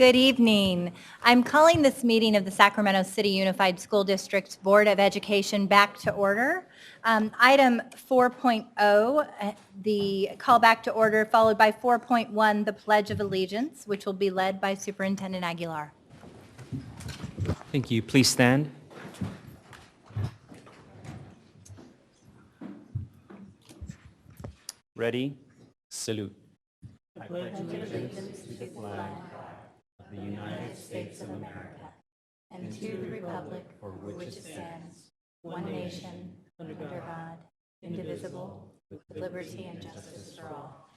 Good evening. I'm calling this meeting of the Sacramento City Unified School District's Board of Education back to order. Item 4.0, the call back to order, followed by 4.1, the Pledge of Allegiance, which will be led by Superintendent Aguilar. Thank you. Please stand. Ready? Salute. I pledge allegiance to the flag of the United States of America and to the republic for which it stands, one nation, under God, indivisible, with liberty and justice for all.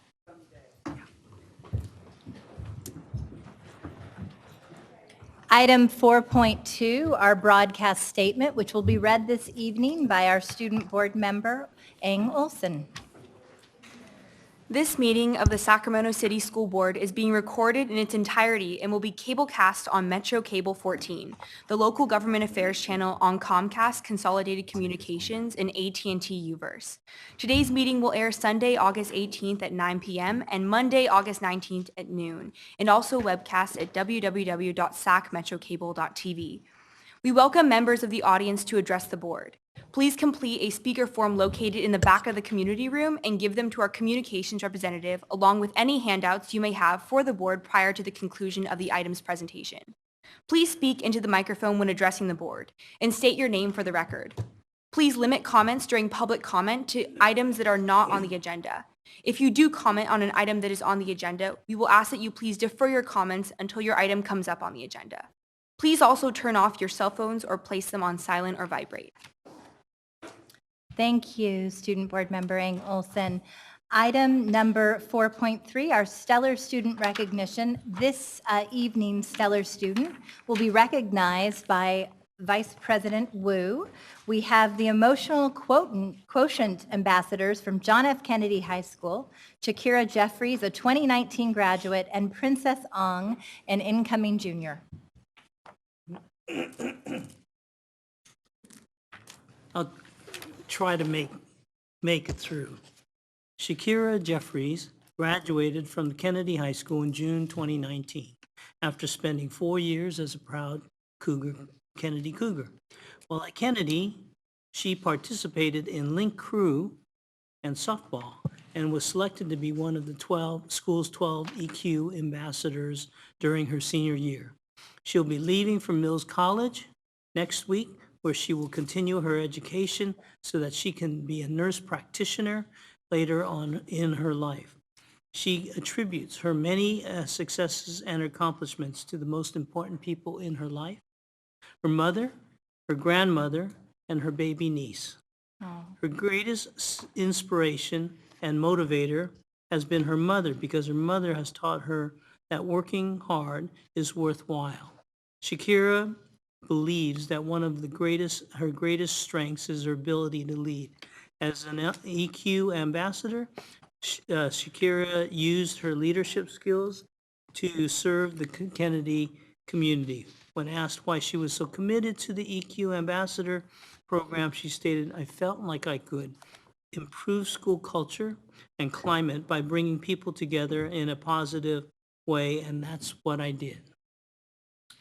Item 4.2, our broadcast statement, which will be read this evening by our student board member, Eng Olson. This meeting of the Sacramento City School Board is being recorded in its entirety and will be cablecast on Metro Cable 14, the local government affairs channel on Comcast Consolidated Communications and AT&T Uverse. Today's meeting will air Sunday, August 18th at 9 p.m. and Monday, August 19th at noon, and also webcast at www.sacmetrocable.tv. We welcome members of the audience to address the board. Please complete a speaker form located in the back of the community room and give them to our communications representative, along with any handouts you may have for the board prior to the conclusion of the item's presentation. Please speak into the microphone when addressing the board and state your name for the record. Please limit comments during public comment to items that are not on the agenda. If you do comment on an item that is on the agenda, we will ask that you please defer your comments until your item comes up on the agenda. Please also turn off your cell phones or place them on silent or vibrate. Thank you, Student Board Member Eng Olson. Item number 4.3, our Stellar Student Recognition. This evening's Stellar Student will be recognized by Vice President Wu. We have the Emotional Quotient Ambassadors from John F. Kennedy High School, Shakira Jeffries, a 2019 graduate, and Princess Ong, an incoming junior. I'll try to make it through. Shakira Jeffries graduated from Kennedy High School in June 2019 after spending 4 years as a proud Kennedy Cougar. While at Kennedy, she participated in Link Crew and softball and was selected to be one of the school's 12 EQ ambassadors during her senior year. She'll be leaving for Mills College next week, where she will continue her education so that she can be a nurse practitioner later on in her life. She attributes her many successes and accomplishments to the most important people in her life: her mother, her grandmother, and her baby niece. Her greatest inspiration and motivator has been her mother, because her mother has taught her that working hard is worthwhile. Shakira believes that one of her greatest strengths is her ability to lead. As an EQ ambassador, Shakira used her leadership skills to serve the Kennedy community. When asked why she was so committed to the EQ ambassador program, she stated, "I felt like I could improve school culture and climate by bringing people together in a positive way, and that's what I did."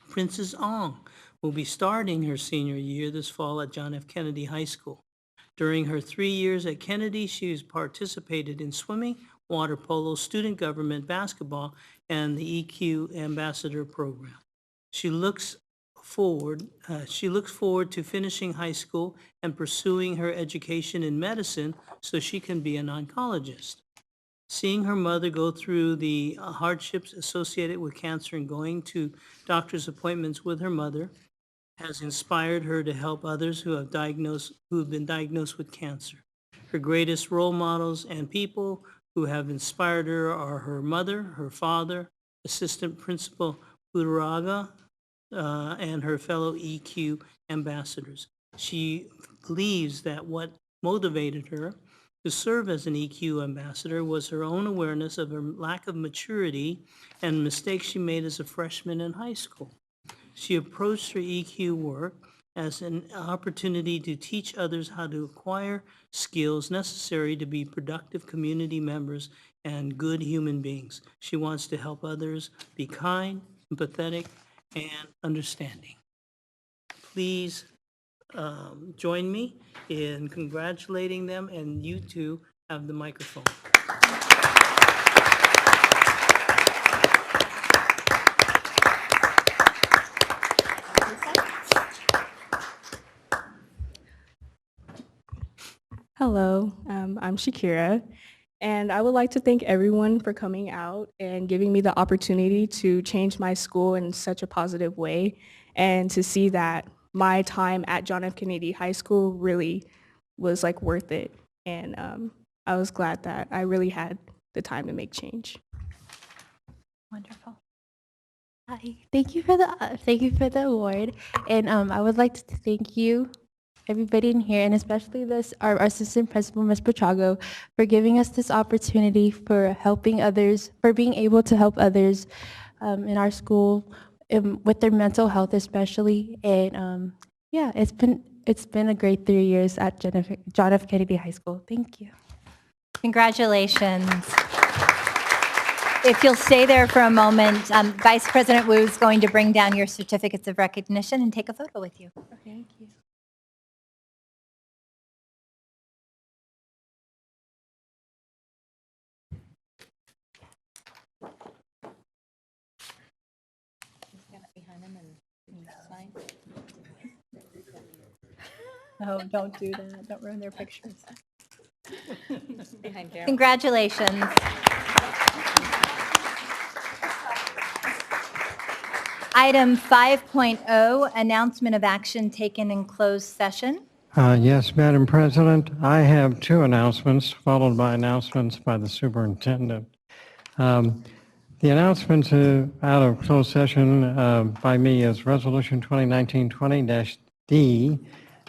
Princess Ong will be starting her senior year this fall at John F. Kennedy High School. During her 3 years at Kennedy, she has participated in swimming, water polo, student government, basketball, and the EQ ambassador program. She looks forward to finishing high school and pursuing her education in medicine so she can be an oncologist. Seeing her mother go through the hardships associated with cancer and going to doctor's appointments with her mother has inspired her to help others who have been diagnosed with cancer. Her greatest role models and people who have inspired her are her mother, her father, Assistant Principal Budaraga, and her fellow EQ ambassadors. She believes that what motivated her to serve as an EQ ambassador was her own awareness of her lack of maturity and mistakes she made as a freshman in high school. She approached her EQ work as an opportunity to teach others how to acquire skills necessary to be productive community members and good human beings. She wants to help others be kind, empathetic, and understanding. Please join me in congratulating them, and you two have the microphone. Hello, I'm Shakira, and I would like to thank everyone for coming out and giving me the opportunity to change my school in such a positive way and to see that my time at John F. Kennedy High School really was like worth it. And I was glad that I really had the time to make change. Wonderful. Hi, thank you for the award, and I would like to thank you, everybody in here, and especially our assistant principal, Ms. Petrago, for giving us this opportunity, for helping others, for being able to help others in our school with their mental health, especially. And yeah, it's been a great 3 years at John F. Kennedy High School. Thank you. Congratulations. If you'll stay there for a moment, Vice President Wu is going to bring down your certificates of recognition and take a photo with you. Thank you. No, don't do that. Don't ruin their pictures. Congratulations. Item 5.0, announcement of action taken in closed session. Yes, Madam President, I have two announcements, followed by announcements by the superintendent. The announcements out of closed session by me is Resolution 2019-20-D,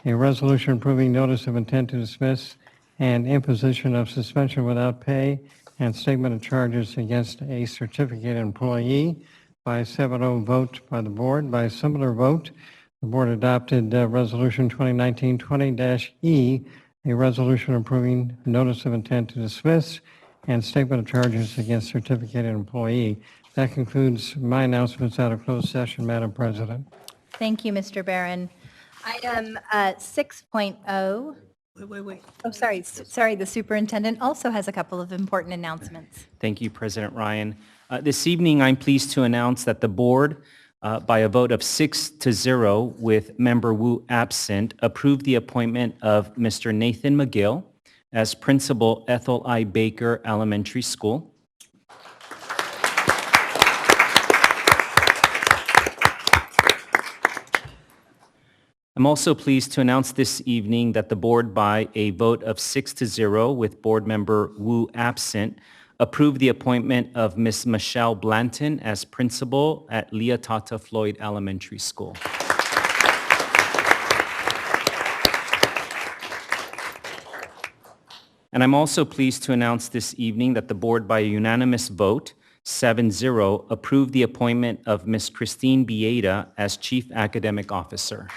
a resolution approving notice of intent to dismiss and imposition of suspension without pay and statement of charges against a certificated employee by a 7-0 vote by the board. By a similar vote, the board adopted Resolution 2019-20-E, a resolution approving notice of intent to dismiss and statement of charges against certificated employee. That concludes my announcements out of closed session, Madam President. Thank you, Mr. Barron. Item 6.0. Wait. Oh, sorry, the superintendent also has a couple of important announcements. Thank you, President Ryan. This evening, I'm pleased to announce that the board, by a vote of 6-0 with member Wu absent, approved the appointment of Mr. Nathan McGill as principal Ethel I. Baker Elementary School. I'm also pleased to announce this evening that the board, by a vote of 6-0 with board member Wu absent, approved the appointment of Ms. Michelle Blanton as principal at Leah Tata Floyd Elementary School. And I'm also pleased to announce this evening that the board, by a unanimous vote, 7-0, approved the appointment of Ms. Christine Bieda as Chief Academic Officer.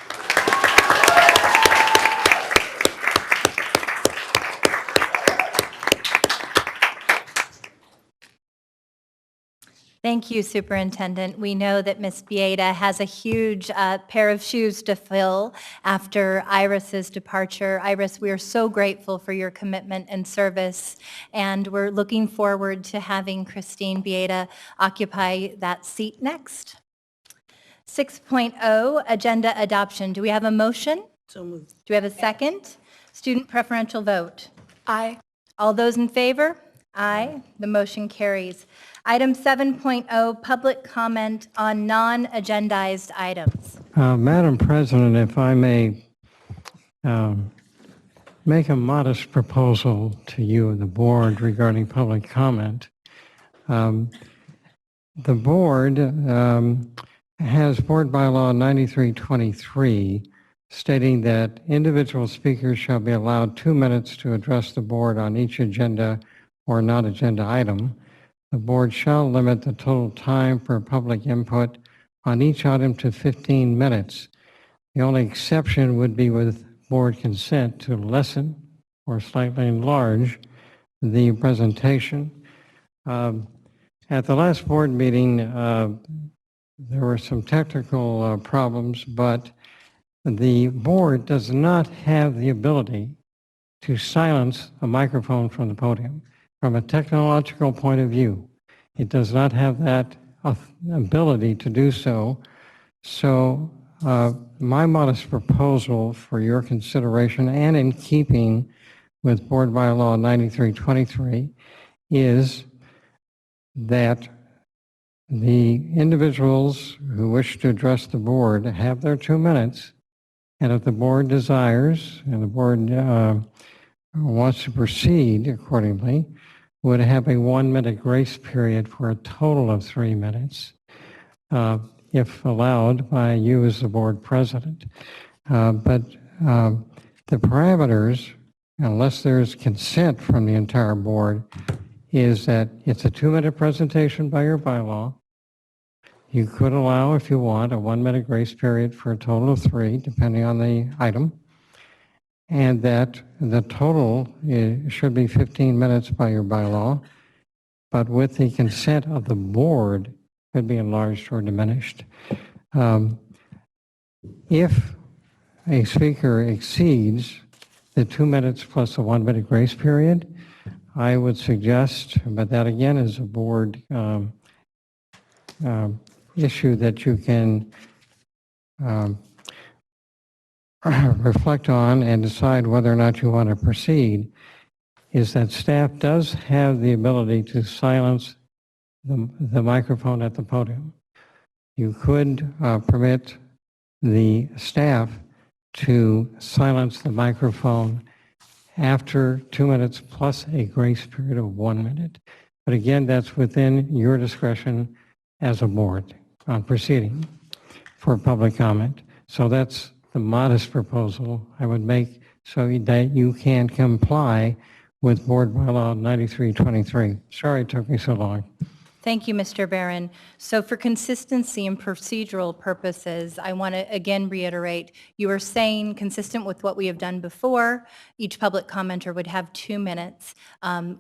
Thank you, Superintendent. We know that Ms. Bieda has a huge pair of shoes to fill after Iris's departure. Iris, we are so grateful for your commitment and service, and we're looking forward to having Christine Bieda occupy that seat next. 6.0, agenda adoption. Do we have a motion? So moved. Do we have a second? Student preferential vote. Aye. All those in favor? Aye. The motion carries. Item 7.0, public comment on non-agendized items. Madam President, if I may make a modest proposal to you and the board regarding public comment. The board has Board Bylaw 9323 stating that individual speakers shall be allowed 2 minutes to address the board on each agenda or non-agenda item. The board shall limit the total time for public input on each item to 15 minutes. The only exception would be with board consent to lessen or slightly enlarge the presentation. At the last board meeting, there were some technical problems, but the board does not have the ability to silence a microphone from the podium. From a technological point of view, it does not have that ability to do so. So my modest proposal for your consideration, and in keeping with Board Bylaw 9323, is that the individuals who wish to address the board have their 2 minutes, and if the board desires, and the board wants to proceed accordingly, would have a 1 minute grace period for a total of 3 minutes, if allowed by you as the board president. But the parameters, unless there's consent from the entire board, is that it's a 2 minute presentation by your bylaw. You could allow, if you want, a 1 minute grace period for a total of 3, depending on the item, and that the total should be 15 minutes by your bylaw, but with the consent of the board, could be enlarged or diminished. If a speaker exceeds the 2 minutes plus a 1 minute grace period, I would suggest, but that again is a board issue that you can reflect on and decide whether or not you want to proceed, is that staff does have the ability to silence the microphone at the podium. You could permit the staff to silence the microphone after 2 minutes plus a grace period of 1 minute. But again, that's within your discretion as a board on proceeding for public comment. So that's the modest proposal I would make so that you can comply with Board Bylaw 9323. Sorry it took me so long. Thank you, Mr. Barron. So for consistency and procedural purposes, I want to again reiterate, you are saying, consistent with what we have done before, each public commenter would have 2 minutes.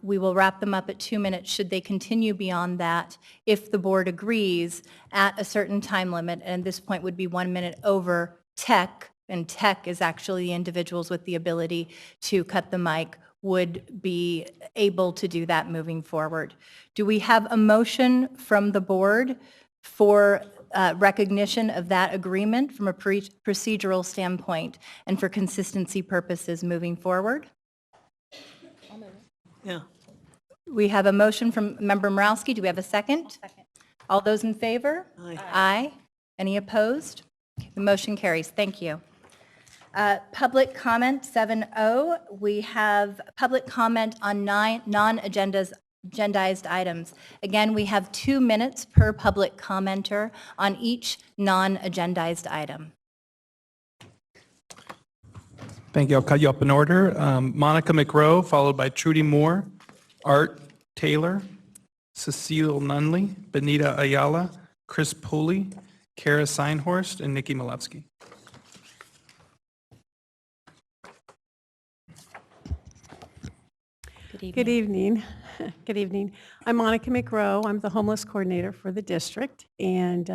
We will wrap them up at 2 minutes should they continue beyond that if the board agrees at a certain time limit, and this point would be 1 minute over tech, and tech is actually the individuals with the ability to cut the mic, would be able to do that moving forward. Do we have a motion from the board for recognition of that agreement from a procedural standpoint and for consistency purposes moving forward? Yeah. We have a motion from Member Morowski. Do we have a second? Second. All those in favor? Aye. Aye. Any opposed? The motion carries. Thank you. Public comment 7.0. We have public comment on 9 non-agendized items. Again, we have 2 minutes per public commenter on each non-agendized item. Thank you. I'll cut you up in order. Monica McRow, followed by Trudy Moore, Art Taylor, Cecile Nunley, Benita Ayala, Chris Pooley, Kara Seinhorst, and Nikki Malevsky. Good evening. Good evening. I'm Monica McRow. I'm the homeless coordinator for the district, and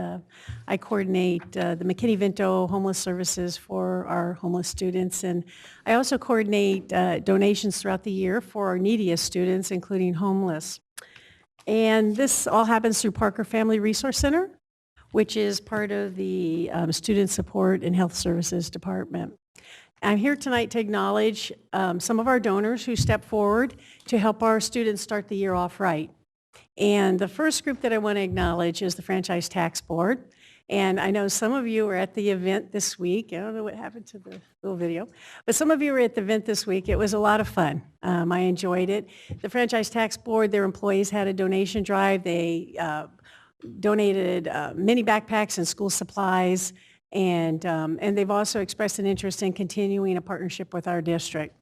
I coordinate the McKinney-Vento homeless services for our homeless students, and I also coordinate donations throughout the year for our neediest students, including homeless. And this all happens through Parker Family Resource Center, which is part of the Student Support and Health Services Department. I'm here tonight to acknowledge some of our donors who stepped forward to help our students start the year off right. And the first group that I want to acknowledge is the Franchise Tax Board. And I know some of you were at the event this week. I don't know what happened to the little video, but some of you were at the event this week. It was a lot of fun. I enjoyed it. The Franchise Tax Board, their employees had a donation drive. They donated mini backpacks and school supplies. And they've also expressed an interest in continuing a partnership with our district.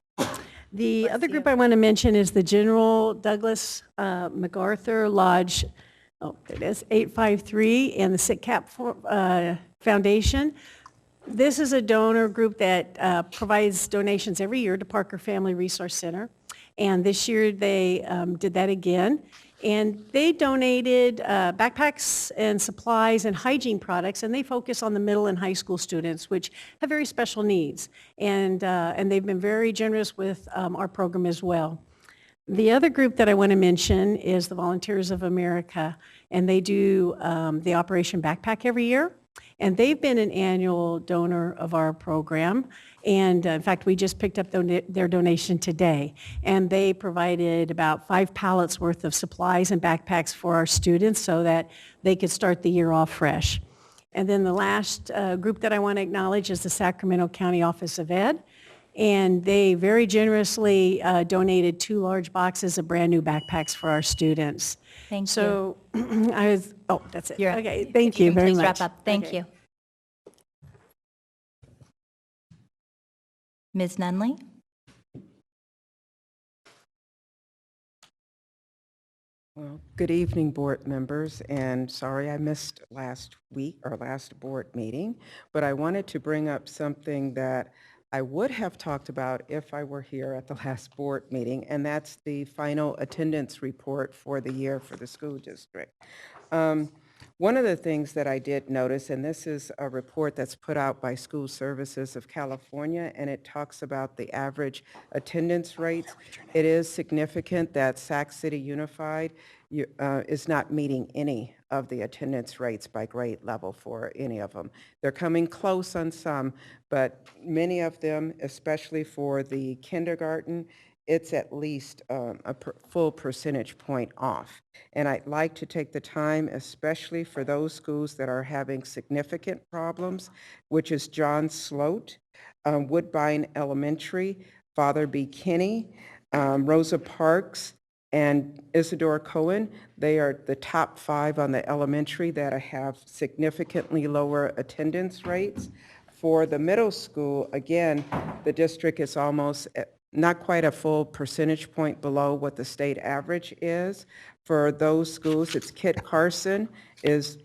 The other group I want to mention is the General Douglas MacArthur Lodge, oh, there it is, 853, and the SITCAP Foundation. This is a donor group that provides donations every year to Parker Family Resource Center. And this year they did that again. And they donated backpacks and supplies and hygiene products, and they focus on the middle and high school students, which have very special needs. And they've been very generous with our program as well. The other group that I want to mention is the Volunteers of America, and they do the Operation Backpack every year. And they've been an annual donor of our program. And in fact, we just picked up their donation today. And they provided about 5 pallets worth of supplies and backpacks for our students so that they could start the year off fresh. And then the last group that I want to acknowledge is the Sacramento County Office of Ed. And they very generously donated 2 large boxes of brand new backpacks for our students. Thank you. So that's it. You're- Okay, thank you you can very please much. wrap up. Thank Okay. you. Ms. Nunley? Well, good evening, board members, and sorry I missed last week, our last board meeting, but I wanted to bring up something that I would have talked about if I were here at the last board meeting, and that's the final attendance report for the year for the school district. One of the things that I did notice, and this is a report that's put out by School Services of California, and it talks about the average attendance rates. It is significant that Sac City Unified is not meeting any of the attendance rates by grade level for any of them. They're coming close on some, but many of them, especially for the kindergarten, it's at least a full percentage point off. And I'd like to take the time, especially for those schools that are having significant problems, which is John Sloat, Woodbine Elementary, Father B. Kinney, Rosa Parks, and Isidore Cohen. They are the top 5 on the elementary that have significantly lower attendance rates. For the middle school, again, the district is almost not quite a full percentage point below what the state average is. For those schools, it's Kit Carson is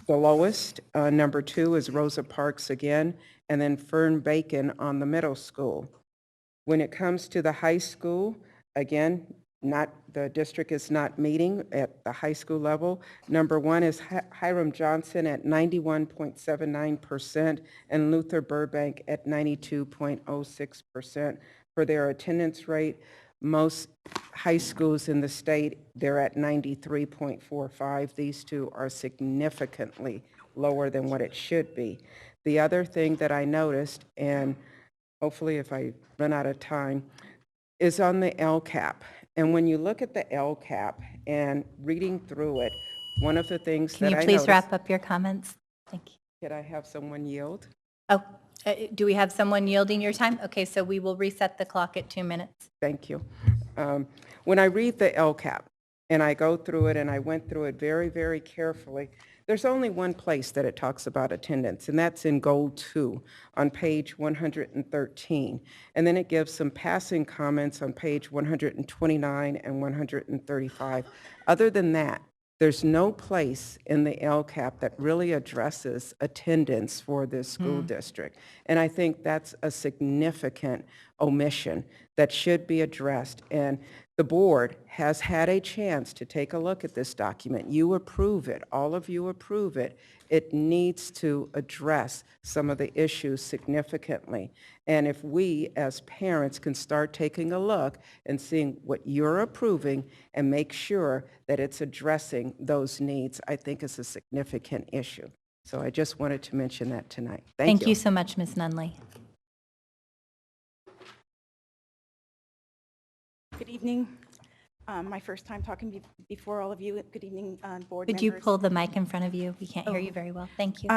the lowest. Number 2 is Rosa Parks again, and then Fern Bacon on the middle school. When it comes to the high school, again, the district is not meeting at the high school level. Number 1 is Hiram Johnson at 91.79% and Luther Burbank at 92.06%. For their attendance rate. Most high schools in the state, they're at 93.45. These two are significantly lower than what it should be. The other thing that I noticed, and hopefully if I run out of time, is on the LCAP. And when you look at the LCAP and reading through it, one of the things Can that you I please noticed, wrap up your comments? Thank you. could I have someone yield? Oh, do we have someone yielding your time? Okay, so we will reset the clock at 2 minutes. Thank you. When I read the LCAP and I go through it, and I went through it very, very carefully, there's only one place that it talks about attendance, and that's in Goal 2 on page 113. And then it gives some passing comments on page 129 and 135. Other than that, there's no place in the LCAP that really addresses attendance for this school district. And I think that's a significant omission that should be addressed. And the board has had a chance to take a look at this document. You approve it. All of you approve it. It needs to address some of the issues significantly. And if we as parents can start taking a look and seeing what you're approving and make sure that it's addressing those needs, I think is a significant issue. So I just wanted to mention that tonight. Thank you so much, Ms. Nunley. Good evening. My first time talking before all of you. Good evening, board members. Could you pull the mic in front of you? We can't hear you very well. Thank you.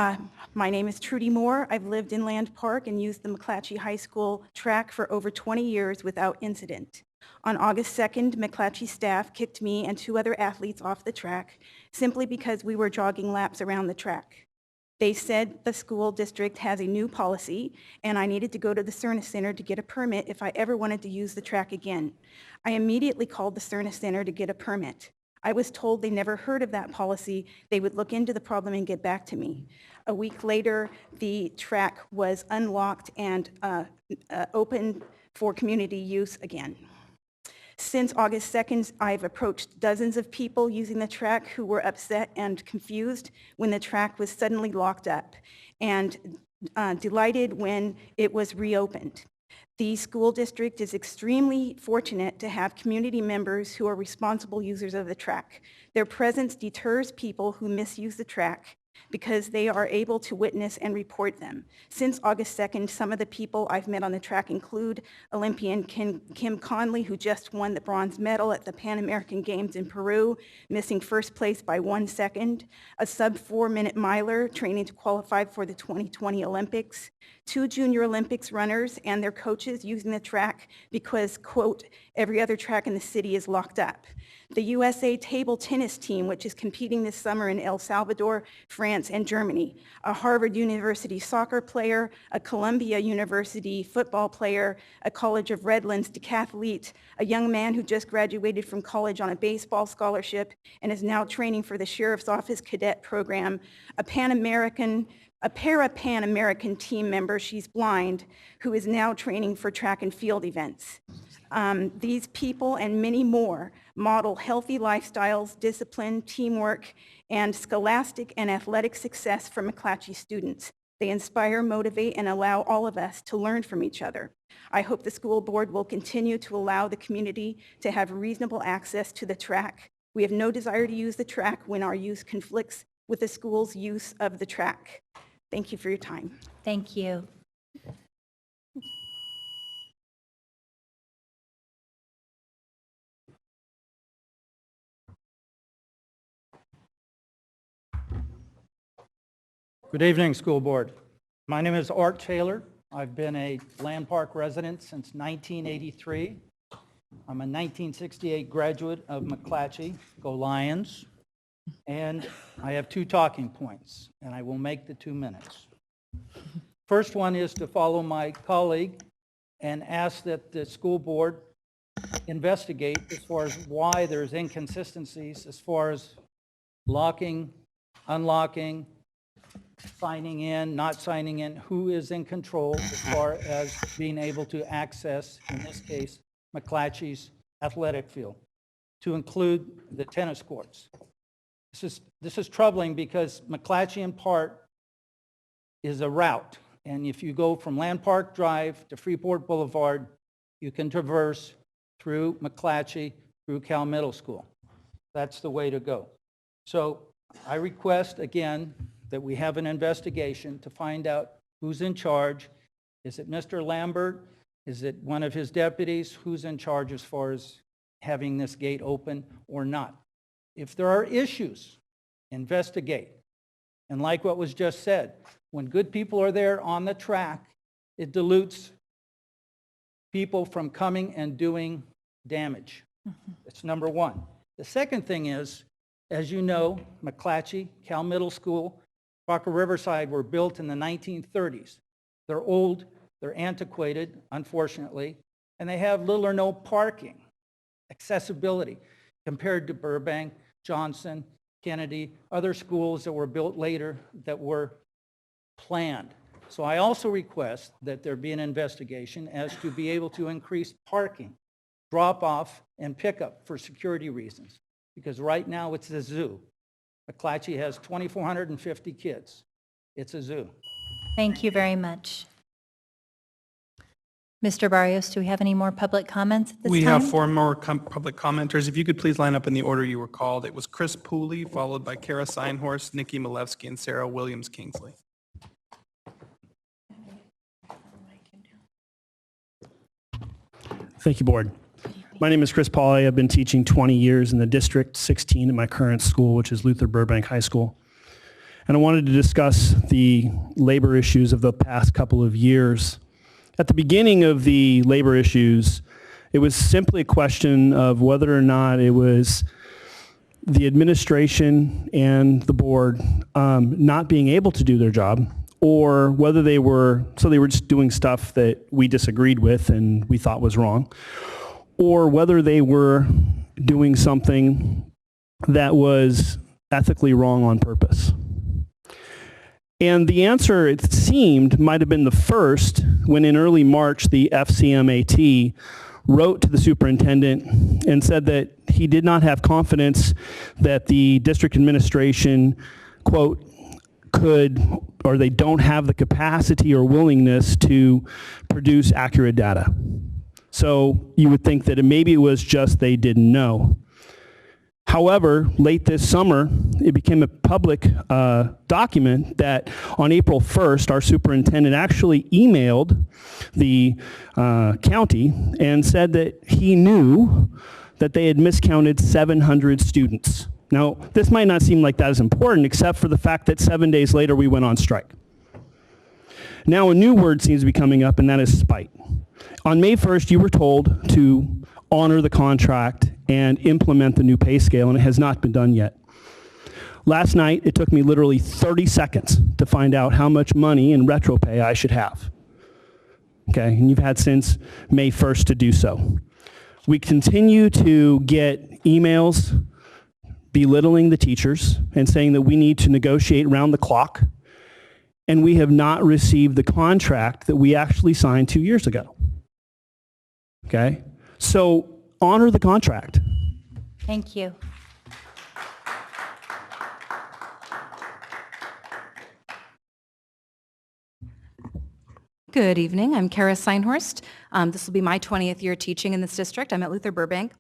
My name is Trudy Moore. I've lived in Land Park and used the McClatchy High School track for over 20 years without incident. On August 2nd, McClatchy staff kicked me and 2 other athletes off the track simply because we were jogging laps around the track. They said the school district has a new policy and I needed to go to the Cerna Center to get a permit if I ever wanted to use the track again. I immediately called the Cerna Center to get a permit. I was told they never heard of that policy. They would look into the problem and get back to me. A week later, the track was unlocked and open for community use again. Since August 2nd, I've approached dozens of people using the track who were upset and confused when the track was suddenly locked up, and delighted when it was reopened. The school district is extremely fortunate to have community members who are responsible users of the track. Their presence deters people who misuse the track because they are able to witness and report them. Since August 2nd, some of the people I've met on the track include Olympian Kim Conley, who just won the bronze medal at the Pan American Games in Peru, missing first place by 1 second, a sub-4-minute miler training to qualify for the 2020 Olympics, 2 Junior Olympics runners and their coaches using the track because, quote, every other track in the city is locked up. The USA table tennis team, which is competing this summer in El Salvador, France, and Germany. A Harvard University soccer player, a Columbia University football player, a College of Redlands decathlete, a young man who just graduated from college on a baseball scholarship and is now training for the Sheriff's Office cadet program, a para-Pan American team member, she's blind, who is now training for track and field events. These people and many more model healthy lifestyles, discipline, teamwork, and scholastic and athletic success for McClatchy students. They inspire, motivate, and allow all of us to learn from each other. I hope the school board will continue to allow the community to have reasonable access to the track. We have no desire to use the track when our use conflicts with the school's use of the track. Thank you for your time. Thank you. Good evening, school board. My name is Art Taylor. I've been a Land Park resident since 1983. I'm a 1968 graduate of McClatchy. Go Lions. And I have 2 talking points, and I will make the 2 minutes. First one is to follow my colleague and ask that the school board investigate as far as why there's inconsistencies as far as locking, unlocking, signing in, not signing in, who is in control as far as being able to access, in this case, McClatchy's athletic field, to include the tennis courts. This is troubling because McClatchy in part is a route. And if you go from Land Park Drive to Freeport Boulevard, you can traverse through McClatchy, through Cal Middle School. That's the way to go. So I request, again, that we have an investigation to find out who's in charge. Is it Mr. Lambert? Is it one of his deputies? Who's in charge as far as having this gate open or not? If there are issues, investigate. And like what was just said, when good people are there on the track, it dilutes people from coming and doing damage. That's number one. The second thing is, as you know, McClatchy, Cal Middle School, Rocker Riverside were built in the 1930s. They're old, they're antiquated, unfortunately, and they have little or no parking, accessibility, compared to Burbank, Johnson, Kennedy, other schools that were built later that were planned. So I also request that there be an investigation as to be able to increase parking, drop off, and pickup for security reasons, because right now it's a zoo. McClatchy has 2,450 kids. It's a zoo. Thank you very much. Mr. Barrios, do we have any more public comments at this time? We have 4 more public commenters. If you could please line up in the order you were called. It was Chris Pooley, followed by Kara Seinhorst, Nikki Malevsky, and Sarah Williams-Kingsley. Thank you, board. My name is Chris Pauley. I've been teaching 20 years in the district, 16 at my current school, which is Luther Burbank High School. And I wanted to discuss the labor issues of the past couple of years. At the beginning of the labor issues, it was simply a question of whether or not it was the administration and the board not being able to do their job, or whether they were just doing stuff that we disagreed with and we thought was wrong, or whether they were doing something that was ethically wrong on purpose. And the answer, it seemed, might have been the first when in early March the FCMAT wrote to the superintendent and said that he did not have confidence that the district administration, quote, could, or they don't have the capacity or willingness to produce accurate data. So you would think that maybe it was just they didn't know. However, late this summer, it became a public document that on April 1st, our superintendent actually emailed the county and said that he knew that they had miscounted 700 students. Now, this might not seem like that is important, except for the fact that 7 days later we went on strike. Now a new word seems to be coming up, and that is spite. On May 1st, you were told to honor the contract and implement the new pay scale, and it has not been done yet. Last night, it took me literally 30 seconds to find out how much money in retro pay I should have. Okay, and you've had since May 1st to do so. We continue to get emails belittling the teachers and saying that we need to negotiate round the clock, and we have not received the contract that we actually signed 2 years ago. Okay? So honor the contract. Thank you. Good evening. I'm Kara Seinhorst. This will be my 20th year teaching in this district. I'm at Luther Burbank.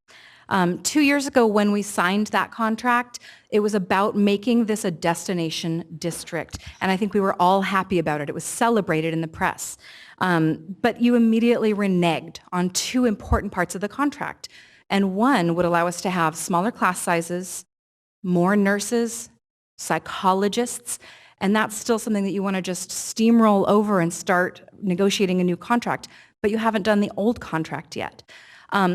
2 years ago when we signed that contract, it was about making this a destination district. And I think we were all happy about it. It was celebrated in the press. But you immediately reneged on two important parts of the contract. And one would allow us to have smaller class sizes, more nurses, psychologists, and that's still something that you want to just steamroll over and start negotiating a new contract, but you haven't done the old contract yet.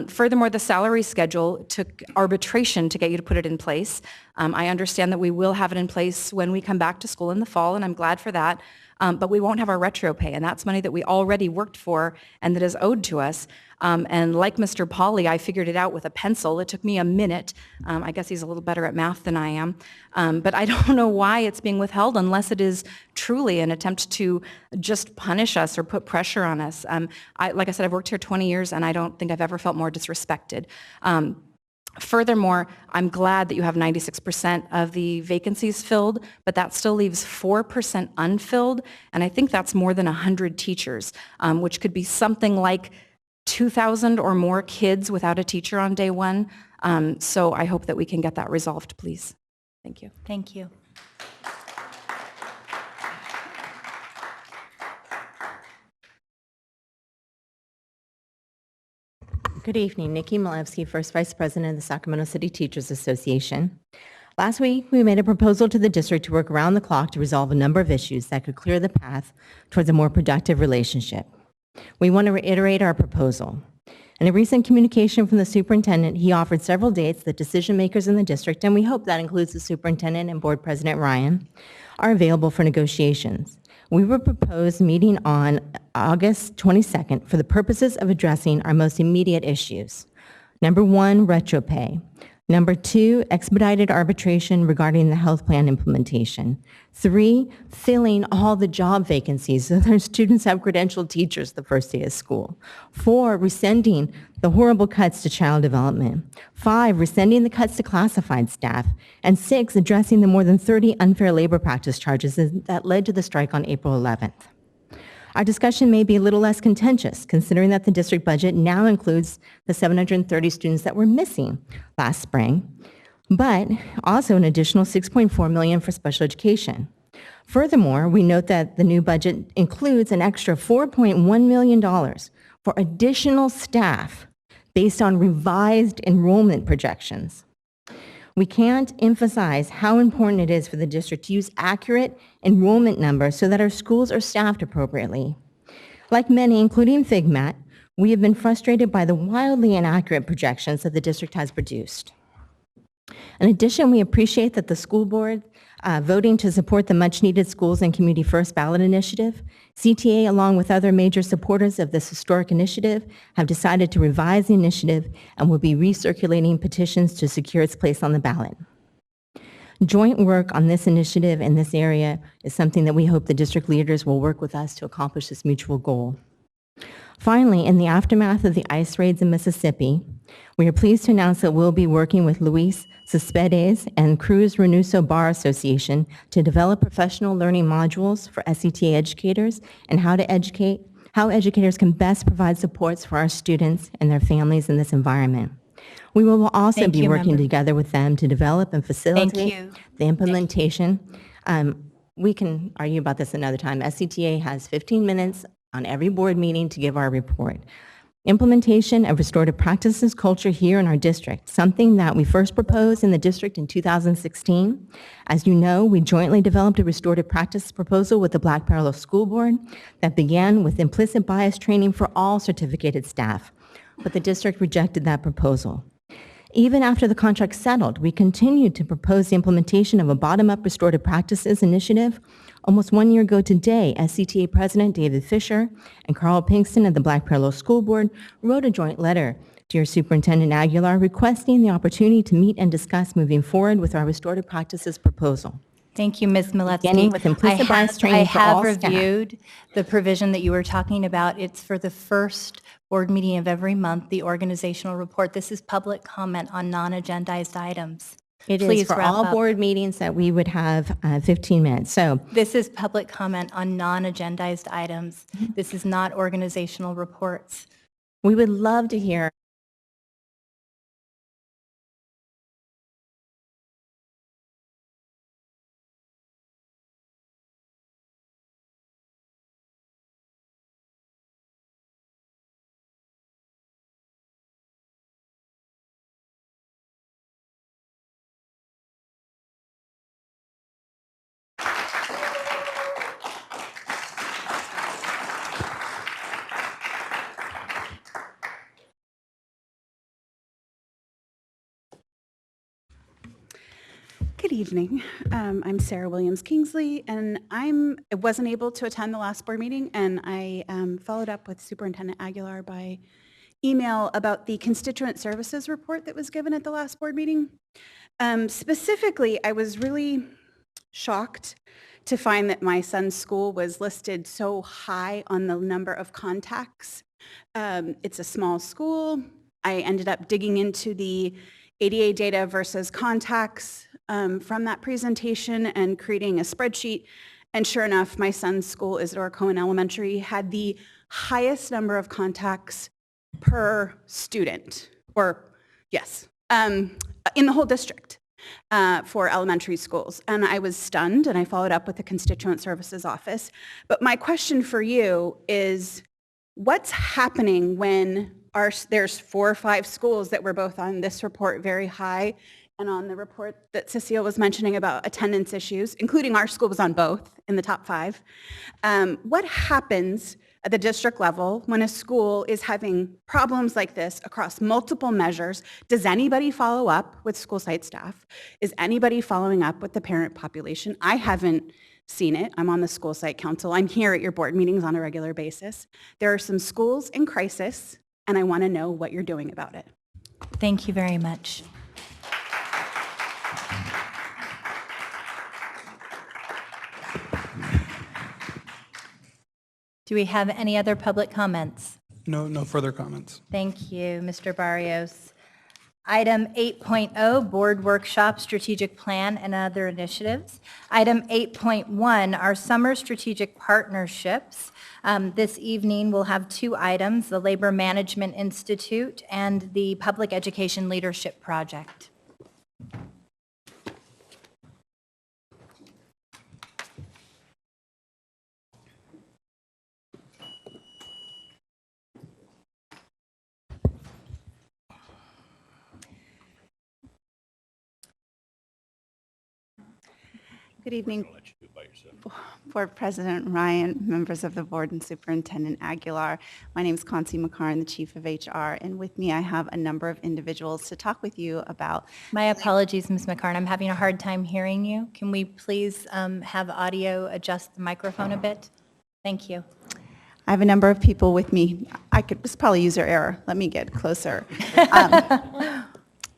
Furthermore, the salary schedule took arbitration to get you to put it in place. I understand that we will have it in place when we come back to school in the fall, and I'm glad for that. But we won't have our retro pay, and that's money that we already worked for and that is owed to us. And like Mr. Pauly, I figured it out with a pencil. It took me a minute. I guess he's a little better at math than I am. But I don't know why it's being withheld unless it is truly an attempt to just punish us or put pressure on us. Like I said, I've worked here 20 years, and I don't think I've ever felt more disrespected. Furthermore, I'm glad that you have 96% of the vacancies filled, but that still leaves 4% unfilled, and I think that's more than 100 teachers, which could be something like 2,000 or more kids without a teacher on day one. So I hope that we can get that resolved, please. Thank you. Thank you. Good evening. Nikki Malevsky, First Vice President of the Sacramento City Teachers Association. Last week, we made a proposal to the district to work around the clock to resolve a number of issues that could clear the path towards a more productive relationship. We want to reiterate our proposal. In a recent communication from the superintendent, he offered several dates that decision makers in the district, and we hope that includes the superintendent and board president Ryan, are available for negotiations. We will propose meeting on August 22nd for the purposes of addressing our most immediate issues. Number 1, retro pay. Number 2, expedited arbitration regarding the health plan implementation. 3, filling all the job vacancies so their students have credentialed teachers the first day of school. 4, rescinding the horrible cuts to child development. 5, rescinding the cuts to classified staff. And 6, addressing the more than 30 unfair labor practice charges that led to the strike on April 11th. Our discussion may be a little less contentious, considering that the district budget now includes the 730 students that were missing last spring, but also an additional $6.4 million for special education. Furthermore, we note that the new budget includes an extra $4.1 million for additional staff based on revised enrollment projections. We can't emphasize how important it is for the district to use accurate enrollment numbers so that our schools are staffed appropriately. Like many, including FIGMAT, we have been frustrated by the wildly inaccurate projections that the district has produced. In addition, we appreciate that the school board voting to support the much-needed Schools and Community First ballot initiative. CTA, along with other major supporters of this historic initiative, have decided to revise the initiative and will be recirculating petitions to secure its place on the ballot. Joint work on this initiative in this area is something that we hope the district leaders will work with us to accomplish this mutual goal. Finally, in the aftermath of the ICE raids in Mississippi, we are pleased to announce that we'll be working with Luis Cespedes and Cruz Renuso Bar Association to develop professional learning modules for SETA educators and how educators can best provide supports for our students and their families in this environment. We will also Thank be you, working member. together with them to develop and facilitate you. the implementation. We can argue about this another time. SCTA has 15 minutes on every board meeting to give our report. Implementation of restorative practices culture here in our district, something that we first proposed in the district in 2016. As you know, we jointly developed a restorative practice proposal with the Black Parallel School Board that began with implicit bias training for all certificated staff, but the district rejected that proposal. Even after the contract settled, we continued to propose the implementation of a bottom-up restorative practices initiative. Almost 1 year ago today, SCTA President David Fisher and Carl Pinkston of the Black Parallel School Board wrote a joint letter to your Superintendent Aguilar requesting the opportunity to meet and discuss moving forward with our restorative practices proposal. Thank you, Ms. Milevsky. Beginning with implicit bias training for all I staff. have reviewed the provision that you were talking about. It's for the first board meeting of every month, the organizational report. This is public comment on non-agendized items. It is Please for wrap all up. board meetings that we would have 15 minutes. So This is public comment on non-agendized items. This is not organizational reports. we would love to hear. Good evening. I'm Sarah Williams Kingsley, and I wasn't able to attend the last board meeting, and I followed up with Superintendent Aguilar by email about the constituent services report that was given at the last board meeting. Specifically, I was really shocked to find that my son's school was listed so high on the number of contacts. It's a small school. I ended up digging into the ADA data versus contacts from that presentation and creating a spreadsheet. And sure enough, my son's school, Isidore Cohen Elementary, had the highest number of contacts per student, or yes, in the whole district for elementary schools. And I was stunned, and I followed up with the Constituent Services Office. But my question for you is, what's happening when there's 4 or 5 schools that were both on this report very high and on the report that Cecile was mentioning about attendance issues, including our school was on both in the top 5. What happens at the district level when a school is having problems like this across multiple measures? Does anybody follow up with school site staff? Is anybody following up with the parent population? I haven't seen it. I'm on the school site council. I'm here at your board meetings on a regular basis. There are some schools in crisis, and I want to know what you're doing about it. Thank you very much. Do we have any other public comments? No further comments. Thank you, Mr. Barrios. Item 8.0, Board Workshop, Strategic Plan, and Other Initiatives. Item 8.1, our Summer Strategic Partnerships. This evening, we'll have 2 items, the Labor Management Institute and the Public Education Leadership Project. Good evening, Board President Ryan, members of the board, and Superintendent Aguilar. My name is Concy McCarn, the Chief of HR, and with me I have a number of individuals to talk with you about. My apologies, Ms. McCarn. I'm having a hard time hearing you. Can we please have audio adjust the microphone a bit? Thank you. I have a number of people with me. I could just probably use your error. Let me get closer.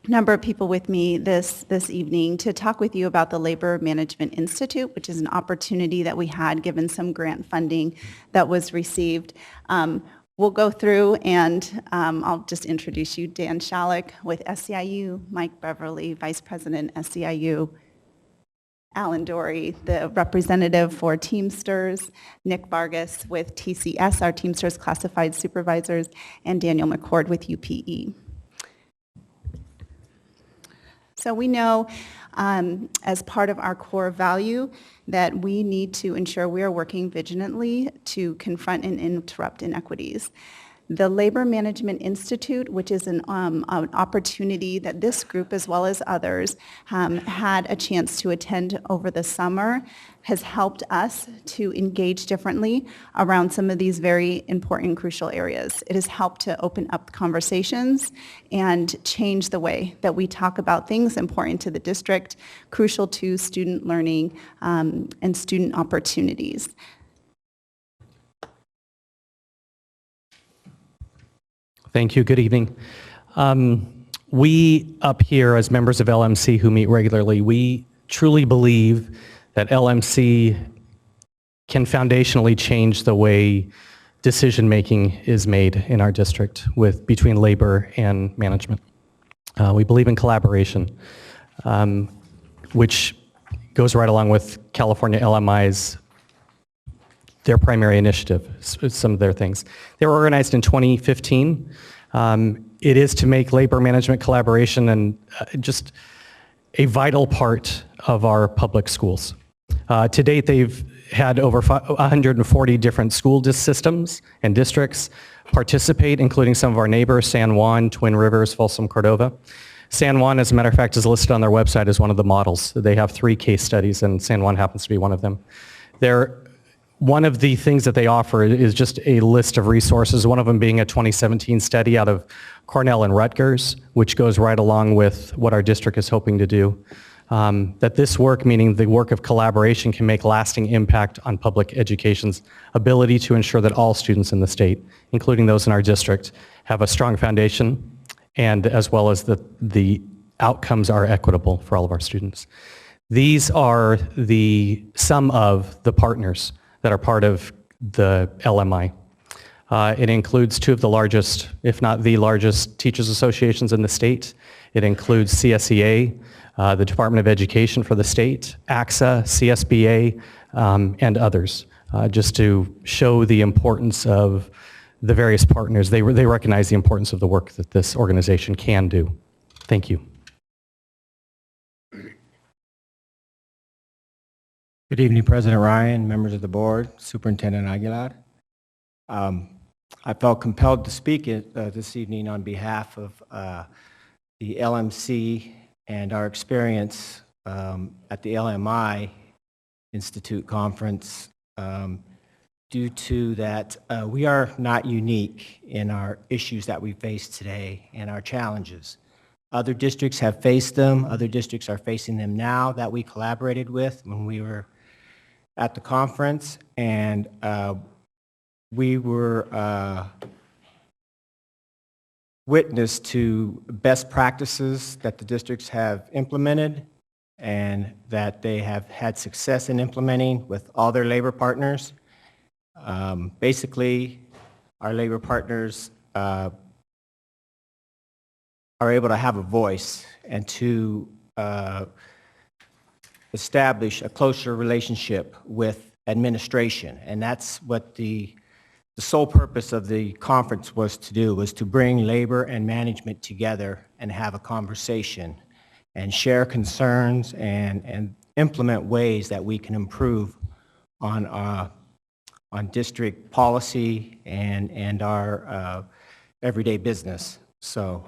Number of people with me this evening to talk with you about the Labor Management Institute, which is an opportunity that we had given some grant funding that was received. we'll go through and I'll just introduce you. Dan Shalek with SEIU, Mike Beverly, Vice President, SEIU, Alan Dory, the representative for Teamsters, Nick Vargas with TCS, our Teamsters Classified Supervisors, and Daniel McCord with UPE. So we know as part of our core value that we need to ensure we are working vigilantly to confront and interrupt inequities. The Labor Management Institute, which is an opportunity that this group, as well as others, had a chance to attend over the summer, has helped us to engage differently around some of these very important, crucial areas. It has helped to open up conversations and change the way that we talk about things important to the district, crucial to student learning and student opportunities. Thank you. Good evening. We up here as members of LMC who meet regularly, we truly believe that LMC can foundationally change the way decision-making is made in our district between labor and management. We believe in collaboration, which goes right along with California LMI's their primary initiative, some of their things. They were organized in 2015. It is to make labor management collaboration and just a vital part of our public schools. To date, they've had over 140 different school systems and districts participate, including some of our neighbors, San Juan, Twin Rivers, Folsom, Cordova. San Juan, as a matter of fact, is listed on their website as one of the models. They have 3 case studies, and San Juan happens to be one of them. One of the things that they offer is just a list of resources, one of them being a 2017 study out of Cornell and Rutgers, which goes right along with what our district is hoping to do. That this work, meaning the work of collaboration, can make lasting impact on public education's ability to ensure that all students in the state, including those in our district, have a strong foundation, and as well as that the outcomes are equitable for all of our students. These are some of the partners that are part of the LMI. It includes 2 of the largest, if not the largest, teachers associations in the state. It includes CSEA, the Department of Education for the state, AXA, CSBA, and others, just to show the importance of the various partners. They recognize the importance of the work that this organization can do. Thank you. Good evening, President Ryan, members of the board, Superintendent Aguilar. I felt compelled to speak this evening on behalf of the LMC and our experience at the LMI Institute Conference due to that we are not unique in our issues that we face today and our challenges. Other districts have faced them. Other districts are facing them now that we collaborated with when we were at the conference, and we were witness to best practices that the districts have implemented and that they have had success in implementing with all their labor partners. Basically, our labor partners are able to have a voice and to establish a closer relationship with administration. And that's what the sole purpose of the conference was to do, was to bring labor and management together and have a conversation and share concerns and implement ways that we can improve on district policy and our everyday business. So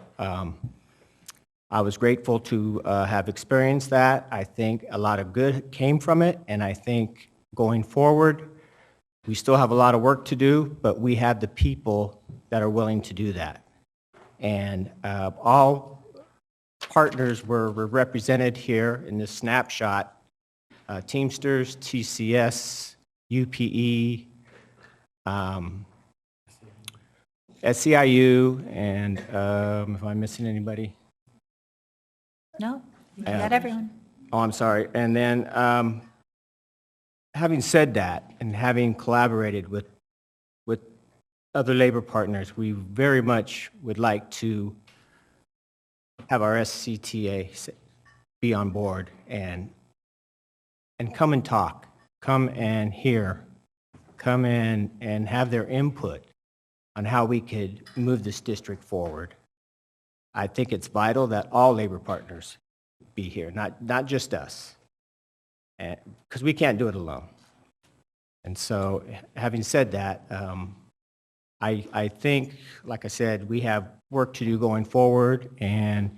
I was grateful to have experienced that. I think a lot of good came from it, and I think going forward, we still have a lot of work to do, but we have the people that are willing to do that. And all partners were represented here in this snapshot. Teamsters, TCS, UPE, SEIU, and if I'm missing anybody? No, you got everyone. Oh, I'm sorry. And then having said that and having collaborated with other labor partners, we very much would like to have our SCTA be on board and come and talk, come and hear, come in and have their input on how we could move this district forward. I think it's vital that all labor partners be here, not just us, because we can't do it alone. And so, having said that, I think, like I said, we have work to do going forward, and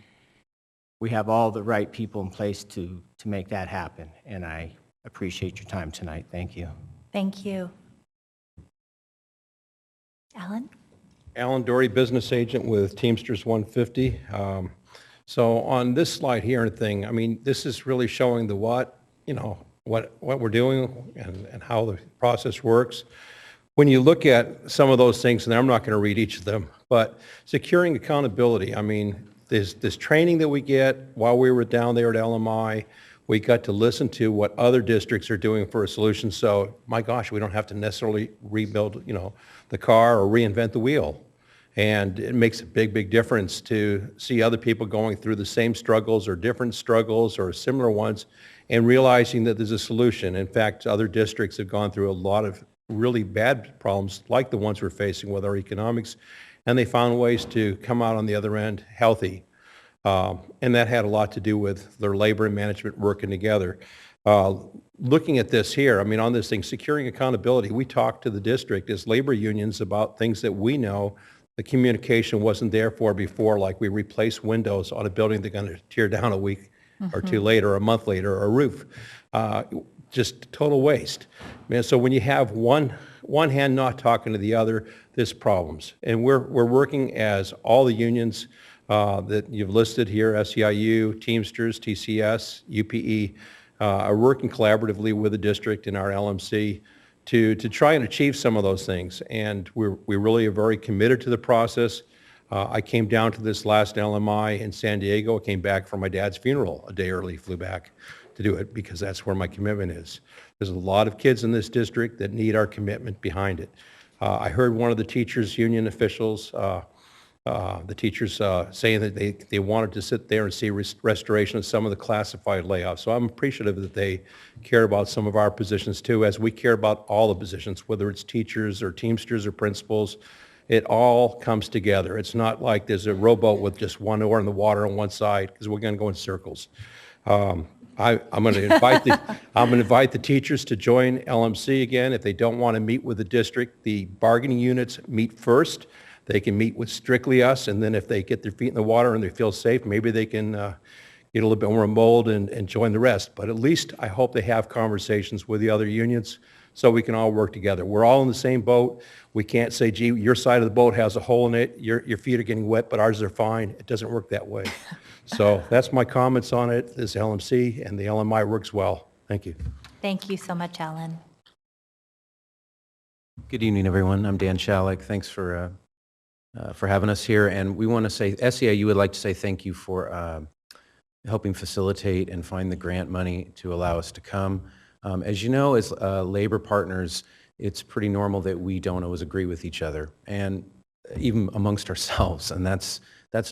we have all the right people in place to make that happen. And I appreciate your time tonight. Thank you. Thank you. Alan? Alan Dory, business agent with Teamsters 150. So on this slide here and thing, I mean, this is really showing the what, you know, what we're doing and how the process works. When you look at some of those things, and I'm not going to read each of them, but securing accountability, I mean, there's this training that we get while we were down there at LMI. We got to listen to what other districts are doing for a solution. So, my gosh, we don't have to necessarily rebuild, you know, the car or reinvent the wheel. And it makes a big, big difference to see other people going through the same struggles or different struggles or similar ones and realizing that there's a solution. In fact, other districts have gone through a lot of really bad problems like the ones we're facing with our economics, and they found ways to come out on the other end healthy. And that had a lot to do with their labor and management working together. Looking at this here, I mean, on this thing, securing accountability, we talked to the district as labor unions about things that we know the communication wasn't there for before, like we replace windows on a building they're going to tear down a week or two later, or a month later, or a roof. Just total waste. Man, so when you have one hand not talking to the other, there's problems. And we're working as all the unions that you've listed here, SEIU, Teamsters, TCS, UPE, are working collaboratively with the district and our LMC to try and achieve some of those things. And we really are very committed to the process. I came down to this last LMI in San Diego. I came back from my dad's funeral a day early, flew back to do it because that's where my commitment is. There's a lot of kids in this district that need our commitment behind it. I heard one of the teachers' union officials, the teachers saying that they wanted to sit there and see restoration of some of the classified layoffs. So I'm appreciative that they care about some of our positions too, as we care about all the positions, whether it's teachers or Teamsters or principals. It all comes together. It's not like there's a rowboat with just one oar in the water on one side, because we're going to go in circles. I'm going to invite the teachers to join LMC again. If they don't want to meet with the district, the bargaining units meet first. They can meet with strictly us, and then if they get their feet in the water and they feel safe, maybe they can get a little bit more mold and join the rest. But at least I hope they have conversations with the other unions so we can all work together. We're all in the same boat. We can't say, gee, your side of the boat has a hole in it, your feet are getting wet, but ours are fine. It doesn't work that way. So that's my comments on it. This LMC and the LMI works well. Thank you. Thank you so much, Alan. Good evening, everyone. I'm Dan Shalek. Thanks for having us here. And we want to say, SEIU would like to say thank you for helping facilitate and find the grant money to allow us to come. As you know, as labor partners, it's pretty normal that we don't always agree with each other, and even amongst ourselves, and that's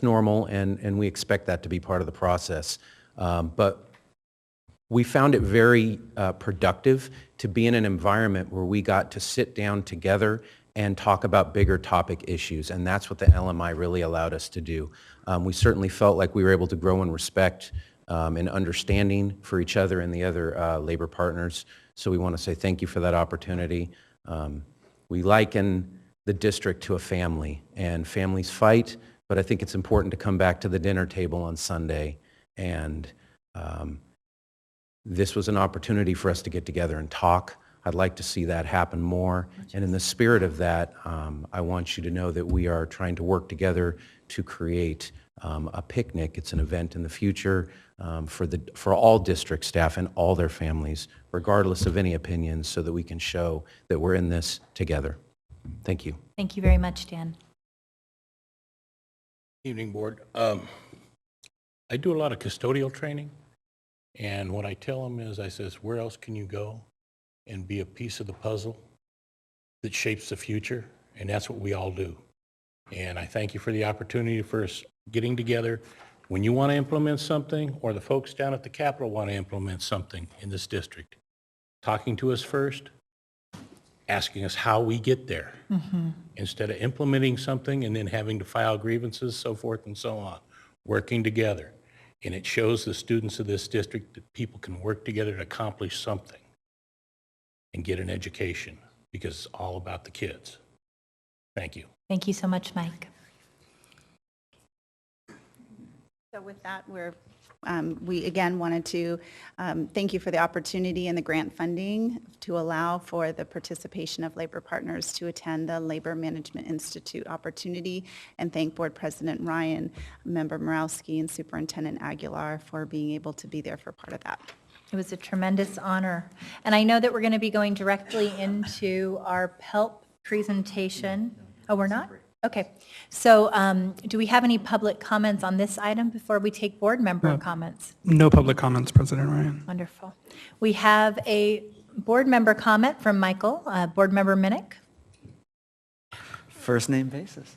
normal, and we expect that to be part of the process. But we found it very productive to be in an environment where we got to sit down together and talk about bigger topic issues, and that's what the LMI really allowed us to do. We certainly felt like we were able to grow in respect and understanding for each other and the other labor partners, so we want to say thank you for that opportunity. We liken the district to a family, and families fight, but I think it's important to come back to the dinner table on Sunday, and this was an opportunity for us to get together and talk. I'd like to see that happen more, and in the spirit of that, I want you to know that we are trying to work together to create a picnic. It's an event in the future for all district staff and all their families, regardless of any opinions, so that we can show that we're in this together. Thank you. Thank you very much, Dan. Evening, Board. I do a lot of custodial training, and what I tell them is, I says, where else can you go and be a piece of the puzzle that shapes the future? and that's what we all do. And I thank you for the opportunity for us getting together. When you want to implement something, or the folks down at the Capitol want to implement something in this district, talking to us first, asking us how we get there, instead of implementing something and then having to file grievances, so forth and so on, working together. And it shows the students of this district that people can work together to accomplish something and get an education, because it's all about the kids. Thank you. Thank you so much, Mike. So with that, we again wanted to thank you for the opportunity and the grant funding to allow for the participation of labor partners to attend the Labor Management Institute opportunity, and thank Board President Ryan, Member Morawski, and Superintendent Aguilar for being able to be there for part of that. It was a tremendous honor. And I know that we're going to be going directly into our PELP presentation. Oh, we're not? Okay. So do we have any public comments on this item before we take board member comments? No public comments, President Ryan. Wonderful. We have a board member comment from Michael, Board Member Minnick. First name basis.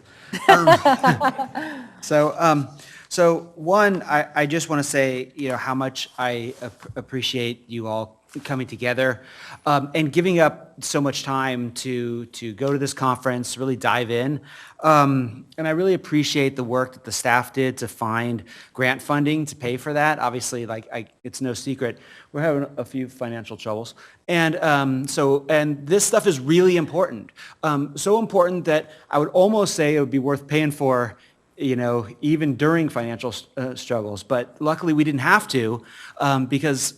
So one, I just want to say, how much I appreciate you all coming together and giving up so much time to go to this conference, really dive in. And I really appreciate the work that the staff did to find grant funding to pay for that. Obviously, it's no secret, we're having a few financial troubles. And and this stuff is really important. So important that I would almost say it would be worth paying for, even during financial struggles. But luckily we didn't have to because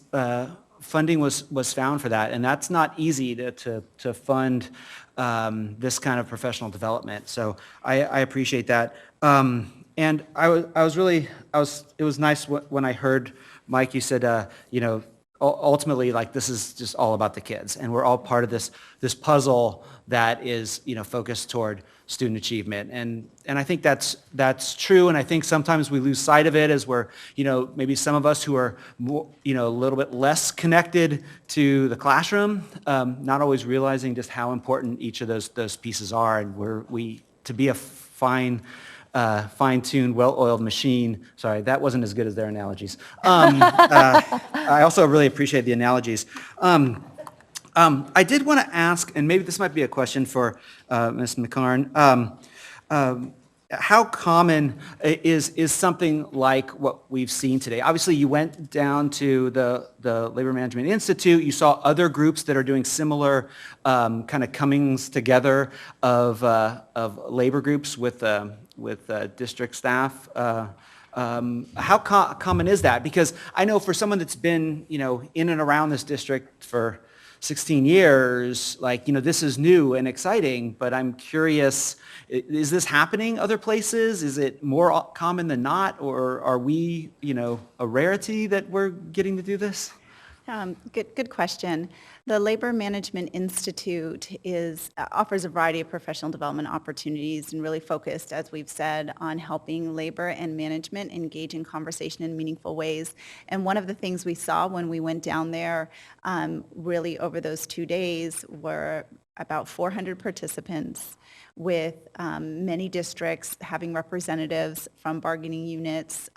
funding was found for that. And that's not easy to fund this kind of professional development. So I appreciate that. And it was nice when I heard, Mike, you said, ultimately, this is just all about the kids, and we're all part of this puzzle that is, focused toward student achievement. And I think that's true, and I think sometimes we lose sight of it as we're, maybe some of us who are more, a little bit less connected to the classroom, not always realizing just how important each of those pieces are, and to be a fine-tuned, well-oiled machine. Sorry, that wasn't as good as their analogies. I also really appreciate the analogies. I did want to ask, and maybe this might be a question for Ms. McCarn, how common is something like what we've seen today? Obviously, you went down to the Labor Management Institute. You saw other groups that are doing similar kind of comings together of labor groups with district staff. How common is that? Because I know for someone that's been, in and around this district for 16 years, this is new and exciting, but I'm curious, is this happening other places? Is it more common than not, or are we, a rarity that we're getting to do this? Good question. The Labor Management Institute offers a variety of professional development opportunities and really focused, as we've said, on helping labor and management engage in conversation in meaningful ways. And one of the things we saw when we went down there really over those 2 days were about 400 participants, with many districts having representatives from bargaining units.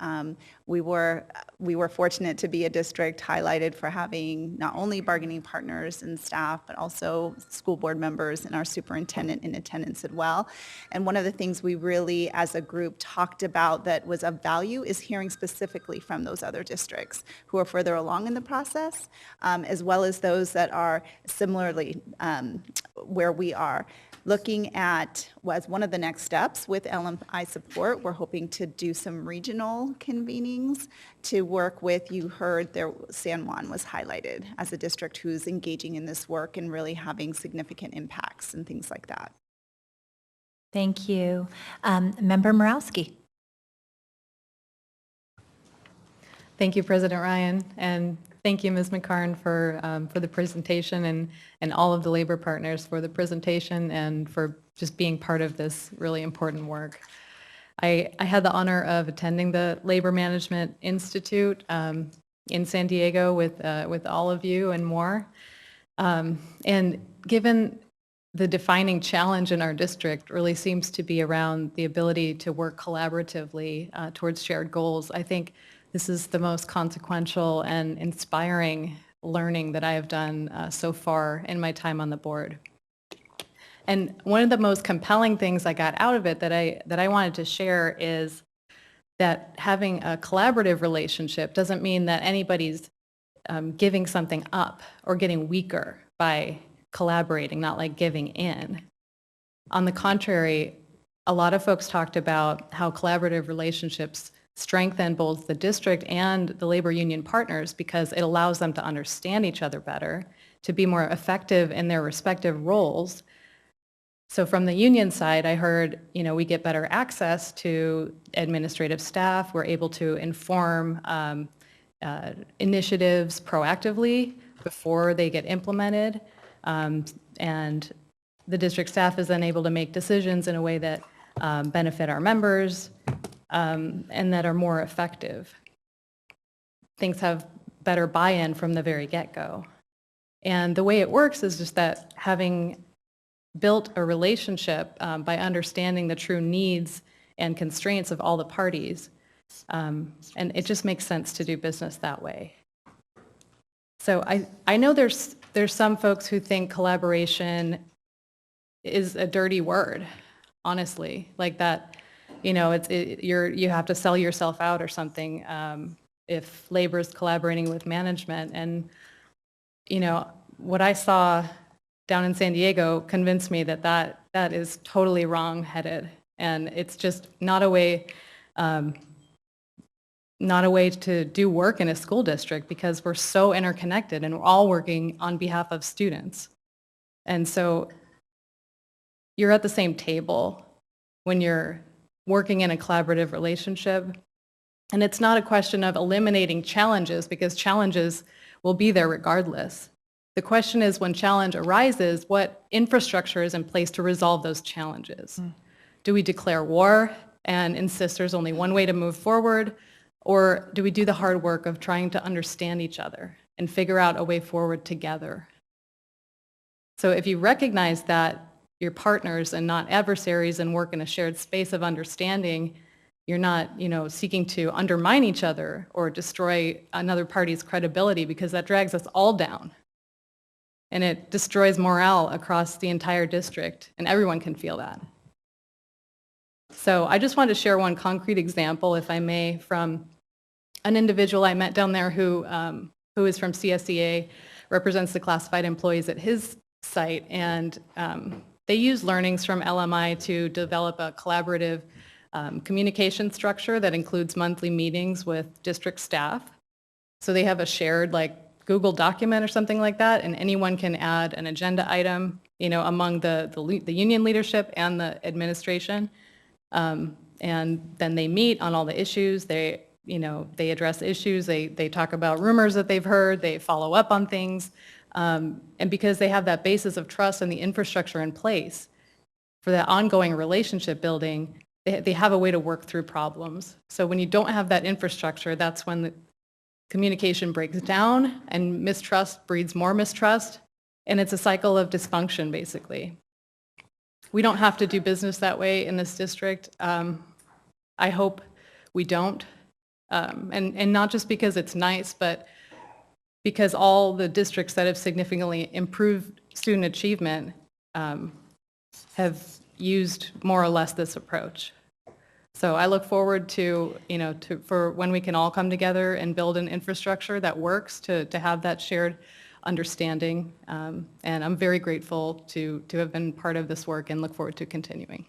We were fortunate to be a district highlighted for having not only bargaining partners and staff, but also school board members and our superintendent in attendance as well. And one of the things we really, as a group, talked about that was of value is hearing specifically from those other districts who are further along in the process, as well as those that are similarly where we are. Looking at, as one of the next steps with LMI support, we're hoping to do some regional convenings to work with, you heard there, San Juan was highlighted as a district who's engaging in this work and really having significant impacts and things like that. Thank you. Member Morawski. Thank you, President Ryan, and thank you, Ms. McCarn, for the presentation, and all of the labor partners for the presentation and for just being part of this really important work. I had the honor of attending the Labor Management Institute in San Diego with all of you and more. And given the defining challenge in our district really seems to be around the ability to work collaboratively towards shared goals. I think this is the most consequential and inspiring learning that I have done so far in my time on the board. And one of the most compelling things I got out of it that I wanted to share is that having a collaborative relationship doesn't mean that anybody's giving something up or getting weaker by collaborating, not like giving in. On the contrary, a lot of folks talked about how collaborative relationships strengthen both the district and the labor union partners because it allows them to understand each other better, to be more effective in their respective roles. So from the union side, I heard, we get better access to administrative staff. We're able to inform initiatives proactively before they get implemented. And the district staff is then able to make decisions in a way that benefit our members and that are more effective. Things have better buy-in from the very get-go. And the way it works is just that having built a relationship by understanding the true needs and constraints of all the parties, and it just makes sense to do business that way. So I know there's some folks who think collaboration is a dirty word, honestly, like that, you have to sell yourself out or something if labor is collaborating with management. And, what I saw down in San Diego convinced me that is totally wrong-headed, and it's just not a way to do work in a school district because we're so interconnected and we're all working on behalf of students. And so you're at the same table when you're working in a collaborative relationship. And it's not a question of eliminating challenges because challenges will be there regardless. The question is, when challenge arises, what infrastructure is in place to resolve those challenges? Do we declare war and insist there's only one way to move forward? Or do we do the hard work of trying to understand each other and figure out a way forward together? So if you recognize that you're partners and not adversaries and work in a shared space of understanding, you're not, seeking to undermine each other or destroy another party's credibility because that drags us all down. And it destroys morale across the entire district, and everyone can feel that. So I just wanted to share one concrete example, if I may, from an individual I met down there who is from CSEA, represents the classified employees at his site, and they use learnings from LMI to develop a collaborative communication structure that includes monthly meetings with district staff. So they have a shared Google document or something like that, and anyone can add an agenda item, among the union leadership and the administration. And then they meet on all the issues. They address issues. They talk about rumors that they've heard. They follow up on things. And because they have that basis of trust and the infrastructure in place for that ongoing relationship building, they have a way to work through problems. So when you don't have that infrastructure, that's when the communication breaks down and mistrust breeds more mistrust. And it's a cycle of dysfunction, basically. We don't have to do business that way in this district. I hope we don't. And not just because it's nice, but because all the districts that have significantly improved student achievement have used more or less this approach. So I look forward to, for when we can all come together and build an infrastructure that works to have that shared understanding. And I'm very grateful to have been part of this work and look forward to continuing.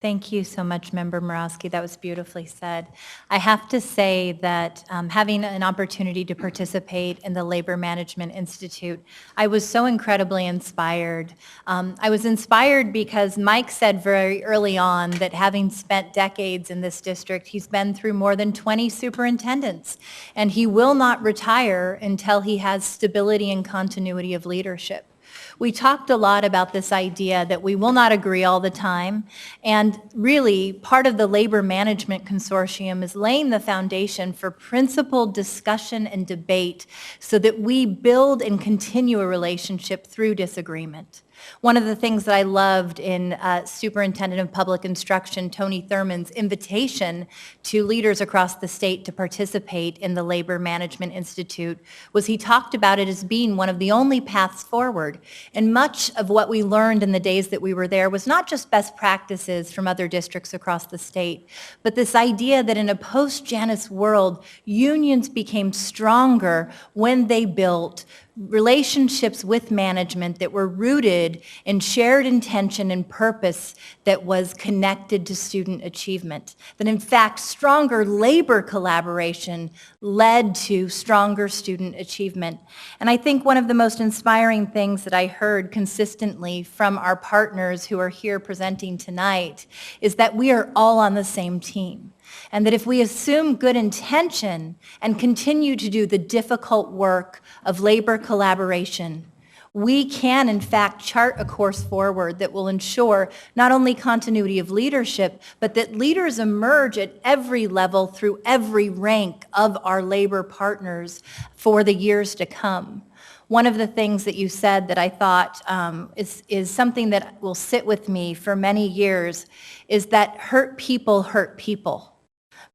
Thank you so much, Member Morawski. That was beautifully said. I have to say that having an opportunity to participate in the Labor Management Institute, I was so incredibly inspired. I was inspired because Mike said very early on that having spent decades in this district, he's been through more than 20 superintendents, and he will not retire until he has stability and continuity of leadership. We talked a lot about this idea that we will not agree all the time, and really part of the Labor Management Consortium is laying the foundation for principled discussion and debate so that we build and continue a relationship through disagreement. One of the things that I loved in Superintendent of Public Instruction Tony Thurman's invitation to leaders across the state to participate in the Labor Management Institute was he talked about it as being one of the only paths forward. And much of what we learned in the days that we were there was not just best practices from other districts across the state, but this idea that in a post-Janus world, unions became stronger when they built relationships with management that were rooted in shared intention and purpose that was connected to student achievement. That in fact, stronger labor collaboration led to stronger student achievement. And I think one of the most inspiring things that I heard consistently from our partners who are here presenting tonight is that we are all on the same team. And that if we assume good intention and continue to do the difficult work of labor collaboration, we can in fact chart a course forward that will ensure not only continuity of leadership, but that leaders emerge at every level through every rank of our labor partners for the years to come. One of the things that you said that I thought is something that will sit with me for many years is that hurt people hurt people.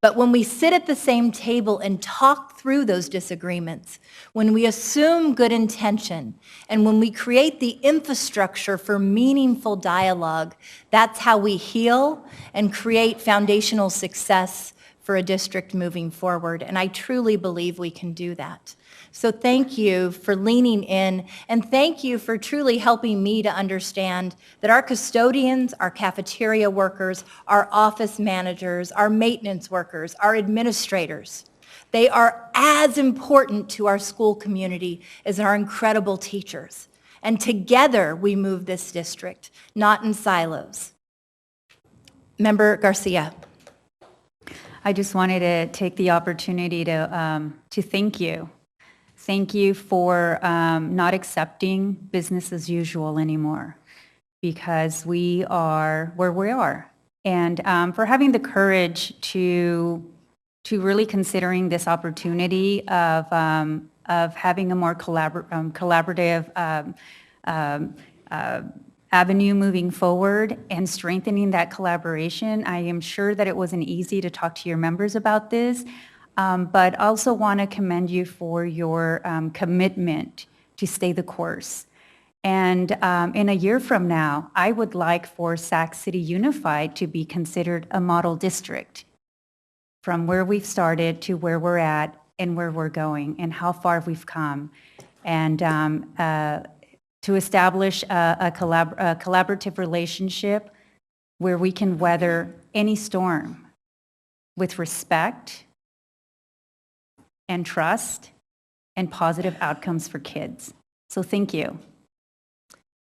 But when we sit at the same table and talk through those disagreements, when we assume good intention, and when we create the infrastructure for meaningful dialogue, that's how we heal and create foundational success for a district moving forward. And I truly believe we can do that. So thank you for leaning in, and thank you for truly helping me to understand that our custodians, our cafeteria workers, our office managers, our maintenance workers, our administrators, they are as important to our school community as our incredible teachers. And together we move this district, not in silos. Member Garcia. I just wanted to take the opportunity to thank you. Thank you for not accepting business as usual anymore, because we are where we are, and for having the courage to really considering this opportunity of having a more collaborative avenue moving forward and strengthening that collaboration. I am sure that it wasn't easy to talk to your members about this. But also want to commend you for your commitment to stay the course. And in a year from now, I would like for Sac City Unified to be considered a model district from where we've started to where we're at and where we're going and how far we've come. And to establish a collaborative relationship where we can weather any storm with respect and trust and positive outcomes for kids. So thank you.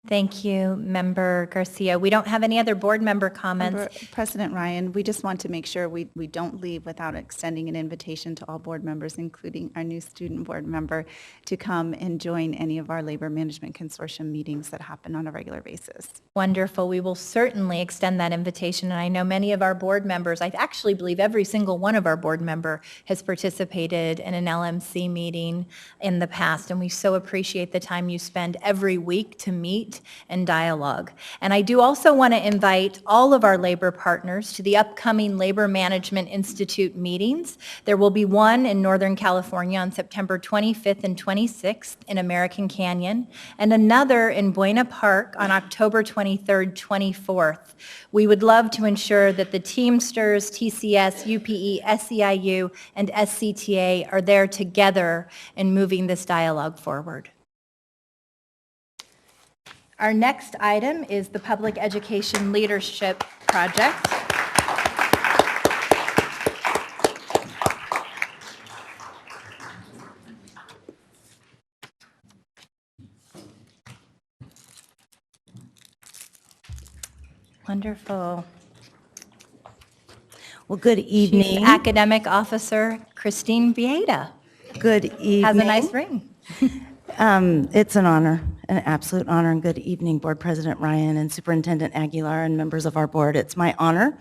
Thank you, Member Garcia. We don't have any other board member comments. President Ryan, we just want to make sure we don't leave without extending an invitation to all board members, including our new student board member, to come and join any of our Labor Management Consortium meetings that happen on a regular basis. Wonderful. We will certainly extend that invitation. And I know many of our board members, I actually believe every single one of our board member has participated in an LMC meeting in the past. And we so appreciate the time you spend every week to meet and dialogue. And I do also want to invite all of our labor partners to the upcoming Labor Management Institute meetings. There will be one in Northern California on September 25th and 26th in American Canyon, and another in Buena Park on October 23rd, 24th. We would love to ensure that the Teamsters, TCS, UPE, SEIU, and SCTA are there together in moving this dialogue forward. Our next item is the Public Education Leadership Project. Wonderful. Well, good evening. Chief Academic Officer Christine Bieda. Good evening. Has a nice ring. It's an honor, an absolute honor, and good evening, Board President Ryan and Superintendent Aguilar and members of our board. It's my honor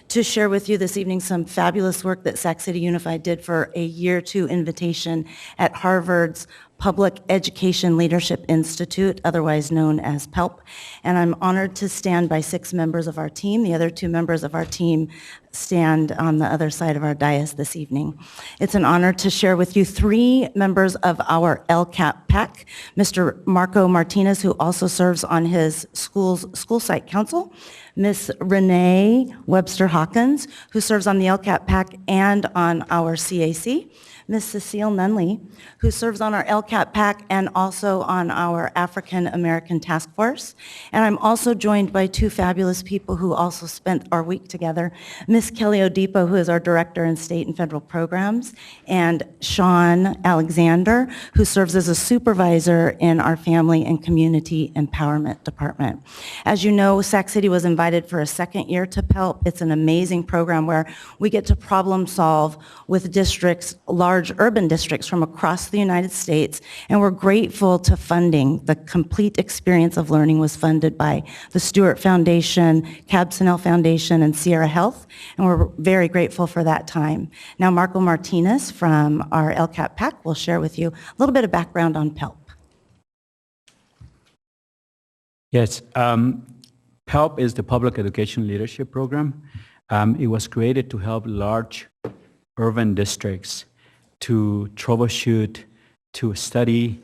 to share with you this evening some fabulous work that Sac City Unified did for a year 2 invitation at Harvard's Public Education Leadership Institute, otherwise known as PELP. And I'm honored to stand by 6 members of our team. The other 2 members of our team stand on the other side of our dais this evening. It's an honor to share with you 3 members of our LCAP PAC, Mr. Marco Martinez, who also serves on his school site council, Ms. Renee Webster Hawkins, who serves on the LCAP PAC and on our CAC, Ms. Cecile Nunley, who serves on our LCAP PAC and also on our African American Task Force. And I'm also joined by 2 fabulous people who also spent our week together, Ms. Kelly Odipo, who is our Director in State and Federal Programs, and Sean Alexander, who serves as a supervisor in our Family and Community Empowerment Department. As you know, Sac City was invited for a 2nd year to PELP. It's an amazing program where we get to problem solve with districts, large urban districts from across the United States, and we're grateful to funding. The Complete Experience of Learning was funded by the Stewart Foundation, Cab-Sonnell Foundation, and Sierra Health, and we're very grateful for that time. Now, Marco Martinez from our LCAP PAC will share with you a little bit of background on PELP. Yes, PELP is the Public Education Leadership Program. It was created to help large urban districts to troubleshoot, to study,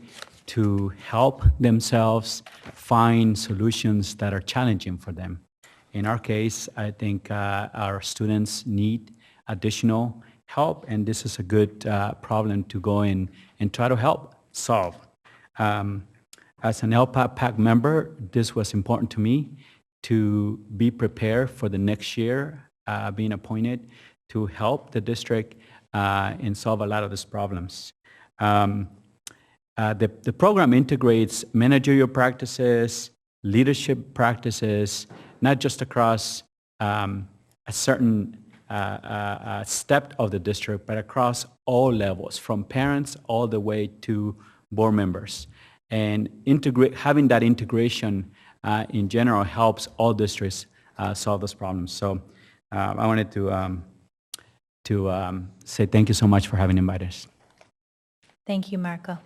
to help themselves find solutions that are challenging for them. In our case, I think our students need additional help, and this is a good problem to go in and try to help solve. As an LPAC PAC member, this was important to me to be prepared for the next year, being appointed to help the district and solve a lot of these problems. The program integrates managerial practices, leadership practices, not just across a certain step of the district, but across all levels, from parents all the way to board members. And having that integration in general helps all districts solve those problems. So I wanted to say thank you so much for having invited us. Thank you, Marco.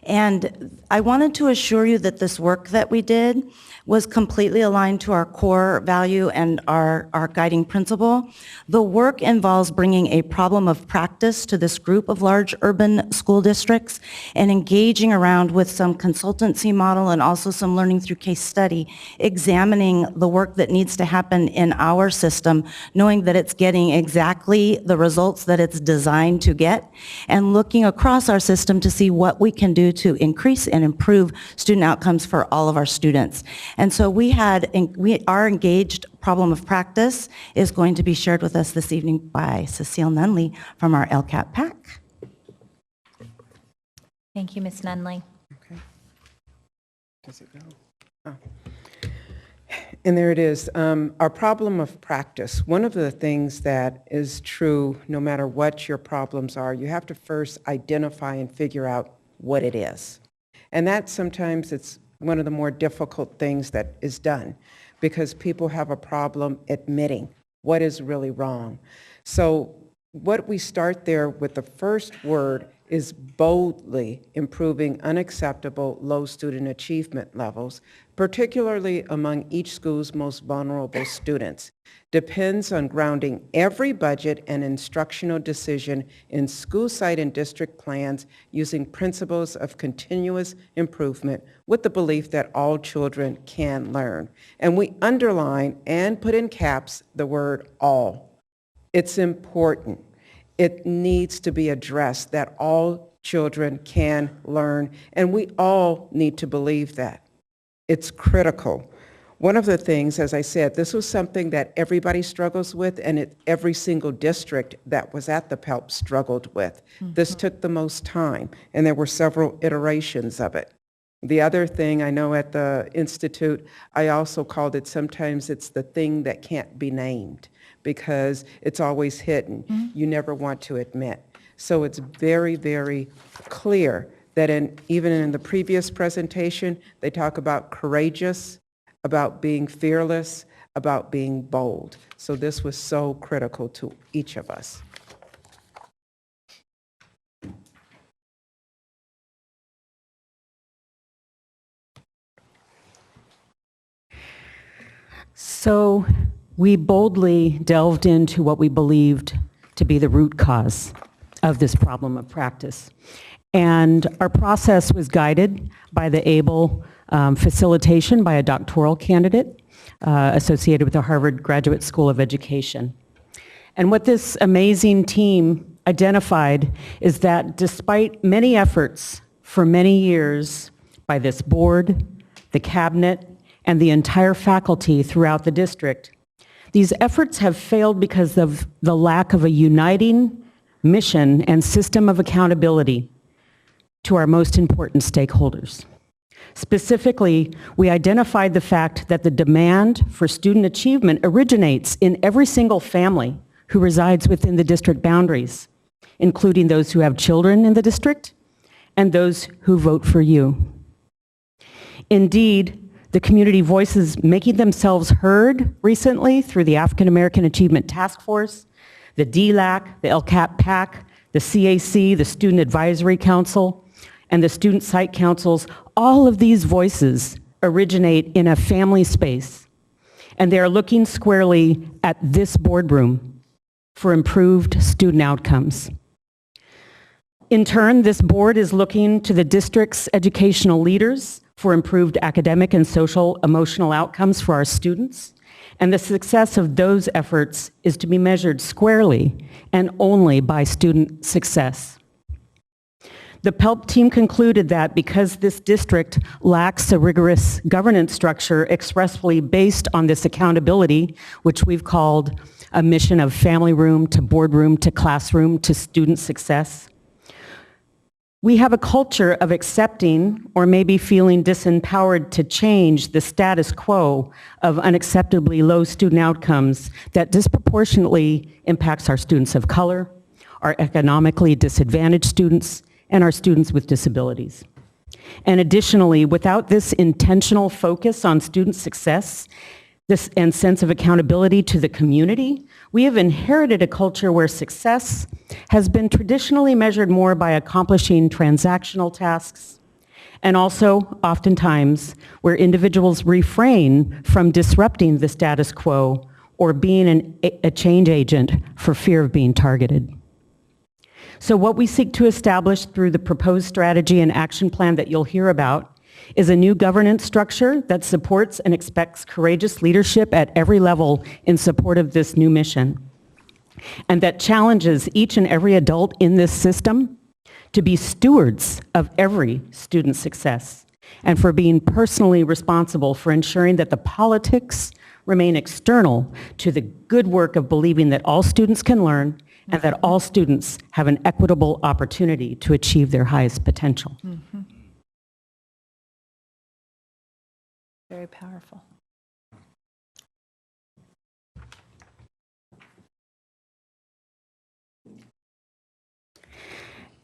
And I wanted to assure you that this work that we did was completely aligned to our core value and our guiding principle. The work involves bringing a problem of practice to this group of large urban school districts and engaging around with some consultancy model and also some learning through case study, examining the work that needs to happen in our system, knowing that it's getting exactly the results that it's designed to get, and looking across our system to see what we can do to increase and improve student outcomes for all of our students. And so our engaged problem of practice is going to be shared with us this evening by Cecile Nunley from our LCAP PAC. Thank you, Ms. Nunley. Okay. Does it go? Oh. And there it is. Our problem of practice. One of the things that is true, no matter what your problems are, you have to first identify and figure out what it is. And that sometimes it's one of the more difficult things that is done because people have a problem admitting what is really wrong. So what we start there with the first word is boldly improving unacceptable low student achievement levels, particularly among each school's most vulnerable students. Depends on grounding every budget and instructional decision in school site and district plans using principles of continuous improvement with the belief that all children can learn. And we underline and put in caps the word all. It's important. It needs to be addressed that all children can learn, and we all need to believe that. It's critical. One of the things, as I said, this was something that everybody struggles with, and every single district that was at the PELP struggled with. Mm-hmm. This took the most time, and there were several iterations of it. The other thing I know at the Institute, I also called it, sometimes it's the thing that can't be named because it's always hidden. Mm-hmm. You never want to admit. So it's very, very clear that even in the previous presentation, they talk about courageous about being fearless, about being bold. So this was so critical to each of us. So we boldly delved into what we believed to be the root cause of this problem of practice. And our process was guided by the ABLE facilitation by a doctoral candidate associated with the Harvard Graduate School of Education. And what this amazing team identified is that despite many efforts for many years by this board, the cabinet, and the entire faculty throughout the district, these efforts have failed because of the lack of a uniting mission and system of accountability to our most important stakeholders. Specifically, we identified the fact that the demand for student achievement originates in every single family who resides within the district boundaries, including those who have children in the district and those who vote for you. Indeed, the community voices making themselves heard recently through the African American Achievement Task Force, the DLAC, the LCAP PAC, the CAC, the Student Advisory Council, and the Student Site Councils, all of these voices originate in a family space, and they are looking squarely at this boardroom for improved student outcomes. In turn, this board is looking to the district's educational leaders for improved academic and social emotional outcomes for our students, and the success of those efforts is to be measured squarely and only by student success. The PELP team concluded that because this district lacks a rigorous governance structure expressly based on this accountability, which we've called a mission of family room to boardroom to classroom to student success, we have a culture of accepting or maybe feeling disempowered to change the status quo of unacceptably low student outcomes that disproportionately impacts our students of color, our economically disadvantaged students, and our students with disabilities. And additionally, without this intentional focus on student success and sense of accountability to the community, we have inherited a culture where success has been traditionally measured more by accomplishing transactional tasks, and also oftentimes where individuals refrain from disrupting the status quo or being a change agent for fear of being targeted. So what we seek to establish through the proposed strategy and action plan that you'll hear about is a new governance structure that supports and expects courageous leadership at every level in support of this new mission, and that challenges each and every adult in this system to be stewards of every student's success and for being personally responsible for ensuring that the politics remain external to the good work of believing that all students can learn and that all students have an equitable opportunity to achieve their highest potential. Mm-hmm. Very powerful.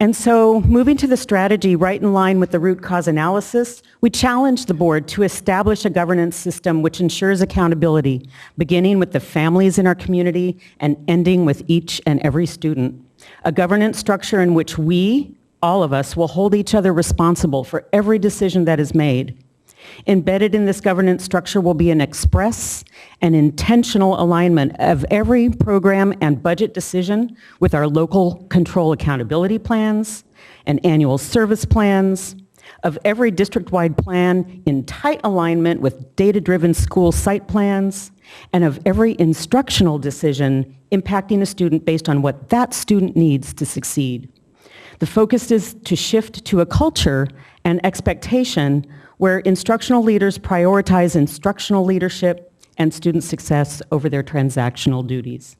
And so, moving to the strategy right in line with the root cause analysis, we challenged the board to establish a governance system which ensures accountability, beginning with the families in our community and ending with each and every student. A governance structure in which we, all of us, will hold each other responsible for every decision that is made. Embedded in this governance structure will be an express and intentional alignment of every program and budget decision with our local control accountability plans and annual service plans, of every district-wide plan in tight alignment with data-driven school site plans, and of every instructional decision impacting a student based on what that student needs to succeed. The focus is to shift to a culture and expectation where instructional leaders prioritize instructional leadership and student success over their transactional duties,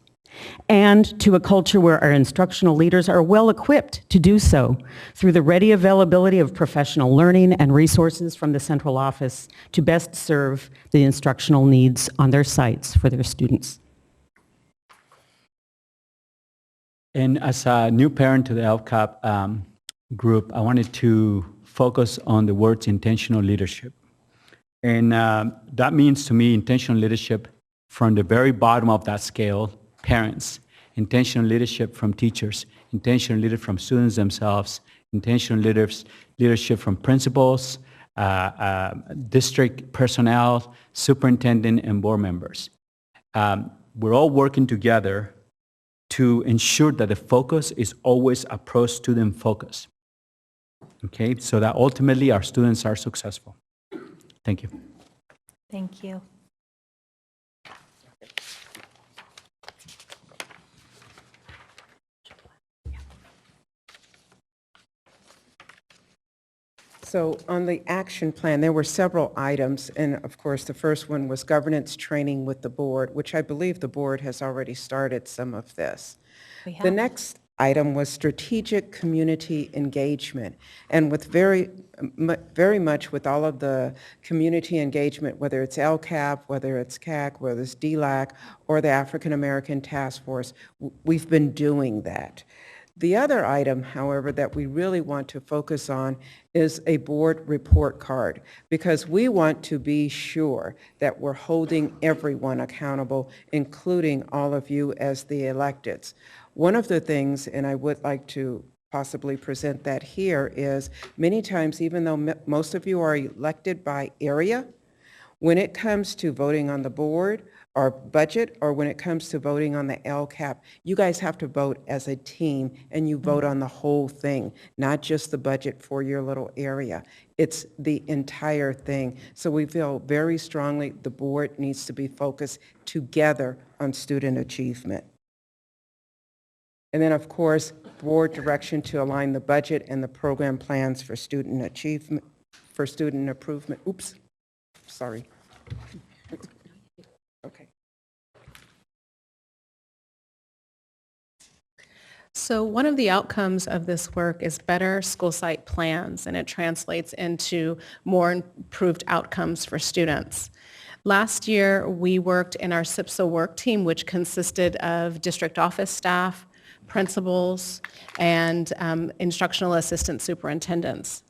and to a culture where our instructional leaders are well equipped to do so through the ready availability of professional learning and resources from the central office to best serve the instructional needs on their sites for their students. And as a new parent to the LCAP group, I wanted to focus on the words intentional leadership. And that means to me intentional leadership from the very bottom of that scale, parents, intentional leadership from teachers, intentional leadership from students themselves, intentional leadership from principals, district personnel, superintendent, and board members. We're all working together to ensure that the focus is always a pro-student focus, okay? So that ultimately our students are successful. Thank you. Thank you. So on the action plan, there were several items, and of course, the first one was governance training with the board, which I believe the board has already started some of this. The next item was strategic community engagement, and with very much with all of the community engagement, whether it's LCAP, whether it's CAC, whether it's DLAC, or the African American Task Force, we've been doing that. The other item, however, that we really want to focus on is a board report card, because we want to be sure that we're holding everyone accountable, including all of you as the electeds. One of the things, and I would like to possibly present that here, is many times, even though most of you are elected by area, when it comes to voting on the board or budget, or when it comes to voting on the LCAP, you guys have to vote as a team, and you vote on the whole thing, not just the budget for your little area. It's the entire thing. So we feel very strongly the board needs to be focused together on student achievement. And then, of course, board direction to align the budget and the program plans for student achievement, for student improvement. Oops, sorry. Okay. So one of the outcomes of this work is better school site plans, and it translates into more improved outcomes for students. Last year, we worked in our SIPSA work team, which consisted of district office staff, principals, and instructional assistant superintendents.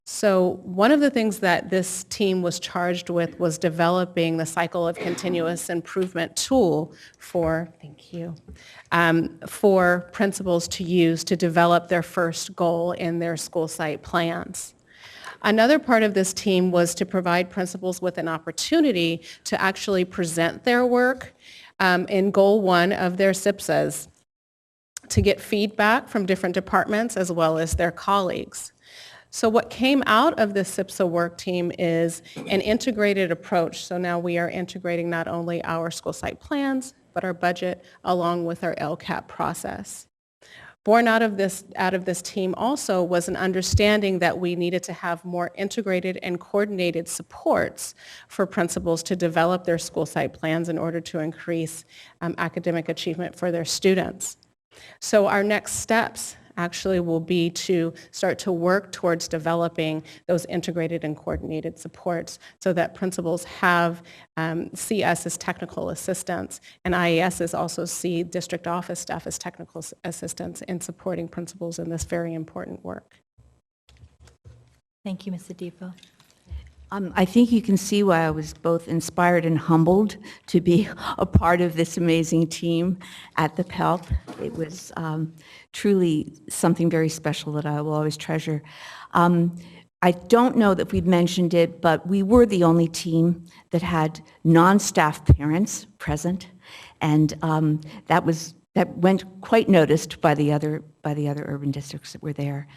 So one of the things that this team was charged with was developing the cycle of continuous improvement tool for, thank you, for principals to use to develop their first goal in their school site plans. Another part of this team was to provide principals with an opportunity to actually present their work in goal 1 of their SIPSAs, to get feedback from different departments as well as their colleagues. So what came out of this SIPSA work team is an integrated approach. So now we are integrating not only our school site plans, but our budget along with our LCAP process. Born out of this team also was an understanding that we needed to have more integrated and coordinated supports for principals to develop their school site plans in order to increase academic achievement for their students. So our next steps actually will be to start to work towards developing those integrated and coordinated supports so that principals see us as technical assistants, and IASs also see district office staff as technical assistants in supporting principals in this very important work. Thank you, Ms. Adipo. I think you can see why I was both inspired and humbled to be a part of this amazing team at the PELP. It was truly something very special that I will always treasure. I don't know that we've mentioned it, but we were the only team that had non-staff parents present, and that went quite noticed by the other urban districts that were there.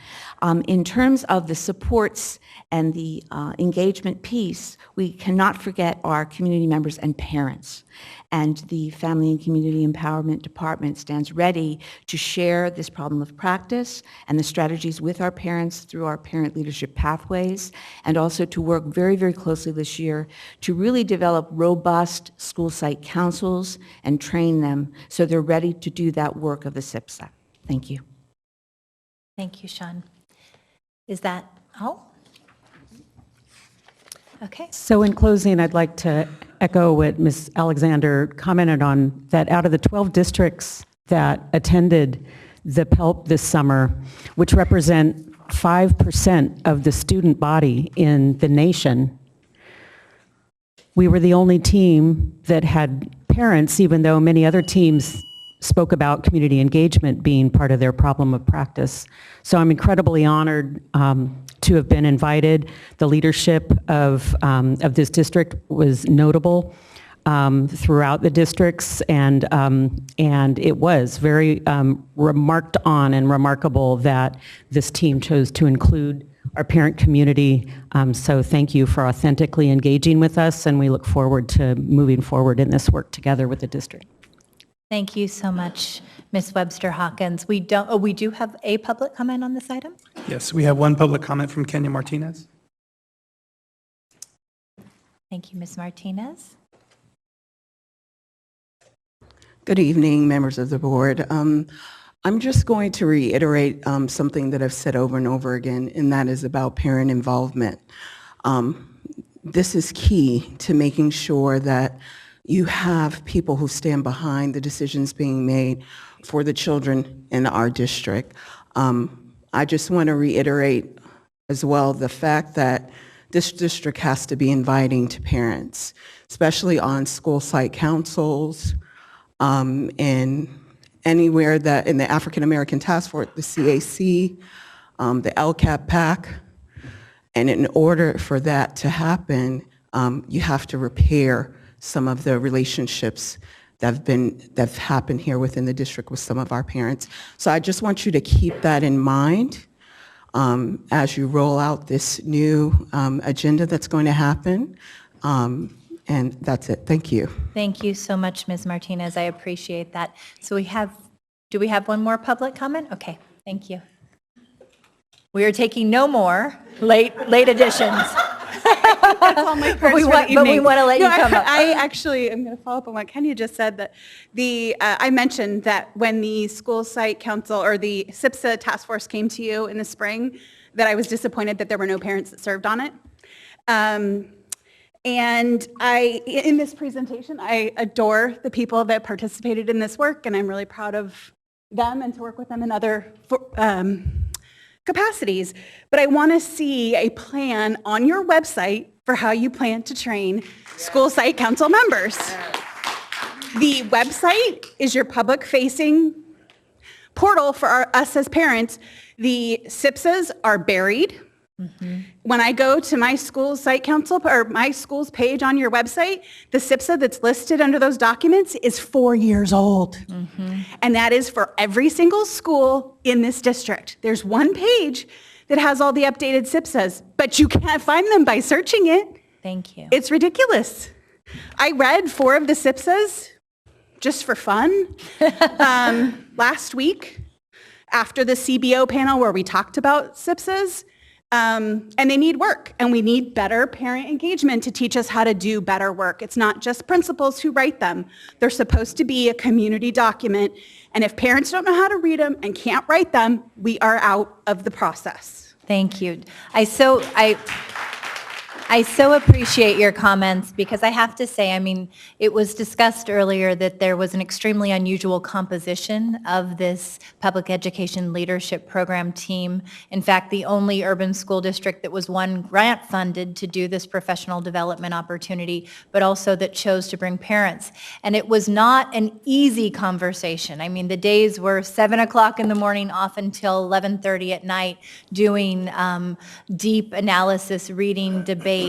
In terms of the supports and the engagement piece, we cannot forget our community members and parents. And the Family and Community Empowerment Department stands ready to share this problem of practice and the strategies with our parents through our parent leadership pathways, and also to work very, very closely this year to really develop robust school site councils and train them so they're ready to do that work of the SIPSA. Thank you. Thank you, Sean. Is that all? Okay. So in closing, I'd like to echo what Ms. Alexander commented on, that out of the 12 districts that attended the PELP this summer, which represent 5% of the student body in the nation, we were the only team that had parents, even though many other teams spoke about community engagement being part of their problem of practice. So I'm incredibly honored to have been invited. The leadership of this district was notable throughout the districts, and it was very remarked on and remarkable that this team chose to include our parent community. So thank you for authentically engaging with us, and we look forward to moving forward in this work together with the district. Thank you so much, Ms. Webster Hawkins. We do have a public comment on this item? Yes, we have one public comment from Kenya Martinez. Thank you, Ms. Martinez. Good evening, members of the board. I'm just going to reiterate something that I've said over and over again, and that is about parent involvement. This is key to making sure that you have people who stand behind the decisions being made for the children in our district. I just want to reiterate as well the fact that this district has to be inviting to parents, especially on school site councils, and anywhere that in the African American Task Force, the CAC, the LCAP PAC, and in order for that to happen, you have to repair some of the relationships that happened here within the district with some of our parents. So I just want you to keep that in mind as you roll out this new agenda that's going to happen. And that's it. Thank you. Thank you so much, Ms. Martinez. I appreciate that. So do we have one more public comment? Okay, thank you. We are taking no more late additions. That's all my But we want to let you come up. I actually am going to follow up on what Kenya just said, that I mentioned that when the school site council or the SIPSA task force came to you in the spring, that I was disappointed that there were no parents that served on it. And in this presentation, I adore the people that participated in this work, and I'm really proud of them and to work with them in other capacities. But I want to see a plan on your website for how you plan to train school site council members. The website is your public-facing portal for us as parents. The SIPSAs are buried. When I go to my school site council or my school's page on your website, the SIPSA that's listed under those documents is 4 years old. And that is for every single school in this district. There's one page that has all the updated SIPSAs, but you can't find them by searching it. Thank you. It's ridiculous. I read 4 of the SIPSAs just for fun last week after the CBO panel where we talked about SIPSAs. And they need work, and we need better parent engagement to teach us how to do better work. It's not just principals who write them. They're supposed to be a community document, and if parents don't know how to read them and can't write them, we are out of the process. Thank you. I so appreciate your comments, because I have to say, I mean, it was discussed earlier that there was an extremely unusual composition of this public education leadership program team. In fact, the only urban school district that was grant funded to do this professional development opportunity, but also that chose to bring parents. And it was not an easy conversation. I mean, the days were 7 o'clock in the morning off until 11:30 at night doing deep analysis, reading, debate.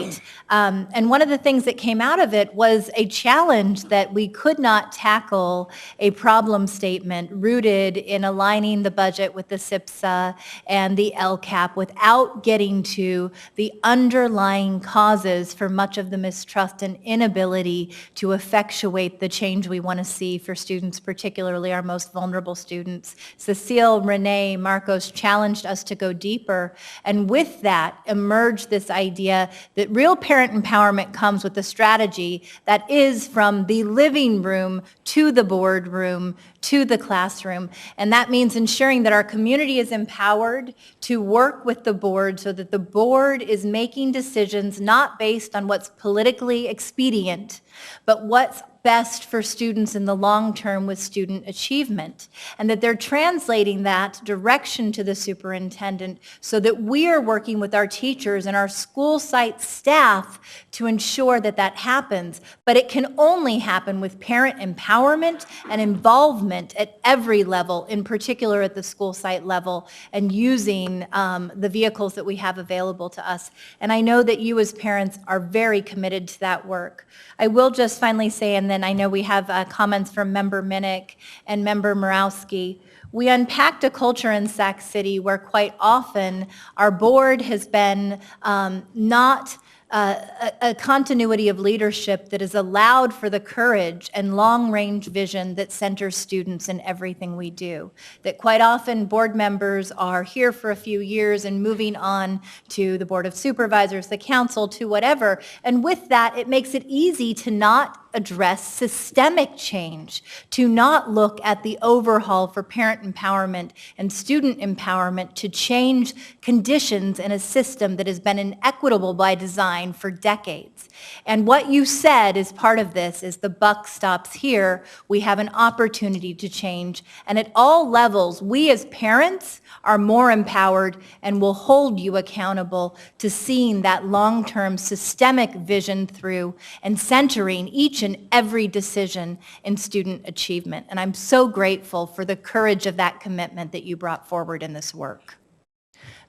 And one of the things that came out of it was a challenge that we could not tackle a problem statement rooted in aligning the budget with the SIPSA and the LCAP without getting to the underlying causes for much of the mistrust and inability to effectuate the change we want to see for students, particularly our most vulnerable students. Cecile, Renee, Marcos challenged us to go deeper, and with that emerged this idea that real parent empowerment comes with a strategy that is from the living room to the boardroom to the classroom. And that means ensuring that our community is empowered to work with the board so that the board is making decisions not based on what's politically expedient, but what's best for students in the long term with student achievement, and that they're translating that direction to the superintendent so that we are working with our teachers and our school site staff to ensure that that happens. But it can only happen with parent empowerment and involvement at every level, in particular at the school site level, and using the vehicles that we have available to us. And I know that you as parents are very committed to that work. I will just finally say, and then I know we have comments from Member Minnick and Member Morawski. We unpacked a culture in Sac City where quite often our board has been not a continuity of leadership that has allowed for the courage and long-range vision that centers students in everything we do. That quite often board members are here for a few years and moving on to the Board of Supervisors, the council, to whatever. And with that, it makes it easy to not address systemic change, to not look at the overhaul for parent empowerment and student empowerment to change conditions in a system that has been inequitable by design for decades. And what you said is part of this is the buck stops here. We have an opportunity to change. And at all levels, we as parents are more empowered and will hold you accountable to seeing that long-term systemic vision through and centering each and every decision in student achievement. And I'm so grateful for the courage of that commitment that you brought forward in this work.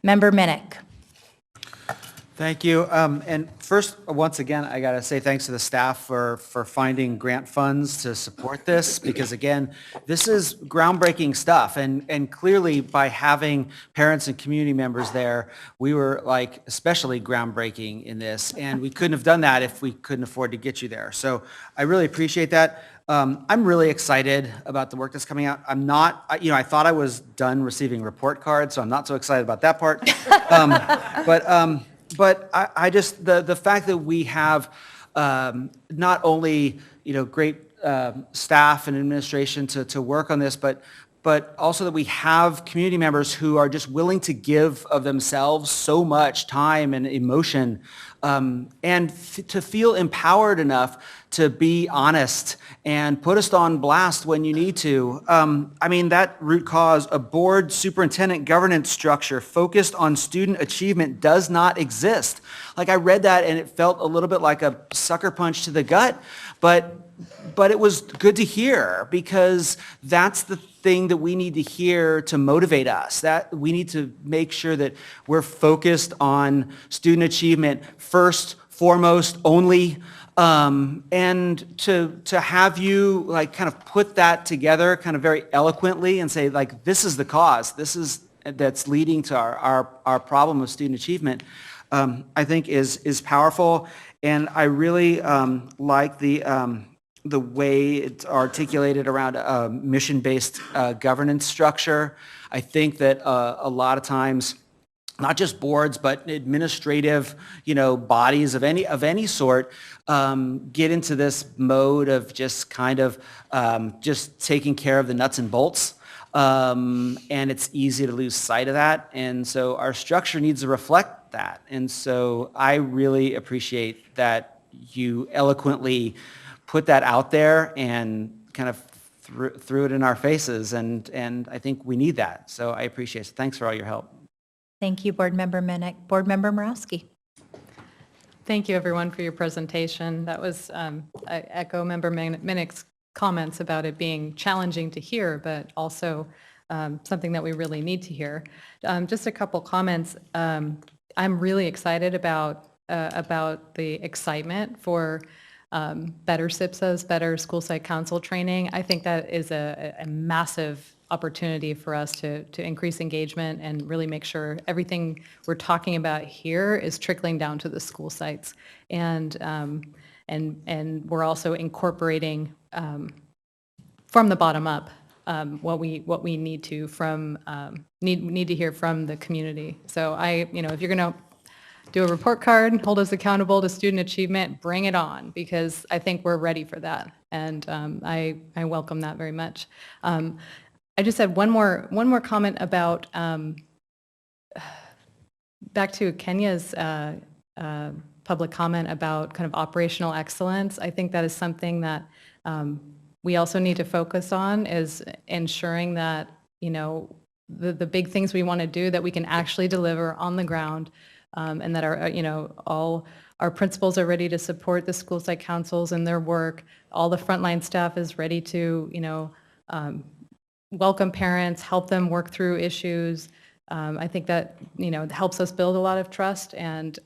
Member Minnick. Thank you. And first, once again, I got to say thanks to the staff for finding grant funds to support this, because again, this is groundbreaking stuff. And clearly by having parents and community members there, we were like especially groundbreaking in this. And we couldn't have done that if we couldn't afford to get you there. So I really appreciate that. I'm really excited about the work that's coming out. I'm not, I thought I was done receiving report cards, so I'm not so excited about that part. But I just, the fact that we have not only, great staff and administration to work on this, but also that we have community members who are just willing to give of themselves so much time and emotion, and to feel empowered enough to be honest and put us on blast when you need to. I mean, that root cause, a board superintendent governance structure focused on student achievement does not exist. Like, I read that and it felt a little bit like a sucker punch to the gut, but it was good to hear, because that's the thing that we need to hear to motivate us. That we need to make sure that we're focused on student achievement first, foremost, only, and to have you like kind of put that together kind of very eloquently and say, like, this is the cause, that's leading to our problem of student achievement, I think is powerful. And I really like the way it's articulated around a mission-based governance structure. I think that a lot of times, not just boards, but administrative, bodies of any sort, get into this mode of just kind of just taking care of the nuts and bolts. And it's easy to lose sight of that. And so our structure needs to reflect that. And so I really appreciate that you eloquently put that out there and kind of threw it in our faces. And I think we need that. So I appreciate it. Thanks for all your help. Thank you, Board Member Minnick. Board Member Morawski. Thank you, everyone, for your presentation. That was, I echo Member Minnick's comments about it being challenging to hear, but also something that we really need to hear. Just a couple comments. I'm really excited about the excitement for better SIPSAs, better school site council training. I think that is a massive opportunity for us to increase engagement and really make sure everything we're talking about here is trickling down to the school sites. And we're also incorporating from the bottom up what we need to need to hear from the community. So if you're going to do a report card, hold us accountable to student achievement, bring it on, because I think we're ready for that. And I welcome that very much. I just had one more comment about back to Kenya's public comment about kind of operational excellence. I think that is something that we also need to focus on is ensuring that, the big things we want to do, that we can actually deliver on the ground, and that all our principals are ready to support the school site councils in their work. All the frontline staff is ready to, welcome parents, help them work through issues. I think that, helps us build a lot of trust and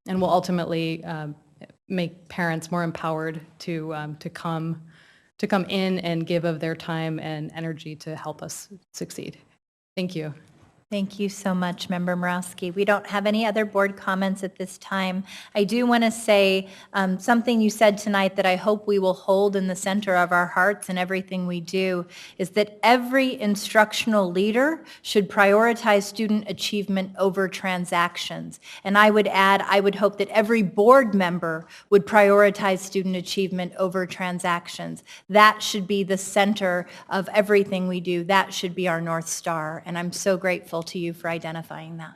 will ultimately make parents more empowered to come in and give of their time and energy to help us succeed. Thank you. Thank you so much, Member Morawski. We don't have any other board comments at this time. I do want to say something you said tonight that I hope we will hold in the center of our hearts in everything we do, is that every instructional leader should prioritize student achievement over transactions. And I would add, I would hope that every board member would prioritize student achievement over transactions. That should be the center of everything we do. That should be our North Star. And I'm so grateful to you for identifying that.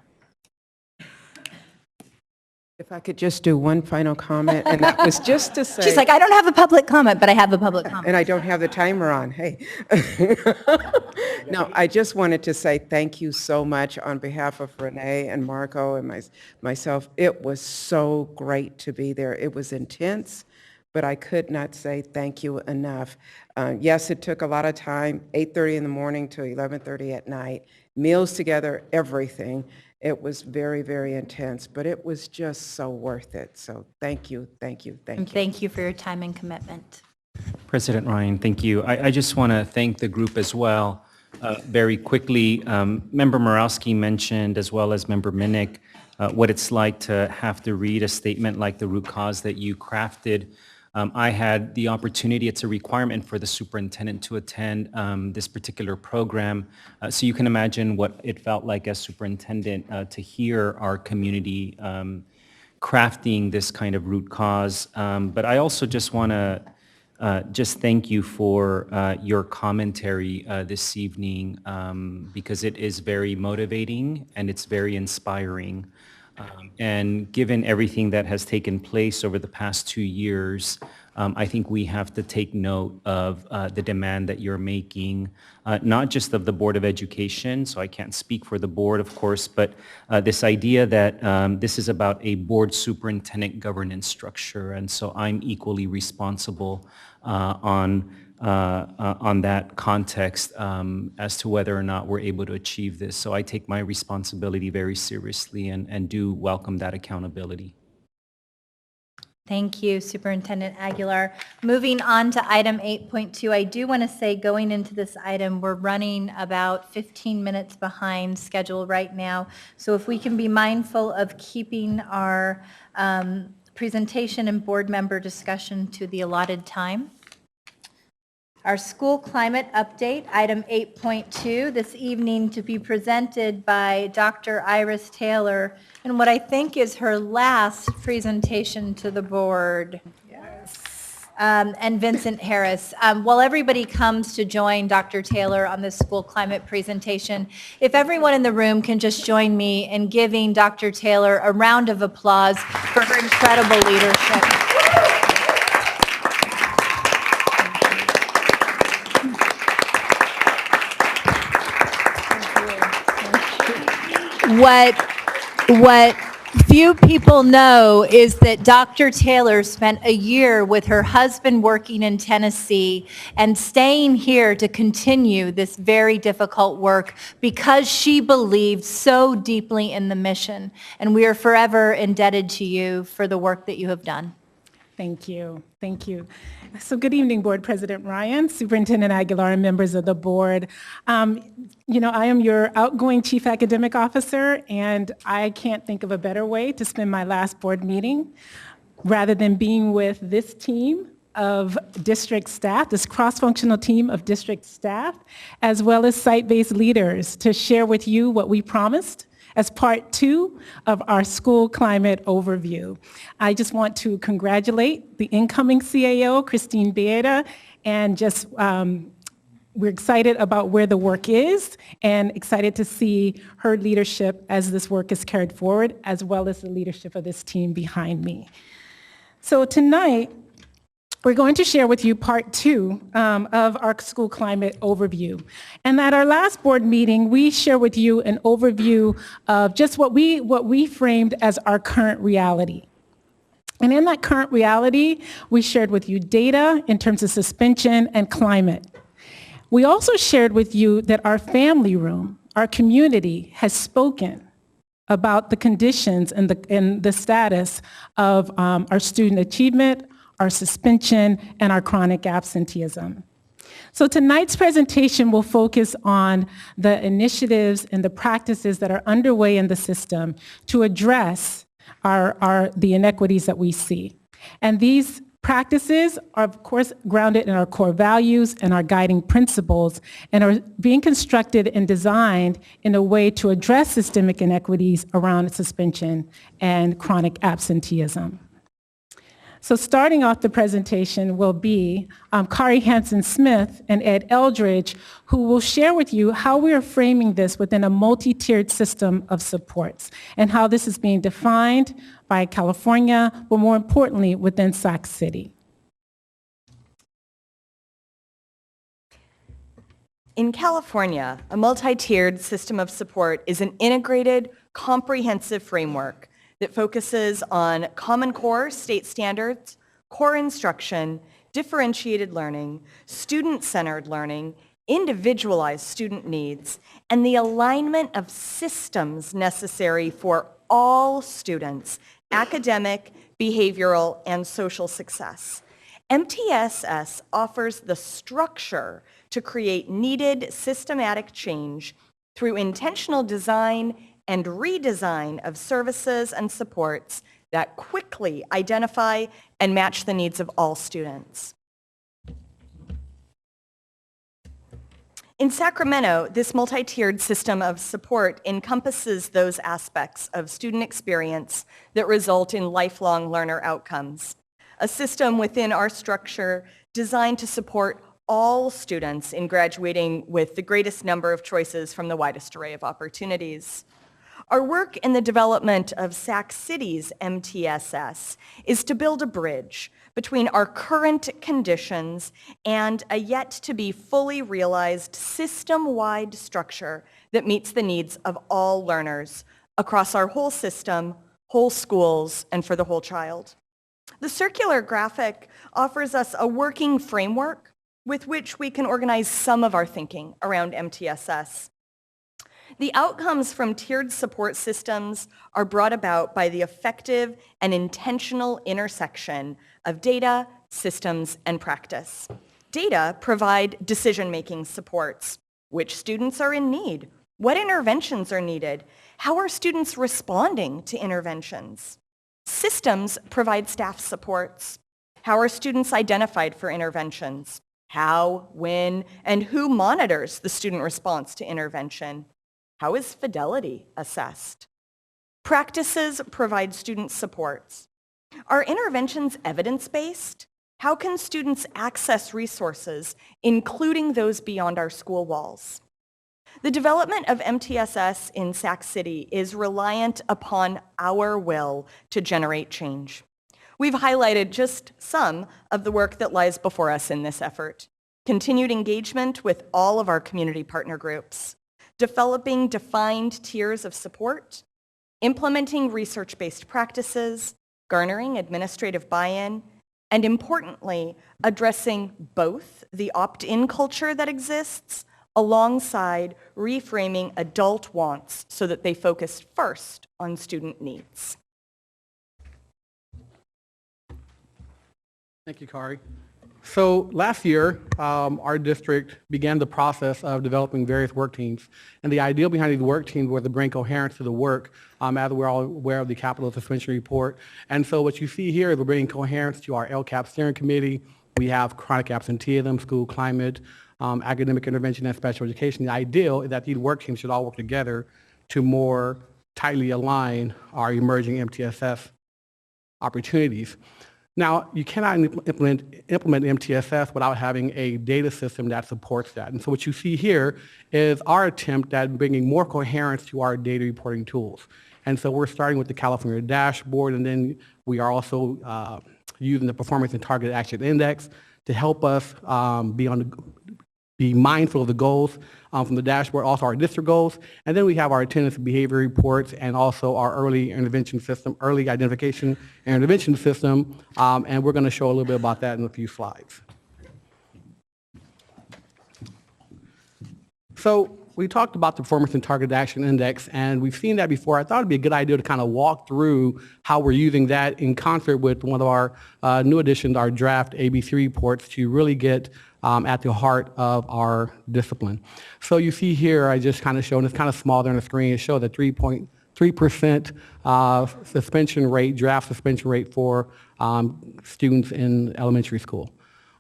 If I could just do one final comment, and that was just to say... She's like, I don't have a public comment, but I have a public comment. And I don't have the timer on, hey. No, I just wanted to say thank you so much on behalf of Renee and Marco and myself. It was so great to be there. It was intense, but I could not say thank you enough. Yes, it took a lot of time, 8:30 in the morning to 11:30 at night, meals together, everything. It was very, very intense, but it was just so worth it. So thank you, thank you, thank you. And thank you for your time and commitment. President Ryan, thank you. I just want to thank the group as well. Very quickly, Member Morawski mentioned, as well as Member Minnick, what it's like to have to read a statement like the root cause that you crafted. I had the opportunity, it's a requirement for the superintendent to attend this particular program. So you can imagine what it felt like as superintendent to hear our community crafting this kind of root cause. But I also just want to just thank you for your commentary this evening, because it is very motivating and it's very inspiring. And given everything that has taken place over the past 2 years, I think we have to take note of the demand that you're making, not just of the Board of Education, so I can't speak for the board, of course, but this idea that this is about a board superintendent governance structure, and so I'm equally responsible on that context as to whether or not we're able to achieve this. So I take my responsibility very seriously and do welcome that accountability. Thank you, Superintendent Aguilar. Moving on to item 8.2, I do want to say going into this item, we're running about 15 minutes behind schedule right now. So if we can be mindful of keeping our presentation and board member discussion to the allotted time. Our school climate update, item 8.2, this evening to be presented by Dr. Iris Taylor in what I think is her last presentation to the board. Yes. And Vincent Harris. While everybody comes to join Dr. Taylor on this school climate presentation, if everyone in the room can just join me in giving Dr. Taylor a round of applause for her incredible leadership. What few people know is that Dr. Taylor spent a year with her husband working in Tennessee and staying here to continue this very difficult work because she believed so deeply in the mission. And we are forever indebted to you for the work that you have done. Thank you. Thank you. So good evening, Board President Ryan, Superintendent Aguilar, and members of the board. I am your outgoing Chief Academic Officer, and I can't think of a better way to spend my last board meeting rather than being with this team of district staff, this cross-functional team of district staff, as well as site-based leaders to share with you what we promised as part 2 of our school climate overview. I just want to congratulate the incoming CAO, Christine Beata, and just we're excited about where the work is and excited to see her leadership as this work is carried forward, as well as the leadership of this team behind me. So tonight, we're going to share with you part 2 of our school climate overview. And at our last board meeting, we shared with you an overview of just what we framed as our current reality. And in that current reality, we shared with you data in terms of suspension and climate. We also shared with you that our family room, our community, has spoken about the conditions and the status of our student achievement, our suspension, and our chronic absenteeism. So tonight's presentation will focus on the initiatives and the practices that are underway in the system to address the inequities that we see. And these practices are, of course, grounded in our core values and our guiding principles, and are being constructed and designed in a way to address systemic inequities around suspension and chronic absenteeism. So starting off the presentation will be Kari Hansen-Smith and Ed Eldridge, who will share with you how we are framing this within a multi-tiered system of supports and how this is being defined by California, but more importantly, within Sac City. In California, a multi-tiered system of support is an integrated, comprehensive framework that focuses on Common Core state standards, core instruction, differentiated learning, student-centered learning, individualized student needs, and the alignment of systems necessary for all students' academic, behavioral, and social success. MTSS offers the structure to create needed systematic change through intentional design and redesign of services and supports that quickly identify and match the needs of all students. In Sacramento, this multi-tiered system of support encompasses those aspects of student experience that result in lifelong learner outcomes. A system within our structure designed to support all students in graduating with the greatest number of choices from the widest array of opportunities. Our work in the development of Sac City's MTSS is to build a bridge between our current conditions and a yet-to-be fully realized system-wide structure that meets the needs of all learners across our whole system, whole schools, and for the whole child. The circular graphic offers us a working framework with which we can organize some of our thinking around MTSS. The outcomes from tiered support systems are brought about by the effective and intentional intersection of data, systems, and practice. Data provide decision-making supports. Which students are in need? What interventions are needed? How are students responding to interventions? Systems provide staff supports. How are students identified for interventions? How, when, and who monitors the student response to intervention? How is fidelity assessed? Practices provide student supports. Are interventions evidence-based? How can students access resources, including those beyond our school walls? The development of MTSS in Sac City is reliant upon our will to generate change. We've highlighted just some of the work that lies before us in this effort. Continued engagement with all of our community partner groups, developing defined tiers of support, implementing research-based practices, garnering administrative buy-in, and importantly, addressing both the opt-in culture that exists alongside reframing adult wants so that they focus first on student needs. Thank you, Kari. So last year, our district began the process of developing various work teams. And the idea behind these work teams was to bring coherence to the work, as we're all aware of the capital suspension report. And so what you see here is we're bringing coherence to our LCAP steering committee. We have chronic absenteeism, school climate, academic intervention, and special education. The ideal is that these work teams should all work together to more tightly align our emerging MTSS opportunities. Now, you cannot implement MTSS without having a data system that supports that. And so what you see here is our attempt at bringing more coherence to our data reporting tools. And so we're starting with the California dashboard, and then we are also using the Performance and Targeted Action Index to help us be mindful of the goals from the dashboard, also our district goals. And then we have our attendance and behavior reports and also our early intervention system, early identification and intervention system. And we're going to show a little bit about that in a few slides. So we talked about the Performance and Targeted Action Index, and we've seen that before. I thought it'd be a good idea to kind of walk through how we're using that in concert with one of our new additions, our draft ABC reports, to really get at the heart of our discipline. So you see here, I just kind of showed, it's kind of small there on the screen, it showed the 3.3% suspension rate, draft suspension rate for students in elementary school.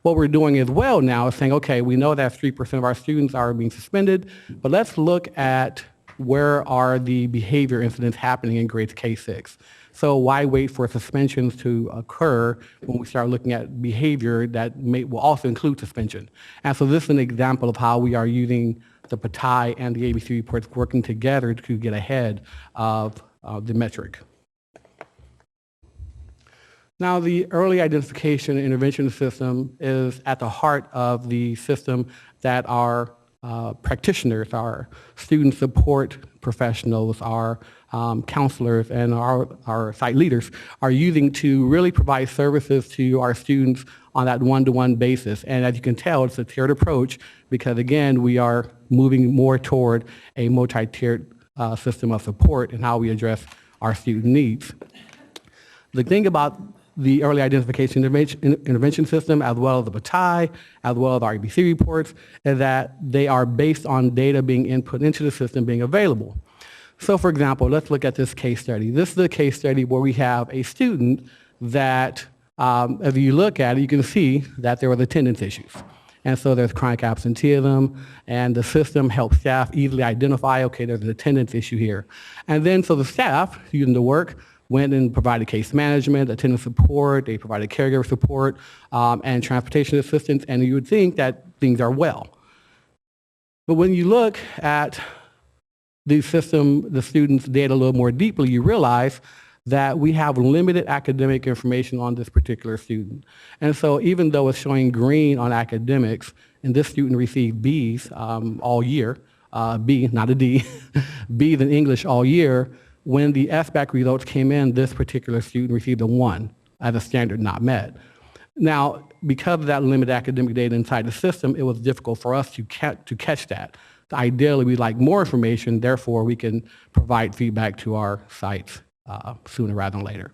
What we're doing as well now is saying, okay, we know that 3% of our students are being suspended, but let's look at where are the behavior incidents happening in grades K-6. So why wait for suspensions to occur when we start looking at behavior that will also include suspension? And so this is an example of how we are using the PATI and the ABC reports working together to get ahead of the metric. Now, the early identification and intervention system is at the heart of the system that our practitioners, our student support professionals, our counselors, and our site leaders are using to really provide services to our students on that one-to-one basis. And as you can tell, it's a tiered approach because, again, we are moving more toward a multi-tiered system of support and how we address our student needs. The thing about the early identification intervention system, as well as the PATI, as well as our ABC reports, is that they are based on data being input into the system being available. So for example, let's look at this case study. This is a case study where we have a student that, if you look at it, you can see that there was attendance issues. And so there's chronic absenteeism, and the system helps staff easily identify, okay, there's an attendance issue here. And then so the staff, using the work, went and provided case management, attendance support, they provided caregiver support, and transportation assistance, and you would think that things are well. But when you look at the system, the students' data a little more deeply, you realize that we have limited academic information on this particular student. And so even though it's showing green on academics, and this student received Bs all year, B, not a D, Bs in English all year, when the SBAC results came in, this particular student received a 1 as a standard not met. Now, because of that limited academic data inside the system, it was difficult for us to catch that. Ideally, we'd like more information, therefore we can provide feedback to our sites sooner rather than later.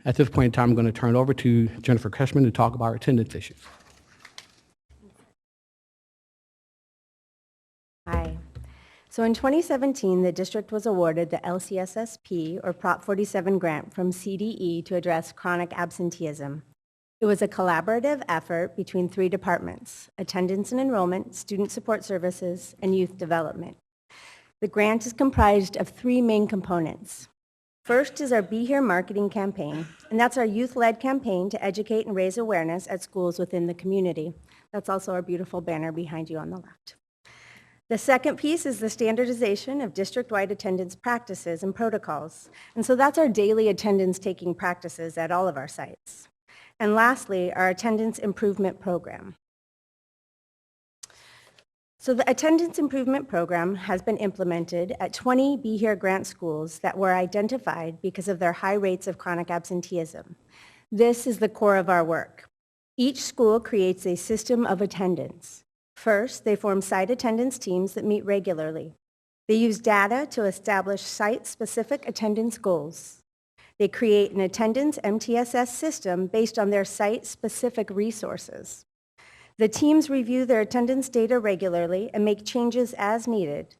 At this point in time, I'm going to turn it over to Jennifer Keshman to talk about our attendance issues. Hi. So in 2017, the district was awarded the LCSSP, or Prop 47 grant from CDE to address chronic absenteeism. It was a collaborative effort between 3 departments: attendance and enrollment, student support services, and youth development. The grant is comprised of 3 main components. First is our Be Here marketing campaign, and that's our youth-led campaign to educate and raise awareness at schools within the community. That's also our beautiful banner behind you on the left. The second piece is the standardization of district-wide attendance practices and protocols. And so that's our daily attendance taking practices at all of our sites. And lastly, our attendance improvement program. So the attendance improvement program has been implemented at 20 Be Here grant schools that were identified because of their high rates of chronic absenteeism. This is the core of our work. Each school creates a system of attendance. First, they form site attendance teams that meet regularly. They use data to establish site-specific attendance goals. They create an attendance MTSS system based on their site-specific resources. The teams review their attendance data regularly and make changes as needed.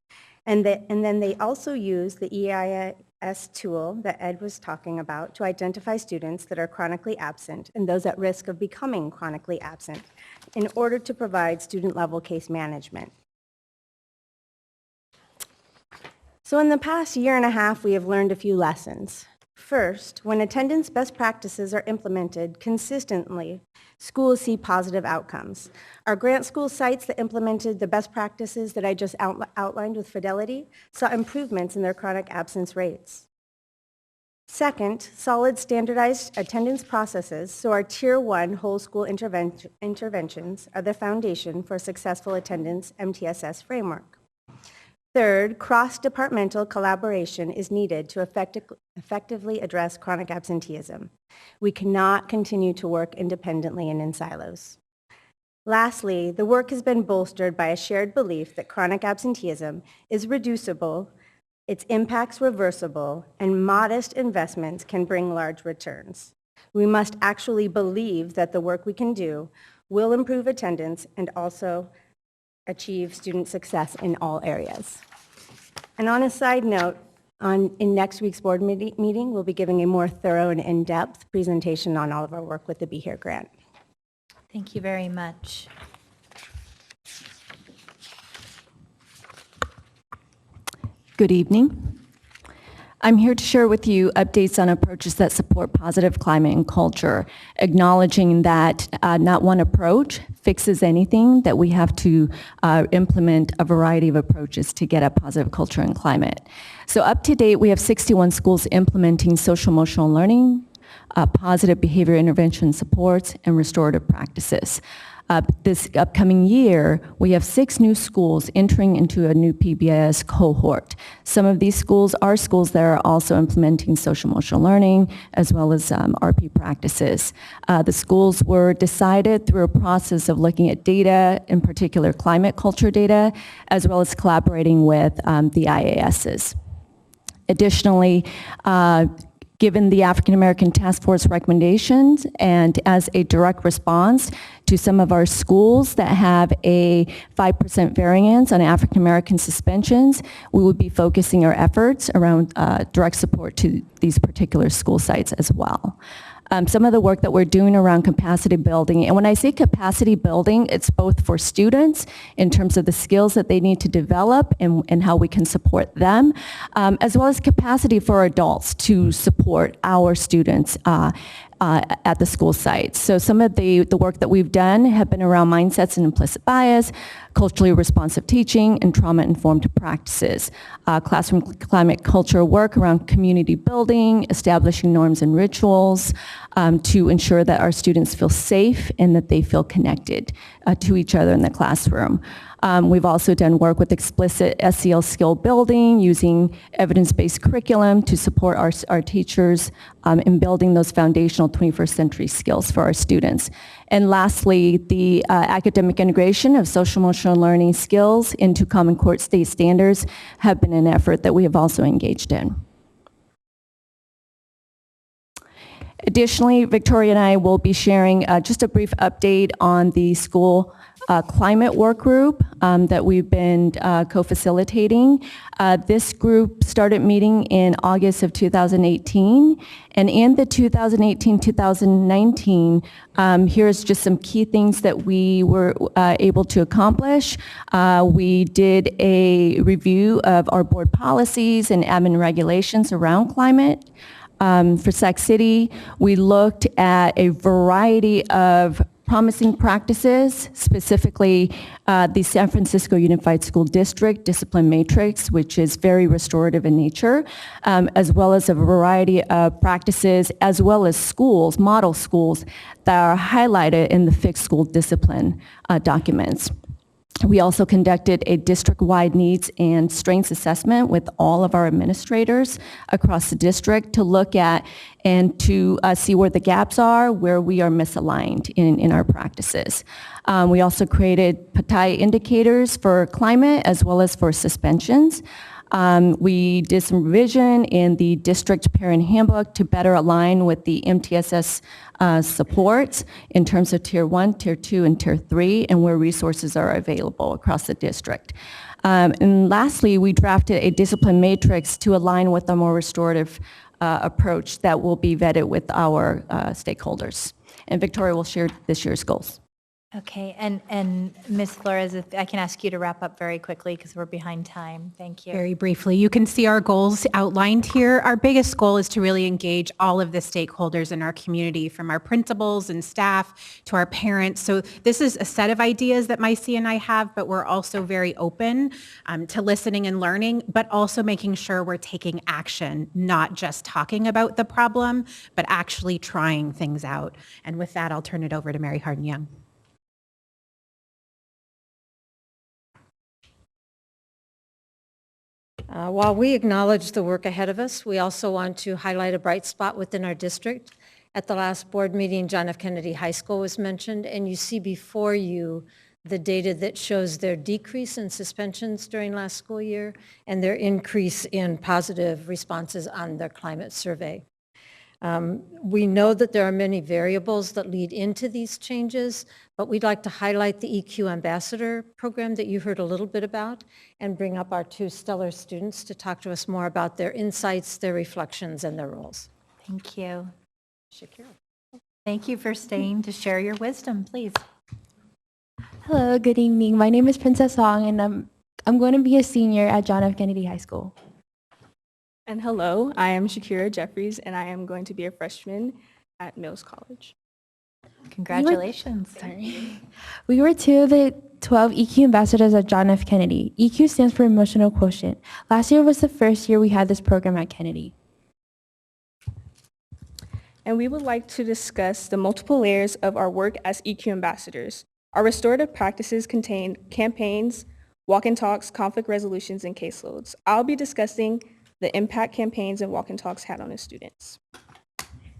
And then they also use the EIS tool that Ed was talking about to identify students that are chronically absent and those at risk of becoming chronically absent in order to provide student-level case management. So in the past year and a half, we have learned a few lessons. First, when attendance best practices are implemented consistently, schools see positive outcomes. Our grant school sites that implemented the best practices that I just outlined with Fidelity saw improvements in their chronic absence rates. Second, solid standardized attendance processes, so our Tier 1 whole school interventions are the foundation for successful attendance MTSS framework. Third, cross-departmental collaboration is needed to effectively address chronic absenteeism. We cannot continue to work independently and in silos. Lastly, the work has been bolstered by a shared belief that chronic absenteeism is reducible, its impacts reversible, and modest investments can bring large returns. We must actually believe that the work we can do will improve attendance and also achieve student success in all areas. And on a side note, in next week's board meeting, we'll be giving a more thorough and in-depth presentation on all of our work with the Be Here grant. Thank you very much. Good evening. I'm here to share with you updates on approaches that support positive climate and culture, acknowledging that not one approach fixes anything, that we have to implement a variety of approaches to get at positive culture and climate. So up to date, we have 61 schools implementing social emotional learning, positive behavior intervention supports, and restorative practices. This upcoming year, we have 6 new schools entering into a new PBIS cohort. Some of these schools are schools that are also implementing social emotional learning as well as RP practices. The schools were decided through a process of looking at data, in particular climate culture data, as well as collaborating with the IASs. Additionally, given the African American Task Force recommendations and as a direct response to some of our schools that have a 5% variance on African American suspensions, we will be focusing our efforts around direct support to these particular school sites as well. Some of the work that we're doing around capacity building, and when I say capacity building, it's both for students in terms of the skills that they need to develop and how we can support them, as well as capacity for adults to support our students at the school sites. So some of the work that we've done have been around mindsets and implicit bias, culturally responsive teaching, and trauma-informed practices. Classroom climate culture work around community building, establishing norms and rituals to ensure that our students feel safe and that they feel connected to each other in the classroom. We've also done work with explicit SEL skill building using evidence-based curriculum to support our teachers in building those foundational 21st century skills for our students. And lastly, the academic integration of social emotional learning skills into Common Core state standards have been an effort that we have also engaged in. Additionally, Victoria and I will be sharing just a brief update on the school climate work group that we've been co-facilitating. This group started meeting in August of 2018, and in the 2018-2019, here's just some key things that we were able to accomplish. We did a review of our board policies and admin regulations around climate. For Sac City, we looked at a variety of promising practices, specifically the San Francisco Unified School District Discipline Matrix, which is very restorative in nature, as well as a variety of practices, as well as schools, model schools, that are highlighted in the fixed school discipline documents. We also conducted a district-wide needs and strengths assessment with all of our administrators across the district to look at and to see where the gaps are, where we are misaligned in our practices. We also created PATAI indicators for climate as well as for suspensions. We did some revision in the district parent handbook to better align with the MTSS supports in terms of Tier 1, Tier 2, and Tier 3, and where resources are available across the district. And lastly, we drafted a discipline matrix to align with a more restorative approach that will be vetted with our stakeholders. And Victoria will share this year's goals. Okay, and Ms. Flores, if I can ask you to wrap up very quickly because we're behind time. Thank you. Very briefly, you can see our goals outlined here. Our biggest goal is to really engage all of the stakeholders in our community, from our principals and staff to our parents. So this is a set of ideas that Maicy and I have, but we're also very open to listening and learning, but also making sure we're taking action, not just talking about the problem, but actually trying things out. And with that, I'll turn it over to Mary Hardin Young. While we acknowledge the work ahead of us, we also want to highlight a bright spot within our district. At the last board meeting, John F. Kennedy High School was mentioned, and you see before you the data that shows their decrease in suspensions during last school year and their increase in positive responses on their climate survey. We know that there are many variables that lead into these changes, but we'd like to highlight the EQ Ambassador program that you heard a little bit about and bring up our two stellar students to talk to us more about their insights, their reflections, and their roles. Thank you. Shakira. Thank you for staying to share your wisdom, please. Hello, good evening. My name is Princess Hong, and I'm going to be a senior at John F. Kennedy High School. And hello, I am Shakira Jeffries, and I am going to be a freshman at Mills College. Congratulations. We were two of the 12 EQ ambassadors at John F. Kennedy. EQ stands for Emotional Quotient. Last year was the first year we had this program at Kennedy. And we would like to discuss the multiple layers of our work as EQ ambassadors. Our restorative practices contain campaigns, walk and talks, conflict resolutions, and caseloads. I'll be discussing the impact campaigns and walk and talks had on the students.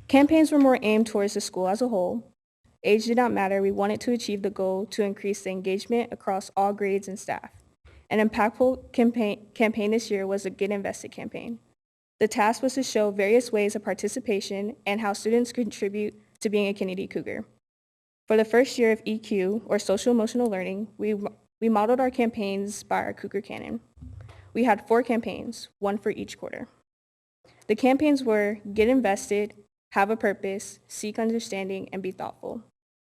Campaigns were more aimed towards the school as a whole. Age did not matter. We wanted to achieve the goal to increase the engagement across all grades and staff. An impactful campaign this year was the Get Invested campaign. The task was to show various ways of participation and how students contribute to being a Kennedy Cougar. For the first year of EQ, or Social Emotional Learning, we modeled our campaigns by our Cougar Canon. We had 4 campaigns, 1 for each quarter. The campaigns were Get Invested, Have a Purpose, Seek Understanding, and Be Thoughtful.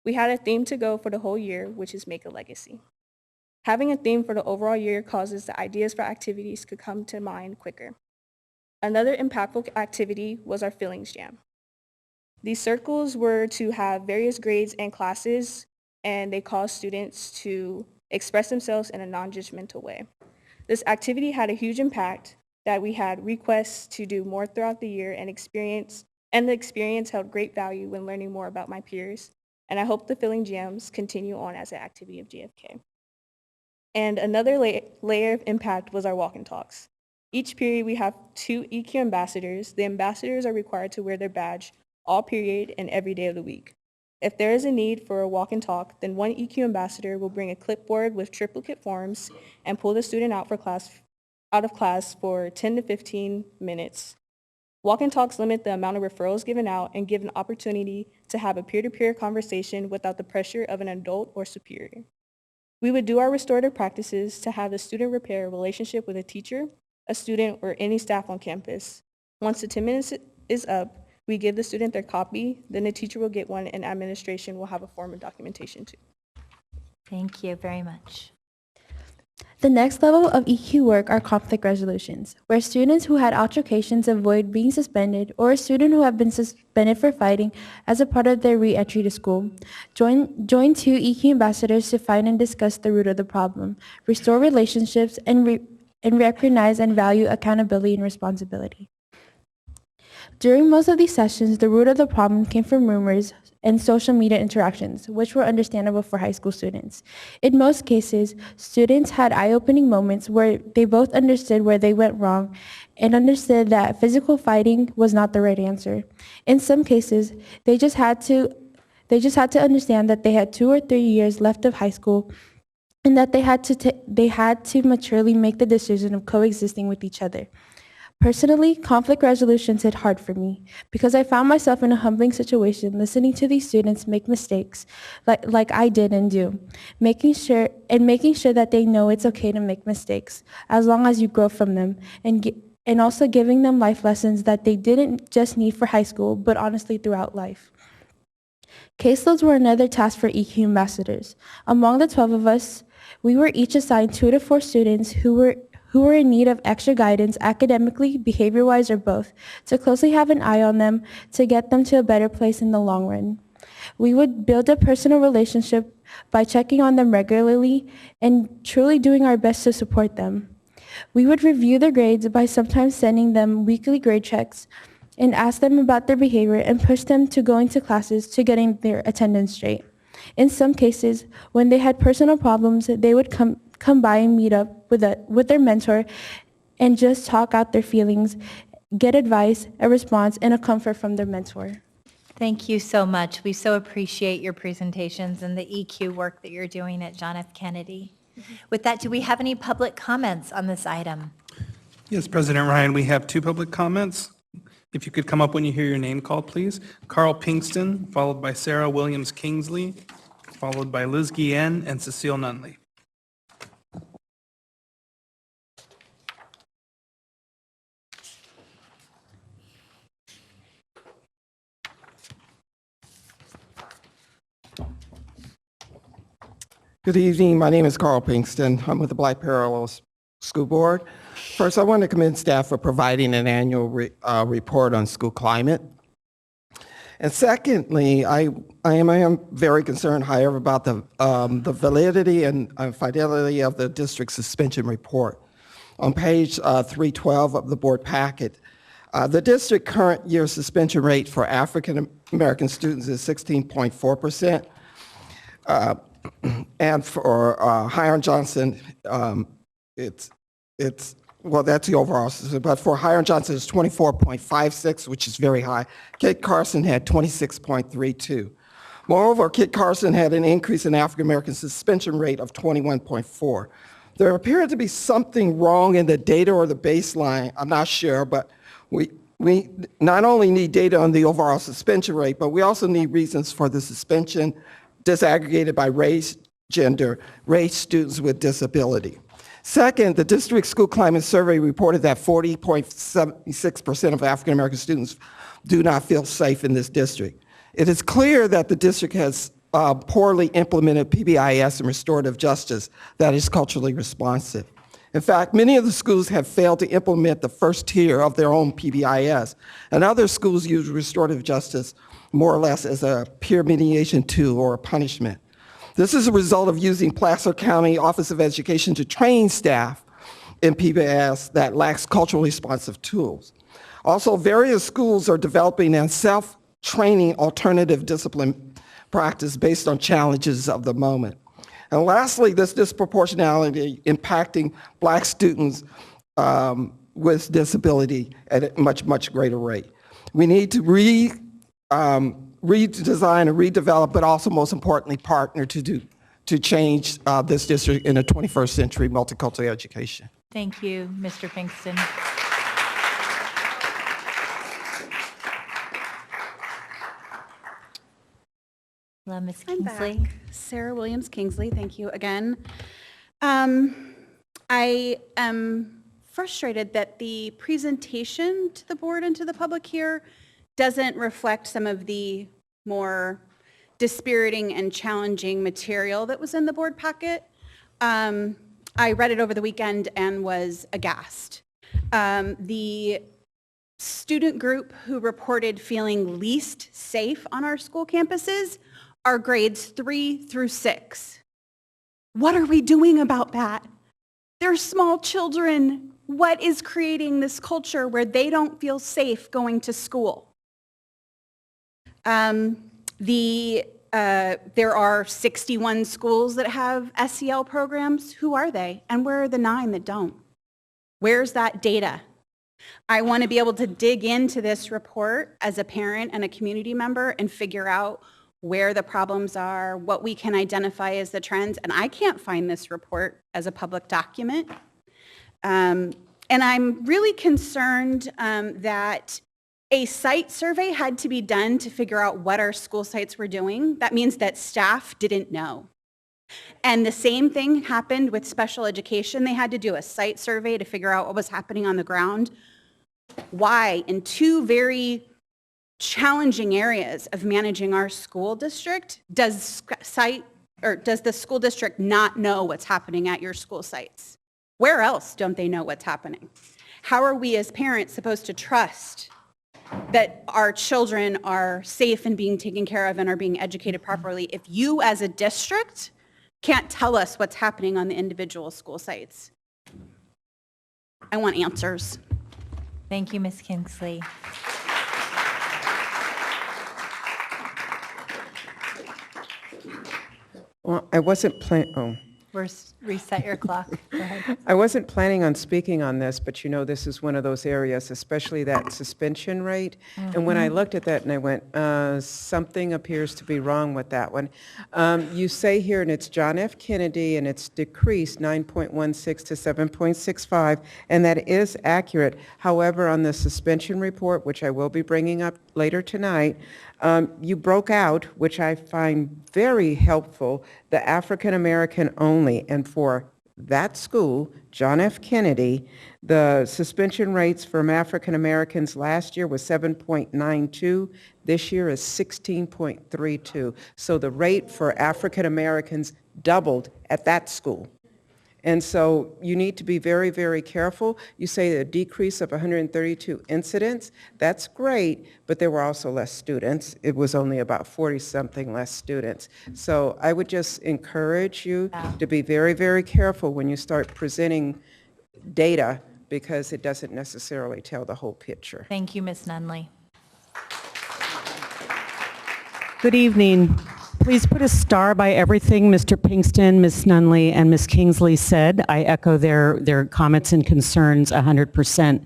We had a theme to go for the whole year, which is Make a Legacy. Having a theme for the overall year causes the ideas for activities could come to mind quicker. Another impactful activity was our Feelings Jam. These circles were to have various grades and classes, and they caused students to express themselves in a non-judgmental way. This activity had a huge impact that we had requests to do more throughout the year and the experience held great value when learning more about my peers. And I hope the Feeling Jams continue on as an activity of JFK. And another layer of impact was our walk and talks. Each period we have 2 EQ ambassadors. The ambassadors are required to wear their badge all period and every day of the week. If there is a need for a walk and talk, then one EQ ambassador will bring a clipboard with triplicate forms and pull the student out of class for 10 to 15 minutes. Walk and talks limit the amount of referrals given out and give an opportunity to have a peer-to-peer conversation without the pressure of an adult or superior. We would do our restorative practices to have the student repair a relationship with a teacher, a student, or any staff on campus. Once the 10 minutes is up, we give the student their copy, then the teacher will get one, and administration will have a form of documentation too. Thank you very much. The next level of EQ work are conflict resolutions, where students who had altercations avoid being suspended, or a student who have been suspended for fighting as a part of their re-entry to school. Join 2 EQ ambassadors to find and discuss the root of the problem, restore relationships, and recognize and value accountability and responsibility. During most of these sessions, the root of the problem came from rumors and social media interactions, which were understandable for high school students. In most cases, students had eye-opening moments where they both understood where they went wrong and understood that physical fighting was not the right answer. In some cases, they just had to understand that they had 2 or 3 years left of high school and that they had to maturely make the decision of coexisting with each other. Personally, conflict resolutions hit hard for me because I found myself in a humbling situation listening to these students make mistakes like I did and do, making sure that they know it's okay to make mistakes as long as you grow from them, and also giving them life lessons that they didn't just need for high school, but honestly throughout life. Caseloads were another task for EQ ambassadors. Among the 12 of us, we were each assigned 2 to 4 students who were in need of extra guidance academically, behavior-wise, or both, to closely have an eye on them to get them to a better place in the long run. We would build a personal relationship by checking on them regularly and truly doing our best to support them. We would review their grades by sometimes sending them weekly grade checks and ask them about their behavior and push them to going to classes to getting their attendance straight. In some cases, when they had personal problems, they would come by and meet up with their mentor and just talk out their feelings, get advice, a response, and a comfort from their mentor. Thank you so much. We so appreciate your presentations and the EQ work that you're doing at John F. Kennedy. With that, do we have any public comments on this item? Yes, President Ryan, we have 2 public comments. If you could come up when you hear your name called, please. Carl Pinkston, followed by Sarah Williams Kingsley, followed by Liz Guillen and Cecile Nunley. Good evening. My name is Carl Pinkston. I'm with the Black Parallel School Board. First, I want to commend staff for providing an annual report on school climate. And secondly, I am very concerned, however, about the validity and fidelity of the district suspension report. On page 312 of the board packet, the district current year suspension rate for African American students is 16.4%. And for Hiram-Johnson, well, that's the overall, but for Hiram-Johnson, it's 24.56, which is very high. Kit Carson had 26.32. Moreover, Kit Carson had an increase in African-American suspension rate of 21.4. There appeared to be something wrong in the data or the baseline, I'm not sure, but we not only need data on the overall suspension rate, but we also need reasons for the suspension disaggregated by race, gender, race, students with disability. Second, the district school climate survey reported that 40.76% of African American students do not feel safe in this district. It is clear that the district has poorly implemented PBIS and restorative justice that is culturally responsive. In fact, many of the schools have failed to implement the first tier of their own PBIS, and other schools use restorative justice more or less as a peer mediation tool or a punishment. This is a result of using Placer County Office of Education to train staff in PBIS that lacks culturally responsive tools. Also, various schools are developing and self-training alternative discipline practice based on challenges of the moment. And lastly, this disproportionality impacting Black students with disability at a much, much greater rate. We need to redesign and redevelop, but also most importantly, partner to change this district in a 21st century multicultural education. Thank you, Mr. Pinkston. Hello, Ms. Kingsley. Back. Sarah Williams Kingsley, thank you again. I am frustrated that the presentation to the board and to the public here doesn't reflect some of the more dispiriting and challenging material that was in the board packet. I read it over the weekend and was aghast. The student group who reported feeling least safe on our school campuses are grades 3 through 6. What are we doing about that? They're small children. What is creating this culture where they don't feel safe going to school? There are 61 schools that have SEL programs. Who are they? And where are the 9 that don't? Where's that data? I want to be able to dig into this report as a parent and a community member and figure out where the problems are, what we can identify as the trends, and I can't find this report as a public document. And I'm really concerned that a site survey had to be done to figure out what our school sites were doing. That means that staff didn't know. And the same thing happened with special education. They had to do a site survey to figure out what was happening on the ground. Why? In 2 very challenging areas of managing our school district, does the school district not know what's happening at your school sites? Where else don't they know what's happening? How are we as parents supposed to trust that our children are safe and being taken care of and are being educated properly if you as a district can't tell us what's happening on the individual school sites? I want answers. Thank you, Ms. Kingsley. Well, I wasn't planning, Reset your clock. Go ahead. I wasn't planning on speaking on this, but you know, this is one of those areas, especially that suspension rate. And when I looked at that and I went, something appears to be wrong with that one. You say here, and it's John F. Kennedy, and it's decreased 9.16 to 7.65, and that is accurate. However, on the suspension report, which I will be bringing up later tonight, you broke out, which I find very helpful, the African American only. And for that school, John F. Kennedy, the suspension rates from African Americans last year was 7.92. This year is 16.32. So the rate for African Americans doubled at that school. And so you need to be very, very careful. You say a decrease of 132 incidents. That's great, but there were also less students. It was only about 40-something less students. So I would just encourage you to be very, very careful when you start presenting data, because it doesn't necessarily tell the whole picture. Thank you, Ms. Nunley. Good evening. Please put a star by everything Mr. Pinkston, Ms. Nunley, and Ms. Kingsley said. I echo their comments and concerns 100%.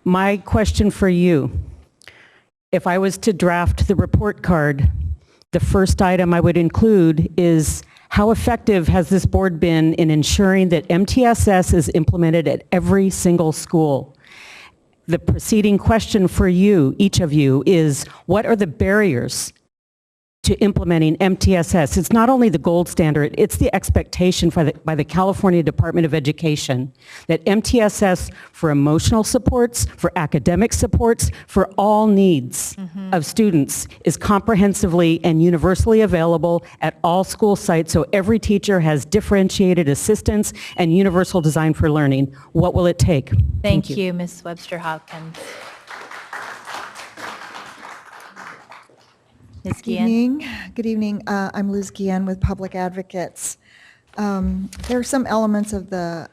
My question for you, if I was to draft the report card, the first item I would include is how effective has this board been in ensuring that MTSS is implemented at every single school? The preceding question for you, each of you, is what are the barriers to implementing MTSS? It's not only the gold standard, it's the expectation by the California Department of Education that MTSS for emotional supports, for academic supports, for all needs of students is comprehensively and universally available at all school sites, so every teacher has differentiated assistance and universal design for learning. What will it take? Thank you, Ms. Webster-Hopkins. Ms. Guillen. Good evening. I'm Liz Guillen with Public Advocates. There are some elements of the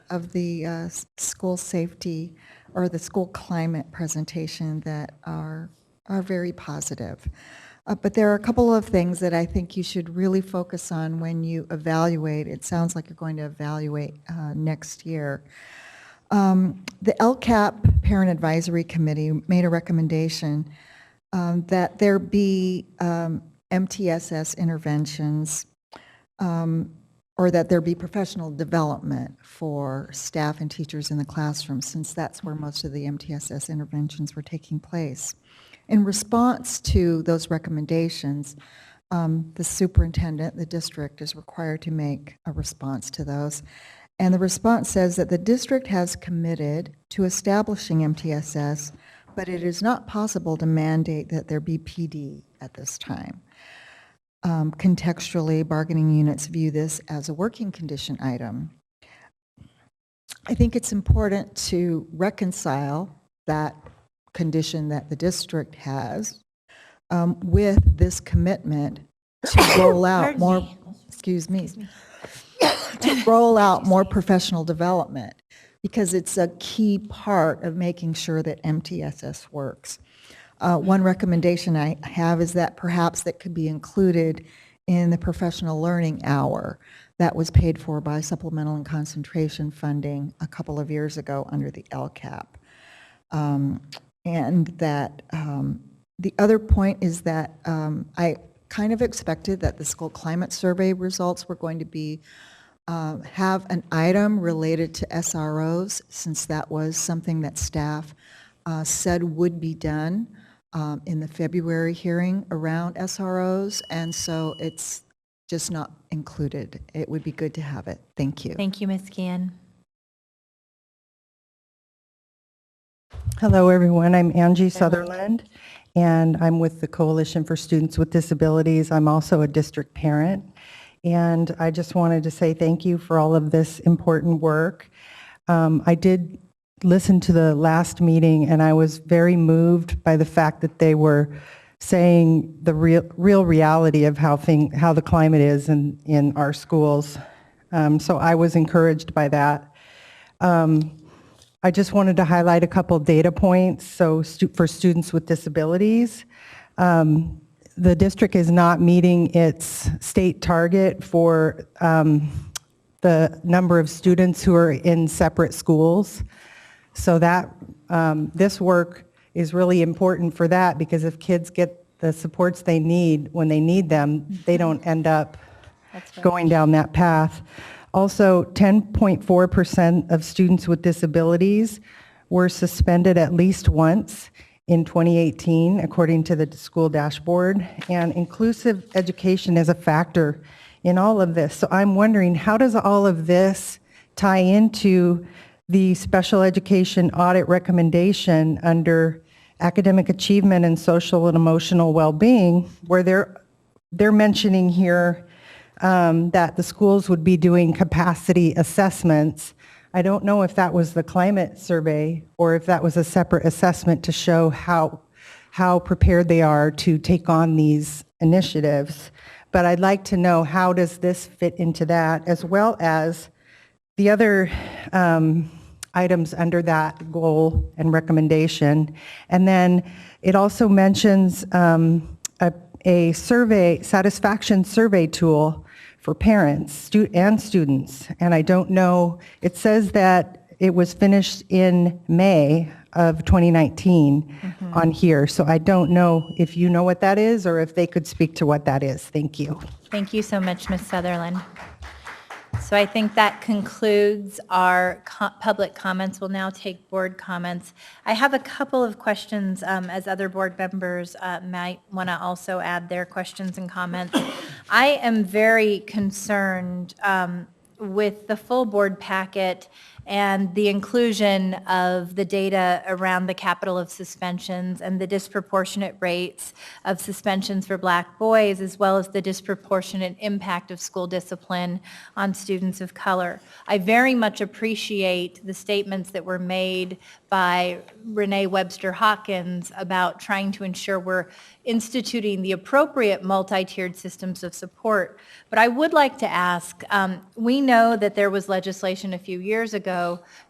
school safety or the school climate presentation that are very positive. But there are a couple of things that I think you should really focus on when you evaluate. It sounds like you're going to evaluate next year. The LCAP Parent Advisory Committee made a recommendation that there be MTSS interventions or that there be professional development for staff and teachers in the classroom, since that's where most of the MTSS interventions were taking place. In response to those recommendations, the superintendent, the district, is required to make a response to those. And the response says that the district has committed to establishing MTSS, but it is not possible to mandate that there be PD at this time. Contextually, bargaining units view this as a working condition item. I think it's important to reconcile that condition that the district has with this commitment to roll out more, to roll out more professional development, because it's a key part of making sure that MTSS works. One recommendation I have is that perhaps that could be included in the professional learning hour that was paid for by supplemental and concentration funding a couple of years ago under the LCAP. And that the other point is that I kind of expected that the school climate survey results were going to be have an item related to SROs, since that was something that staff said would be done in the February hearing around SROs, and so it's just not included. It would be good to have it. Thank you. Thank you, Ms. Guillen. Hello, everyone. I'm Angie Sutherland, and I'm with the Coalition for Students with Disabilities. I'm also a district parent, and I just wanted to say thank you for all of this important work. I did listen to the last meeting, and I was very moved by the fact that they were saying the real reality of how the climate is in our schools. So I was encouraged by that. I just wanted to highlight a couple data points. So for students with disabilities, the district is not meeting its state target for the number of students who are in separate schools. So that this work is really important for that, because if kids get the supports they need when they need them, they don't end up going down that path. Also, 10.4% of students with disabilities were suspended at least once in 2018, according to the school dashboard, and inclusive education is a factor in all of this. So I'm wondering, how does all of this tie into the special education audit recommendation under academic achievement and social and emotional well-being, where they're mentioning here that the schools would be doing capacity assessments. I don't know if that was the climate survey or if that was a separate assessment to show how prepared they are to take on these initiatives. But I'd like to know, how does this fit into that, as well as the other items under that goal and recommendation. And then it also mentions a survey, satisfaction survey tool for parents and students. And I don't know, it says that it was finished in May of 2019 on here. So I don't know if you know what that is, or if they could speak to what that is. Thank you. Thank you so much, Ms. Sutherland. So I think that concludes our public comments. We'll now take board comments. I have a couple of questions as other board members might want to also add their questions and comments. I am very concerned with the full board packet and the inclusion of the data around the capital of suspensions and the disproportionate rates of suspensions for Black boys, as well as the disproportionate impact of school discipline on students of color. I very much appreciate the statements that were made by Renee Webster Hawkins about trying to ensure we're instituting the appropriate multi-tiered systems of support. But I would like to ask, we know that there was legislation a few years ago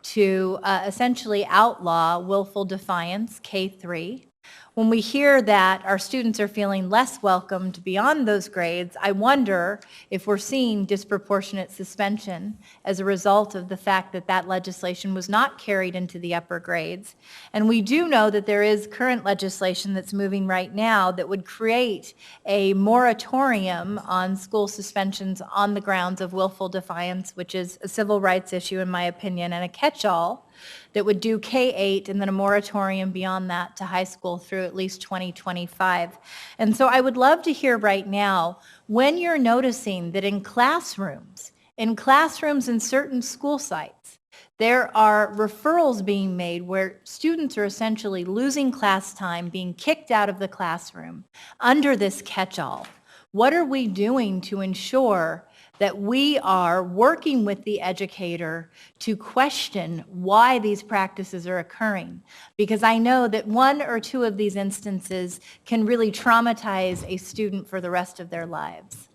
to essentially outlaw willful defiance, K-3. When we hear that our students are feeling less welcomed beyond those grades, I wonder if we're seeing disproportionate suspension as a result of the fact that that legislation was not carried into the upper grades. And we do know that there is current legislation that's moving right now that would create a moratorium on school suspensions on the grounds of willful defiance, which is a civil rights issue in my opinion, and a catch-all that would do K-8 and then a moratorium beyond that to high school through at least 2025. And so I would love to hear right now, when you're noticing that in classrooms in certain school sites, there are referrals being made where students are essentially losing class time, being kicked out of the classroom under this catch-all. What are we doing to ensure that we are working with the educator to question why these practices are occurring? Because I know that one or two of these instances can really traumatize a student for the rest of their lives.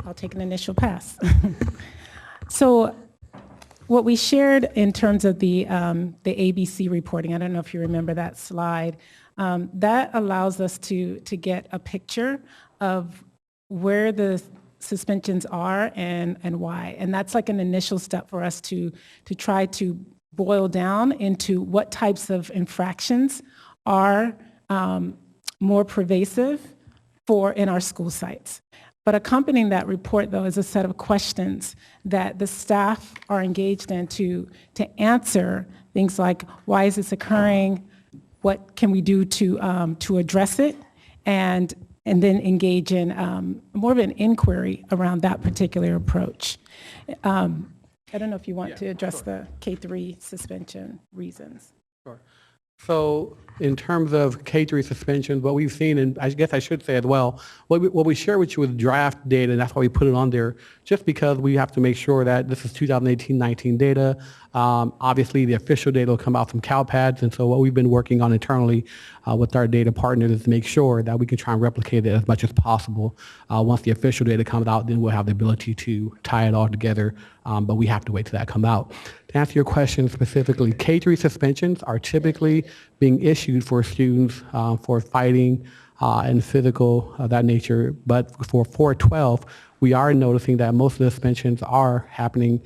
I'll take an initial pass. So what we shared in terms of the ABC reporting, I don't know if you remember that slide, that allows us to get a picture of where the suspensions are and why. And that's like an initial step for us to try to boil down into what types of infractions are more pervasive in our school sites. But accompanying that report, though, is a set of questions that the staff are engaged in to answer things like, why is this occurring? What can we do to address it? And then engage in more of an inquiry around that particular approach. I don't know if you want to address the K-3 suspension reasons. Sure. So in terms of K-3 suspension, what we've seen, and I guess I should say as well, what we share with you is draft data, and that's why we put it on there, just because we have to make sure that this is 2018-19 data. Obviously, the official data will come out from CalPADS, and so what we've been working on internally with our data partners is to make sure that we can try and replicate it as much as possible. Once the official data comes out, then we'll have the ability to tie it all together, but we have to wait till that come out. To answer your question specifically, K-3 suspensions are typically being issued for students for fighting and physical of that nature, but for 412, we are noticing that most of the suspensions are happening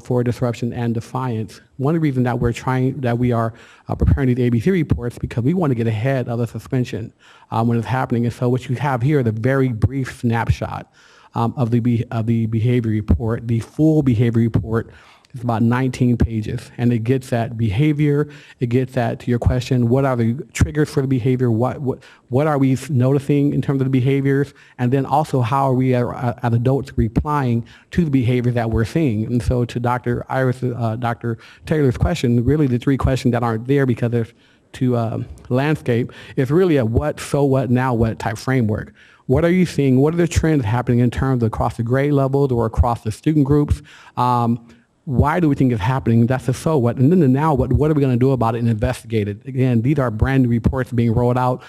for disruption and defiance. One of the reasons that we are preparing these ABC reports because we want to get ahead of the suspension when it's happening. And so what you have here is a very brief snapshot of the behavior report. The full behavior report is about 19 pages, and it gets at behavior. It gets at, to your question, what are the triggers for the behavior? What are we noticing in terms of the behaviors? And then also, how are we as adults replying to the behavior that we're seeing? And so, to Dr. Taylor's question, really the three questions that aren't there because there's to landscape is really a what, so what, now what type framework. What are you seeing? What are the trends happening in terms of across the grade levels or across the student groups? Why do we think it's happening? That's the so what. And then the now what are we going to do about it and investigate it? Again, these are brand new reports being rolled out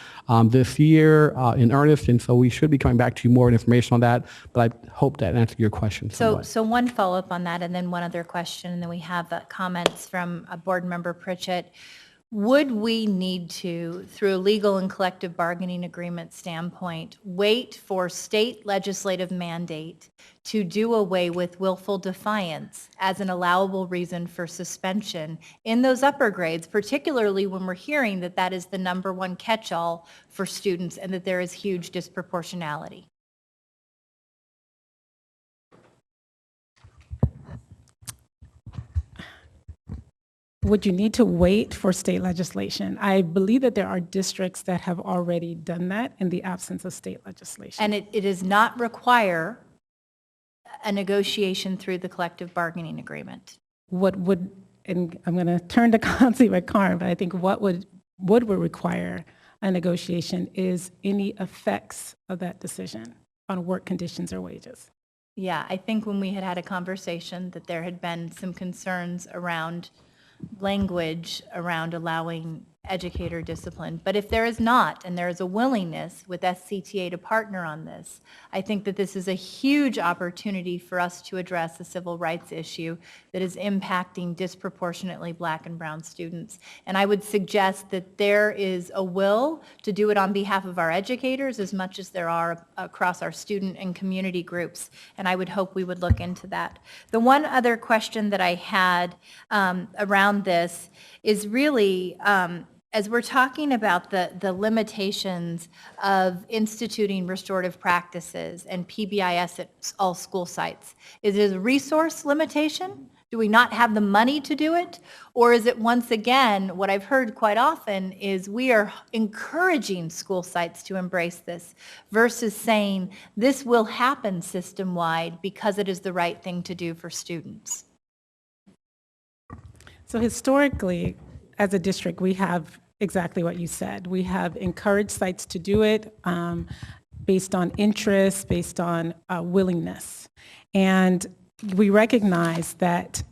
this year in earnest, and so we should be coming back to you more information on that, but I hope that answered your question somewhat. So one follow-up on that, and then one other question, and then we have comments from Board Member Pritchett. Would we need to, through a legal and collective bargaining agreement standpoint, wait for state legislative mandate to do away with willful defiance as an allowable reason for suspension in those upper grades, particularly when we're hearing that that is the number one catch-all for students and that there is huge disproportionality? Would you need to wait for state legislation? I believe that there are districts that have already done that in the absence of state legislation. And it does not require a negotiation through the collective bargaining agreement. What would, and I'm going to turn to Councilor Carn, but I think what would require a negotiation is any effects of that decision on work conditions or wages. Yeah, I think when we had a conversation that there had been some concerns around language around allowing educator discipline. But if there is not, and there is a willingness with SCTA to partner on this, I think that this is a huge opportunity for us to address a civil rights issue that is impacting disproportionately Black and brown students. And I would suggest that there is a will to do it on behalf of our educators as much as there are across our student and community groups. And I would hope we would look into that. The one other question that I had around this is really, as we're talking about the limitations of instituting restorative practices and PBIS at all school sites, is it a resource limitation? Do we not have the money to do it? Or is it, once again, what I've heard quite often is we are encouraging school sites to embrace this versus saying this will happen system-wide because it is the right thing to do for students? So historically, as a district, we have exactly what you said. We have encouraged sites to do it based on interest, based on willingness. And we recognize that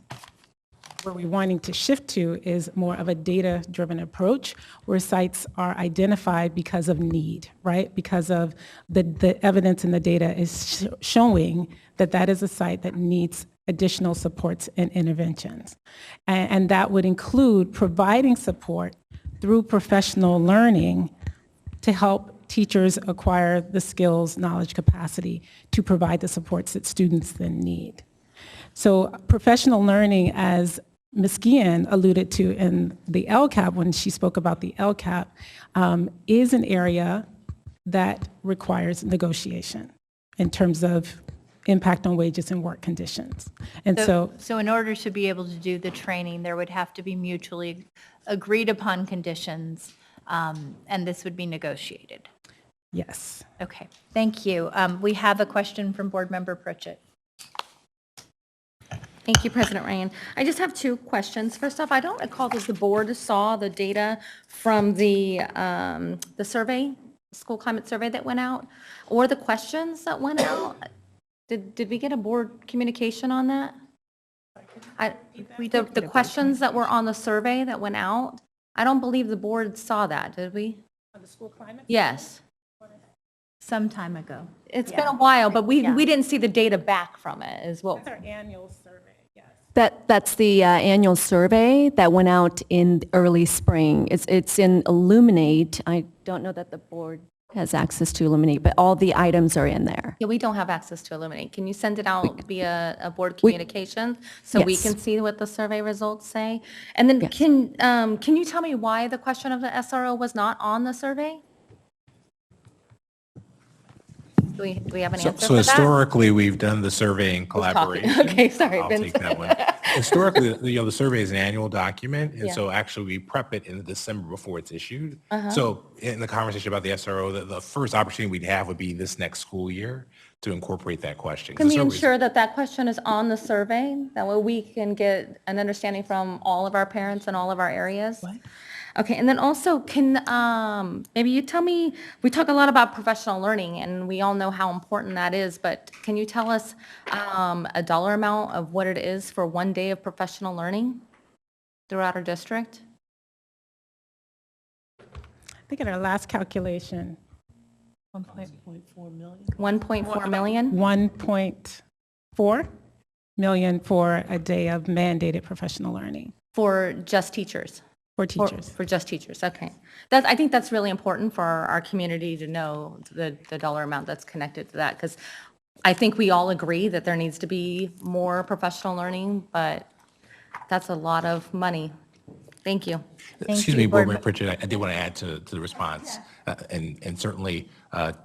where we're wanting to shift to is more of a data-driven approach where sites are identified because of need, right? Because of the evidence in the data is showing that that is a site that needs additional supports and interventions. And that would include providing support through professional learning to help teachers acquire the skills, knowledge, capacity to provide the supports that students then need. So professional learning, as Ms. Guillen alluded to in the LCAP when she spoke about the LCAP, is an area that requires negotiation in terms of impact on wages and work conditions. And so in order to be able to do the training, there would have to be mutually agreed upon conditions, and this would be negotiated. Yes. Okay, thank you. We have a question from Board Member Pritchett. Thank you, President Ryan. I just have two questions. First off, I don't recall that the board saw the data from the survey, school climate survey that went out, or the questions that went out. Did we get a board communication on that? The questions that were on the survey that went out, I don't believe the board saw that, did we? On the school climate? Yes. Some time ago. It's been a while, but we didn't see the data back from it, is what. That's our annual survey, yes. That's the annual survey that went out in early spring. It's in Illuminate. I don't know that the board has access to Illuminate, but all the items are in there. Yeah, we don't have access to Illuminate. Can you send it out via a board communication so we Yes. can see what the survey results say? And then can you tell me why the question of the SRO was not on the survey? Do we have an answer So for that? historically, we've done the survey in collaboration. Okay, sorry, I'll Vince. take that one. Historically, the survey is an annual document, and Yeah. so actually we prep it in December before it's issued. Uh-huh. So in the conversation about the SRO, the first opportunity we'd have would be this next school year to incorporate that question. 'Cause Can the we survey's- ensure that that question is on the survey? That way we can get an understanding from all of our parents in all of our areas? Okay, and then also maybe you tell me, we talk a lot about professional learning and we all know how important that is, but can you tell us a dollar amount of what it is for one day of professional learning throughout our district? I think at our last calculation, 1.4 million? 1.4 million for a day of mandated professional learning. For just teachers? For teachers. For just teachers, okay. I think that's really important for our community to know the dollar amount that's connected to that, because I think we all agree that there needs to be more professional learning, but that's a lot of money. Thank you. Excuse me, Board Member Pritchett, I did want to add to the response, and certainly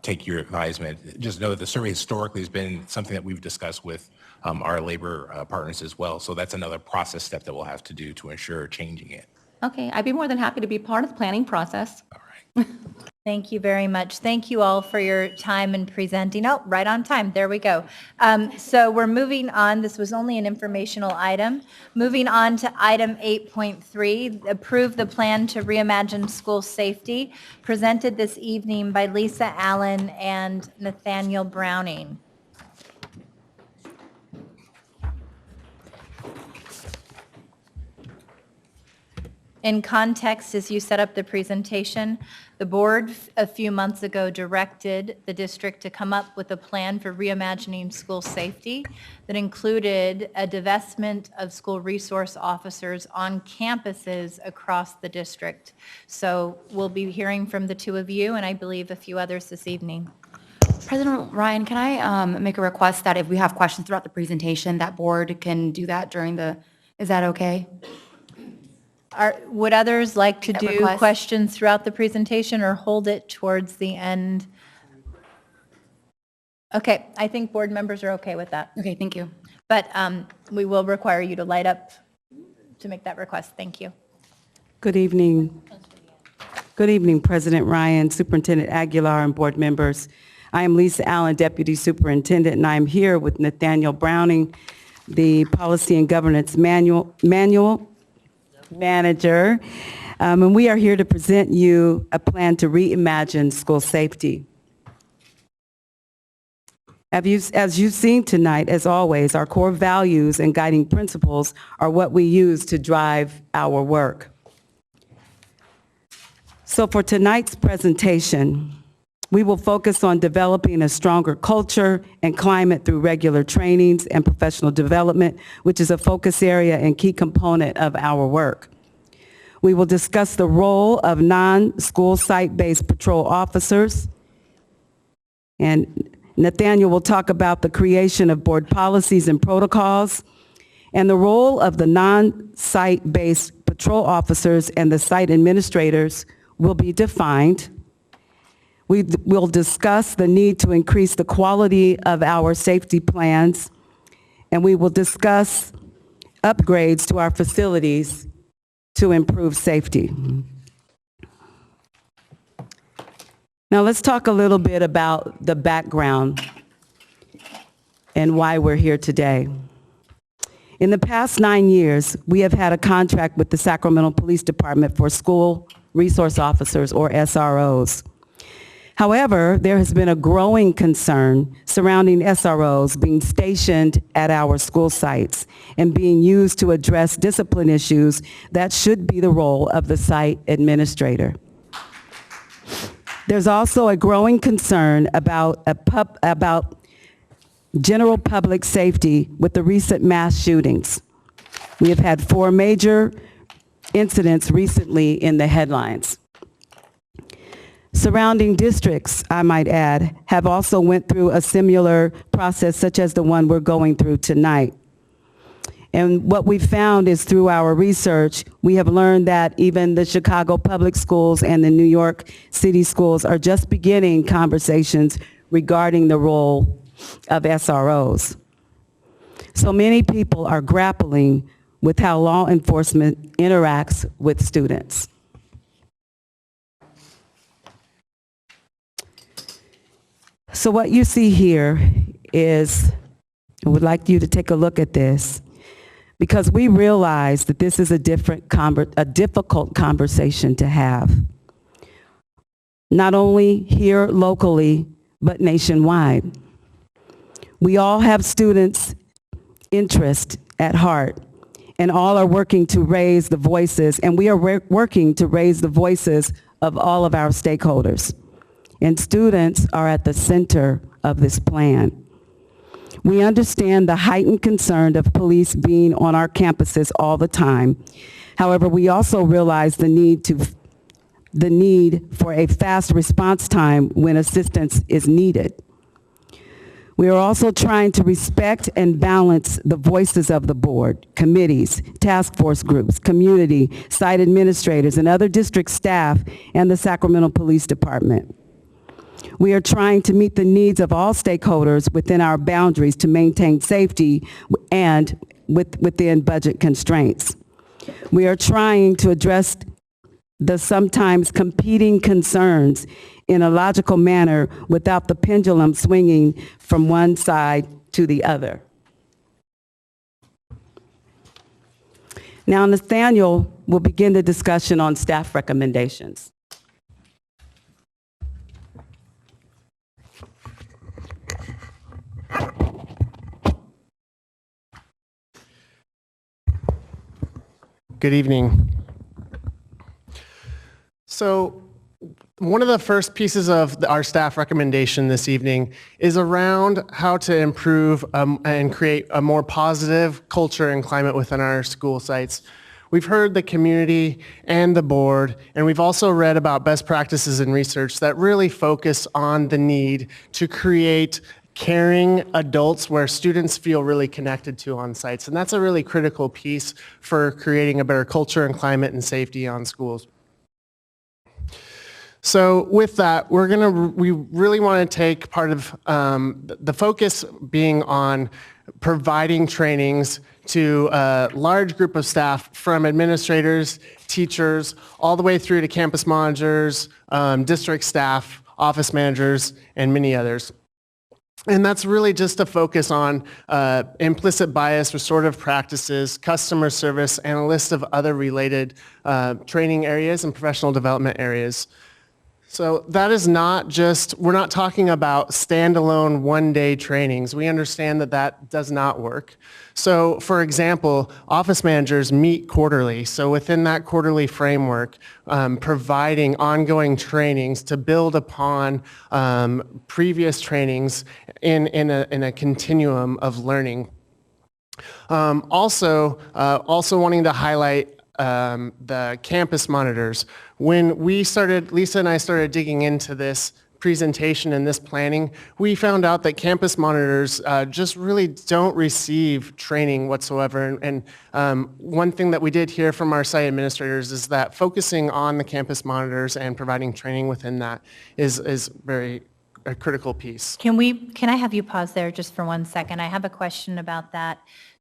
take your advisement. Just know that the survey historically has been something that we've discussed with our labor partners as well, so that's another process step that we'll have to do to ensure changing it. Okay, I'd be more than happy to be part of the planning process. Thank you very much. Thank you all for your time in presenting. Oh, right on time. There we go. So we're moving on. This was only an informational item. Moving on to item 8.3, approve the plan to reimagine school safety, presented this evening by Lisa Allen and Nathaniel Browning. In context, as you set up the presentation, the board a few months ago directed the district to come up with a plan for reimagining school safety that included a divestment of school resource officers on campuses across the district. So we'll be hearing from the two of you, and I believe a few others this evening. President Ryan, can I make a request that if we have questions throughout the presentation, that board can do that during the, is that okay? Would others like to do request? questions throughout the presentation or hold it towards the end? Okay, I think board members are okay with that. Okay, thank you. But we will require you to light up to make that request. Thank you. Good evening. Good evening, President Ryan, Superintendent Aguilar, and board members. I am Lisa Allen, Deputy Superintendent, and I am here with Nathaniel Browning, the Policy and Governance Manual Manager, and we are here to present you a plan to reimagine school safety. As you've seen tonight, as always, our core values and guiding principles are what we use to drive our work. So for tonight's presentation, we will focus on developing a stronger culture and climate through regular trainings and professional development, which is a focus area and key component of our work. We will discuss the role of non-school site-based patrol officers, and Nathaniel will talk about the creation of board policies and protocols, and the role of the non-site-based patrol officers and the site administrators will be defined. We will discuss the need to increase the quality of our safety plans, and we will discuss upgrades to our facilities to improve safety. Now let's talk a little bit about the background and why we're here today. In the past 9 years, we have had a contract with the Sacramento Police Department for school resource officers, or SROs. However, there has been a growing concern surrounding SROs being stationed at our school sites and being used to address discipline issues that should be the role of the site administrator. There's also a growing concern about general public safety with the recent mass shootings. We have had 4 major incidents recently in the headlines. Surrounding districts, I might add, have also went through a similar process such as the one we're going through tonight. And what we found is through our research, we have learned that even the Chicago public schools and the New York City schools are just beginning conversations regarding the role of SROs. So many people are grappling with how law enforcement interacts with students. So what you see here is, I would like you to take a look at this, because we realize that this is a difficult conversation to have, not only here locally, but nationwide. We all have students' interest at heart, and all are working to raise the voices, and we are working to raise the voices of all of our stakeholders. And students are at the center of this plan. We understand the heightened concern of police being on our campuses all the time. However, we also realize the need for a fast response time when assistance is needed. We are also trying to respect and balance the voices of the board, committees, task force groups, community, site administrators, and other district staff, and the Sacramento Police Department. We are trying to meet the needs of all stakeholders within our boundaries to maintain safety and within budget constraints. We are trying to address the sometimes competing concerns in a logical manner without the pendulum swinging from one side to the other. Now, Nathaniel will begin the discussion on staff recommendations. Good evening. So one of the first pieces of our staff recommendation this evening is around how to improve and create a more positive culture and climate within our school sites. We've heard the community and the board, and we've also read about best practices and research that really focus on the need to create caring adults where students feel really connected to on sites. And that's a really critical piece for creating a better culture and climate and safety on schools. So with that, we really want to take part of the focus being on providing trainings to a large group of staff, from administrators, teachers, all the way through to campus monitors, district staff, office managers, and many others. And that's really just a focus on implicit bias, restorative practices, customer service, and a list of other related training areas and professional development areas. So that is not just, we're not talking about standalone one-day trainings. We understand that that does not work. So for example, office managers meet quarterly. So within that quarterly framework, providing ongoing trainings to build upon previous trainings in a continuum of learning. Also wanting to highlight the campus monitors. When Lisa and I started digging into this presentation and this planning, we found out that campus monitors just really don't receive training whatsoever. And one thing that we did hear from our site administrators is that focusing on the campus monitors and providing training within that is very a critical piece. Can I have you pause there just for 1 second? I have a question about that.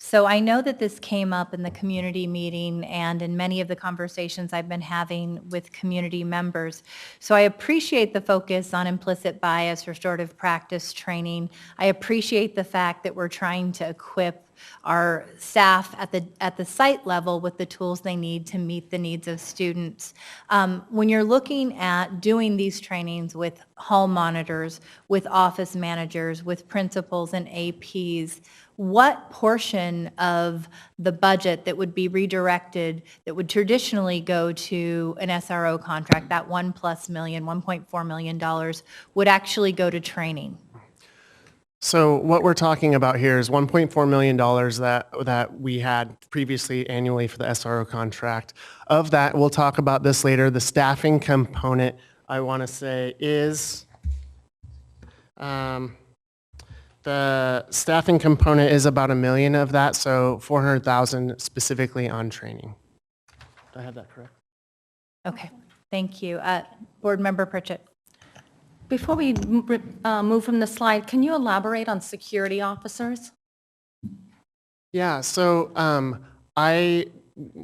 So I know that this came up in the community meeting and in many of the conversations I've been having with community members. So I appreciate the focus on implicit bias, restorative practice training. I appreciate the fact that we're trying to equip our staff at the site level with the tools they need to meet the needs of students. When you're looking at doing these trainings with hall monitors, with office managers, with principals and APs, what portion of the budget that would be redirected that would traditionally go to an SRO contract, that $1+ million, $1.4 million, would actually go to training? So what we're talking about here is $1.4 million that we had previously annually for the SRO contract. Of that, we'll talk about this later, the staffing component, I want to say, is the staffing component is about $1 million of that, so $400,000 specifically on training. Do I have that correct? Okay, thank you. Board Member Pritchett. Before we move from the slide, can you elaborate on security officers? Yeah, so I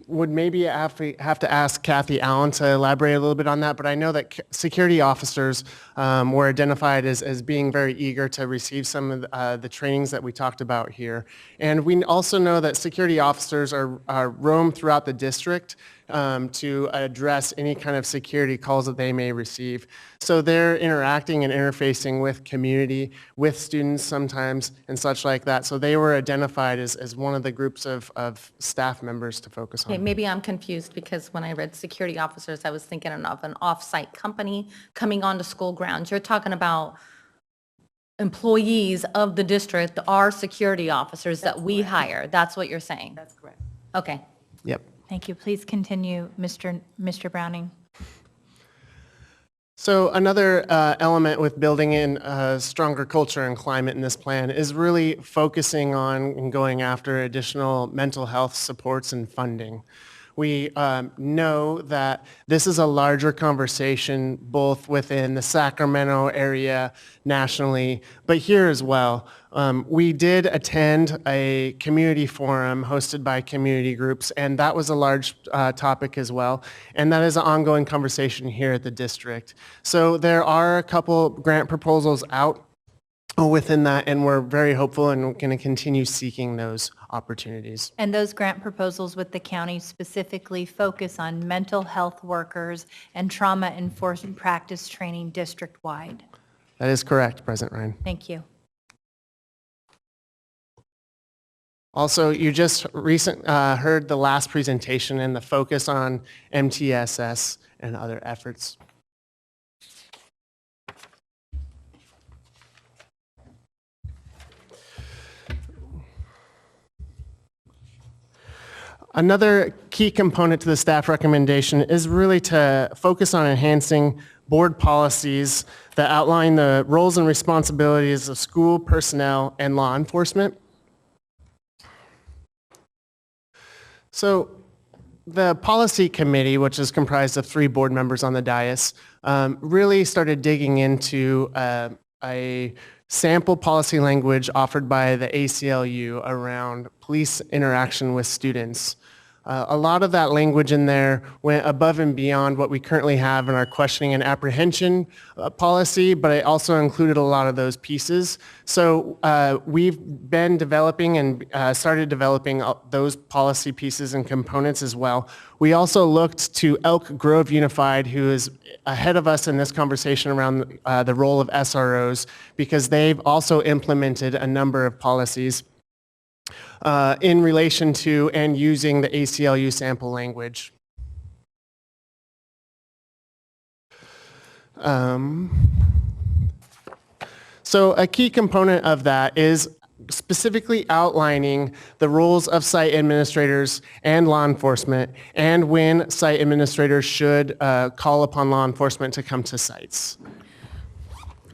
would maybe have to ask Kathy Allen to elaborate a little bit on that, but I know that security officers were identified as being very eager to receive some of the trainings that we talked about here. And we also know that security officers are roam throughout the district to address any kind of security calls that they may receive. So they're interacting and interfacing with community, with students sometimes, and such like that. So they were identified as one of the groups of staff members to focus on. Okay, maybe I'm confused because when I read security officers, I was thinking of an off-site company coming onto school grounds. You're talking about employees of the district, our security officers that we hire. That's what you're saying? That's correct. Okay. Yep. Thank you. Please continue, Mr. Browning. So another element with building in a stronger culture and climate in this plan is really focusing on and going after additional mental health supports and funding. We know that this is a larger conversation both within the Sacramento area nationally, but here as well. We did attend a community forum hosted by community groups, and that was a large topic as well. And that is an ongoing conversation here at the district. So there are a couple grant proposals out within that, and we're very hopeful and going to continue seeking those opportunities. And those grant proposals with the county specifically focus on mental health workers and trauma-informed practice training district-wide. That is correct, President Ryan. Thank you. Also, you just heard the last presentation and the focus on MTSS and other efforts. Another key component to the staff recommendation is really to focus on enhancing board policies that outline the roles and responsibilities of school personnel and law enforcement. So the policy committee, which is comprised of 3 board members on the dais, really started digging into a sample policy language offered by the ACLU around police interaction with students. A lot of that language in there went above and beyond what we currently have in our questioning and apprehension policy, but it also included a lot of those pieces. So we've been developing and started developing those policy pieces and components as well. We also looked to Elk Grove Unified, who is ahead of us in this conversation around the role of SROs, because they've also implemented a number of policies in relation to and using the ACLU sample language. So a key component of that is specifically outlining the roles of site administrators and law enforcement, and when site administrators should call upon law enforcement to come to sites.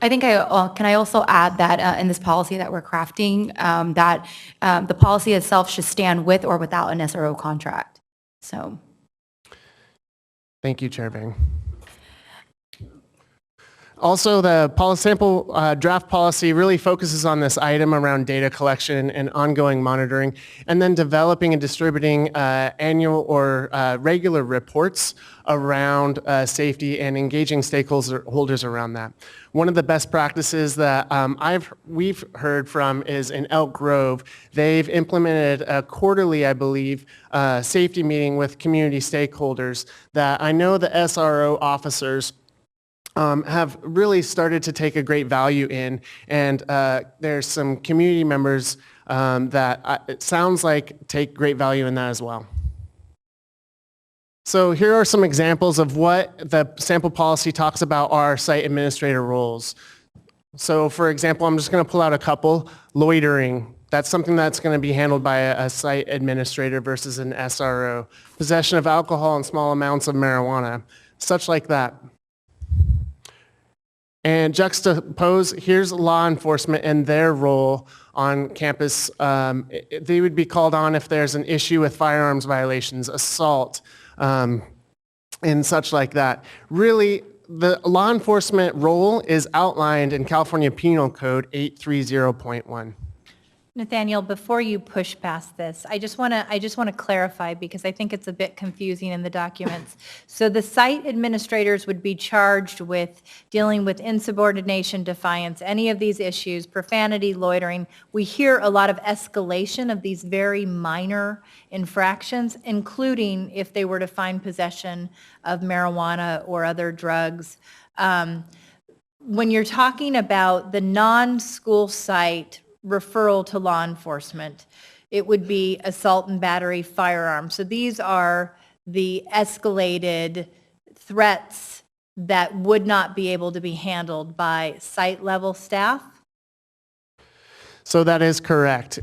I think can I also add that in this policy that we're crafting, that the policy itself should stand with or without an SRO contract. So. Thank you, Chair Bang. Also, the sample draft policy really focuses on this item around data collection and ongoing monitoring, and then developing and distributing annual or regular reports around safety and engaging stakeholders around that. One of the best practices that we've heard from is in Elk Grove. They've implemented a quarterly, I believe, safety meeting with community stakeholders that I know the SRO officers have really started to take a great value in, and there's some community members that it sounds like take great value in that as well. So here are some examples of what the sample policy talks about our site administrator roles. So for example, I'm just going to pull out a couple. Loitering, that's something that's going to be handled by a site administrator versus an SRO. Possession of alcohol and small amounts of marijuana, such like that. And juxtapose, here's law enforcement and their role on campus. They would be called on if there's an issue with firearms violations, assault, and such like that. Really, the law enforcement role is outlined in California Penal Code 830.1. Nathaniel, before you push past this, I just want to clarify because I think it's a bit confusing in the documents. So the site administrators would be charged with dealing with insubordination, defiance, any of these issues, profanity, loitering. We hear a lot of escalation of these very minor infractions, including if they were to find possession of marijuana or other drugs. When you're talking about the non-school site referral to law enforcement, it would be assault and battery, firearms. So these are the escalated threats that would not be able to be handled by site level staff. So that is correct.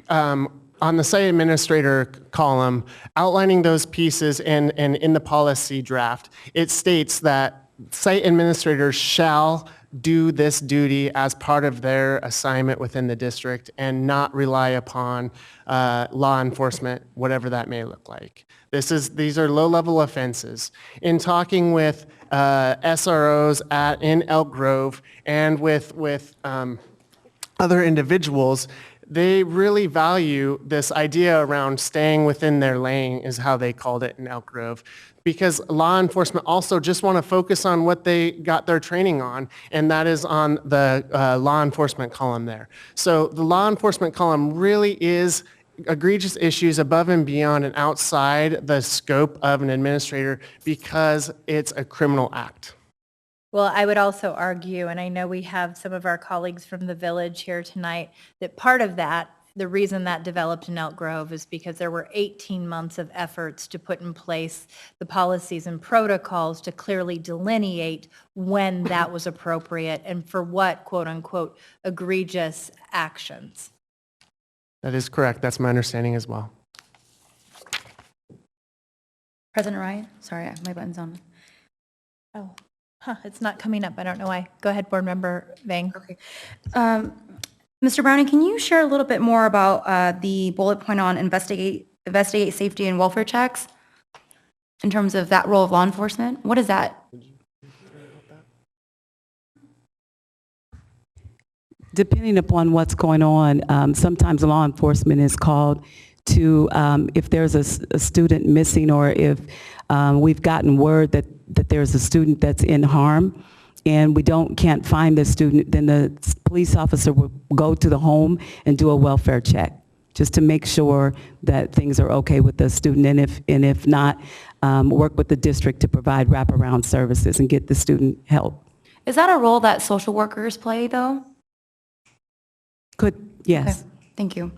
On the site administrator column, outlining those pieces and in the policy draft, it states that site administrators shall do this duty as part of their assignment within the district and not rely upon law enforcement, whatever that may look like. These are low-level offenses. In talking with SROs in Elk Grove and with other individuals, they really value this idea around staying within their lane, is how they called it in Elk Grove, because law enforcement also just want to focus on what they got their training on, and that is on the law enforcement column there. So the law enforcement column really is egregious issues above and beyond and outside the scope of an administrator because it's a criminal act. Well, I would also argue, and I know we have some of our colleagues from the village here tonight, that part of that, the reason that developed in Elk Grove is because there were 18 months of efforts to put in place the policies and protocols to clearly delineate when that was appropriate and for what, quote unquote, egregious actions. That is correct. That's my understanding as well. President Ryan, sorry, my button's on. Oh. It's not coming up. I don't know why. Go ahead, Board Member Vang. Okay. Mr. Browning, can you share a little bit more about the bullet point on investigate safety and welfare checks in terms of that role of law enforcement? What is that? Depending upon what's going on, sometimes law enforcement is called to, if there's a student missing or if we've gotten word that there's a student that's in harm and we can't find the student, then the police officer will go to the home and do a welfare check just to make sure that things are okay with the student, and if not, work with the district to provide wraparound services and get the student help. Is that a role that social workers play, though? Yes. Okay, thank you.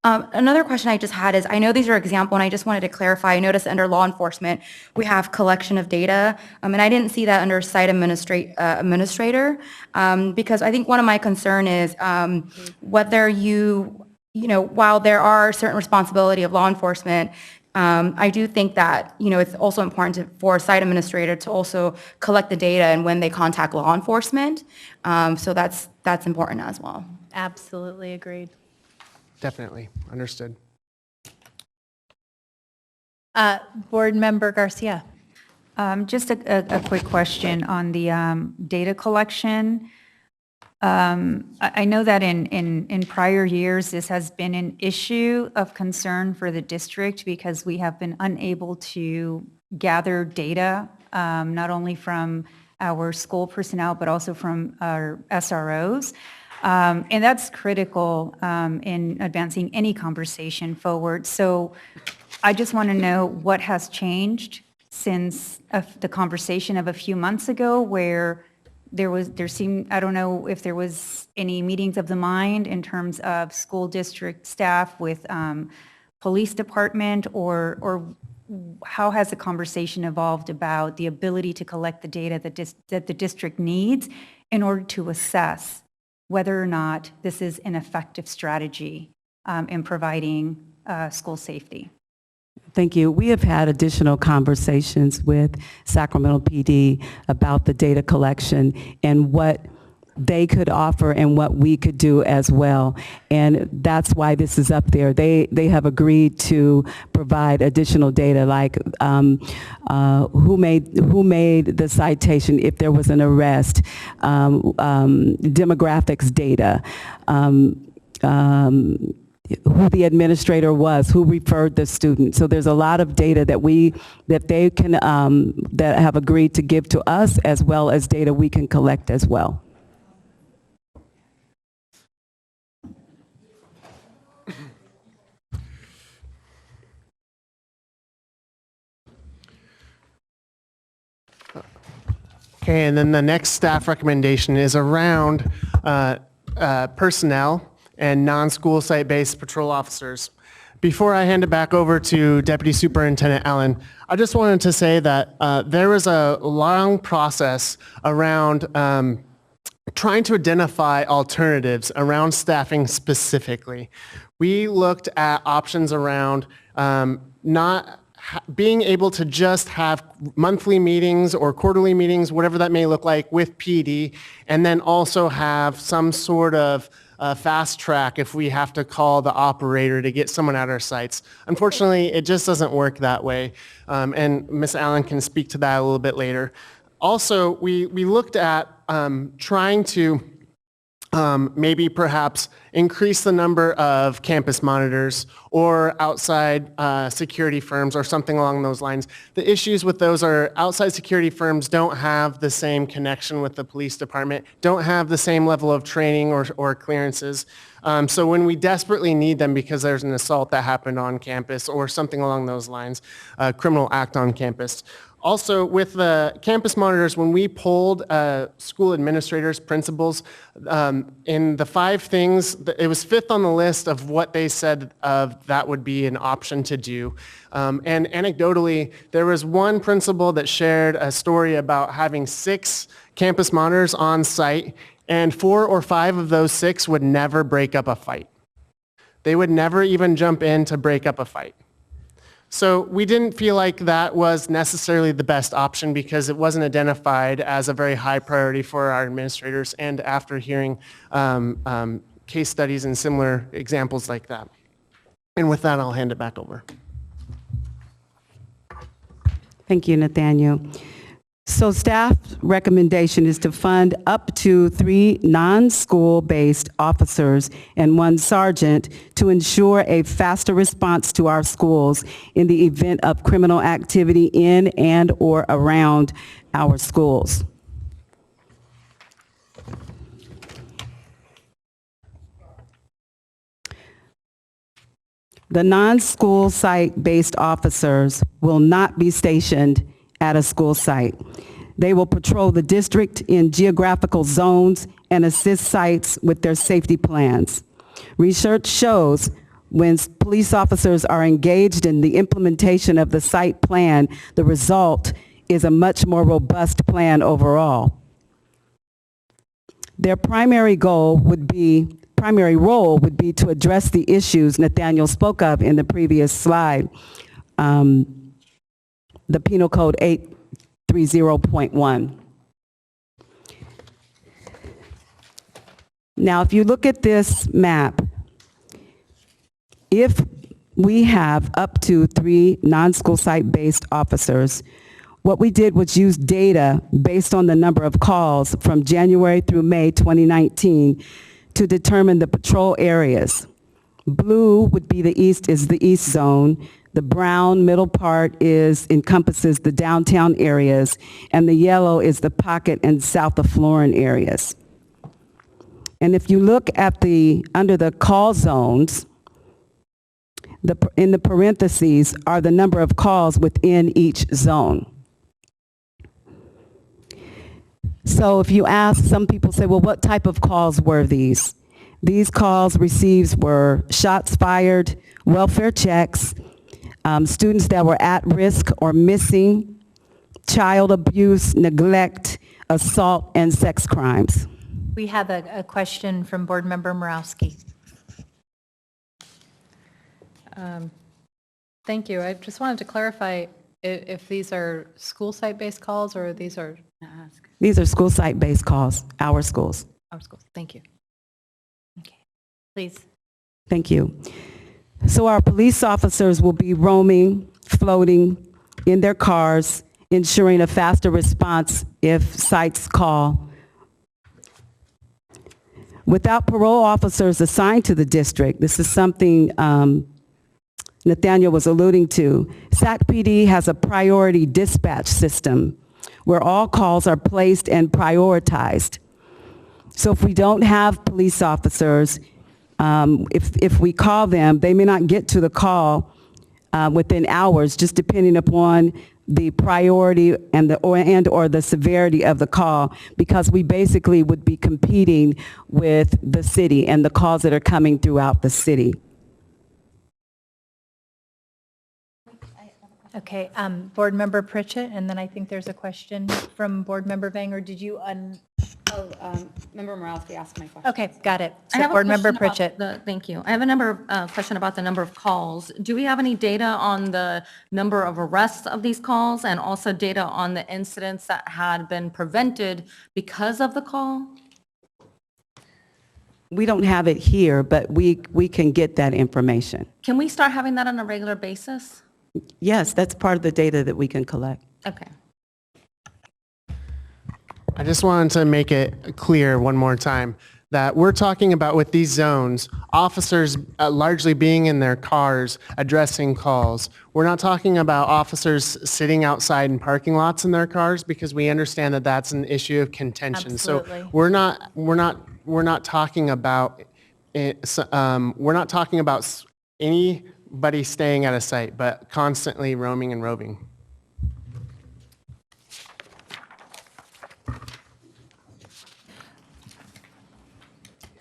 Another question I just had is, I know these are example, and I just wanted to clarify. I noticed under law enforcement, we have collection of data, and I didn't see that under site administrator, because I think one of my concern is whether while there are certain responsibility of law enforcement, I do think that, it's also important for a site administrator to also collect the data and when they contact law enforcement. So that's important as well. Absolutely agreed. Definitely. Understood. Board Member Garcia. Just a quick question on the data collection. I know that in prior years, this has been an issue of concern for the district because we have been unable to gather data, not only from our school personnel, but also from our SROs. And that's critical in advancing any conversation forward. So I just want to know what has changed since the conversation of a few months ago where I don't know if there was any meetings of the mind in terms of school district staff with police department, or how has the conversation evolved about the ability to collect the data that the district needs in order to assess whether or not this is an effective strategy in providing school safety? Thank you. We have had additional conversations with Sacramento PD about the data collection and what they could offer and what we could do as well. And that's why this is up there. They have agreed to provide additional data, like who made the citation, if there was an arrest, demographics data, who the administrator was, who referred the student. So there's a lot of data that they can that have agreed to give to us, as well as data we can collect as well. Okay, and then the next staff recommendation is around personnel and non-school site-based patrol officers. Before I hand it back over to Deputy Superintendent Allen, I just wanted to say that there was a long process around trying to identify alternatives around staffing specifically. We looked at options around not being able to just have monthly meetings or quarterly meetings, whatever that may look like, with PD, and then also have some sort of fast track if we have to call the operator to get someone at our sites. Unfortunately, it just doesn't work that way, and Ms. Allen can speak to that a little bit later. Also, we looked at trying to maybe perhaps increase the number of campus monitors or outside security firms or something along those lines. The issues with those are outside security firms don't have the same connection with the police department, don't have the same level of training or clearances. So when we desperately need them because there's an assault that happened on campus or something along those lines, a criminal act on campus. Also, with the campus monitors, when we polled school administrators, principals, in the 5 things, it was 5th on the list of what they said that would be an option to do. And anecdotally, there was one principal that shared a story about having 6 campus monitors on site, and 4 or 5 of those 6 would never break up a fight. They would never even jump in to break up a fight. So we didn't feel like that was necessarily the best option because it wasn't identified as a very high priority for our administrators, and after hearing case studies and similar examples like that. And with that, I'll hand it back over. Thank you, Nathaniel. So staff's recommendation is to fund up to 3 non-school-based officers and 1 sergeant to ensure a faster response to our schools in the event of criminal activity in and or around our schools. The non-school site-based officers will not be stationed at a school site. They will patrol the district in geographical zones and assist sites with their safety plans. Research shows when police officers are engaged in the implementation of the site plan, the result is a much more robust plan overall. Their primary role would be to address the issues Nathaniel spoke of in the previous slide. The Penal Code 830.1. Now, if you look at this map, if we have up to 3 non-school site-based officers, What we did was use data based on the number of calls from January through May 2019 to determine the patrol areas. Blue would be is the east zone. The brown middle part encompasses the downtown areas, and the yellow is the pocket and south of Florin areas. And if you look at under the call zones, in the parentheses are the number of calls within each zone. So if you ask, some people say, well, what type of calls were these? These calls received were shots fired, welfare checks, students that were at risk or missing, child abuse, neglect, assault, and sex crimes. We have a question from Board Member Morowski. Thank you. I just wanted to clarify if these are school site-based calls or these are... These are school site-based calls, our schools. Our schools. Thank you. Please. Thank you. So our police officers will be roaming, floating in their cars, ensuring a faster response if sites call. Without parole officers assigned to the district, this is something Nathaniel was alluding to, SACPD has a priority dispatch system where all calls are placed and prioritized. So if we don't have police officers, if we call them, they may not get to the call within hours, just depending upon the priority and or the severity of the call, because we basically would be competing with the city and the calls that are coming throughout the city. Okay, Board Member Pritchett, and then I think there's a question from Board Member Vang, or did you Member Morowski asked my question. Okay, got it. I So have a Board Member question about Pritchett. Thank you. I have a question about the number of calls. Do we have any data on the number of arrests of these calls and also data on the incidents that had been prevented because of the call? We don't have it here, but we can get that information. Can we start having that on a regular basis? Yes, that's part of the data that we can collect. Okay. I just wanted to make it clear one more time that we're talking about with these zones, officers largely being in their cars addressing calls. We're not talking about officers sitting outside in parking lots in their cars, because we understand that that's an issue of contention. Absolutely. So we're not talking about anybody staying at a site, but constantly roaming and roving.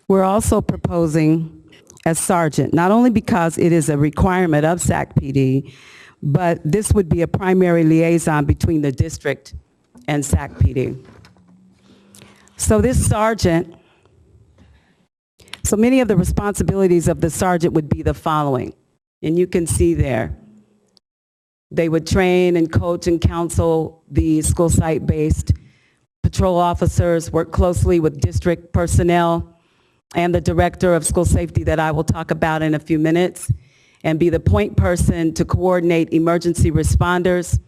We're also proposing as sergeant, not only because it is a requirement of SACPD, but this would be a primary liaison between the district and SACPD. So this sergeant, so many of the responsibilities of the sergeant would be the following, and you can see there. They would train and coach and counsel the school site-based patrol officers, work closely with district personnel and the director of school safety that I will talk about in a few minutes, and be the point person to coordinate emergency responders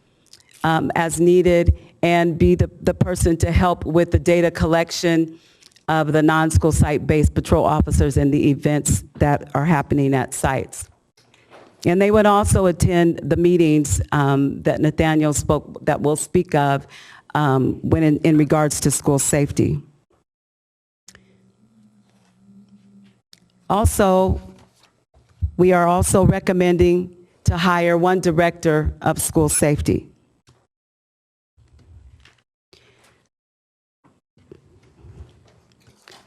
as needed, and be the person to help with the data collection of the non-school site-based patrol officers and the events that are happening at sites. And they would also attend the meetings that Nathaniel spoke, that we'll speak of when in regards to school safety. Also, we are also recommending to hire one director of school safety.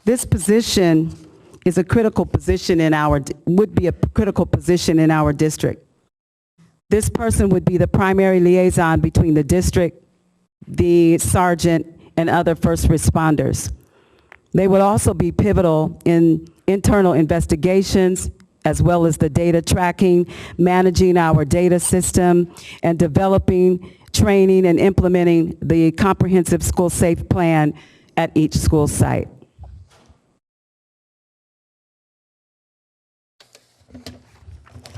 This position is a critical position would be a critical position in our district. This person would be the primary liaison between the district, the sergeant, and other first responders. They would also be pivotal in internal investigations, as well as the data tracking, managing our data system, and developing, training, and implementing the comprehensive school safe plan at each school site.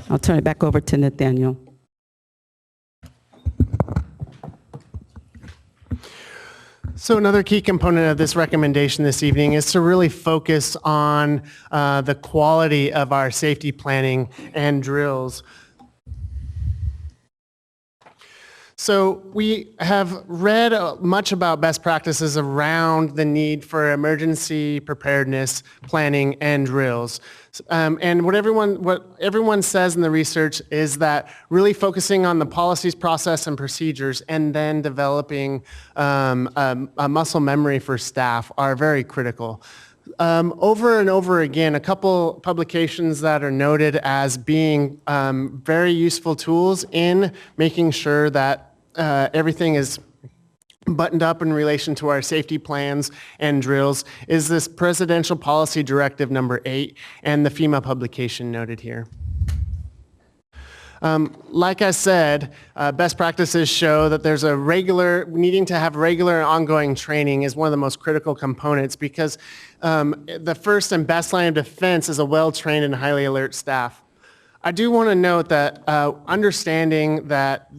I'll turn it back over to Nathaniel. So another key component of this recommendation this evening is to really focus on the quality of our safety planning and drills. So we have read much about best practices around the need for emergency preparedness planning and drills. And what everyone says in the research is that really focusing on the policies, process, and procedures, and then developing a muscle memory for staff are very critical. Over and over again, a couple publications that are noted as being very useful tools in making sure that everything is buttoned up in relation to our safety plans and drills is this Presidential Policy Directive number 8 and the FEMA publication noted here. Like I said, best practices show that there's needing to have regular and ongoing training is one of the most critical components because the first and best line of defense is a well-trained and highly alert staff. I do want to note that understanding that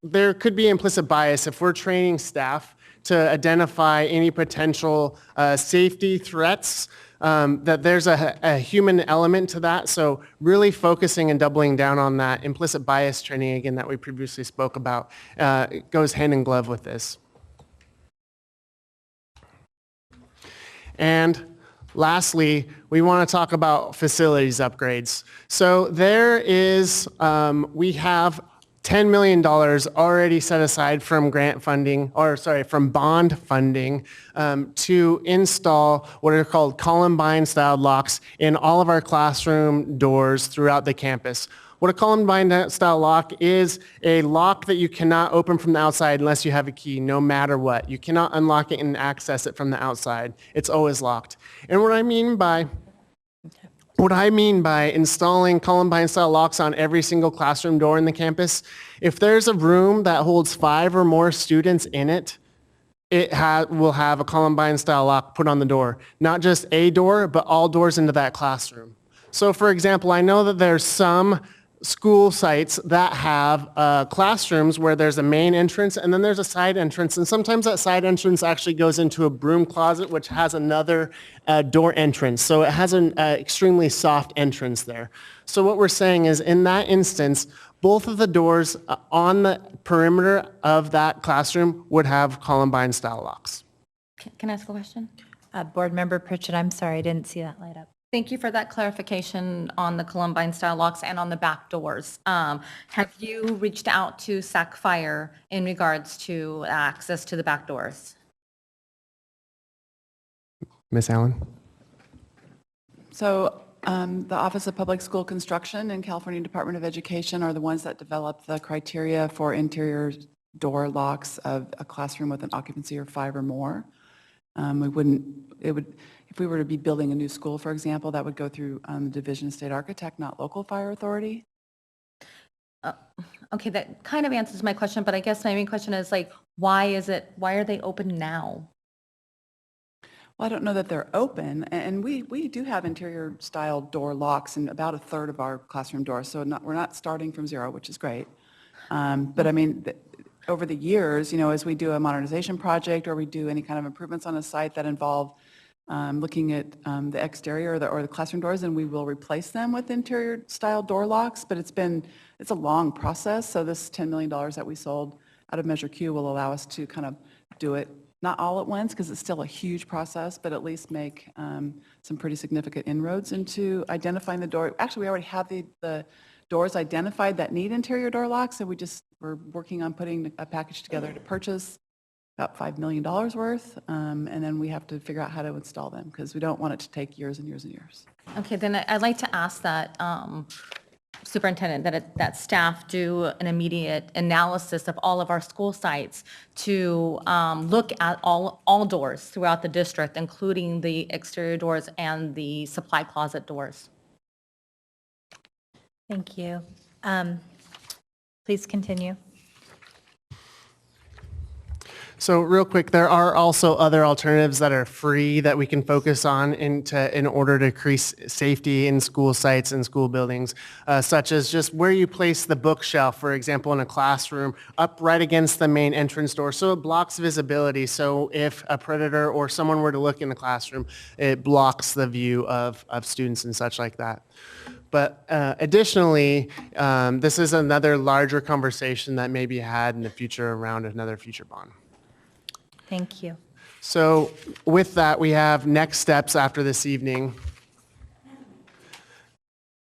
there could be implicit bias if we're training staff to identify any potential safety threats, that there's a human element to that. So really focusing and doubling down on that implicit bias training, again, that we previously spoke about, goes hand in glove with this. And lastly, we want to talk about facilities upgrades. So there is, we have $10 million already set aside from grant funding, from bond funding to install what are called Columbine-style locks in all of our classroom doors throughout the campus. What a Columbine-style lock is a lock that you cannot open from the outside unless you have a key, no matter what. You cannot unlock it and access it from the outside. It's always locked. And what I mean by installing Columbine-style locks on every single classroom door in the campus, if there's a room that holds 5 or more students in it, it will have a Columbine-style lock put on the door. Not just a door, but all doors into that classroom. So for example, I know that there's some school sites that have classrooms where there's a main entrance and then there's a side entrance, and sometimes that side entrance actually goes into a broom closet which has another door entrance. So it has an extremely soft entrance there. So what we're saying is in that instance, both of the doors on the perimeter of that classroom would have Columbine-style locks. Can I ask a question? Board Member Pritchett, I'm sorry, I didn't see that light up. Thank you for that clarification on the Columbine-style locks and on the back doors. Have you reached out to SAC Fire in regards to access to the back doors? Ms. Allen? So the Office of Public School Construction and California Department of Education are the ones that develop the criteria for interior door locks of a classroom with an occupancy of 5 or more. If we were to be building a new school, for example, that would go through the Division of State Architect, not local fire authority. Okay, that kind of answers my question, but I guess my main question is like, why are they open now? Well, I don't know that they're open, and we do have interior style door locks in about 1/3 of our classroom doors, so we're not starting from zero, which is great. But I mean, over the years, as we do a modernization project or we do any kind of improvements on a site that involve looking at the exterior or the classroom doors, and we will replace them with interior style door locks, but it's a long process. So this $10 million that we sold out of Measure Q will allow us to kind of do it, not all at once, because it's still a huge process, but at least make some pretty significant inroads into identifying the door. Actually, we already have the doors identified that need interior door locks, so we're working on putting a package together to purchase about $5 million worth, and then we have to figure out how to install them because we don't want it to take years and years and years. Okay, then I'd like to ask that Superintendent, that staff do an immediate analysis of all of our school sites to look at all doors throughout the district, including the exterior doors and the supply closet doors. Thank you. Please continue. So real quick, there are also other alternatives that are free that we can focus on in order to increase safety in school sites and school buildings, such as just where you place the bookshelf, for example, in a classroom, up right against the main entrance door, so it blocks visibility. So if a predator or someone were to look in the classroom, it blocks the view of students and such like that. But additionally, this is another larger conversation that may be had in the future around another future bond. Thank you. So with that, we have next steps after this evening.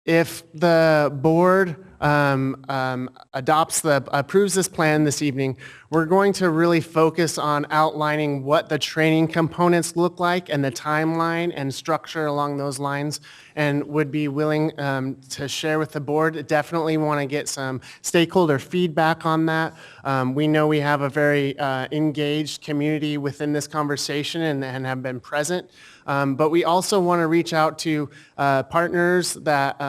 If the board approves this plan this evening, we're going to really focus on outlining what the training components look like and the timeline and structure along those lines, and would be willing to share with the board. Definitely want to get some stakeholder feedback on that. We know we have a very engaged community within this conversation and have been present. But we also want to reach out to partners that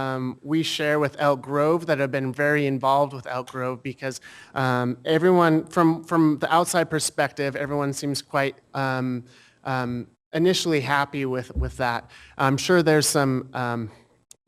we share with Elk Grove that have been very involved with Elk Grove, because everyone, from the outside perspective, everyone seems quite initially happy with that. I'm sure there's some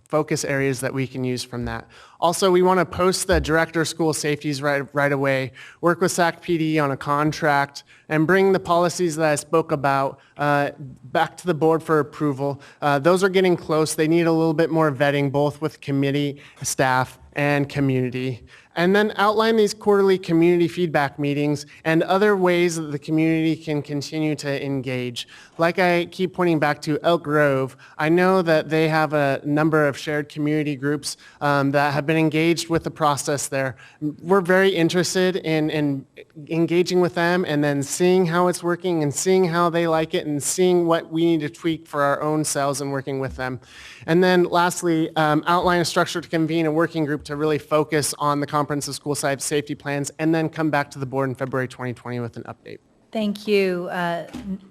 focus areas that we can use from that. Also, we want to post the director of school safeties right away, work with SAC PD on a contract, and bring the policies that I spoke about back to the board for approval. Those are getting close. They need a little bit more vetting, both with committee, staff, and community. And then outline these quarterly community feedback meetings and other ways that the community can continue to engage. Like I keep pointing back to Elk Grove, I know that they have a number of shared community groups that have been engaged with the process there. We're very interested in engaging with them and then seeing how it's working and seeing how they like it and seeing what we need to tweak for our own selves and working with them. And then lastly, outline a structure to convene a working group to really focus on the comprehensive school site safety plans, and then come back to the board in February 2020 with an update. Thank you,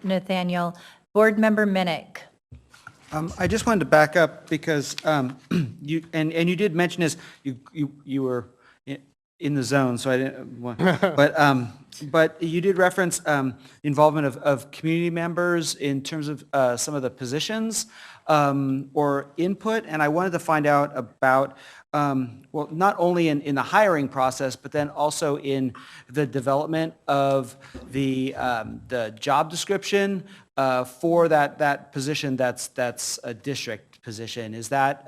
Nathaniel. Board Member Minnick. I just wanted to back up because you did mention this, you were in the zone, so I didn't want, but you did reference involvement of community members in terms of some of the positions or input, and I wanted to find out about, well, not only in the hiring process, but then also in the development of the job description for that position that's a district position. Is that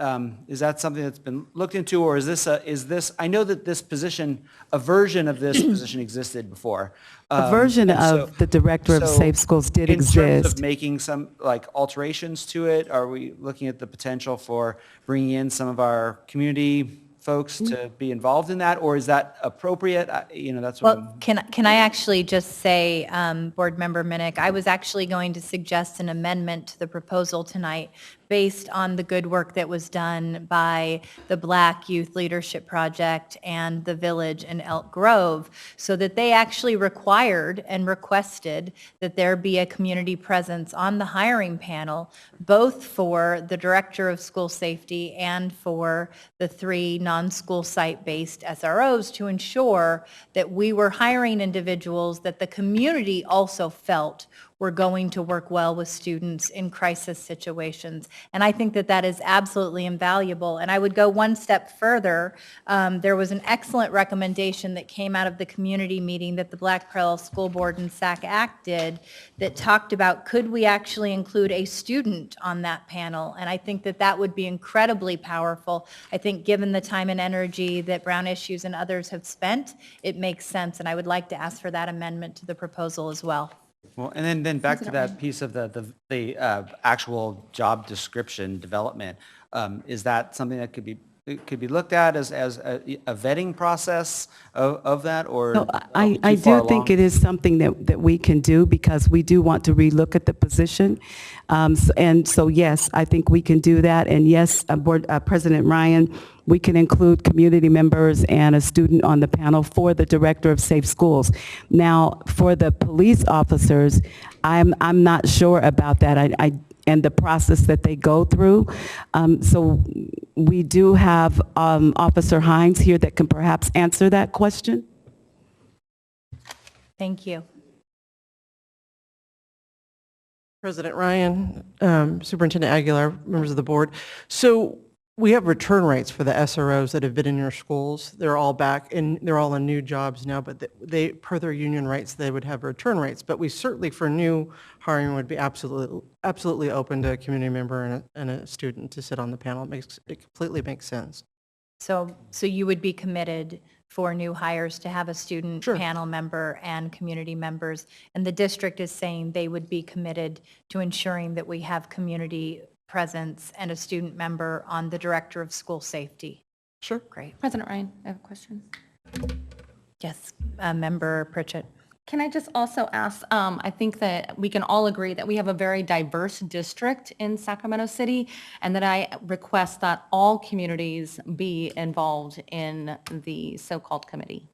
something that's been looked into, or is this, I know that this position, a version of this position existed before. A version of the Director of Safe Schools did exist. In terms of making some like alterations to it, are we looking at the potential for bringing in some of our community folks to be involved in that, or is that appropriate? That's what. Well, can I actually just say, Board Member Minnick, I was actually going to suggest an amendment to the proposal tonight based on the good work that was done by the Black Youth Leadership Project and the Village in Elk Grove, so that they actually required and requested that there be a community presence on the hiring panel, both for the Director of School Safety and for the 3 non-school site-based SROs, to ensure that we were hiring individuals that the community also felt were going to work well with students in crisis situations. And I think that that is absolutely invaluable. And I would go one step further. There was an excellent recommendation that came out of the community meeting that the Black Parallel School Board and SAC Act did that talked about, could we actually include a student on that panel? And I think that that would be incredibly powerful. I think given the time and energy that Brown Issues and others have spent, it makes sense. And I would like to ask for that amendment to the proposal as well. Well, and then back to that piece of the actual job description development, is that something that could be looked at as a vetting process of that, or? No, I do think it is something that we can do, because we do want to relook at the position. And so, yes, I think we can do that. And yes, President Ryan, we can include community members and a student on the panel for the Director of Safe Schools. Now, for the police officers, I'm not sure about that. And the process that they go through. So we do have Officer Hines here that can perhaps answer that question. Thank you. President Ryan, Superintendent Aguilar, members of the board. So we have return rates for the SROs that have been in your schools. They're all back and they're all in new jobs now, but they, per their union rights, they would have return rates. But we certainly, for new hiring, would be absolutely open to a community member and a student to sit on the panel. It completely makes sense. So you would be committed for new hires to have a student panel member and community members, and the district is saying they would be committed to ensuring that we have community presence and a student member on the director of school safety. Sure. Great. President Ryan, I have a question. Yes, Member Pritchett. Can I just also ask, I think that we can all agree that we have a very diverse district in Sacramento City, and that I request that all communities be involved in the so-called committee.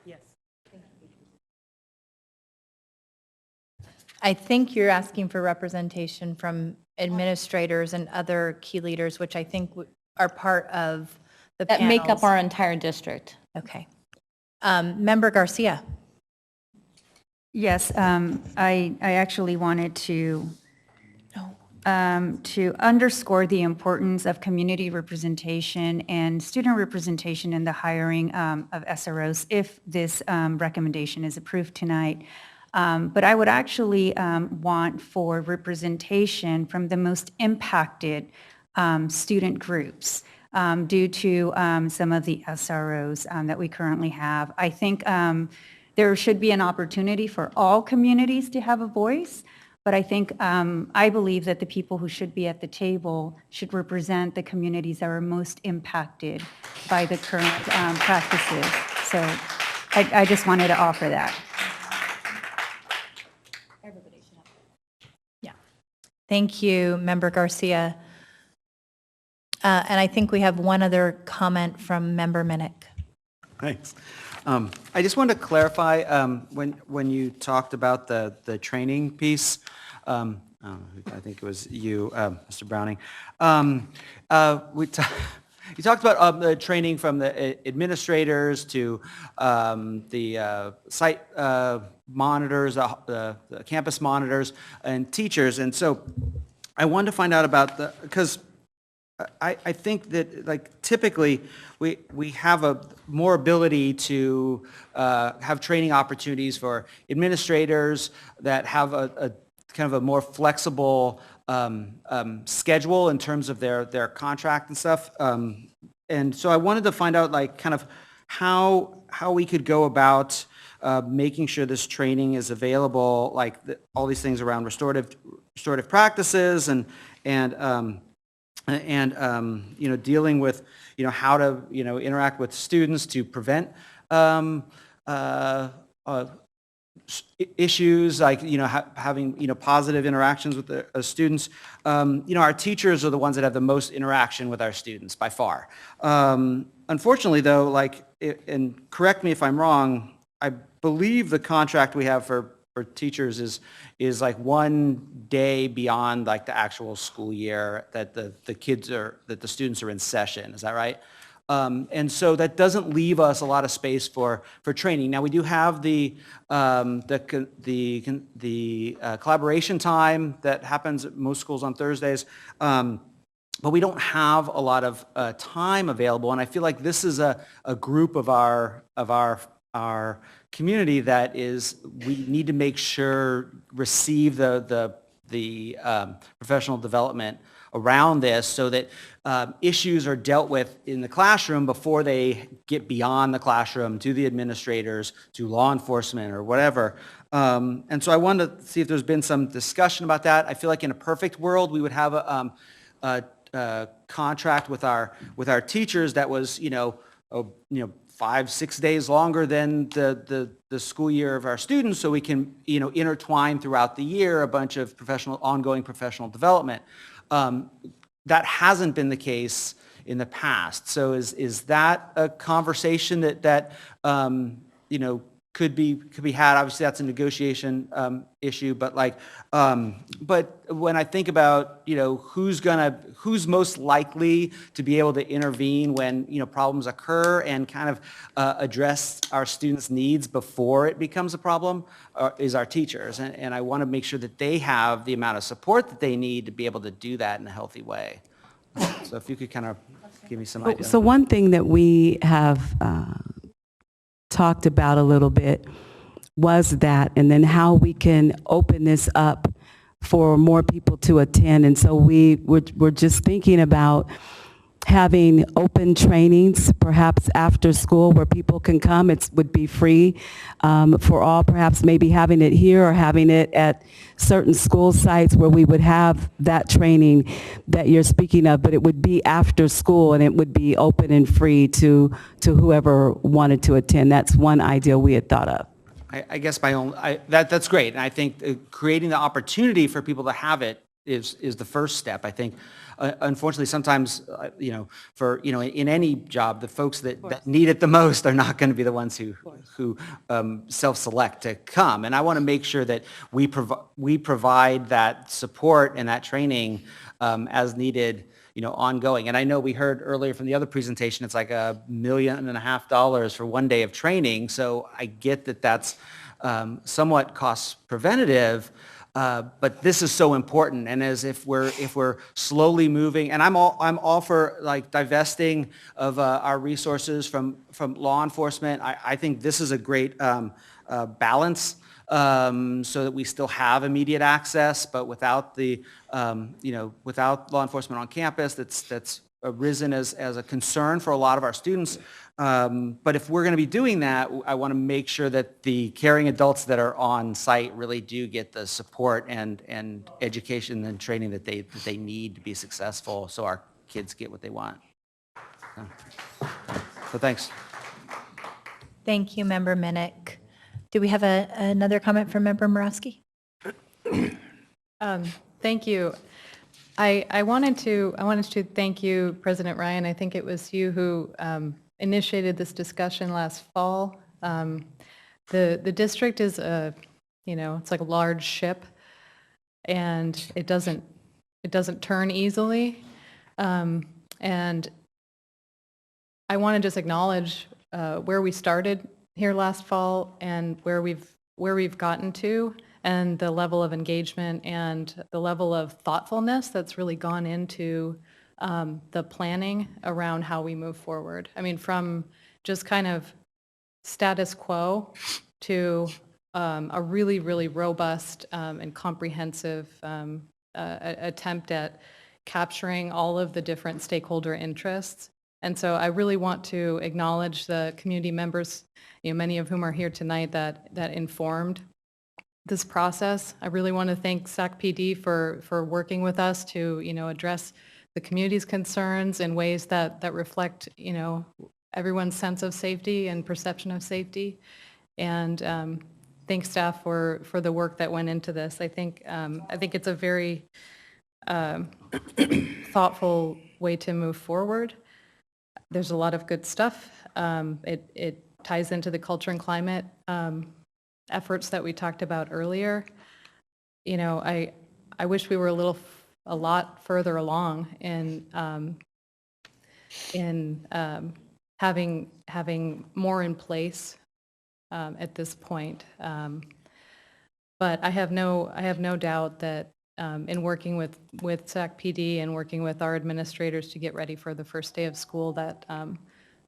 Yes. I think you're asking for representation from administrators and other key leaders, which I think are part of the That make up panels. our entire district. Okay. Member Garcia. Yes, I actually wanted to underscore the importance of community representation and student representation in the hiring of SROs if this recommendation is approved tonight. But I would actually want for representation from the most impacted student groups due to some of the SROs that we currently have. I think there should be an opportunity for all communities to have a voice, but I think, I believe that the people who should be at the table should represent the communities that are most impacted by the current practices. So I just wanted to offer that. Thank you, Member Garcia. And I think we have one other comment from Member Minnick. Thanks. I just wanted to clarify, when you talked about the training piece, I think it was you, Mr. Browning. You talked about the training from the administrators to the site monitors, the campus monitors, and teachers. And so I wanted to find out about because I think that, like, typically we have a more ability to have training opportunities for administrators that have a kind of a more flexible schedule in terms of their contract and stuff. And so I wanted to find out, like, kind of how we could go about making sure this training is available, like all these things around restorative practices and dealing with, how to, interact with students to prevent issues, like, having, positive interactions with the students. Our teachers are the ones that have the most interaction with our students by far. Unfortunately, though, and correct me if I'm wrong, I believe the contract we have for teachers is like one day beyond, like, the actual school year that the students are in session. Is that right? And so that doesn't leave us a lot of space for training. Now, we do have the collaboration time that happens at most schools on Thursdays, but we don't have a lot of time available. And I feel like this is a group of our community that we need to make sure receive the professional development around this, so that issues are dealt with in the classroom before they get beyond the classroom to the administrators, to law enforcement, or whatever. And so I wanted to see if there's been some discussion about that. I feel like in a perfect world, we would have a contract with our teachers that was 5-6 days longer than the school year of our students, so we can intertwine throughout the year a bunch of ongoing professional development. That hasn't been the case in the past. So is that a conversation that could be had. Obviously, that's a negotiation issue, but but when I think about, who's most likely to be able to intervene when, problems occur and kind of address our students' needs before it becomes a problem, is our teachers. And I want to make sure that they have the amount of support that they need to be able to do that in a healthy way. So if you could kind of give me some idea. So one thing that we have talked about a little bit was that, and then how we can open this up for more people to attend. And so we're just thinking about having open trainings, perhaps after school, where people can come. It would be free for all, perhaps maybe having it here or having it at certain school sites where we would have that training that you're speaking of, but it would be after school and it would be open and free to whoever wanted to attend. That's one idea we had thought of. I guess that's great. And I think creating the opportunity for people to have it is the first step. I think, unfortunately, sometimes, in any job, the folks that need it the most are not going to be the ones who self-select to come. And I want to make sure that we provide that support and that training as needed, ongoing. And I know we heard earlier from the other presentation, it's like $1.5 million for one day of training. So I get that that's somewhat cost preventative. But this is so important, and as if we're slowly moving, and I'm all for divesting of our resources from law enforcement. I think this is a great balance, so that we still have immediate access, but without without law enforcement on campus. That's arisen as a concern for a lot of our students. But if we're going to be doing that, I want to make sure that the caring adults that are on site really do get the support and education and training that they need to be successful, so our kids get what they want. So thanks. Thank you, Member Minnick. Do we have another comment from Member Morawski? Thank you. I wanted to thank you, President Ryan. I think it was you who initiated this discussion last fall. The district is it's like a large ship, and it doesn't turn easily. And I want to just acknowledge where we started here last fall and where we've gotten to, and the level of engagement and the level of thoughtfulness that's really gone into the planning around how we move forward. I mean, from just kind of status quo to a really, really robust and comprehensive attempt at capturing all of the different stakeholder interests. And so I really want to acknowledge the community members, many of whom are here tonight, that informed this process. I really want to thank SACPD for working with us to, address the community's concerns in ways that reflect, everyone's sense of safety and perception of safety. And thank staff for the work that went into this. I think it's a very thoughtful way to move forward. There's a lot of good stuff. It ties into the culture and climate efforts that we talked about earlier. I wish we were a lot further along in having more in place at this point. But I have no doubt that in working with SACPD and working with our administrators to get ready for the first day of school, that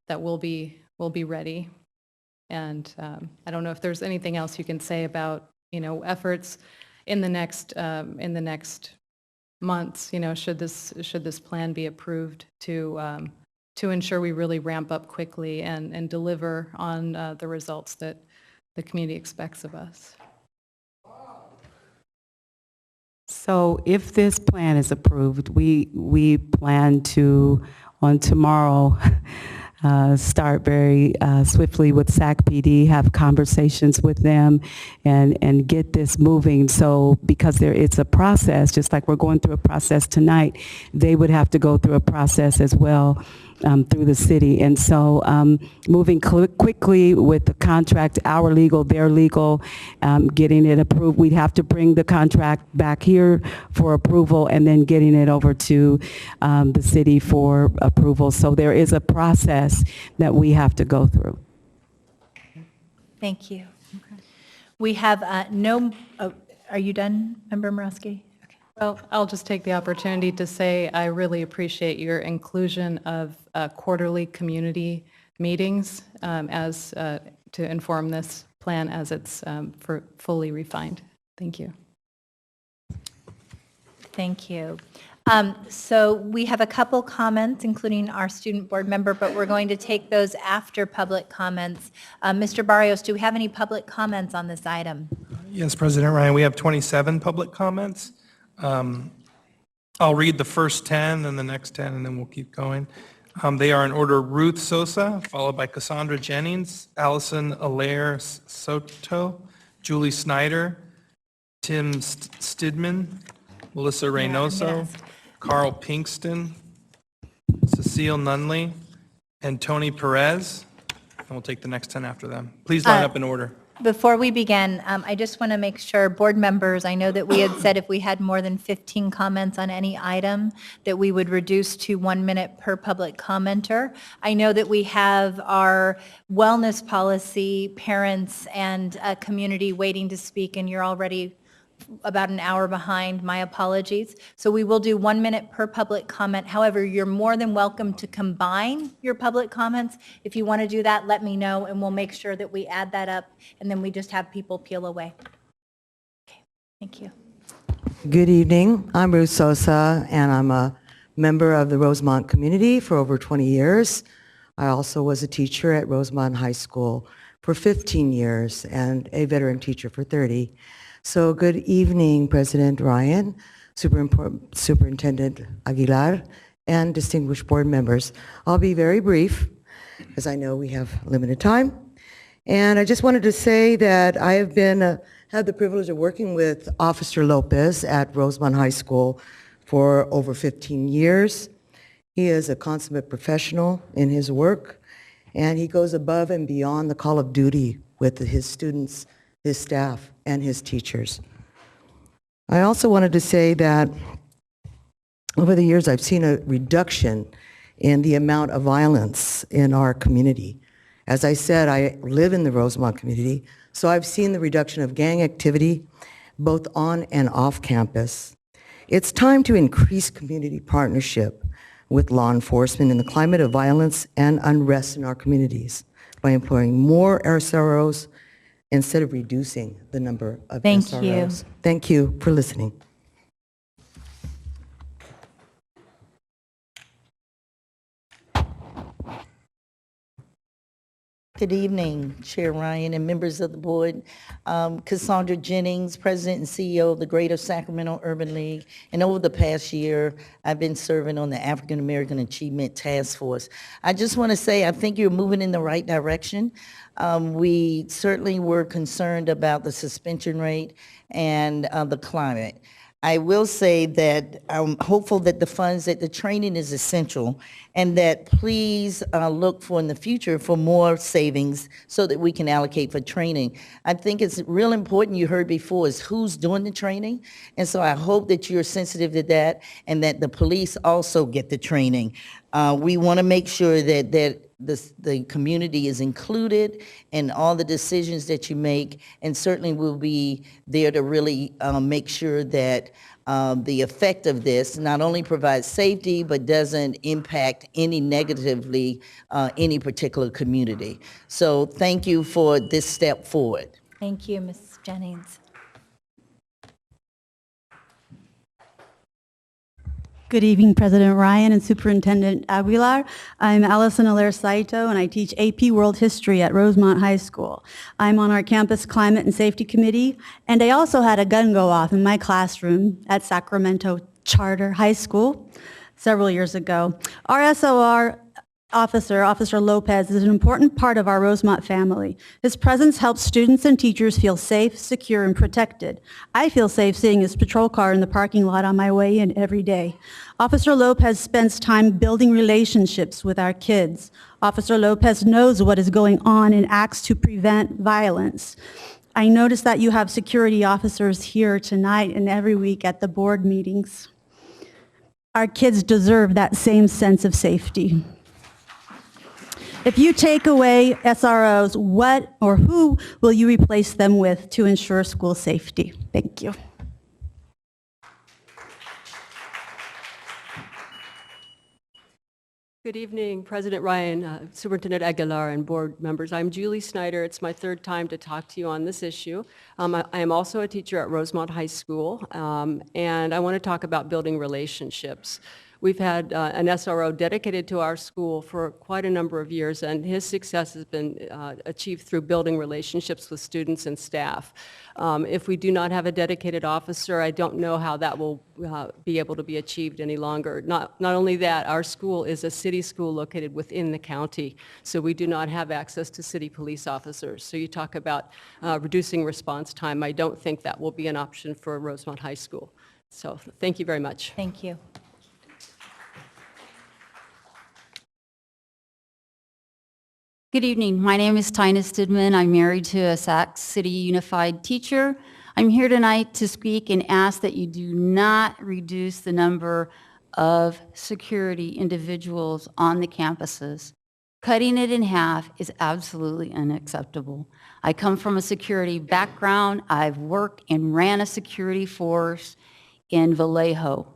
we'll be ready. And I don't know if there's anything else you can say about efforts in the next months. Should this plan be approved to ensure we really ramp up quickly and deliver on the results that the community expects of us. So if this plan is approved, we plan to, on tomorrow, start very swiftly with SAC PD, have conversations with them, and get this moving. So because it's a process, just like we're going through a process tonight, they would have to go through a process as well through the city. And so moving quickly with the contract, our legal, their legal, getting it approved. We'd have to bring the contract back here for approval and then getting it over to the city for approval. So there is a process that we have to go through. Thank you. We have are you done, Member Morosky? Well, I'll just take the opportunity to say I really appreciate your inclusion of quarterly community meetings to inform this plan as it's fully refined. Thank you. Thank you. So we have a couple comments, including our student board member, but we're going to take those after public comments. Mr. Barrios, do we have any public comments on this item? Yes, President Ryan, we have 27 public comments. I'll read the first 10 and the next 10, and then we'll keep going. They are in order: Ruth Sosa, followed by Cassandra Jennings, Allison Allaire Soto, Julie Snyder, Tim Stidman, Melissa Reynoso, Carl Pinkston, Cecile Nunley, and Tony Perez. And we'll take the next 10 after them. Please line up in order. Before we begin, I just want to make sure, board members, I know that we had said if we had more than 15 comments on any item, that we would reduce to 1 minute per public commenter. I know that we have our wellness policy, parents, and community waiting to speak, and you're already about an hour behind. My apologies. So we will do 1 minute per public comment. However, you're more than welcome to combine your public comments. If you want to do that, let me know, and we'll make sure that we add that up, and then we just have people peel away. Okay, thank you. Good evening. I'm Ruth Sosa, and I'm a member of the Rosemont community for over 20 years. I also was a teacher at Rosemont High School for 15 years and a veteran teacher for 30. So good evening, President Ryan, Superintendent Aguilar, and distinguished board members. I'll be very brief, because I know we have limited time. And I just wanted to say that I have had the privilege of working with Officer Lopez at Rosemont High School for over 15 years. He is a consummate professional in his work, and he goes above and beyond the call of duty with his students, his staff, and his teachers. I also wanted to say that over the years I've seen a reduction in the amount of violence in our community. As I said, I live in the Rosemont community, so I've seen the reduction of gang activity both on and off campus. It's time to increase community partnership with law enforcement in the climate of violence and unrest in our communities by employing more SROs instead of reducing the number of SROs. Thank you for listening. Good evening, Chair Ryan and members of the board. Cassandra Jennings, President and CEO of the Greater Sacramento Urban League. And over the past year, I've been serving on the African American Achievement Task Force. I just want to say I think you're moving in the right direction. We certainly were concerned about the suspension rate and the climate. I will say that I'm hopeful that the training is essential, and that please look for in the future for more savings so that we can allocate for training. I think it's real important, you heard before, is who's doing the training. And so I hope that you're sensitive to that and that the police also get the training. We want to make sure that the community is included in all the decisions that you make, and certainly we'll be there to really make sure that the effect of this not only provides safety, but doesn't impact any negatively any particular community. So thank you for this step forward. Thank you, Ms. Jennings. Good evening, President Ryan and Superintendent Aguilar. I'm Allison Allaire Saito, and I teach AP World History at Rosemont High School. I'm on our campus climate and safety committee, and I also had a gun go off in my classroom at Sacramento Charter High School several years ago. Our SOR Officer Lopez, is an important part of our Rosemont family. His presence helps students and teachers feel safe, secure, and protected. I feel safe seeing his patrol car in the parking lot on my way in every day. Officer Lopez spends time building relationships with our kids. Officer Lopez knows what is going on and acts to prevent violence. I noticed that you have security officers here tonight and every week at the board meetings. Our kids deserve that same sense of safety. If you take away SROs, what or who will you replace them with to ensure school safety? Thank you. Good evening, President Ryan, Superintendent Aguilar, and board members. I'm Julie Snyder. It's my third time to talk to you on this issue. I am also a teacher at Rosemont High School, and I want to talk about building relationships. We've had an SRO dedicated to our school for quite a number of years, and his success has been achieved through building relationships with students and staff. If we do not have a dedicated officer, I don't know how that will be able to be achieved any longer. Not only that, our school is a city school located within the county, so we do not have access to city police officers. So you talk about reducing response time. I don't think that will be an option for Rosemont High School. So thank you very much. Thank you. Good evening. My name is Tina Stidman. I'm married to a Sac City Unified teacher. I'm here tonight to speak and ask that you do not reduce the number of security individuals on the campuses. Cutting it in half is absolutely unacceptable. I come from a security background. I've worked and ran a security force in Vallejo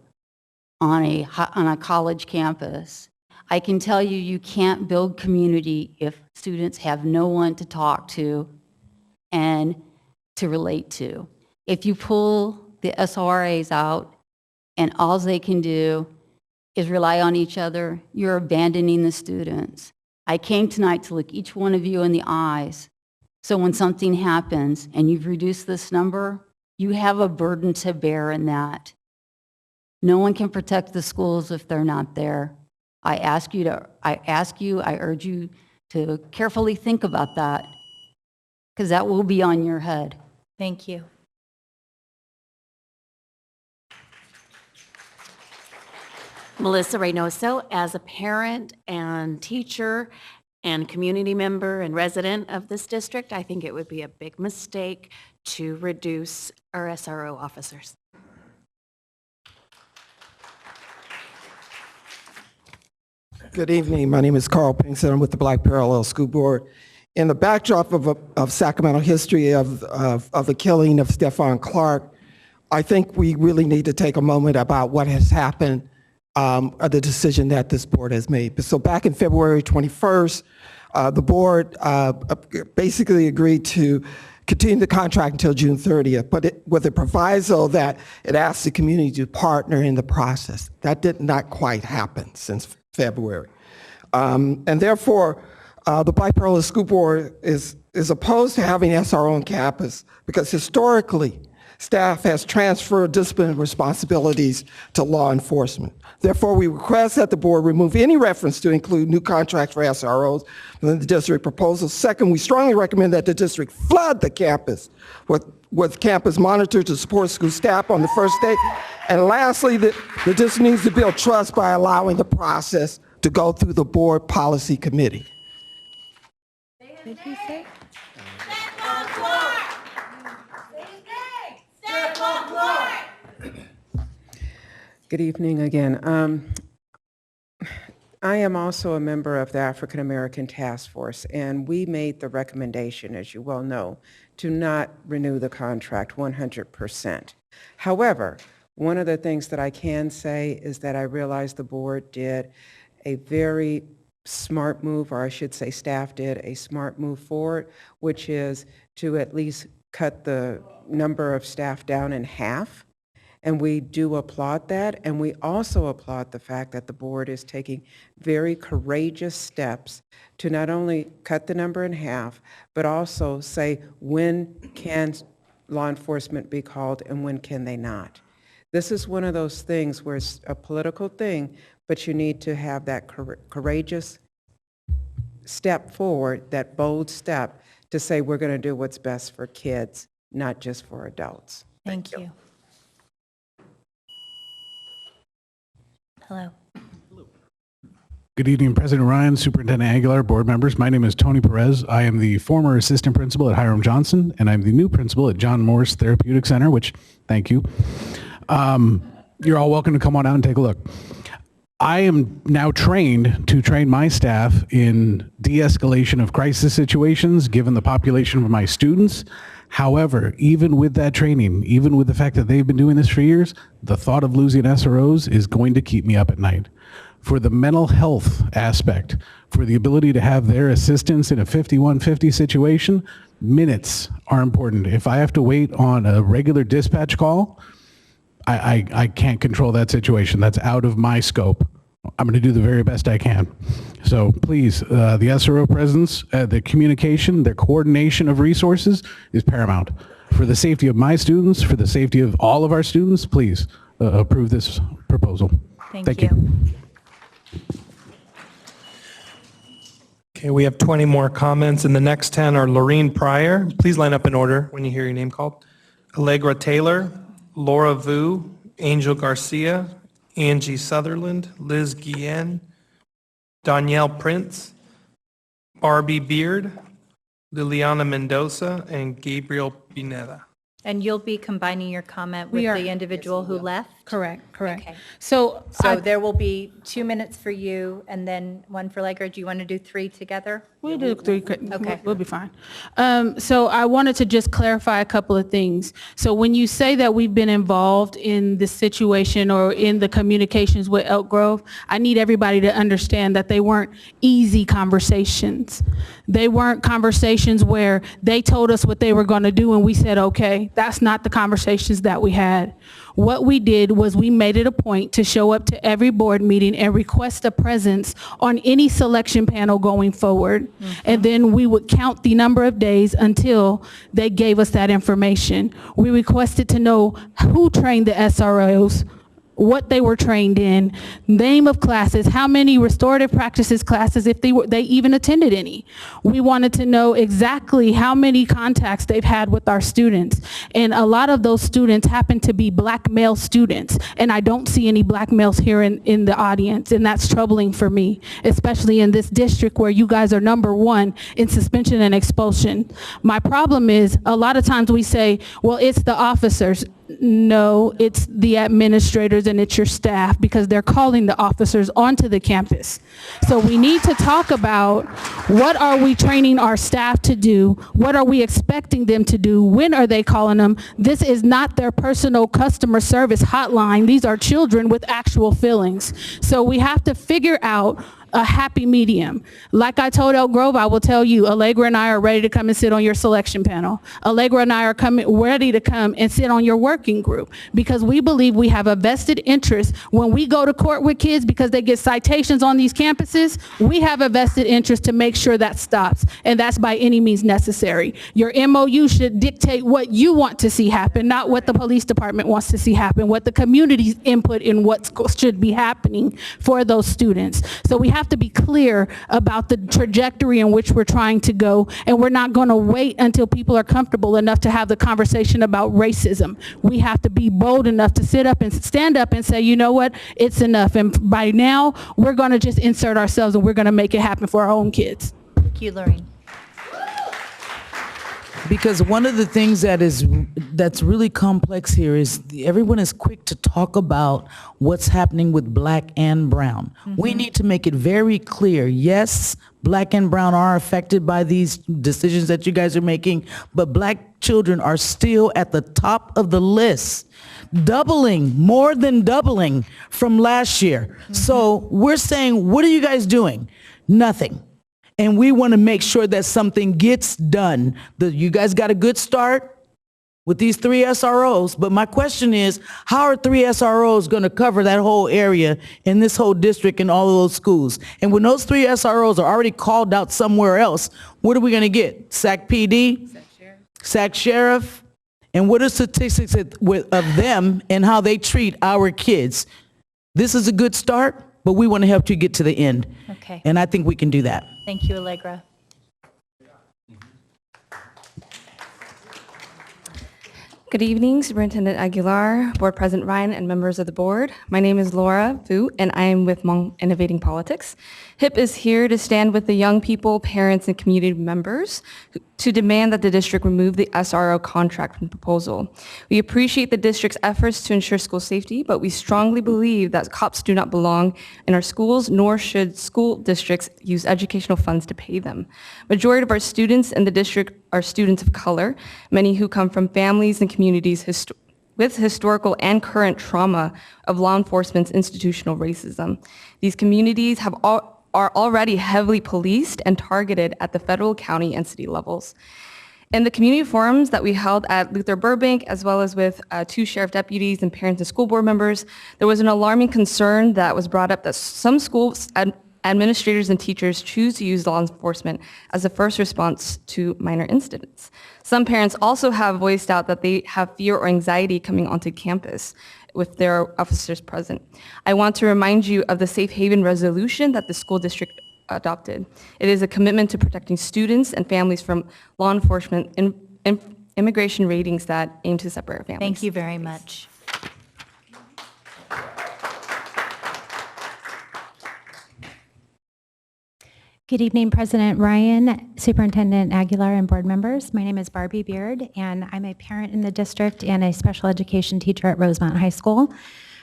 on a college campus. I can tell you, you can't build community if students have no one to talk to and to relate to. If you pull the SRAs out and all they can do is rely on each other, you're abandoning the students. I came tonight to look each one of you in the eyes. So when something happens and you've reduced this number, you have a burden to bear in that. No one can protect the schools if they're not there. I urge you to carefully think about that, because that will be on your head. Thank you. Melissa Reynoso, as a parent and teacher and community member and resident of this district, I think it would be a big mistake to reduce our SRO officers. Good evening. My name is Carl Pinkston. I'm with the Black Parallel School Board. In the backdrop of Sacramento history of the killing of Stephon Clark, I think we really need to take a moment about what has happened, the decision that this board has made. So back in February 21st, the board basically agreed to continue the contract until June 30th, but with a proviso that it asked the community to partner in the process. That did not quite happen since February. And therefore, the Black Parallel School Board is opposed to having SRO on campus because historically, staff has transferred disciplinary responsibilities to law enforcement. Therefore, we request that the board remove any reference to include new contracts for SROs in the district proposal. Second, we strongly recommend that the district flood the campus with campus monitors to support school staff on the first day. And lastly, the district needs to build trust by allowing the process to go through the board policy committee. Did he say? Good evening again. I am also a member of the African American Task Force, and we made the recommendation, as you well know, to not renew the contract 100%. However, one of the things that I can say is that I realize the board did a very smart move, or I should say staff did a smart move forward, which is to at least cut the number of staff down in half. And we do applaud that. And we also applaud the fact that the board is taking very courageous steps to not only cut the number in half, but also say when can law enforcement be called and when can they not. This is one of those things where it's a political thing, but you need to have that courageous step forward, that bold step to say we're going to do what's best for kids, not just for adults. Thank you. Hello. Good evening, President Ryan, Superintendent Aguilar, board members. My name is Tony Perez. I am the former assistant principal at Hiram Johnson, and I'm the new principal at John Morris Therapeutic Center, which, thank you. You're all welcome to come on out and take a look. I am now trained to train my staff in de-escalation of crisis situations, given the population of my students. However, even with that training, even with the fact that they've been doing this for years, the thought of losing SROs is going to keep me up at night. For the mental health aspect, for the ability to have their assistance in a 5150 situation, minutes are important. If I have to wait on a regular dispatch call, I can't control that situation. That's out of my scope. I'm going to do the very best I can. So please, the SRO presence, the communication, the coordination of resources is paramount. For the safety of my students, for the safety of all of our students, please approve this proposal. Thank you. Okay, we have 20 more comments, and the next 10 are Lorene Pryor. Please line up in order when you hear your name called. Allegra Taylor, Laura Vu, Angel Garcia, Angie Sutherland, Liz Guillen, Danielle Prince, Barbie Beard, Liliana Mendoza, and Gabriel Pineda. And you'll be combining your comment with the individual who left? Correct. Okay. So there will be 2 minutes for you and then one for Allegra. Do you want to do 3 together? we'll do 3. Okay. We'll be fine. So I wanted to just clarify a couple of things. So when you say that we've been involved in this situation or in the communications with Elk Grove, I need everybody to understand that they weren't easy conversations. They weren't conversations where they told us what they were going to do and we said, okay. That's not the conversations that we had. What we did was we made it a point to show up to every board meeting and request a presence on any selection panel going forward. And then we would count the number of days until they gave us that information. We requested to know who trained the SROs, what they were trained in, name of classes, how many restorative practices classes, if they even attended any. We wanted to know exactly how many contacts they've had with our students. And a lot of those students happen to be black male students. And I don't see any black males here in the audience. And that's troubling for me, especially in this district where you guys are #1 in suspension and expulsion. My problem is a lot of times we say, well, it's the officers. No, it's the administrators and it's your staff because they're calling the officers onto the campus. So we need to talk about what are we training our staff to do? What are we expecting them to do? When are they calling them? This is not their personal customer service hotline. These are children with actual feelings. So we have to figure out a happy medium. Like I told Elk Grove, I will tell you, Allegra and I are ready to come and sit on your selection panel. Allegra and I are ready to come and sit on your working group because we believe we have a vested interest when we go to court with kids because they get citations on these campuses. We have a vested interest to make sure that stops, and that's by any means necessary. Your MOU should dictate what you want to see happen, not what the police department wants to see happen, what the community's input in what should be happening for those students. So we have to be clear about the trajectory in which we're trying to go, and we're not going to wait until people are comfortable enough to have the conversation about racism. We have to be bold enough to sit up and stand up and say, you know what, it's enough. And by now, we're going to just insert ourselves and we're going to make it happen for our own kids. Thank you, Lorene. Because one of the things that's really complex here is everyone is quick to talk about what's happening with black and brown. We need to make it very clear, yes, black and brown are affected by these decisions that you guys are making, but black children are still at the top of the list, more than doubling from last year. So we're saying, what are you guys doing? Nothing. And we want to make sure that something gets done. You guys got a good start with these 3 SROs, but my question is, how are 3 SROs going to cover that whole area in this whole district and all of those schools? And when those 3 SROs are already called out somewhere else, what are we going to get? Sac PD? Sac Sheriff? And what are statistics of them and how they treat our kids? This is a good start. but we want to help you get to the end. Okay. And I think we can do that. Thank you, Allegra. Good evening, Superintendent Aguilar, Board President Ryan, and members of the board. My name is Laura Vu, and I am with Hmong Innovating Politics. HIP is here to stand with the young people, parents, and community members to demand that the district remove the SRO contract from the proposal. We appreciate the district's efforts to ensure school safety, but we strongly believe that cops do not belong in our schools, nor should school districts use educational funds to pay them. Majority of our students in the district are students of color, many who come from families and communities with historical and current trauma of law enforcement's institutional racism. These communities are already heavily policed and targeted at the federal, county, and city levels. In the community forums that we held at Luther Burbank, as well as with 2 sheriff deputies and parents and school board members, there was an alarming concern that was brought up that some schools administrators and teachers choose to use law enforcement as a first response to minor incidents. Some parents also have voiced out that they have fear or anxiety coming onto campus with their officers present. I want to remind you of the Safe Haven resolution that the school district adopted. It is a commitment to protecting students and families from law enforcement immigration ratings that aim to separate families. Thank you very much. Good evening, President Ryan, Superintendent Aguilar, and board members. My name is Barbie Beard, and I'm a parent in the district and a special education teacher at Rosemont High School.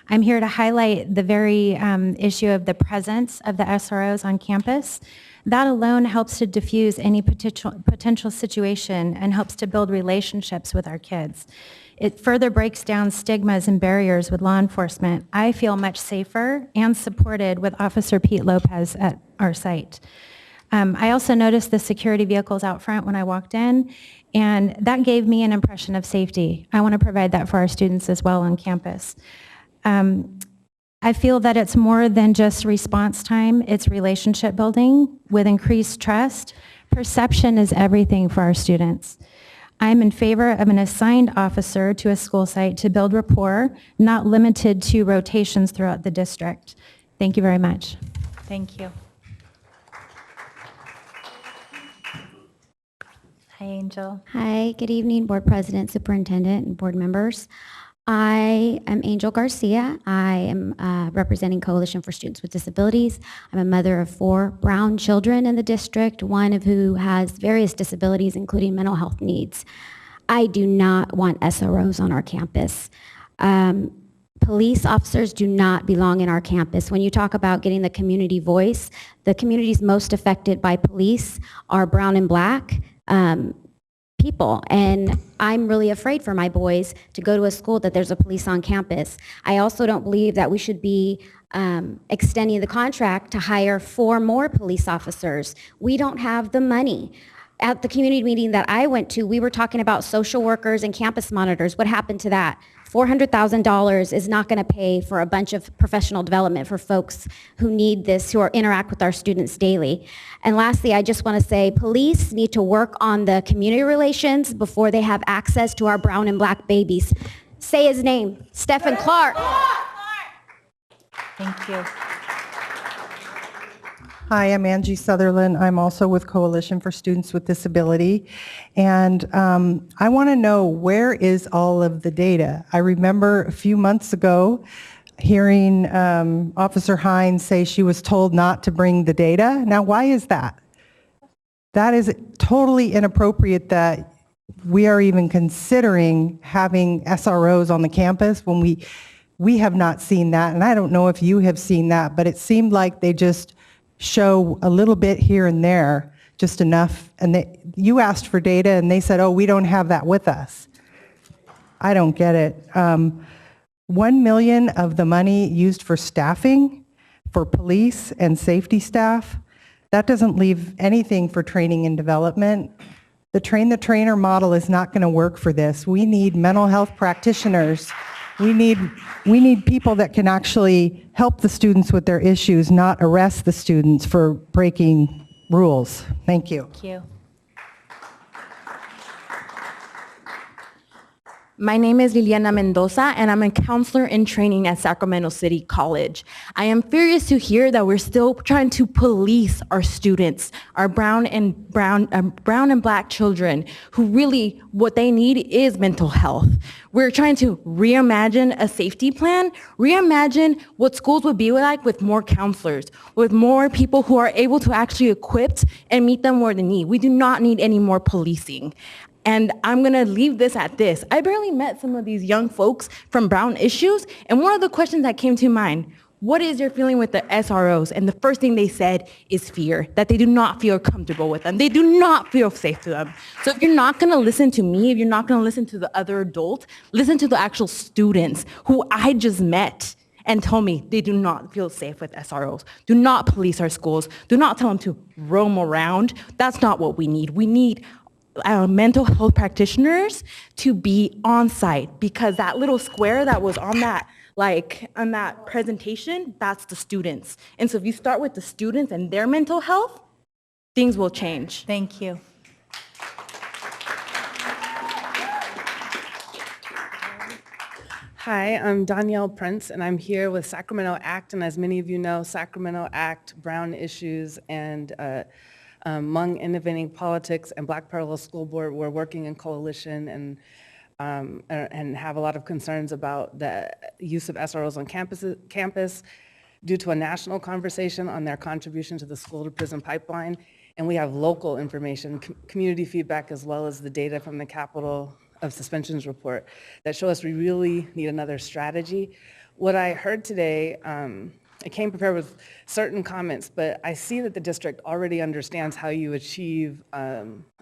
I'm here to highlight the very issue of the presence of the SROs on campus. That alone helps to diffuse any potential situation and helps to build relationships with our kids. It further breaks down stigmas and barriers with law enforcement. I feel much safer and supported with Officer Pete Lopez at our site. I also noticed the security vehicles out front when I walked in, and that gave me an impression of safety. I want to provide that for our students as well on campus. I feel that it's more than just response time, it's relationship building with increased trust. Perception is everything for our students. I'm in favor of an assigned officer to a school site to build rapport, not limited to rotations throughout the district. Thank you very much. Thank you. Hi, Angel. Hi, good evening, Board President, Superintendent, and board members. I am Angel Garcia. I am representing Coalition for Students with Disabilities. I'm a mother of 4 brown children in the district, one of who has various disabilities, including mental health needs. I do not want SROs on our campus. Police officers do not belong in our campus. When you talk about getting the community voice, the communities most affected by police are brown and black people, and I'm really afraid for my boys to go to a school that there's a police on campus. I also don't believe that we should be extending the contract to hire 4 more police officers. We don't have the money. At the community meeting that I went to, we were talking about social workers and campus monitors. What happened to that? $400,000 is not going to pay for a bunch of professional development for folks who need this, who interact with our students daily. And lastly, I just want to say police need to work on the community relations before they have access to our brown and black babies. Say his name, Stephen Clark. Thank you. Hi, I'm Angie Sutherland. I'm also with Coalition for Students with Disability. And I want to know, where is all of the data? I remember a few months ago hearing Officer Hines say she was told not to bring the data. Now, why is that? That is totally inappropriate that we are even considering having SROs on the campus when we have not seen that. And I don't know if you have seen that, but it seemed like they just show a little bit here and there, just enough. And you asked for data and they said, oh, we don't have that with us. I don't get it. 1 million of the money used for staffing, for police and safety staff, that doesn't leave anything for training and development. The train-the-trainer model is not going to work for this. We need mental health practitioners. We need people that can actually help the students with their issues, not arrest the students for breaking rules. Thank you. Thank you. My name is Liliana Mendoza, and I'm a counselor in training at Sacramento City College. I am furious to hear that we're still trying to police our students, our brown and black children, who really, what they need is mental health. We're trying to reimagine a safety plan, reimagine what schools would be like with more counselors, with more people who are able to actually equip and meet them where they need. We do not need any more policing. And I'm gonna leave this at this. I barely met some of these young folks from Brown Issues, and one of the questions that came to mind, what is your feeling with the SROs? And the first thing they said is fear, that they do not feel comfortable with them. They do not feel safe to them. So if you're not gonna listen to me, if you're not gonna listen to the other adult, listen to the actual students who I just met and told me they do not feel safe with SROs. Do not police our schools. Do not tell them to roam around. That's not what we need. We need mental health practitioners to be on site, because that little square that was on that presentation, that's the students. And so if you start with the students and their mental health, things will change. Thank you. Hi, I'm Danielle Prince, and I'm here with Sacramento ACT, and as many of you know, Sacramento ACT, Brown Issues, and Hmong Innovating Politics and Black Parallel School Board, we're working in coalition and have a lot of concerns about the use of SROs on campus due to a national conversation on their contribution to the school-to-prison pipeline. And we have local information, community feedback, as well as the data from the Capital of Suspensions report that show us we really need another strategy. What I heard today, I came prepared with certain comments, but I see that the district already understands how you achieve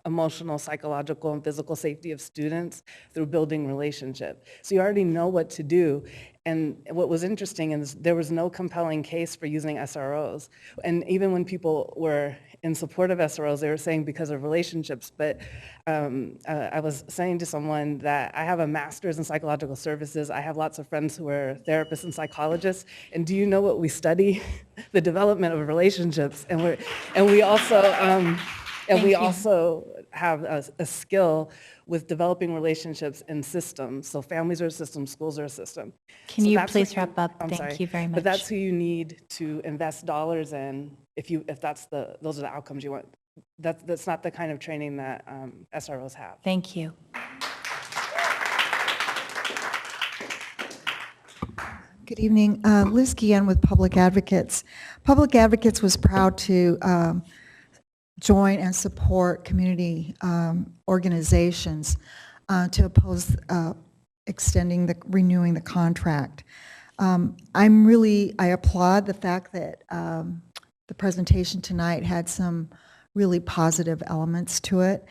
emotional, psychological, and physical safety of students through building relationship. So you already know what to do. And what was interesting is there was no compelling case for using SROs. And even when people were in support of SROs, they were saying because of relationships. But I was saying to someone that I have a master's in psychological services. I have lots of friends who are therapists and psychologists. And do you know what we study? The development of relationships. And we also have a skill with developing relationships in systems. So families are a system, schools are a system. Can you please wrap up? I'm Thank sorry. you very much. But that's who you need to invest dollars in if those are the outcomes you want. That's not the kind of training that SROs have. Thank you. Good evening. Liz Guillen with Public Advocates. Public Advocates was proud to join and support community organizations to oppose renewing the contract. I applaud the fact that the presentation tonight had some really positive elements to it,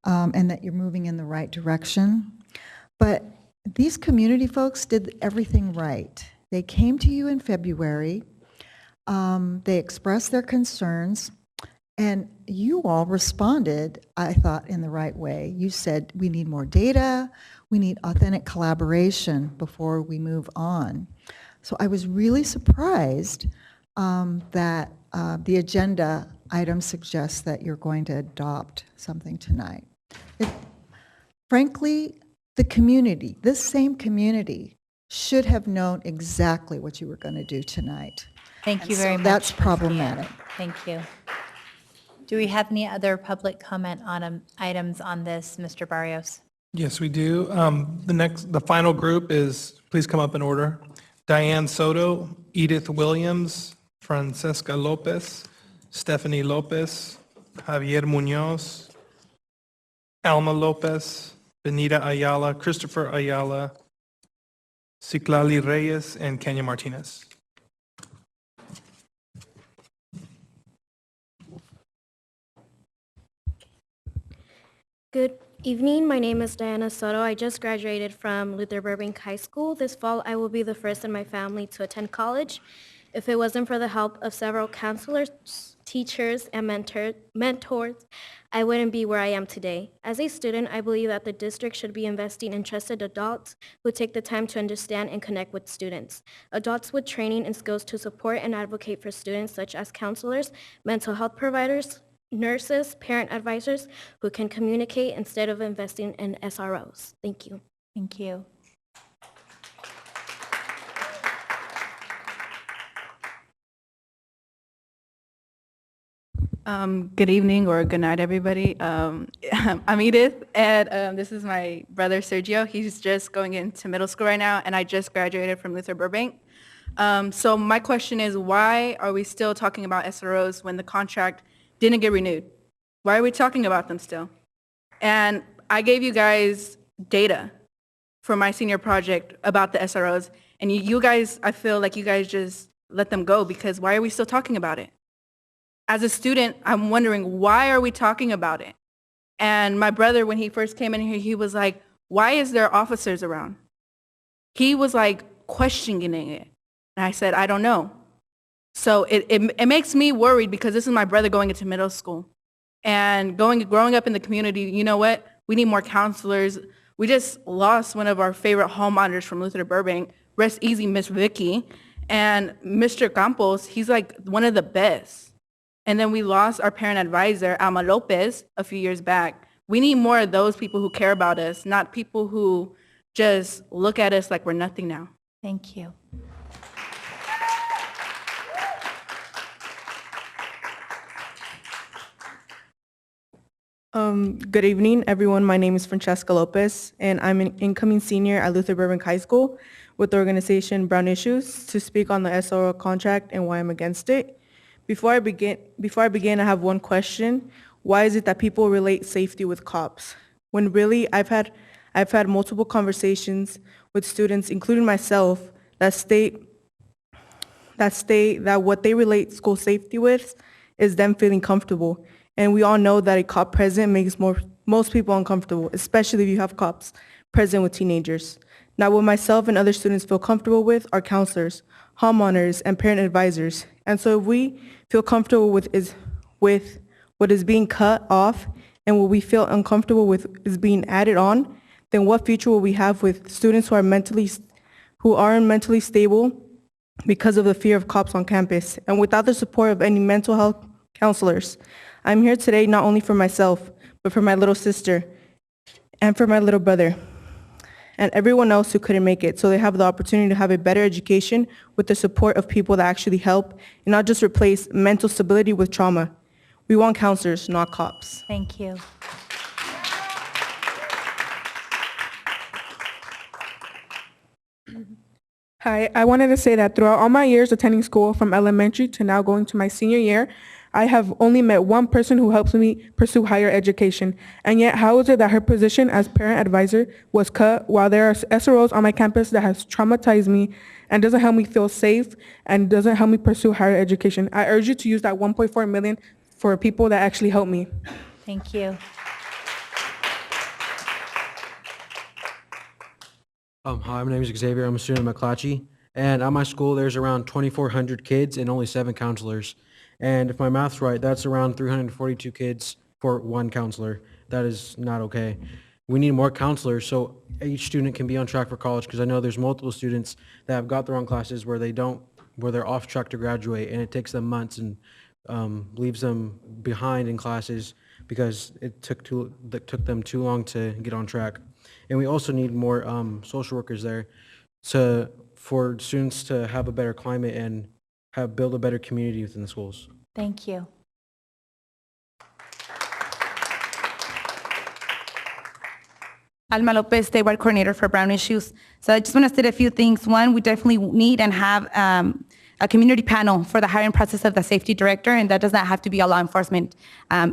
and that you're moving in the right direction. But these community folks did everything right. They came to you in February, they expressed their concerns, and you all responded, I thought, in the right way. You said, we need more data, we need authentic collaboration before we move on. So I was really surprised that the agenda item suggests that you're going to adopt something tonight. Frankly, the community, this same community, should have known exactly what you were going to do tonight. Thank you And very so much. that's Ms. Guillen. problematic. Thank you. Do we have any other public comment on items on this, Mr. Barrios? Yes, we do. The final group is, please come up in order. Diane Soto, Edith Williams, Francesca Lopez, Stephanie Lopez, Javier Munoz, Alma Lopez, Benita Ayala, Christopher Ayala, Ciclali Reyes, and Kenya Martinez. Good evening. My name is Diana Soto. I just graduated from Luther Burbank High School. This fall, I will be the first in my family to attend college. If it wasn't for the help of several counselors, teachers, and mentors, I wouldn't be where I am today. As a student, I believe that the district should be investing in trusted adults who take the time to understand and connect with students. Adults with training and skills to support and advocate for students, such as counselors, mental health providers, nurses, parent advisors who can communicate instead of investing in SROs. Thank you. Thank you. Good evening or good night, everybody. I'm Edith, and this is my brother Sergio. He's just going into middle school right now, and I just graduated from Luther Burbank. So my question is, why are we still talking about SROs when the contract didn't get renewed? Why are we talking about them still? And I gave you guys data for my senior project about the SROs, and you guys, I feel like you guys just let them go, because why are we still talking about it? As a student, I'm wondering, why are we talking about it? And my brother, when he first came in here, he was like, why is there officers around? He was like questioning it. And I said, I don't know. So it makes me worried, because this is my brother going into middle school. And growing up in the community, you know what? We need more counselors. We just lost one of our favorite hall monitors from Luther Burbank. Rest easy, Miss Vicky. And Mr. Campos, he's like one of the best. And then we lost our parent advisor, Alma Lopez, a few years back. We need more of those people who care about us, not people who just look at us like we're nothing now. Thank you. Good evening, everyone. My name is Francesca Lopez, and I'm an incoming senior at Luther Burbank High School with the organization Brown Issues to speak on the SRO contract and why I'm against it. Before I begin, I have one question. Why is it that people relate safety with cops? When really, I've had multiple conversations with students, including myself, that state that what they relate school safety with is them feeling comfortable. And we all know that a cop present makes most people uncomfortable, especially if you have cops present with teenagers. Now, what myself and other students feel comfortable with are counselors, hall monitors, and parent advisors. And so if we feel comfortable with what is being cut off and what we feel uncomfortable with is being added on, then what future will we have with students who aren't mentally stable because of the fear of cops on campus and without the support of any mental health counselors? I'm here today not only for myself, but for my little sister and for my little brother and everyone else who couldn't make it, so they have the opportunity to have a better education with the support of people that actually help and not just replace mental stability with trauma. We want counselors, not cops. Thank you. Hi, I wanted to say that throughout all my years attending school, from elementary to now going to my senior year, I have only met one person who helps me pursue higher education. And yet, how is it that her position as parent advisor was cut while there are SROs on my campus that has traumatized me and doesn't help me feel safe and doesn't help me pursue higher education? I urge you to use that $1.4 million for people that actually help me. Thank you. Hi, my name is Xavier. I'm a student at McClatchy. And at my school, there's around 2,400 kids and only 7 counselors. And if my math's right, that's around 342 kids for one counselor. That is not okay. We need more counselors so each student can be on track for college, because I know there's multiple students that have got the wrong classes where they're off track to graduate, and it takes them months and leaves them behind in classes because it took them too long to get on track. And we also need more social workers there for students to have a better climate and build a better community within the schools. Thank you. Alma Lopez, statewide coordinator for Brown Issues. So I just want to state a few things. One, we definitely need and have a community panel for the hiring process of the safety director, and that does not have to be a law enforcement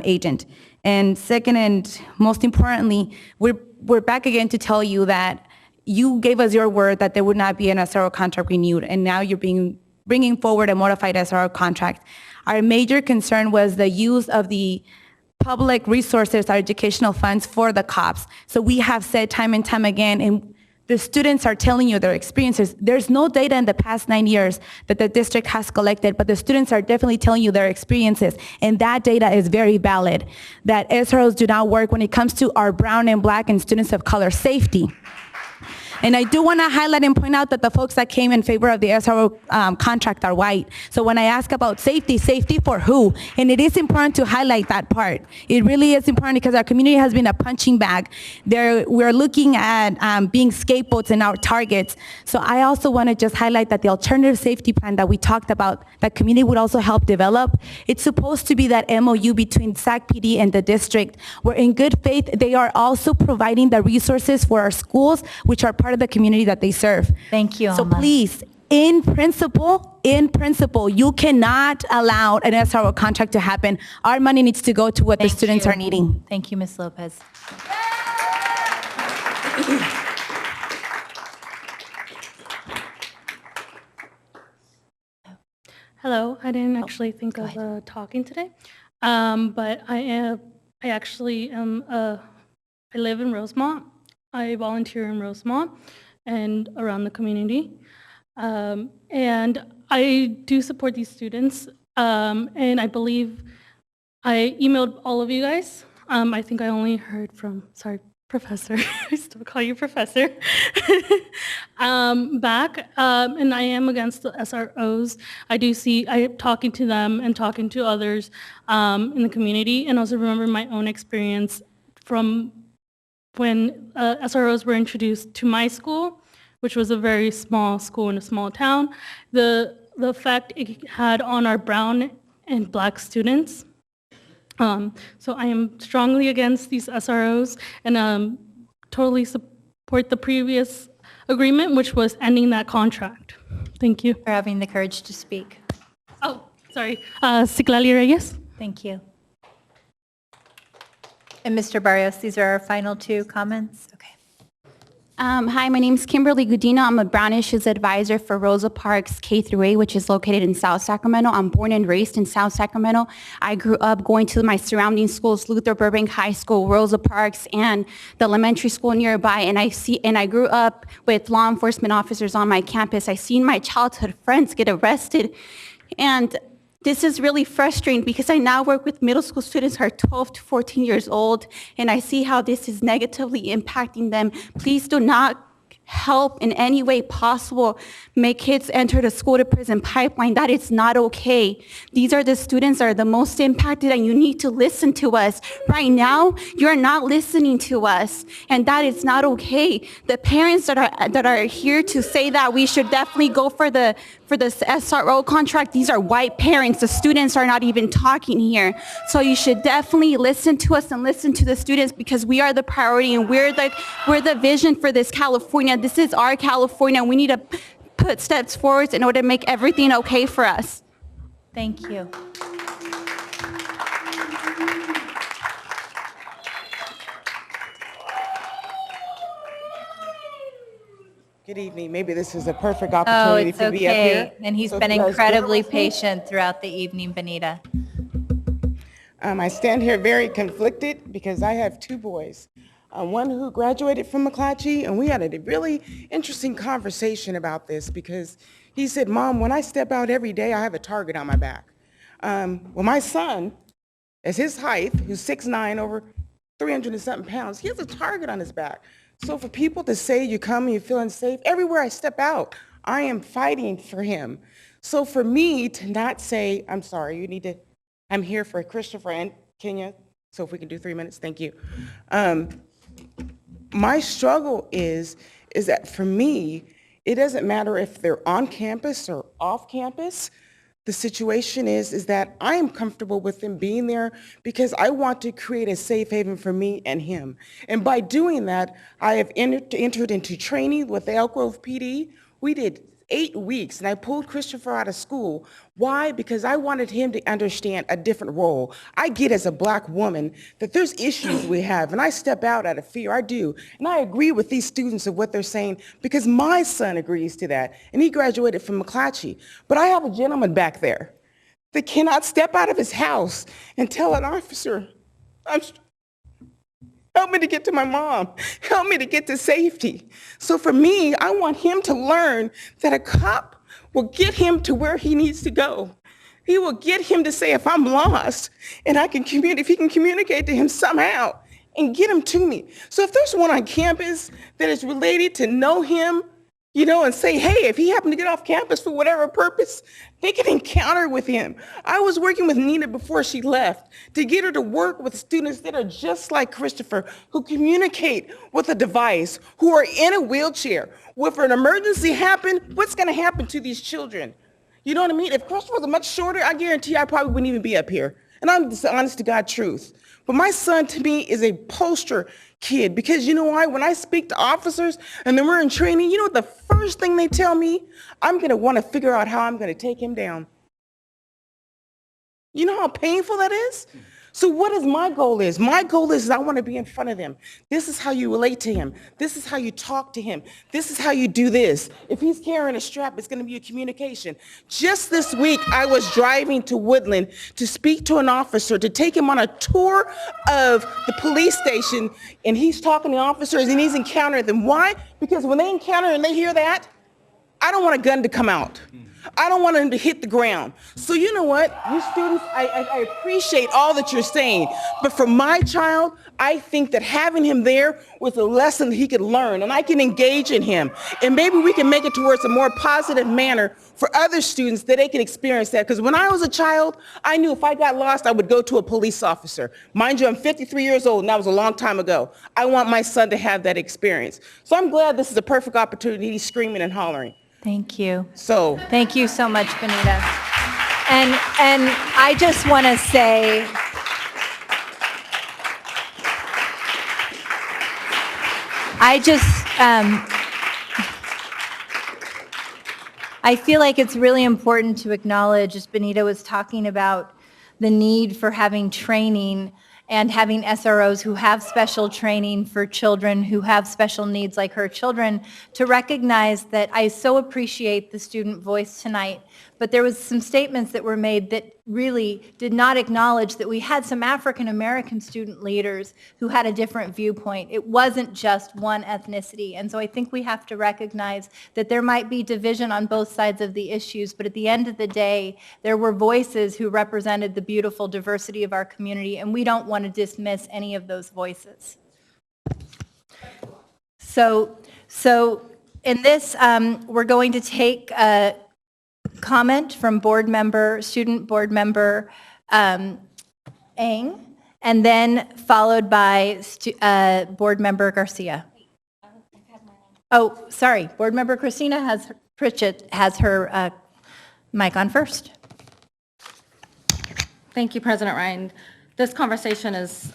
agent. And second, and most importantly, we're back again to tell you that you gave us your word that there would not be an SRO contract renewed, and now you're bringing forward a modified SRO contract. Our major concern was the use of the public resources, our educational funds for the cops. So we have said time and time again, and the students are telling you their experiences. There's no data in the past 9 years that the district has collected, but the students are definitely telling you their experiences. And that data is very valid, that SROs do not work when it comes to our brown and black and students of color safety. And I do want to highlight and point out that the folks that came in favor of the SRO contract are white. So when I ask about safety, safety for who? And it is important to highlight that part. It really is important because our community has been a punching bag. We're looking at being scapegoats in our targets. So I also want to just highlight that the alternative safety plan that we talked about, that community would also help develop, it's supposed to be that MOU between SAC PD and the district, where in good faith, they are also providing the resources for our schools, which are part of the community that they serve. Thank you, So Alma. please, in principle, you cannot allow an SRO contract to happen. Our money needs to go to what the students are needing. Thank you, Ms. Lopez. Hello, I didn't actually think of talking today, but I actually am, I live in Rosemont. I volunteer in Rosemont and around the community. And I do support these students, and I believe I emailed all of you guys. I think I only heard from, sorry, Professor, I still call you Professor, back, and I am against the SROs. I am talking to them and talking to others in the community, and also remember my own experience from when SROs were introduced to my school, which was a very small school in a small town, the effect it had on our brown and black students. So I am strongly against these SROs and totally support the previous agreement, which was ending that contract. Thank you. For having the courage to speak. Oh, sorry. Citlali Reyes. Thank you. And Mr. Barrios, these are our final two comments. Okay. Hi, my name is Kimberly Gudina. I'm a Brown Issues Advisor for Rosa Parks K-8, which is located in South Sacramento. I'm born and raised in South Sacramento. I grew up going to my surrounding schools, Luther Burbank High School, Rosa Parks, and the elementary school nearby. And I grew up with law enforcement officers on my campus. I seen my childhood friends get arrested, and this is really frustrating because I now work with middle school students who are 12 to 14 years old, and I see how this is negatively impacting them. Please do not help in any way possible make kids enter the school to prison pipeline. That is not okay. These are the students that are the most impacted, and you need to listen to us. Right now, you're not listening to us, and that is not okay. The parents that are here to say that we should definitely go for the SRO contract, these are white parents. The students are not even talking here. So you should definitely listen to us and listen to the students, because we are the priority and we're the vision for this California. This is our California. We need to put steps forward in order to make everything okay for us. Thank you. Good evening. Maybe this is a perfect Oh, opportunity it's to be up here. okay. And he's So been if you guys bear incredibly with me. patient throughout the evening, Benita. I stand here very conflicted because I have two boys. One who graduated from McClatchy, and we had a really interesting conversation about this because he said, Mom, when I step out every day, I have a target on my back. Well, my son, as his height, who's 6'9", over 300 and something pounds, he has a target on his back. So for people to say you come and you feel unsafe, everywhere I step out, I am fighting for him. So for me to not say, I'm sorry, you need to, I'm here for Christopher and Kenya, so if we can do 3 minutes, thank you. My struggle is that for me, it doesn't matter if they're on campus or off campus. The situation is that I am comfortable with them being there because I want to create a safe haven for me and him. And by doing that, I have entered into training with the Elk Grove PD. We did 8 weeks, and I pulled Christopher out of school. Why? Because I wanted him to understand a different role. I get as a black woman that there's issues we have, and I step out out of fear, I do. And I agree with these students of what they're saying because my son agrees to that, and he graduated from McClatchy. But I have a gentleman back there that cannot step out of his house and tell an officer, help me to get to my mom. Help me to get to safety. So for me, I want him to learn that a cop will get him to where he needs to go. He will get him to say, if I'm lost and I can if he can communicate to him somehow, and get him to me. So if there's one on campus that is related to know him, and say, hey, if he happened to get off campus for whatever purpose, they can encounter with him. I was working with Nina before she left to get her to work with students that are just like Christopher, who communicate with a device, who are in a wheelchair. If an emergency happened, what's going to happen to these children? You know what I mean? If Christopher was much shorter, I guarantee I probably wouldn't even be up here. And I'm just honest to God truth. But my son, to me, is a poster kid, because you know why? When I speak to officers and then we're in training, you know what the first thing they tell me? I'm going to want to figure out how I'm going to take him down. You know how painful that is? So what is my goal is? My goal is I want to be in front of them. This is how you relate to him. This is how you talk to him. This is how you do this. If he's carrying a strap, it's going to be a communication. Just this week, I was driving to Woodland to speak to an officer, to take him on a tour of the police station, and he's talking to officers and he's encountering them. Why? Because when they encounter and they hear that, I don't want a gun to come out. I don't want him to hit the ground. So you know what? You students, I appreciate all that you're saying. But for my child, I think that having him there was a lesson that he could learn, and I can engage in him. And maybe we can make it towards a more positive manner for other students that they can experience that. Because when I was a child, I knew if I got lost, I would go to a police officer. Mind you, I'm 53 years old, and that was a long time ago. I want my son to have that experience. So I'm glad this is a perfect opportunity. He's screaming and hollering. Thank you. So thank you so much, Benita. And I just want to say, I feel like it's really important to acknowledge, as Benita was talking about, the need for having training and having SROs who have special training for children who have special needs like her children, to recognize that I so appreciate the student voice tonight, but there was some statements that were made that really did not acknowledge that we had some African American student leaders who had a different viewpoint. It wasn't just one ethnicity, and so I think we have to recognize that there might be division on both sides of the issues, but at the end of the day, there were voices who represented the beautiful diversity of our community, and we don't want to dismiss any of those voices. So in this, we're going to take a comment from student board member Eng, and then followed by board member Garcia. Oh, sorry, board member Christina Pritchett has her mic on first. Thank you, President Ryan. This conversation is,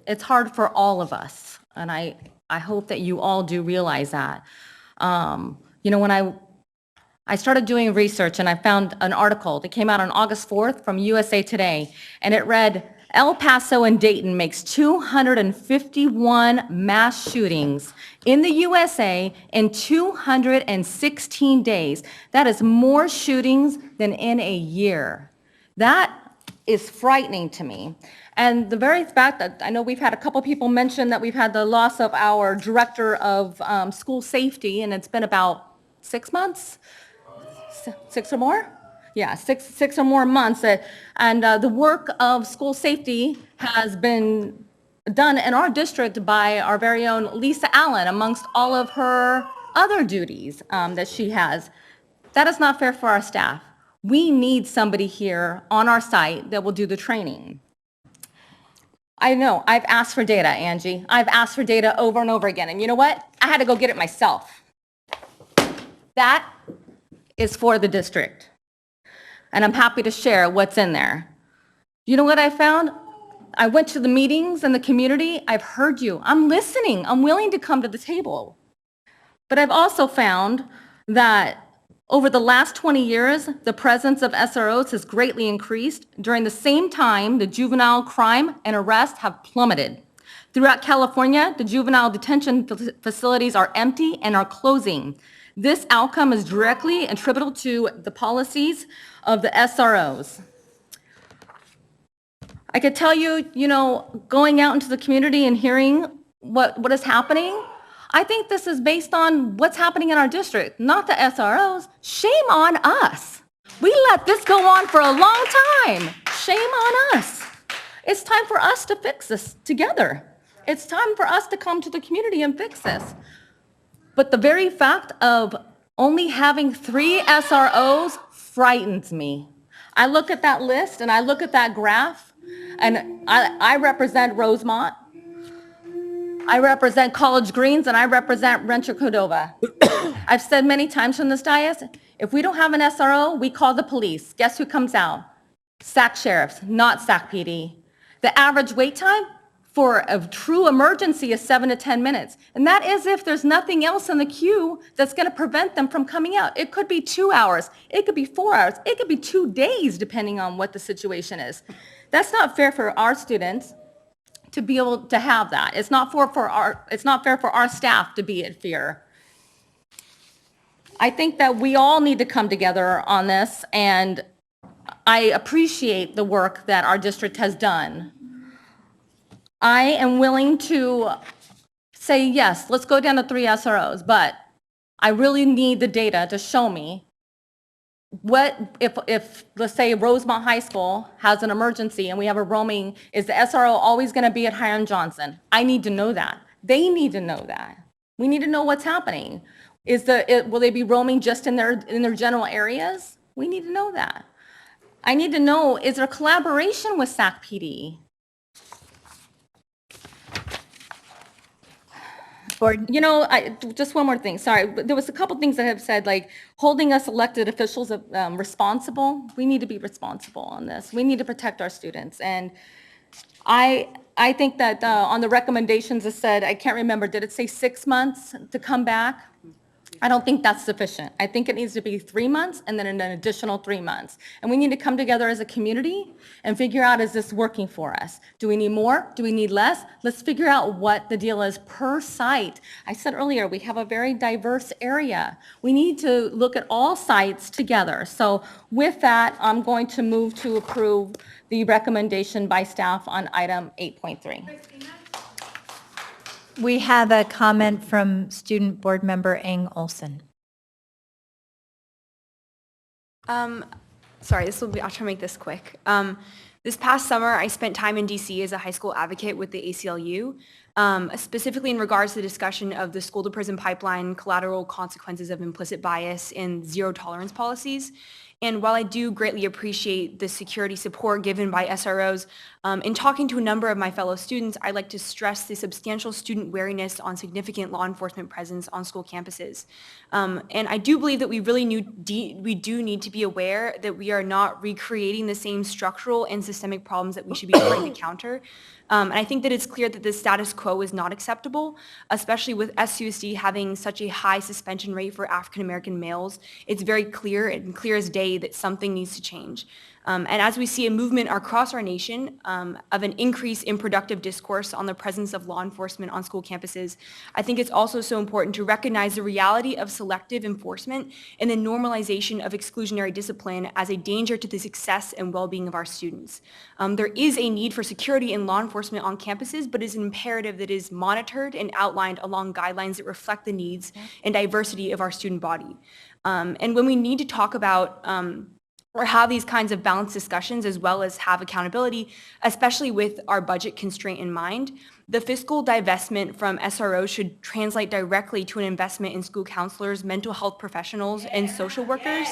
it's hard for all of us, and I hope that you all do realize that. When I started doing research and I found an article that came out on August 4th from USA Today, and it read, El Paso and Dayton makes 251 mass shootings in the USA in 216 days. That is more shootings than in a year. That is frightening to me. And the very fact that I know we've had a couple people mention that we've had the loss of our director of school safety, and it's been about 6 months, 6 or more? Yeah, six or more months. And the work of school safety has been done in our district by our very own Lisa Allen, amongst all of her other duties that she has. That is not fair for our staff. We need somebody here on our site that will do the training. I know, I've asked for data, Angie. I've asked for data over and over again. And you know what? I had to go get it myself. That is for the district. And I'm happy to share what's in there. You know what I found? I went to the meetings in the community. I've heard you. I'm listening. I'm willing to come to the table. But I've also found that over the last 20 years, the presence of SROs has greatly increased. During the same time, the juvenile crime and arrests have plummeted. Throughout California, the juvenile detention facilities are empty and are closing. This outcome is directly attributable to the policies of the SROs. I could tell you, going out into the community and hearing what is happening, I think this is based on what's happening in our district, not the SROs. Shame on us. We let this go on for a long time. Shame on us. It's time for us to fix this together. It's time for us to come to the community and fix this. But the very fact of only having 3 SROs frightens me. I look at that list and I look at that graph, and I represent Rosemont, I represent College Greens, and I represent Rancho Cordova. I've said many times from this dais, if we don't have an SRO, we call the police. Guess who comes out? Sac Sheriffs, not Sac PD. The average wait time for a true emergency is 7 to 10 minutes. And that is if there's nothing else in the queue that's going to prevent them from coming out. It could be 2 hours. It could be 4 hours. It could be 2 days, depending on what the situation is. That's not fair for our students to be able to have that. It's not fair for our staff to be in fear. I think that we all need to come together on this, and I appreciate the work that our district has done. I am willing to say, yes, let's go down to 3 SROs, but I really need the data to show me what, if let's say Rosemont High School has an emergency and we have a roaming, is the SRO always going to be at Hiram Johnson? I need to know that. They need to know that. We need to know what's happening. Will they be roaming just in their general areas? We need to know that. I need to know, is there collaboration with SAC PD? You know, just one more thing, sorry. There was a couple things that have said, like holding us elected officials responsible. We need to be responsible on this. We need to protect our students. And I think that on the recommendations it said, I can't remember, did it say 6 months to come back? I don't think that's sufficient. I think it needs to be 3 months and then an additional 3 months. And we need to come together as a community and figure out, is this working for us? Do we need more? Do we need less? Let's figure out what the deal is per site. I said earlier, we have a very diverse area. We need to look at all sites together. So with that, I'm going to move to approve the recommendation by staff on item 8.3. We have a comment from Student Board Member Eng Olson. Sorry, I'll try to make this quick. This past summer, I spent time in DC as a high school advocate with the ACLU, specifically in regards to the discussion of the school to prison pipeline, collateral consequences of implicit bias, and zero tolerance policies. And while I do greatly appreciate the security support given by SROs, in talking to a number of my fellow students, I'd like to stress the substantial student wariness on significant law enforcement presence on school campuses. And I do believe that we do need to be aware that we are not recreating the same structural and systemic problems that we should be trying to counter. And I think that it's clear that the status quo is not acceptable, especially with SUSD having such a high suspension rate for African American males. It's very clear and clear as day that something needs to change. And as we see a movement across our nation of an increase in productive discourse on the presence of law enforcement on school campuses, I think it's also so important to recognize the reality of selective enforcement and the normalization of exclusionary discipline as a danger to the success and well-being of our students. There is a need for security and law enforcement on campuses, but it's an imperative that is monitored and outlined along guidelines that reflect the needs and diversity of our student body. And when we need to talk about or have these kinds of balanced discussions as well as have accountability, especially with our budget constraint in mind, the fiscal divestment from SRO should translate directly to an investment in school counselors, mental health professionals, and social workers.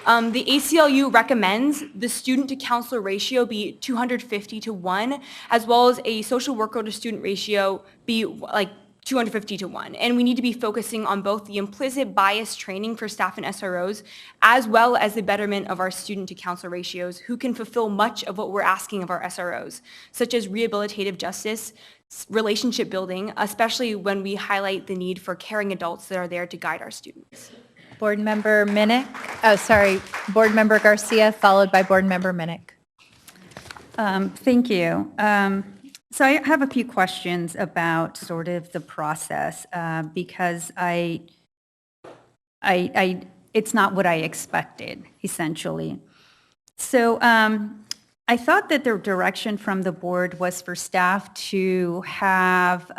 The ACLU recommends the student to counselor ratio be 250 to 1, as well as a social worker to student ratio be like 250 to 1. And we need to be focusing on both the implicit bias training for staff and SROs, as well as the betterment of our student to counselor ratios, who can fulfill much of what we're asking of our SROs, such as rehabilitative justice, relationship building, especially when we highlight the need for caring adults that are there to guide our students. Board Member Minnick, Board Member Garcia, followed by Board Member Minnick. Thank you. So I have a few questions about sort of the process because it's not what I expected, essentially. So I thought that the direction from the board was for staff to have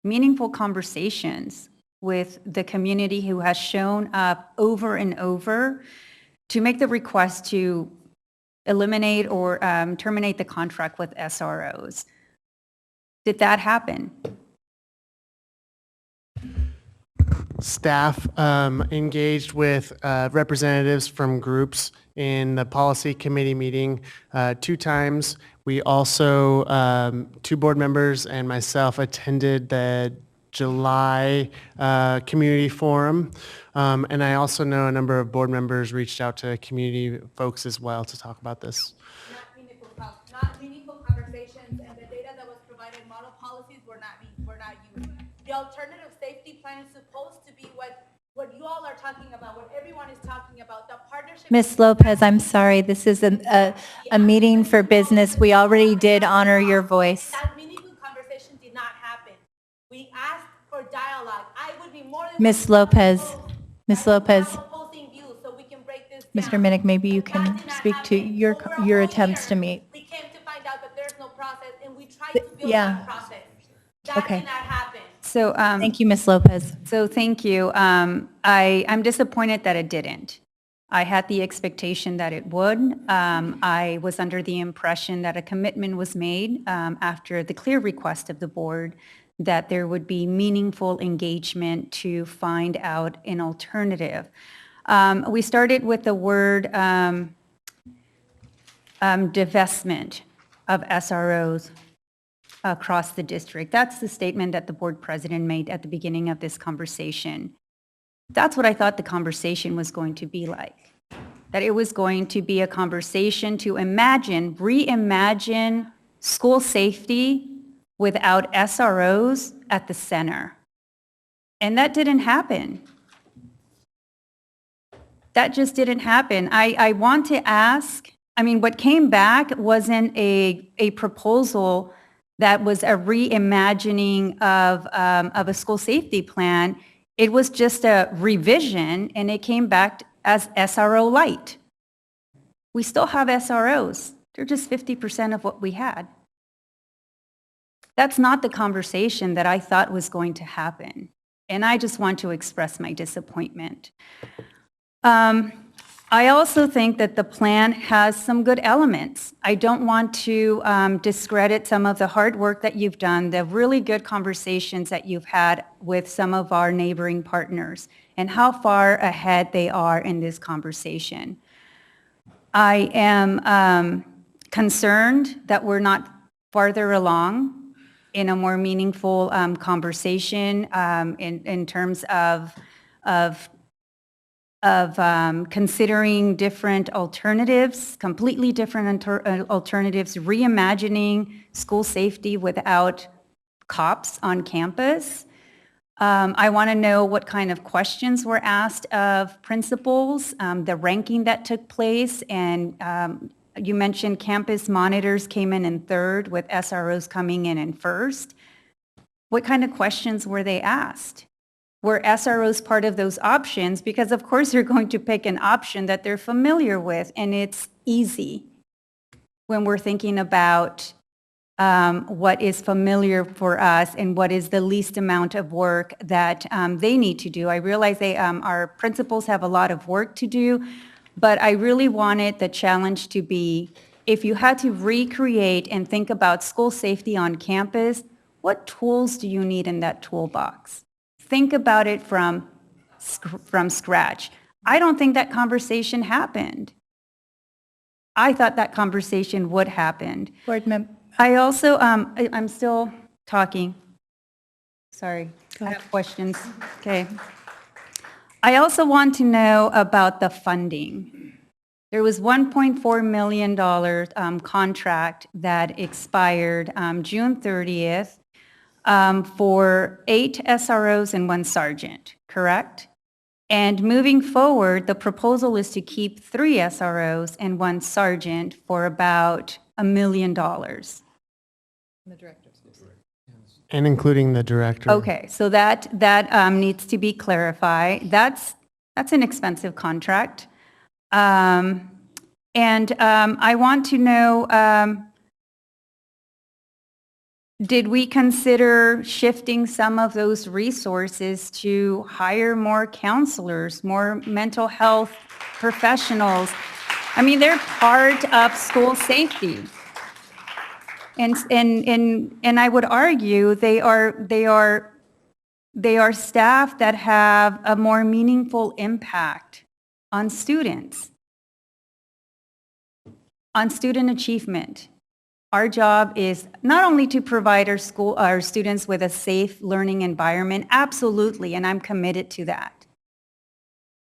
meaningful conversations with the community who has shown up over and over to make the request to eliminate or terminate the contract with SROs. did that happen? Staff engaged with representatives from groups in the policy committee meeting 2 times. We also, 2 board members and myself attended the July community forum. And I also know a number of board members reached out to community folks as well to talk about this. Not meaningful conversations, and the data that was provided, model policies were not used. The alternative safety plan is supposed to be what you all are talking about, what everyone is talking about, the partnership. Ms. Lopez, I'm sorry, this is a meeting for business. We already did honor your voice. That meaningful conversation did not happen. We asked for dialogue. I would be more than Ms. Lopez, Ms. Lopez, opposing views so we can break this Mr. Minnick, maybe you can speak to your attempts to meet. We came to find out that there's no process, and we tried to build Yeah. that process. That Okay. did not happen. So, Thank you, Ms. Lopez. So thank you. I'm disappointed that it didn't. I had the expectation that it would. I was under the impression that a commitment was made after the clear request of the board that there would be meaningful engagement to find out an alternative. We started with the word divestment of SROs across the district. That's the statement that the board president made at the beginning of this conversation. That's what I thought the conversation was going to be like. That it was going to be a conversation to reimagine school safety without SROs at the center. And that didn't happen. That just didn't happen. I want to ask, what came back wasn't a proposal that was a reimagining of a school safety plan. It was just a revision, and it came back as SRO light. We still have SROs. They're just 50% of what we had. That's not the conversation that I thought was going to happen. And I just want to express my disappointment. I also think that the plan has some good elements. I don't want to discredit some of the hard work that you've done, the really good conversations that you've had with some of our neighboring partners, and how far ahead they are in this conversation. I am concerned that we're not farther along in a more meaningful conversation in terms of considering different alternatives, completely different alternatives, reimagining school safety without cops on campus. I want to know what kind of questions were asked of principals, the ranking that took place, and you mentioned campus monitors came in third with SROs coming in first. What kind of questions were they asked? Were SROs part of those options? Because of course they're going to pick an option that they're familiar with, and it's easy when we're thinking about what is familiar for us and what is the least amount of work that they need to do. I realize our principals have a lot of work to do, but I really wanted the challenge to be, if you had to recreate and think about school safety on campus, what tools do you need in that toolbox? Think about it from scratch. I don't think that conversation happened. I thought that conversation would happen. Board member. I also, I'm still talking. Sorry, I have questions. Okay. I also want to know about the funding. There was $1.4 million contract that expired June 30th for 8 SROs and 1 sergeant, correct? And moving forward, the proposal is to keep 3 SROs and 1 sergeant for about $1 million. And including the director. Okay, so that needs to be clarified. That's an expensive contract. And I want to know, did we consider shifting some of those resources to hire more counselors, more mental health professionals? They're part of school safety. And I would argue they are staff that have a more meaningful impact on students, on student achievement. Our job is not only to provide our students with a safe learning environment, absolutely, and I'm committed to that.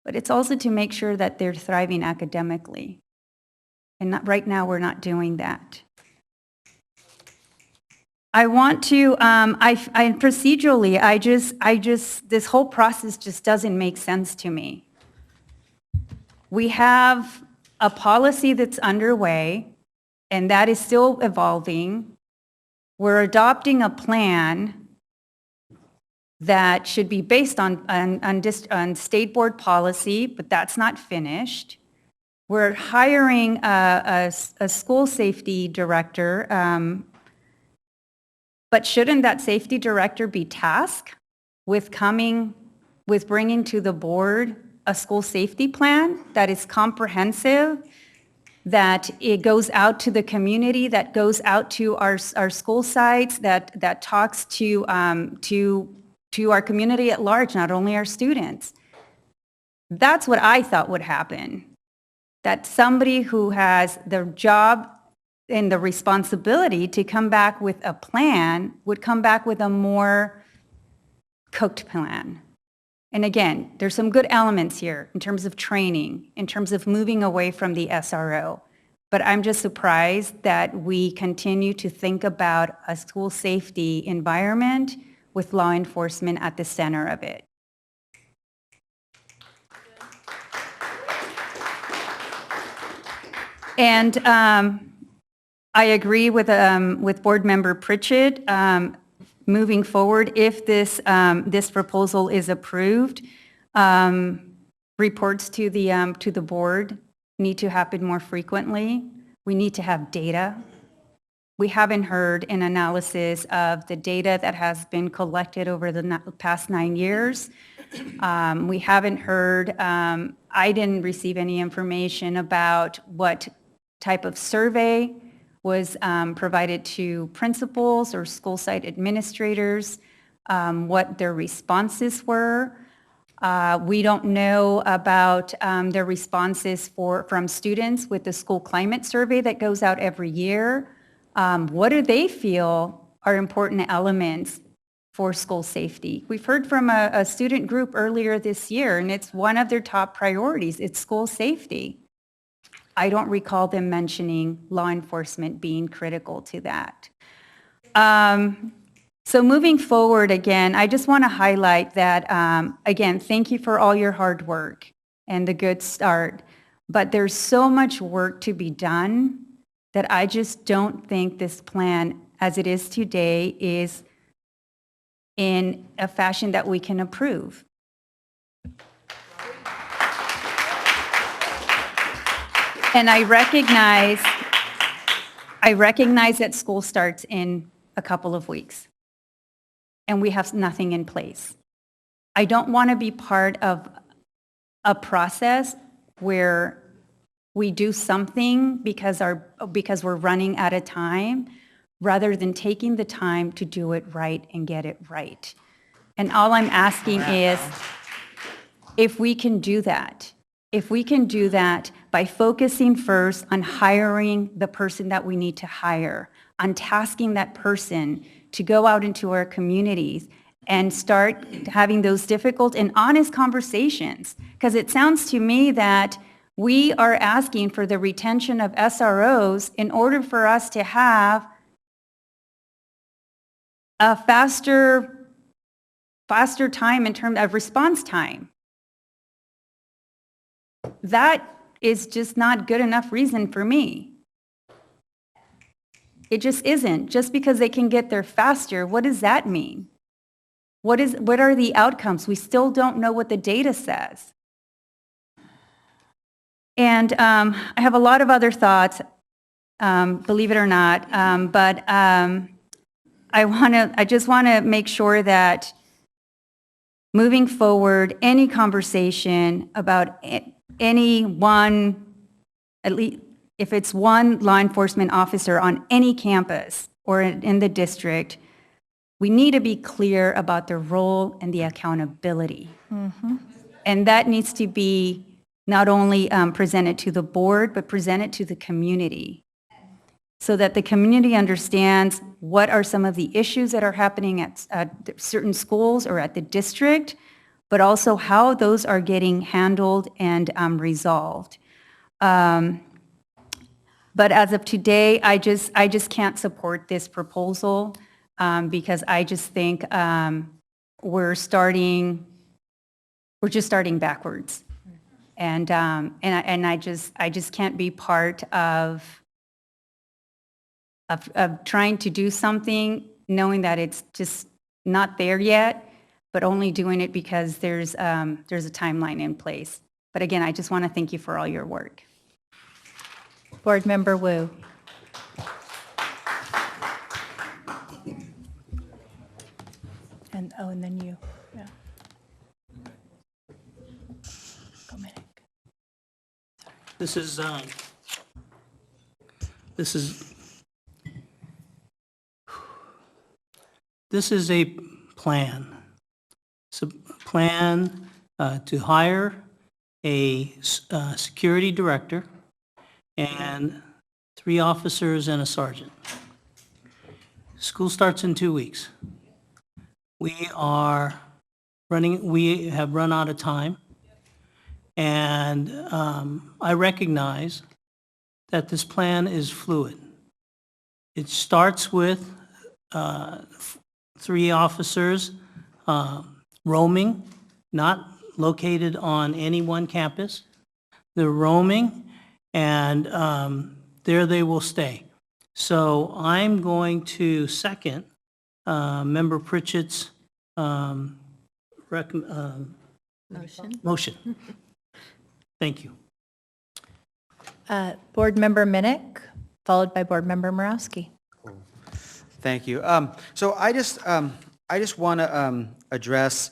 But it's also to make sure that they're thriving academically. And right now, we're not doing that. I want to, procedurally, this whole process just doesn't make sense to me. We have a policy that's underway, and that is still evolving. We're adopting a plan that should be based on state board policy, but that's not finished. We're hiring a school safety director, but shouldn't that safety director be tasked with bringing to the board a school safety plan that is comprehensive, that it goes out to the community, that goes out to our school sites, that talks to our community at large, not only our students? That's what I thought would happen. That somebody who has the job and the responsibility to come back with a plan would come back with a more cooked plan. And again, there's some good elements here in terms of training, in terms of moving away from the SRO. But I'm just surprised that we continue to think about a school safety environment with law enforcement at the center of it. And I agree with Board Member Pritchett. Moving forward, if this proposal is approved, reports to the board need to happen more frequently. We need to have data. We haven't heard an analysis of the data that has been collected over the past 9 years. We haven't heard, I didn't receive any information about what type of survey was provided to principals or school site administrators, what their responses were. We don't know about their responses from students with the school climate survey that goes out every year. What do they feel are important elements for school safety? We've heard from a student group earlier this year, and it's one of their top priorities. It's school safety. I don't recall them mentioning law enforcement being critical to that. So moving forward, again, I just want to highlight that, again, thank you for all your hard work and the good start. But there's so much work to be done that I just don't think this plan, as it is today, is in a fashion that we can approve. And I recognize that school starts in a couple of weeks, and we have nothing in place. I don't want to be part of a process where we do something because we're running out of time, rather than taking the time to do it right and get it right. And all I'm asking is if we can do that. If we can do that by focusing first on hiring the person that we need to hire, on tasking that person to go out into our communities and start having those difficult and honest conversations. Because it sounds to me that we are asking for the retention of SROs in order for us to have a faster time in terms of response time. That is just not good enough reason for me. It just isn't. Just because they can get there faster, what does that mean? What are the outcomes? We still don't know what the data says. And I have a lot of other thoughts, believe it or not, but I just want to make sure that moving forward, any conversation about any one, at least if it's one law enforcement officer on any campus, or in the district, we need to be clear about the role and the accountability. And that needs to be not only presented to the board, but presented to the community, so that the community understands what are some of the issues that are happening at certain schools or at the district, but also how those are getting handled and resolved. But as of today, I just can't support this proposal because I just think we're just starting backwards. And I just can't be part of trying to do something knowing that it's just not there yet, but only doing it because there's a timeline in place. But again, I just want to thank you for all your work. Board Member Wu. And then you. Yeah. This is a plan. It's a plan to hire a security director and 3 officers and a sergeant. School starts in 2 weeks. We have run out of time, and I recognize that this plan is fluid. It starts with 3 officers roaming, not located on any one campus. They're roaming, and there they will stay. So I'm going to second Member Pritchett's motion. Thank you. Board Member Minnick, followed by Board Member Morowski. Thank you. So I just want to address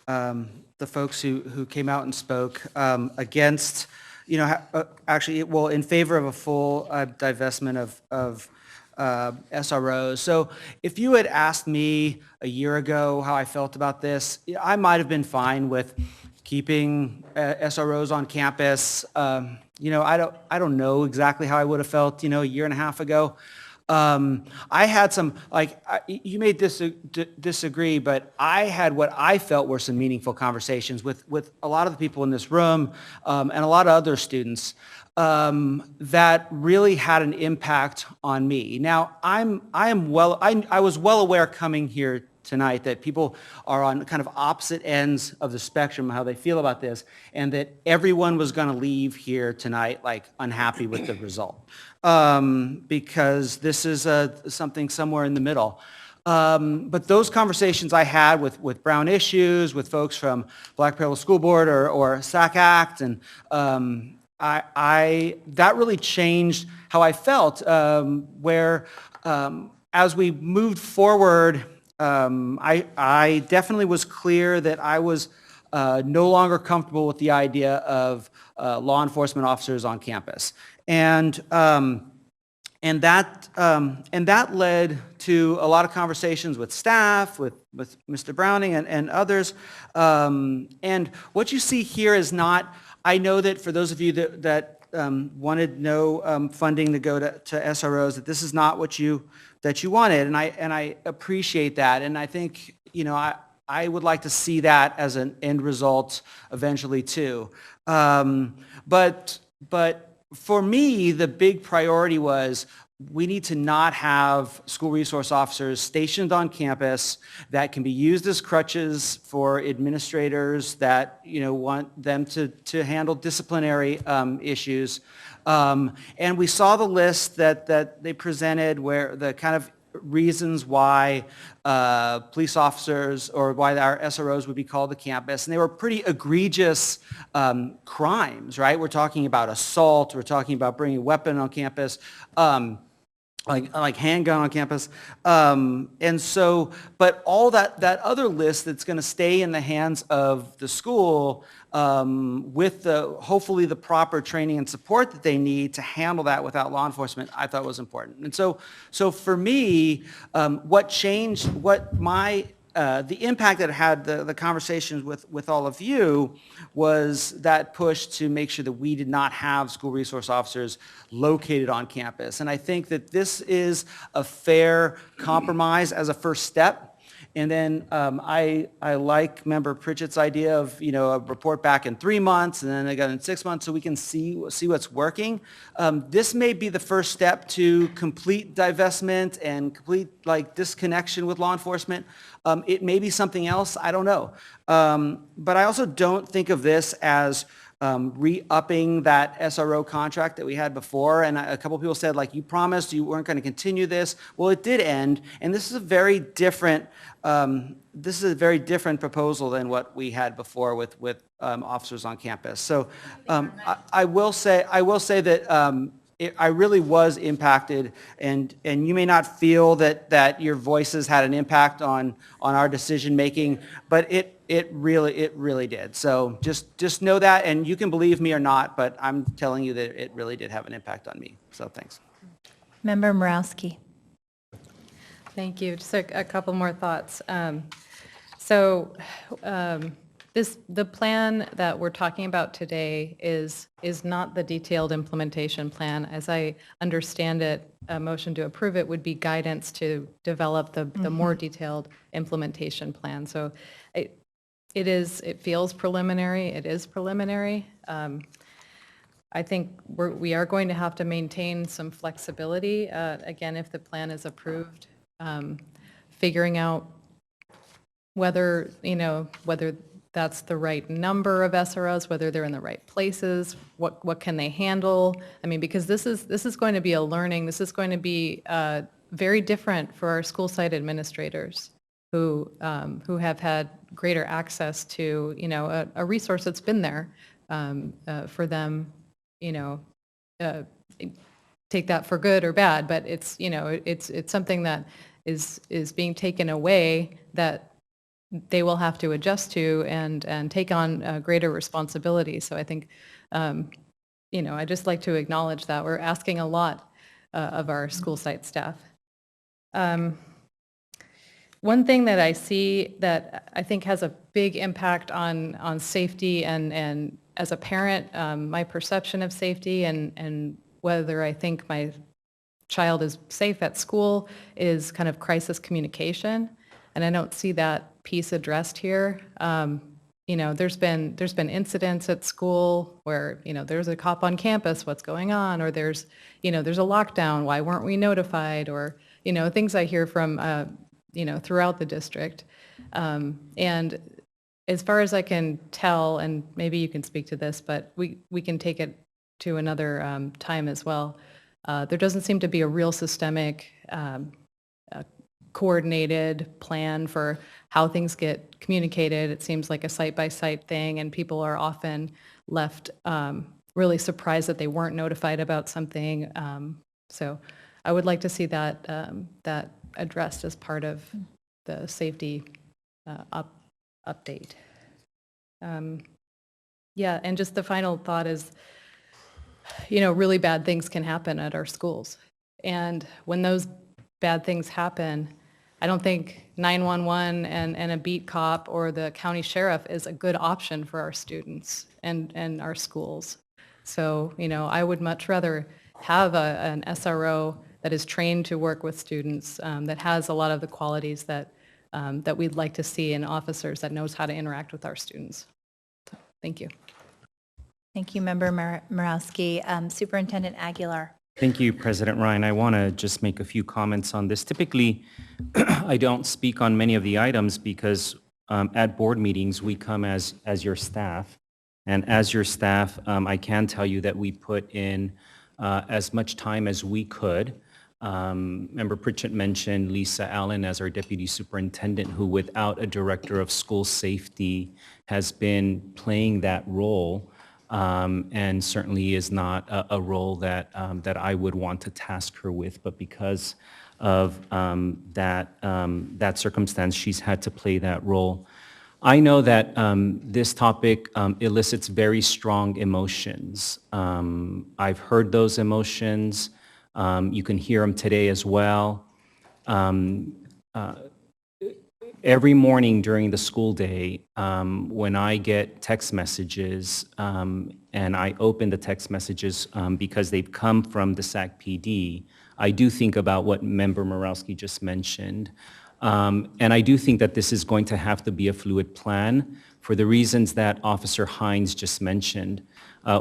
the folks who came out and spoke against, actually, well, in favor of a full divestment of SROs. So if you had asked me a year ago how I felt about this, I might have been fine with keeping SROs on campus. I don't know exactly how I would have felt, a year and a half ago. I had some, you may disagree, but I had what I felt were some meaningful conversations with a lot of the people in this room and a lot of other students that really had an impact on me. Now, I was well aware coming here tonight that people are on kind of opposite ends of the spectrum, how they feel about this, and that everyone was going to leave here tonight unhappy with the result. Because this is something somewhere in the middle. But those conversations I had with Brown Issues, with folks from Black Parallel School Board or SAC Act, and that really changed how I felt, where as we moved forward, I definitely was clear that I was no longer comfortable with the idea of law enforcement officers on campus. And that led to a lot of conversations with staff, with Mr. Browning and others. And what you see here is not, I know that for those of you that wanted no funding to go to SROs, that this is not what you wanted, and I appreciate that. And I think, I would like to see that as an end result eventually too. But for me, the big priority was we need to not have school resource officers stationed on campus that can be used as crutches for administrators that want them to handle disciplinary issues. And we saw the list that they presented, where the kind of reasons why police officers or why our SROs would be called to campus, and they were pretty egregious crimes, right? We're talking about assault, we're talking about bringing a weapon on campus, like handgun on campus. And so, but all that other list that's going to stay in the hands of the school with hopefully the proper training and support that they need to handle that without law enforcement, I thought was important. And so for me, the impact that it had, the conversations with all of you, was that push to make sure that we did not have school resource officers located on campus. And I think that this is a fair compromise as a first step. And then I like Member Pritchett's idea of, a report back in 3 months and then again in 6 months so we can see what's working. This may be the first step to complete divestment and complete disconnection with law enforcement. It may be something else, I don't know. But I also don't think of this as re-upping that SRO contract that we had before. And a couple people said, you promised you weren't going to continue this. Well, it did end. And this is a very different proposal than what we had before with officers on campus. So I will say that I really was impacted, and you may not feel that your voices had an impact on our decision making, but it really did. So just know that, and you can believe me or not, but I'm telling you that it really did have an impact on me. So thanks. Member Morowski. Thank you. Just a couple more thoughts. The plan that we're talking about today is not the detailed implementation plan. As I understand it, a motion to approve it would be guidance to develop the more detailed implementation plan. So it feels preliminary. It is preliminary. I think we are going to have to maintain some flexibility, again, if the plan is approved, figuring out whether that's the right number of SROs, whether they're in the right places, what can they handle? I mean, because this is going to be a learning, this is going to be very different for our school site administrators who have had greater access to, a resource that's been there for them, take that for good or bad, but it's something that is being taken away that they will have to adjust to and take on greater responsibility. So I think, I just like to acknowledge that we're asking a lot of our school site staff. One thing that I see that I think has a big impact on safety and as a parent, my perception of safety and whether I think my child is safe at school is kind of crisis communication. And I don't see that piece addressed here. There's been incidents at school where, there's a cop on campus, what's going on? Or there's a lockdown, why weren't we notified? Or, things I hear from, throughout the district. And as far as I can tell, and maybe you can speak to this, but we can take it to another time as well. There doesn't seem to be a real systemic coordinated plan for how things get communicated. It seems like a site-by-site thing, and people are often left really surprised that they weren't notified about something. So I would like to see that addressed as part of the safety update. Yeah, and just the final thought is, really bad things can happen at our schools. And when those bad things happen, I don't think 911 and a beat cop or the county sheriff is a good option for our students and our schools. So, I would much rather have an SRO that is trained to work with students, that has a lot of the qualities that we'd like to see in officers, that knows how to interact with our students. So, thank you. Thank you, Member Morowski. Superintendent Aguilar. Thank you, President Ryan. I want to just make a few comments on this. Typically, I don't speak on many of the items because at board meetings, we come as your staff. And as your staff, I can tell you that we put in as much time as we could. Member Pritchett mentioned Lisa Allen as our deputy superintendent, who without a director of school safety has been playing that role and certainly is not a role that, that I would want to task her with, but because of that circumstance, she's had to play that role. I know that this topic elicits very strong emotions. I've heard those emotions. You can hear them today as well. Every morning during the school day, when I get text messages, and I open the text messages because they've come from the SAC PD, I do think about what Member Morowski just mentioned. And I do think that this is going to have to be a fluid plan for the reasons that Officer Hines just mentioned.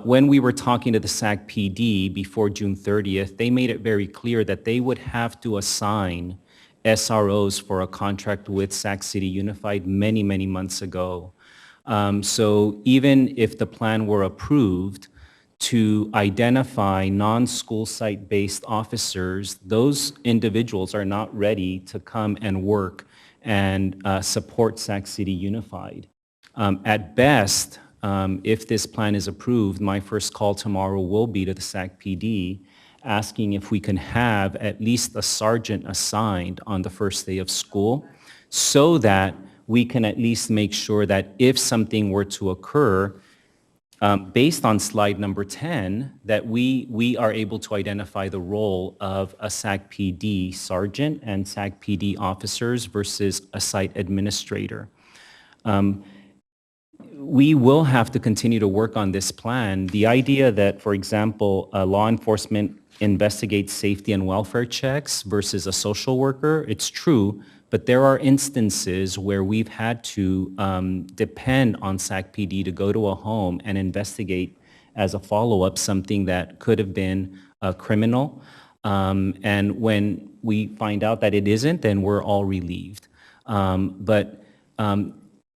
When we were talking to the SAC PD before June 30th, they made it very clear that they would have to assign SROs for a contract with Sac City Unified many, many months ago. So even if the plan were approved to identify non-school site-based officers, those individuals are not ready to come and work and support Sac City Unified. At best, if this plan is approved, my first call tomorrow will be to the Sac PD asking if we can have at least a sergeant assigned on the first day of school so that we can at least make sure that if something were to occur, based on slide number 10, that we are able to identify the role of a SAC PD sergeant and SAC PD officers versus a site administrator. We will have to continue to work on this plan. The idea that, for example, law enforcement investigates safety and welfare checks versus a social worker, it's true, but there are instances where we've had to depend on SAC PD to go to a home and investigate as a follow-up something that could have been criminal. And when we find out that it isn't, then we're all relieved. But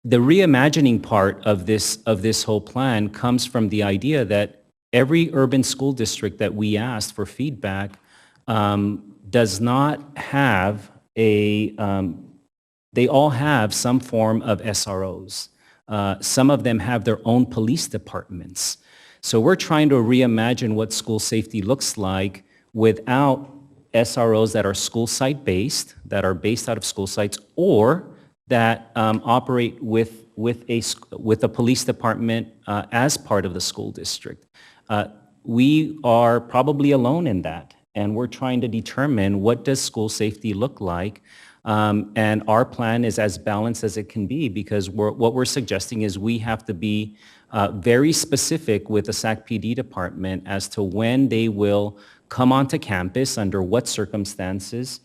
the reimagining part of this whole plan comes from the idea that every urban school district that we asked for feedback does not have they all have some form of SROs. Some of them have their own police departments. So we're trying to reimagine what school safety looks like without SROs that are school site based, that are based out of school sites, or that operate with a police department as part of the school district. We are probably alone in that, and we're trying to determine what does school safety look like, and our plan is as balanced as it can be, because what we're suggesting is we have to be very specific with the SAC PD department as to when they will come onto campus, under what circumstances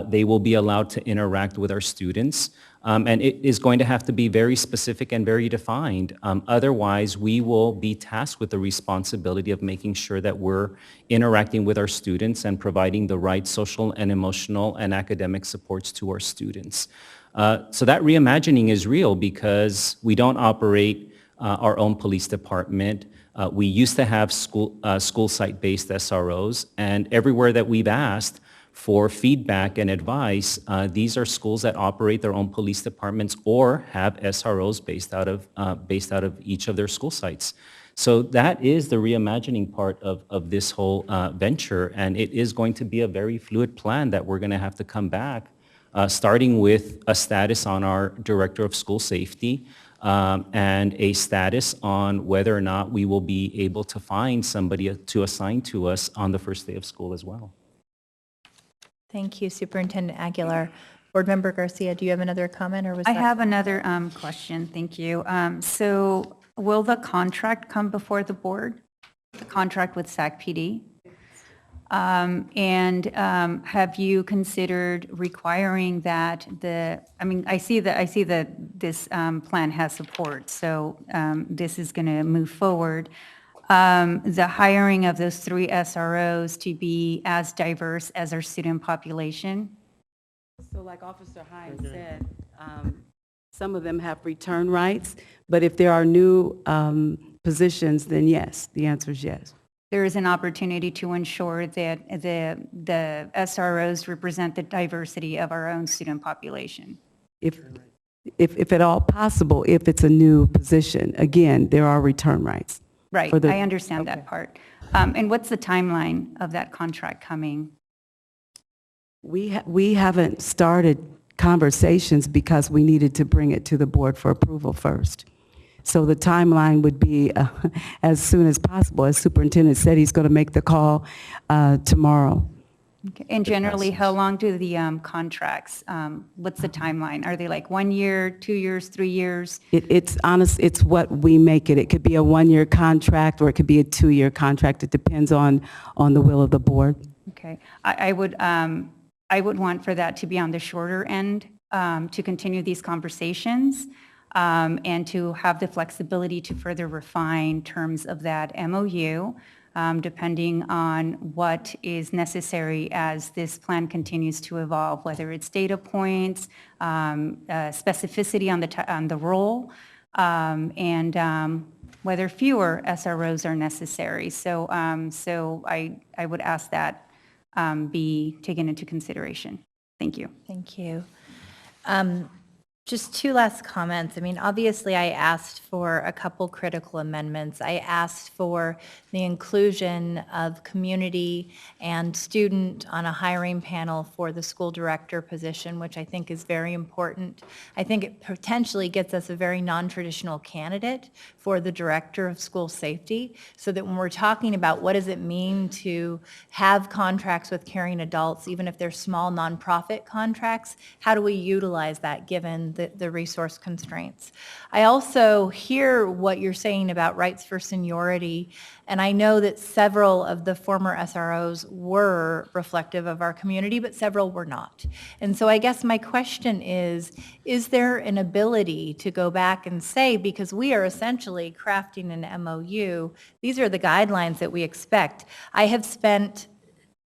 they will be allowed to interact with our students. And it is going to have to be very specific and very defined. Otherwise, we will be tasked with the responsibility of making sure that we're interacting with our students and providing the right social and emotional and academic supports to our students. So that reimagining is real because we don't operate our own police department. We used to have school site-based SROs, and everywhere that we've asked for feedback and advice, these are schools that operate their own police departments or have SROs based out of each of their school sites. So that is the reimagining part of this whole venture, and it is going to be a very fluid plan that we're going to have to come back, starting with a status on our Director of School Safety, and a status on whether or not we will be able to find somebody to assign to us on the first day of school as well. Thank you, Superintendent Aguilar. Board Member Garcia, do you have another comment, or was I that? have another question, thank you. So will the contract come before the board, the contract with SAC PD? And have you considered requiring that I see that this plan has support, so this is going to move forward. The hiring of those 3 SROs to be as diverse as our student population? So like Officer Hines said, some of them have return rights, but if there are new positions, then yes, the answer is yes. There is an opportunity to ensure that the SROs represent the diversity of our own student population. If at all possible, if it's a new position, again, there are return rights. Right, For the- I understand that part. And what's the timeline of that contract coming? We haven't started conversations because we needed to bring it to the board for approval first. So the timeline would be as soon as possible. As superintendent said, he's going to make the call tomorrow. Okay. And generally, how long do the contracts, what's the timeline? Are they like 1 year, 2 years, 3 years? It's honest, it's what we make it. It could be a 1-year contract or it could be a 2-year contract. It depends on the will of the board. Okay. I would want for that to be on the shorter end, to continue these conversations, and to have the flexibility to further refine terms of that MOU, depending on what is necessary as this plan continues to evolve, whether it's data points, specificity on the role, and whether fewer SROs are necessary. So I would ask that be taken into consideration. Thank you. Thank you. Just two last comments. I mean, obviously, I asked for a couple critical amendments. I asked for the inclusion of community and student on a hiring panel for the school director position, which I think is very important. I think it potentially gets us a very non-traditional candidate for the director of school safety, so that when we're talking about what does it mean to have contracts with caring adults, even if they're small nonprofit contracts, how do we utilize that given the resource constraints? I also hear what you're saying about rights for seniority, and I know that several of the former SROs were reflective of our community, but several were not. And so I guess my question is there an ability to go back and say, because we are essentially crafting an MOU, these are the guidelines that we expect. I have spent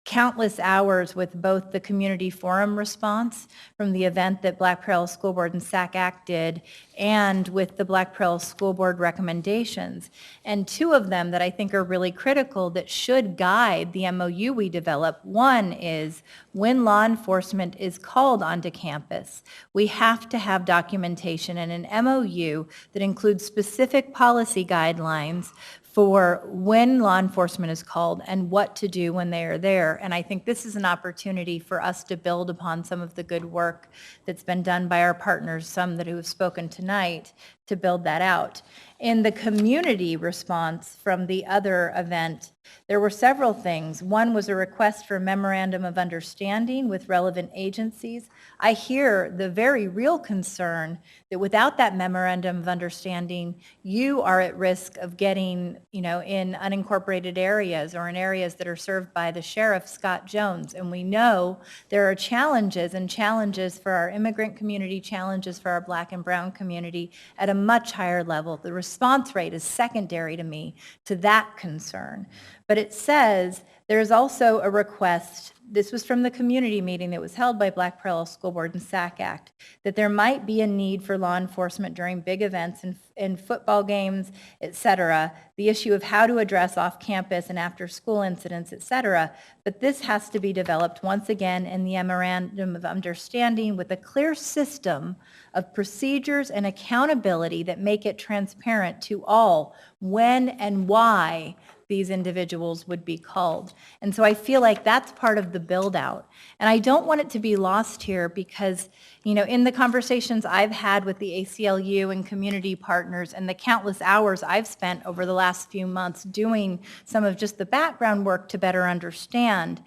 countless hours with both the community forum response from the event that Black Pearl School Board and SAC did, and with the Black Pearl School Board recommendations. And two of them that I think are really critical that should guide the MOU we develop. One is when law enforcement is called onto campus, we have to have documentation and an MOU that includes specific policy guidelines for when law enforcement is called and what to do when they are there. And I think this is an opportunity for us to build upon some of the good work that's been done by our partners, some that who have spoken tonight, to build that out. In the community response from the other event, there were several things. One was a request for a memorandum of understanding with relevant agencies. I hear the very real concern that without that memorandum of understanding, you are at risk of getting, in unincorporated areas or in areas that are served by the sheriff, Scott Jones. And we know there are challenges for our immigrant community, challenges for our Black and brown community at a much higher level. The response rate is secondary to me to that concern. But it says there's also a request, this was from the community meeting that was held by Black Pearl School Board and SAC Act, that there might be a need for law enforcement during big events and football games, et cetera, the issue of how to address off-campus and after-school incidents, et cetera. But this has to be developed once again in the memorandum of understanding with a clear system of procedures and accountability that make it transparent to all when and why these individuals would be called. And so I feel like that's part of the build out. And I don't want it to be lost here because, in the conversations I've had with the ACLU and community partners and the countless hours I've spent over the last few months doing some of just the background work to better understand,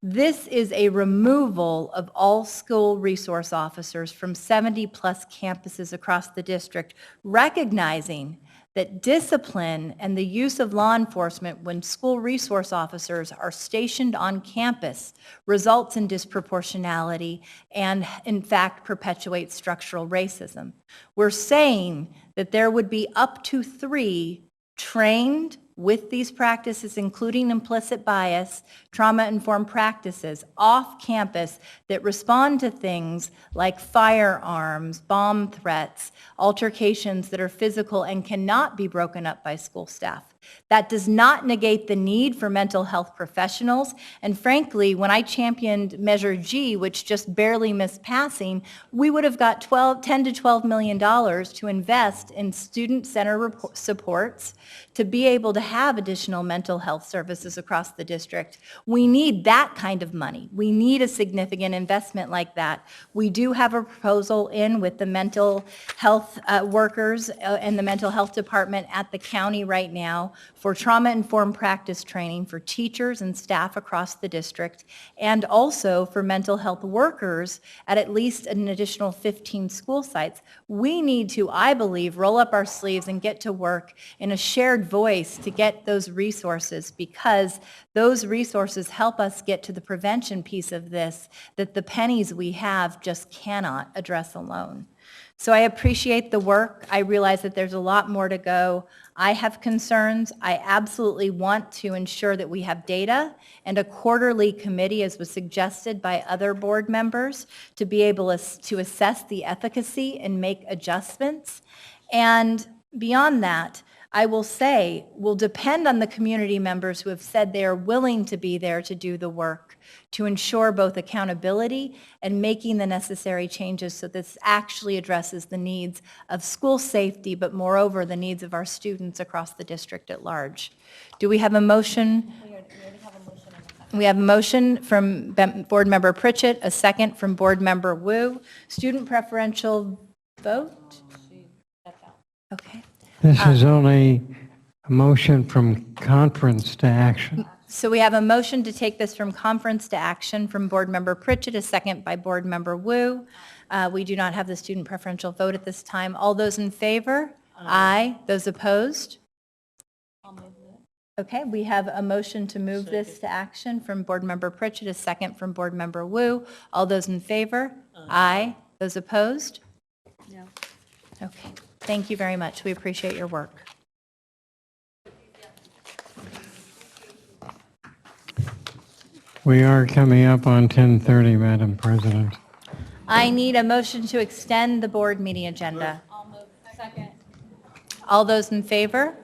this is a removal of all school resource officers from 70 plus campuses across the district, recognizing that discipline and the use of law enforcement when school resource officers are stationed on campus results in disproportionality and, in fact, perpetuates structural racism. We're saying that there would be up to 3 trained with these practices, including implicit bias, trauma-informed practices off campus that respond to things like firearms, bomb threats, altercations that are physical and cannot be broken up by school staff. That does not negate the need for mental health professionals. And frankly, when I championed Measure G, which just barely missed passing, we would have got $10 to $12 million to invest in student-centered supports to be able to have additional mental health services across the district. We need that kind of money. We need a significant investment like that. We do have a proposal in with the mental health workers and the mental health department at the county right now for trauma-informed practice training for teachers and staff across the district, and also for mental health workers at least an additional 15 school sites. We need to, I believe, roll up our sleeves and get to work in a shared voice to get those resources, because those resources help us get to the prevention piece of this that the pennies we have just cannot address alone. So I appreciate the work. I realize that there's a lot more to go. I have concerns. I absolutely want to ensure that we have data and a quarterly committee, as was suggested by other board members, to be able to assess the efficacy and make adjustments. And beyond that, I will say, will depend on the community members who have said they are willing to be there to do the work, to ensure both accountability and making the necessary changes so this actually addresses the needs of school safety, but moreover, the needs of our students across the district at large. Do we have a motion? We have a motion from Board Member Pritchett, a second from Board Member Wu. Student preferential vote? Okay. This is only a motion from conference to action. So we have a motion to take this from conference to action from Board Member Pritchett, a second by Board Member Wu. We do not have the student preferential vote at this time. All those in favor? Aye. Those opposed? Okay, we have a motion to move this to action from Board Member Pritchett, a second from Board Member Wu. All those in favor? Aye. Those opposed? No. Okay, thank you very much. We appreciate your work. We are coming up on 10:30, Madam President. I need a motion to extend the board meeting agenda. Second. All those in favor?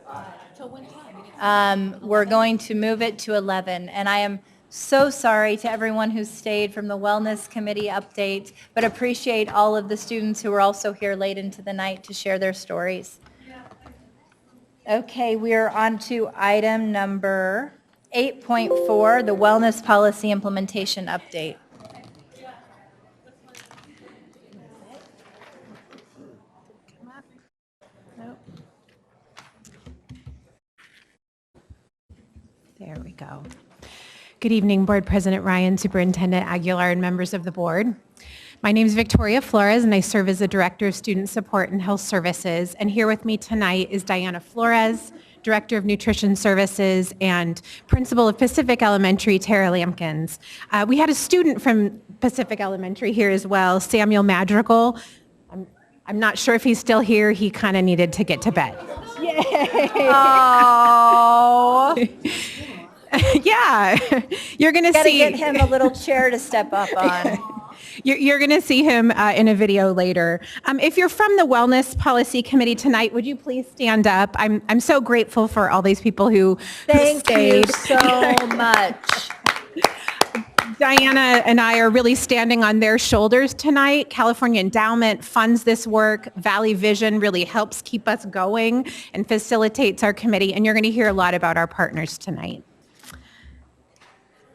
We're going to move it to 11, and I am so sorry to everyone who stayed from the Wellness Committee update, but appreciate all of the students who were also here late into the night to share their stories. Okay, we are on to item number 8.4, the Wellness Policy Implementation Update. There we go. Good evening, Board President Ryan, Superintendent Aguilar, and members of the board. My name is Victoria Flores, and I serve as the Director of Student Support and Health Services. And here with me tonight is Diana Flores, Director of Nutrition Services, and Principal of Pacific Elementary, Tara Lampkins. We had a student from Pacific Elementary here as well, Samuel Madrigal. I'm not sure if he's still here. He kind of needed to get to bed. Yay! Oh. Yeah, you're going to see. Gotta get him a little chair to step up on. You're going to see him in a video later. If you're from the Wellness Policy Committee tonight, would you please stand up? I'm so grateful for all these people who stayed. Thank you so much. Diana and I are really standing on their shoulders tonight. California Endowment funds this work. Valley Vision really helps keep us going and facilitates our committee. And you're going to hear a lot about our partners tonight.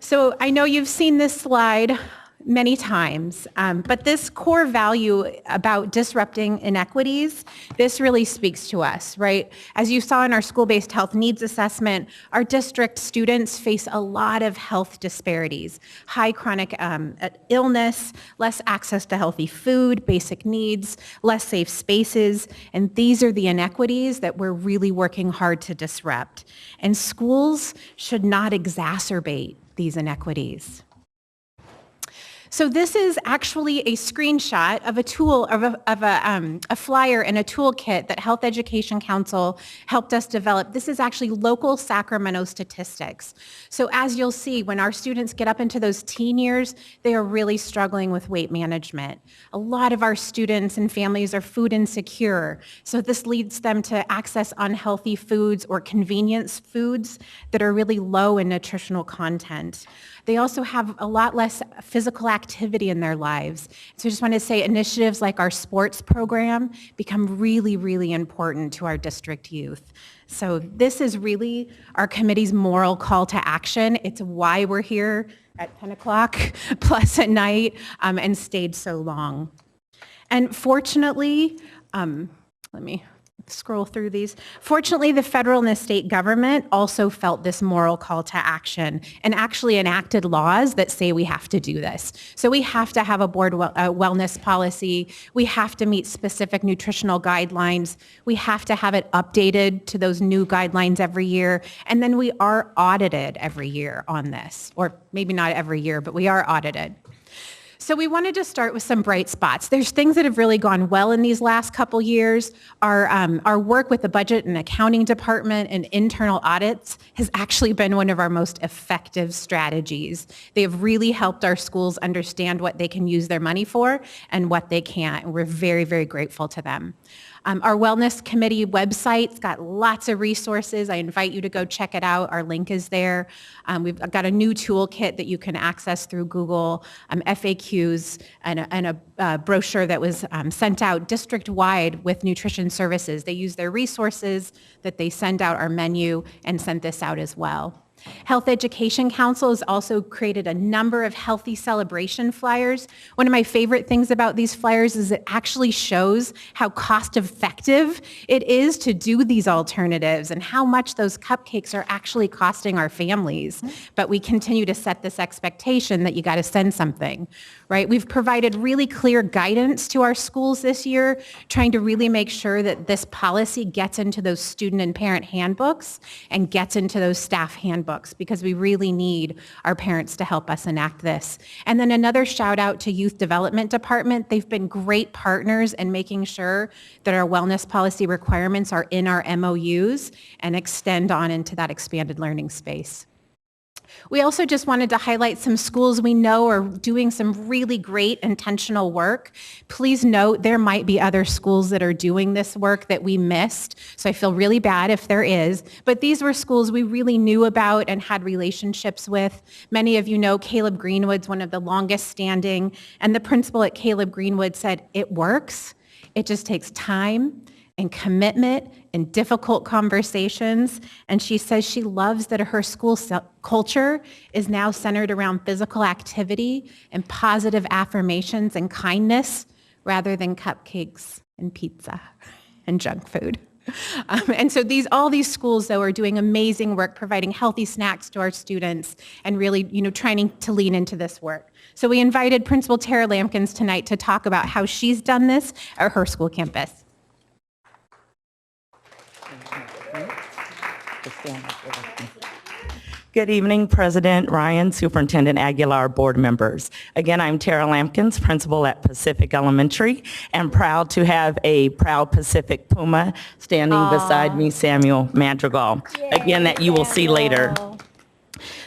So I know you've seen this slide many times, but this core value about disrupting inequities, this really speaks to us, right? As you saw in our school-based health needs assessment, our district students face a lot of health disparities, high chronic illness, less access to healthy food, basic needs, less safe spaces, and these are the inequities that we're really working hard to disrupt. And schools should not exacerbate these inequities. So this is actually a screenshot of a tool, of a flyer and a toolkit that Health Education Council helped us develop. This is actually local Sacramento statistics. So as you'll see, when our students get up into those teen years, they are really struggling with weight management. A lot of our students and families are food insecure. So this leads them to access unhealthy foods or convenience foods that are really low in nutritional content. They also have a lot less physical activity in their lives. So I just want to say initiatives like our sports program become really, really important to our district youth. So this is really our committee's moral call to action. It's why we're here at 10 o'clock plus at night and stayed so long. And fortunately, let me scroll through these. Fortunately, the federal and the state government also felt this moral call to action and actually enacted laws that say we have to do this. So we have to have a board wellness policy. We have to meet specific nutritional guidelines. We have to have it updated to those new guidelines every year. And then we are audited every year on this, or maybe not every year, but we are audited. So we wanted to start with some bright spots. There's things that have really gone well in these last couple years. Our work with the budget and accounting department and internal audits has actually been one of our most effective strategies. They have really helped our schools understand what they can use their money for and what they can't. And we're very, very grateful to them. Our Wellness Committee website's got lots of resources. I invite you to go check it out. Our link is there. We've got a new toolkit that you can access through Google, FAQs, and a brochure that was sent out district-wide with nutrition services. They use their resources that they send out our menu and sent this out as well. Health Education Council has also created a number of healthy celebration flyers. One of my favorite things about these flyers is it actually shows how cost effective it is to do these alternatives and how much those cupcakes are actually costing our families. But we continue to set this expectation that you got to send something, right? We've provided really clear guidance to our schools this year, trying to really make sure that this policy gets into those student and parent handbooks and gets into those staff handbooks, because we really need our parents to help us enact this. And then another shout out to Youth Development Department. They've been great partners in making sure that our wellness policy requirements are in our MOUs and extend on into that expanded learning space. We also just wanted to highlight some schools we know are doing some really great intentional work. Please note there might be other schools that are doing this work that we missed, so I feel really bad if there is. But these were schools we really knew about and had relationships with. Many of you know Caleb Greenwood's one of the longest standing, and the principal at Caleb Greenwood said, it works. It just takes time and commitment and difficult conversations. And she says she loves that her school culture is now centered around physical activity and positive affirmations and kindness rather than cupcakes and pizza and junk food. And so all these schools, though, are doing amazing work, providing healthy snacks to our students and really, trying to lean into this work. So we invited Principal Tara Lampkins tonight to talk about how she's done this at her school campus. Good evening, President Ryan, Superintendent Aguilar, board members. Again, I'm Tara Lampkins, principal at Pacific Elementary, and proud to have a proud Pacific Puma standing beside me, Samuel Madrigal. Again, that you will see later.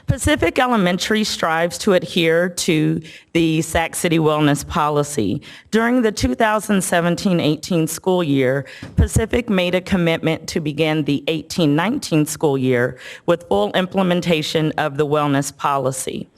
Pacific Elementary strives to adhere to the Sac City Wellness Policy. During the 2017-18 school year, Pacific made a commitment to begin the 18-19 school year with full implementation of the wellness policy.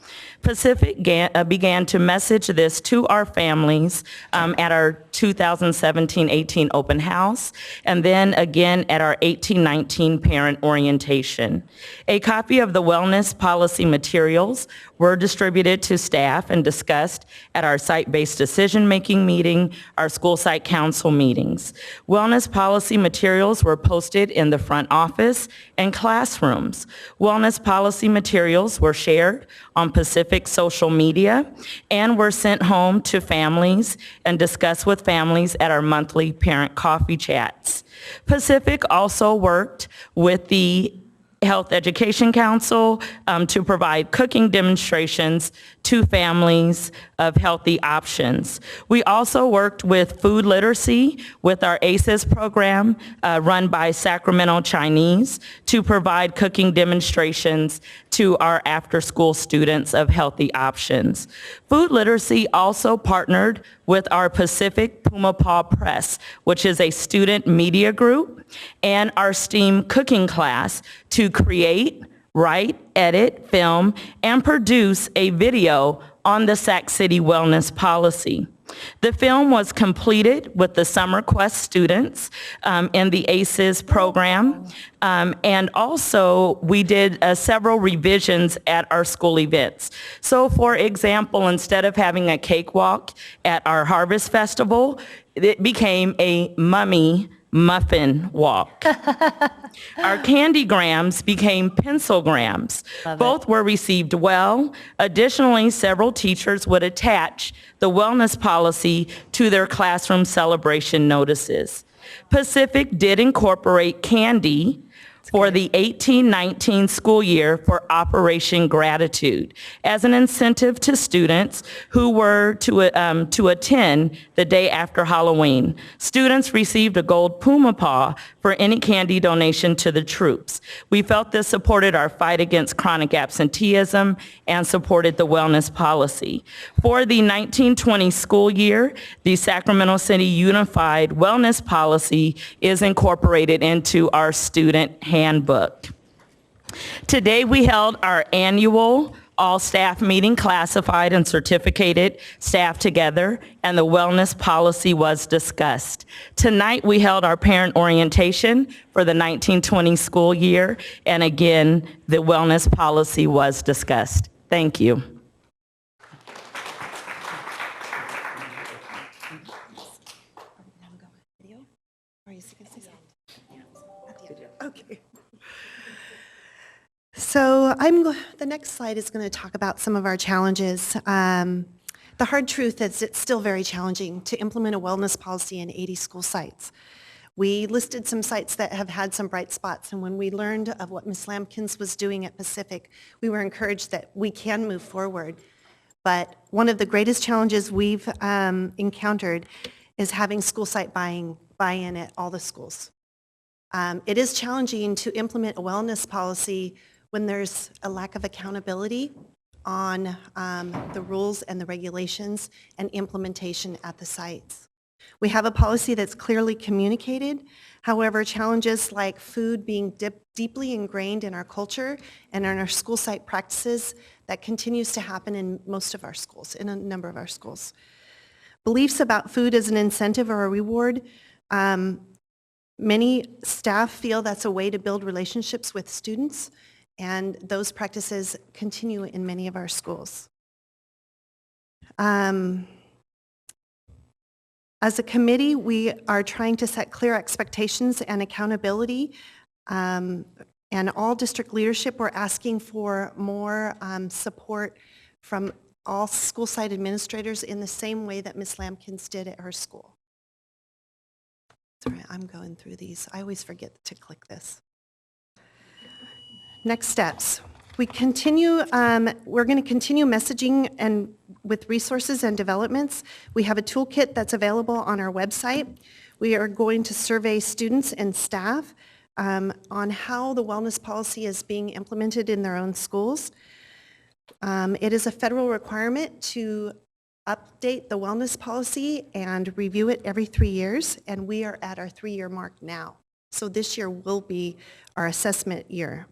Pacific began to message this to our families at our 2017-18 open house, and then again at our 18-19 parent orientation. A copy of the wellness policy materials were distributed to staff and discussed at our site-based decision-making meeting, our school site council meetings. Wellness policy materials were posted in the front office and classrooms. Wellness policy materials were shared on Pacific social media and were sent home to families and discussed with families at our monthly parent coffee chats. Pacific also worked with the Health Education Council to provide cooking demonstrations to families of healthy options. We also worked with food literacy with our ACES program run by Sacramento Chinese to provide cooking demonstrations to our after-school students of healthy options. Food literacy also partnered with our Pacific Puma Paw Press, which is a student media group, and our STEAM cooking class to create, write, edit, film, and produce a video on the Sac City Wellness Policy. The film was completed with the Summer Quest students in the ACES program, and also we did several revisions at our school events. So for example, instead of having a cakewalk at our Harvest Festival, it became a mummy muffin walk. Our candygrams became pencilgrams. Both were received well. Additionally, several teachers would attach the wellness policy to their classroom celebration notices. Pacific did incorporate candy for the 18-19 school year for Operation Gratitude as an incentive to students who were to attend the day after Halloween. Students received a gold Puma Paw for any candy donation to the troops. We felt this supported our fight against chronic absenteeism and supported the wellness policy. For the 1920 school year, the Sacramento City Unified Wellness Policy is incorporated into our student handbook. Today we held our annual all-staff meeting, classified and certificated staff together, and the wellness policy was discussed. Tonight we held our parent orientation for the 1920 school year, and again, the wellness policy was discussed. Thank you. Okay. So the next slide is going to talk about some of our challenges. The hard truth is it's still very challenging to implement a wellness policy in 80 school sites. We listed some sites that have had some bright spots, and when we learned of what Ms. Lampkins was doing at Pacific, we were encouraged that we can move forward. But one of the greatest challenges we've encountered is having school site buy-in at all the schools. It is challenging to implement a wellness policy when there's a lack of accountability on the rules and the regulations and implementation at the sites. We have a policy that's clearly communicated. However, challenges like food being deeply ingrained in our culture and in our school site practices, that continues to happen in most of our schools, in a number of our schools. Beliefs about food as an incentive or a reward. Many staff feel that's a way to build relationships with students, and those practices continue in many of our schools. As a committee, we are trying to set clear expectations and accountability, and all district leadership, we're asking for more support from all school site administrators in the same way that Ms. Lampkins did at her school. Sorry, I'm going through these. I always forget to click this. Next steps. We're going to continue messaging and with resources and developments. We have a toolkit that's available on our website. We are going to survey students and staff on how the wellness policy is being implemented in their own schools. It is a federal requirement to update the wellness policy and review it every 3 years, and we are at our 3-year mark now. So this year will be our assessment year.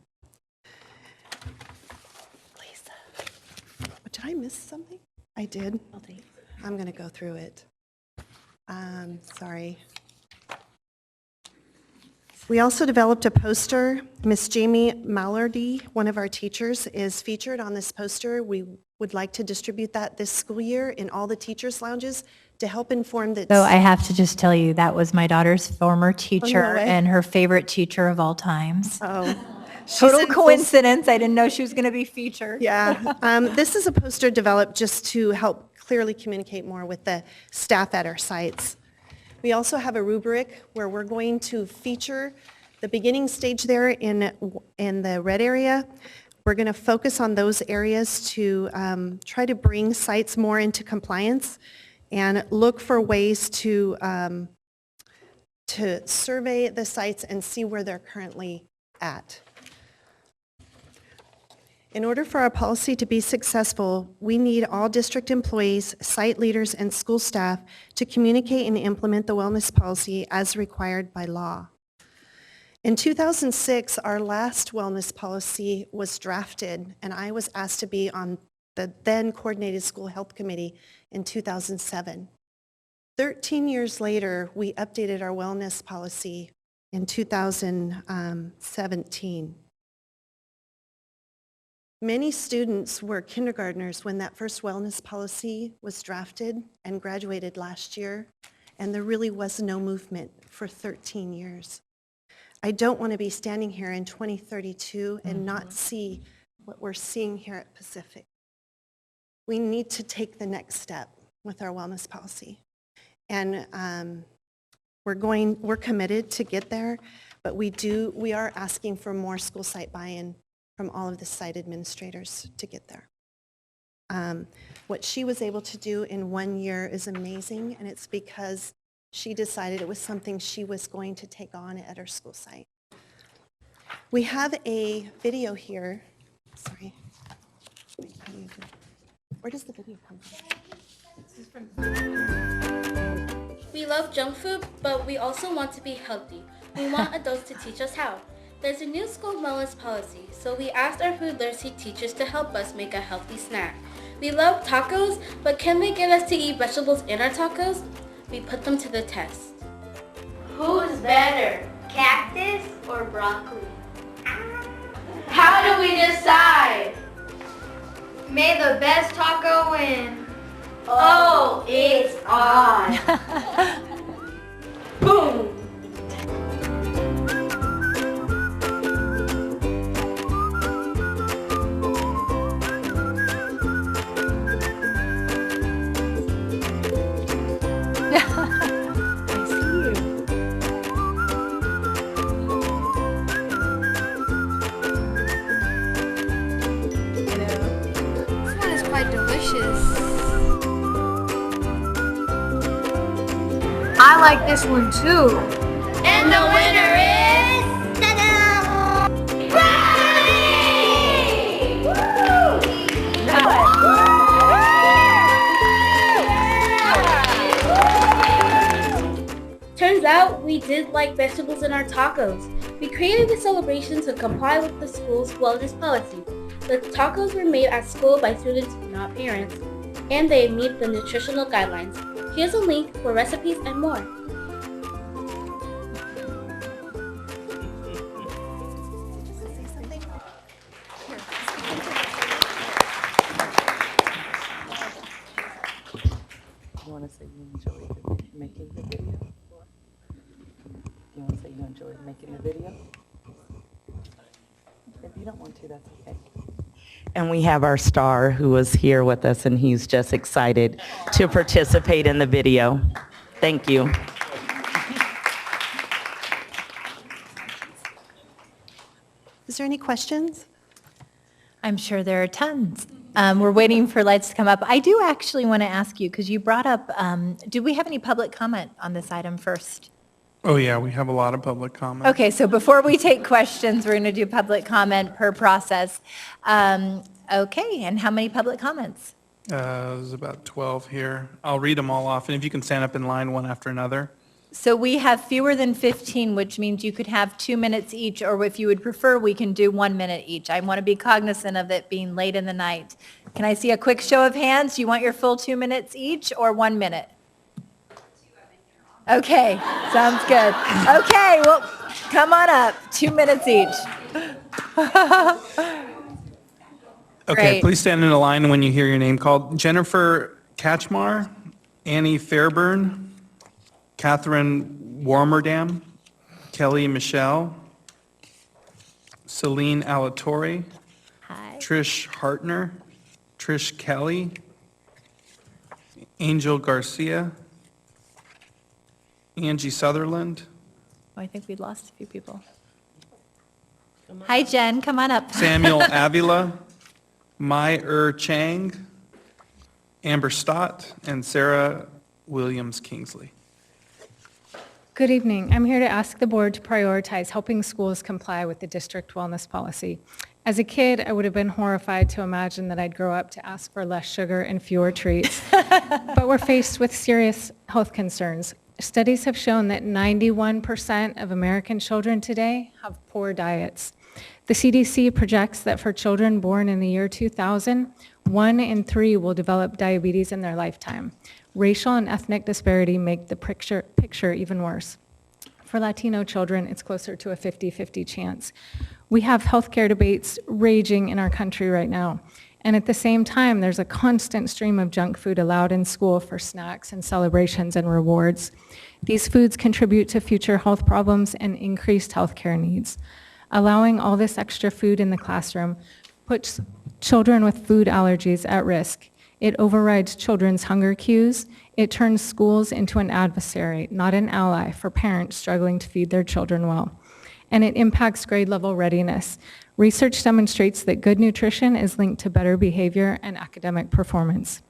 Did I miss something? I did. I'm going to go through it. Sorry. We also developed a poster. Miss Jamie Mallardy, one of our teachers, is featured on this poster. We would like to distribute that this school year in all the teachers' lounges to help inform that. So I have to just tell you, that was my daughter's former teacher way. and her favorite teacher of all times. Oh. Total coincidence. I didn't know she was going to be featured. Yeah. This is a poster developed just to help clearly communicate more with the staff at our sites. We also have a rubric where we're going to feature The beginning stage there in the red area, we're going to focus on those areas to try to bring sites more into compliance and look for ways to survey the sites and see where they're currently at. In order for our policy to be successful, we need all district employees, site leaders, and school staff to communicate and implement the wellness policy as required by law. In 2006, our last wellness policy was drafted, and I was asked to be on the then Coordinated School Health Committee in 2007. 13 years later, we updated our wellness policy in 2017. Many students were kindergartners when that first wellness policy was drafted and graduated last year, and there really was no movement for 13 years. I don't want to be standing here in 2032 and not see what we're seeing here at Pacific. We need to take the next step with our wellness policy. And we're committed to get there, but we are asking for more school site buy-in from all of the site administrators to get there. What she was able to do in 1 year is amazing, and it's because she decided it was something she was going to take on at her school site. We have a video here. Sorry. Where does the video come from? We love junk food, but we also want to be healthy. We want adults to teach us how. There's a new school wellness policy, so we asked our food literacy teachers to help us make a healthy snack. We love tacos, but can they get us to eat vegetables in our tacos? We put them to the test. Who's better, cactus or broccoli? How do we decide? May the best taco win. Oh, it's on. Boom. I like this one too. And the winner is ta-da! Broccoli! Turns out we did like vegetables in our tacos. We created a celebration to comply with the school's wellness policy. The tacos were made at school by students, not parents, and they meet the nutritional guidelines. Here's a link for recipes and more. You want to say you enjoyed making the video? You want to say you enjoyed making the video? If you don't want to, that's okay. And we have our star who is here with us, and he's just excited to participate in the video. Thank you. Is there any questions? I'm sure there are tons. We're waiting for lights to come up. I do actually want to ask you, because you brought up, do we have any public comment on this item first? Oh, yeah, we have a lot of public comment. Okay, so before we take questions, we're going to do public comment per process. Okay, and how many public comments? There's about 12 here. I'll read them all off, and if you can stand up in line one after another. So we have fewer than 15, which means you could have 2 minutes each, or if you would prefer, we can do 1 minute each. I want to be cognizant of it being late in the night. Can I see a quick show of hands? Do you want your full 2 minutes each or 1 minute? Okay, sounds good. Okay, well, come on up, 2 minutes each. Okay, Great. please stand in a line when you hear your name called. Jennifer Kachmar, Annie Fairburn, Catherine Warmerdam, Kelly Michelle, Celine Alatorre, Trish Hartner, Trish Kelly, Angel Garcia, Angie Sutherland, Oh, I think we lost a few people. Hi, Jen, come on up. Samuel Avila, Mai Chang, Amber Stott, and Sarah Williams Kingsley. Good evening. I'm here to ask the board to prioritize helping schools comply with the district wellness policy. As a kid, I would have been horrified to imagine that I'd grow up to ask for less sugar and fewer treats. But we're faced with serious health concerns. Studies have shown that 91% of American children today have poor diets. The CDC projects that for children born in the year 2000, 1 in 3 will develop diabetes in their lifetime. Racial and ethnic disparity make the picture even worse. For Latino children, it's closer to a 50-50 chance. We have healthcare debates raging in our country right now. And at the same time, there's a constant stream of junk food allowed in school for snacks and celebrations and rewards. These foods contribute to future health problems and increased healthcare needs. Allowing all this extra food in the classroom puts children with food allergies at risk. It overrides children's hunger cues. It turns schools into an adversary, not an ally, for parents struggling to feed their children well. And it impacts grade level readiness. Research demonstrates that good nutrition is linked to better behavior and academic performance.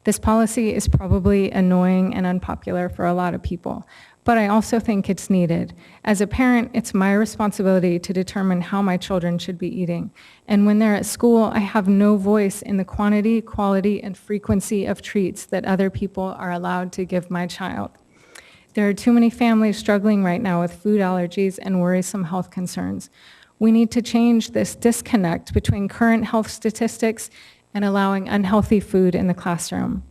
This policy is probably annoying and unpopular for a lot of people, but I also think it's needed. As a parent, it's my responsibility to determine how my children should be eating. And when they're at school, I have no voice in the quantity, quality, and frequency of treats that other people are allowed to give my child. There are too many families struggling right now with food allergies and worrisome health concerns. We need to change this disconnect between current health statistics and allowing unhealthy food in the classroom.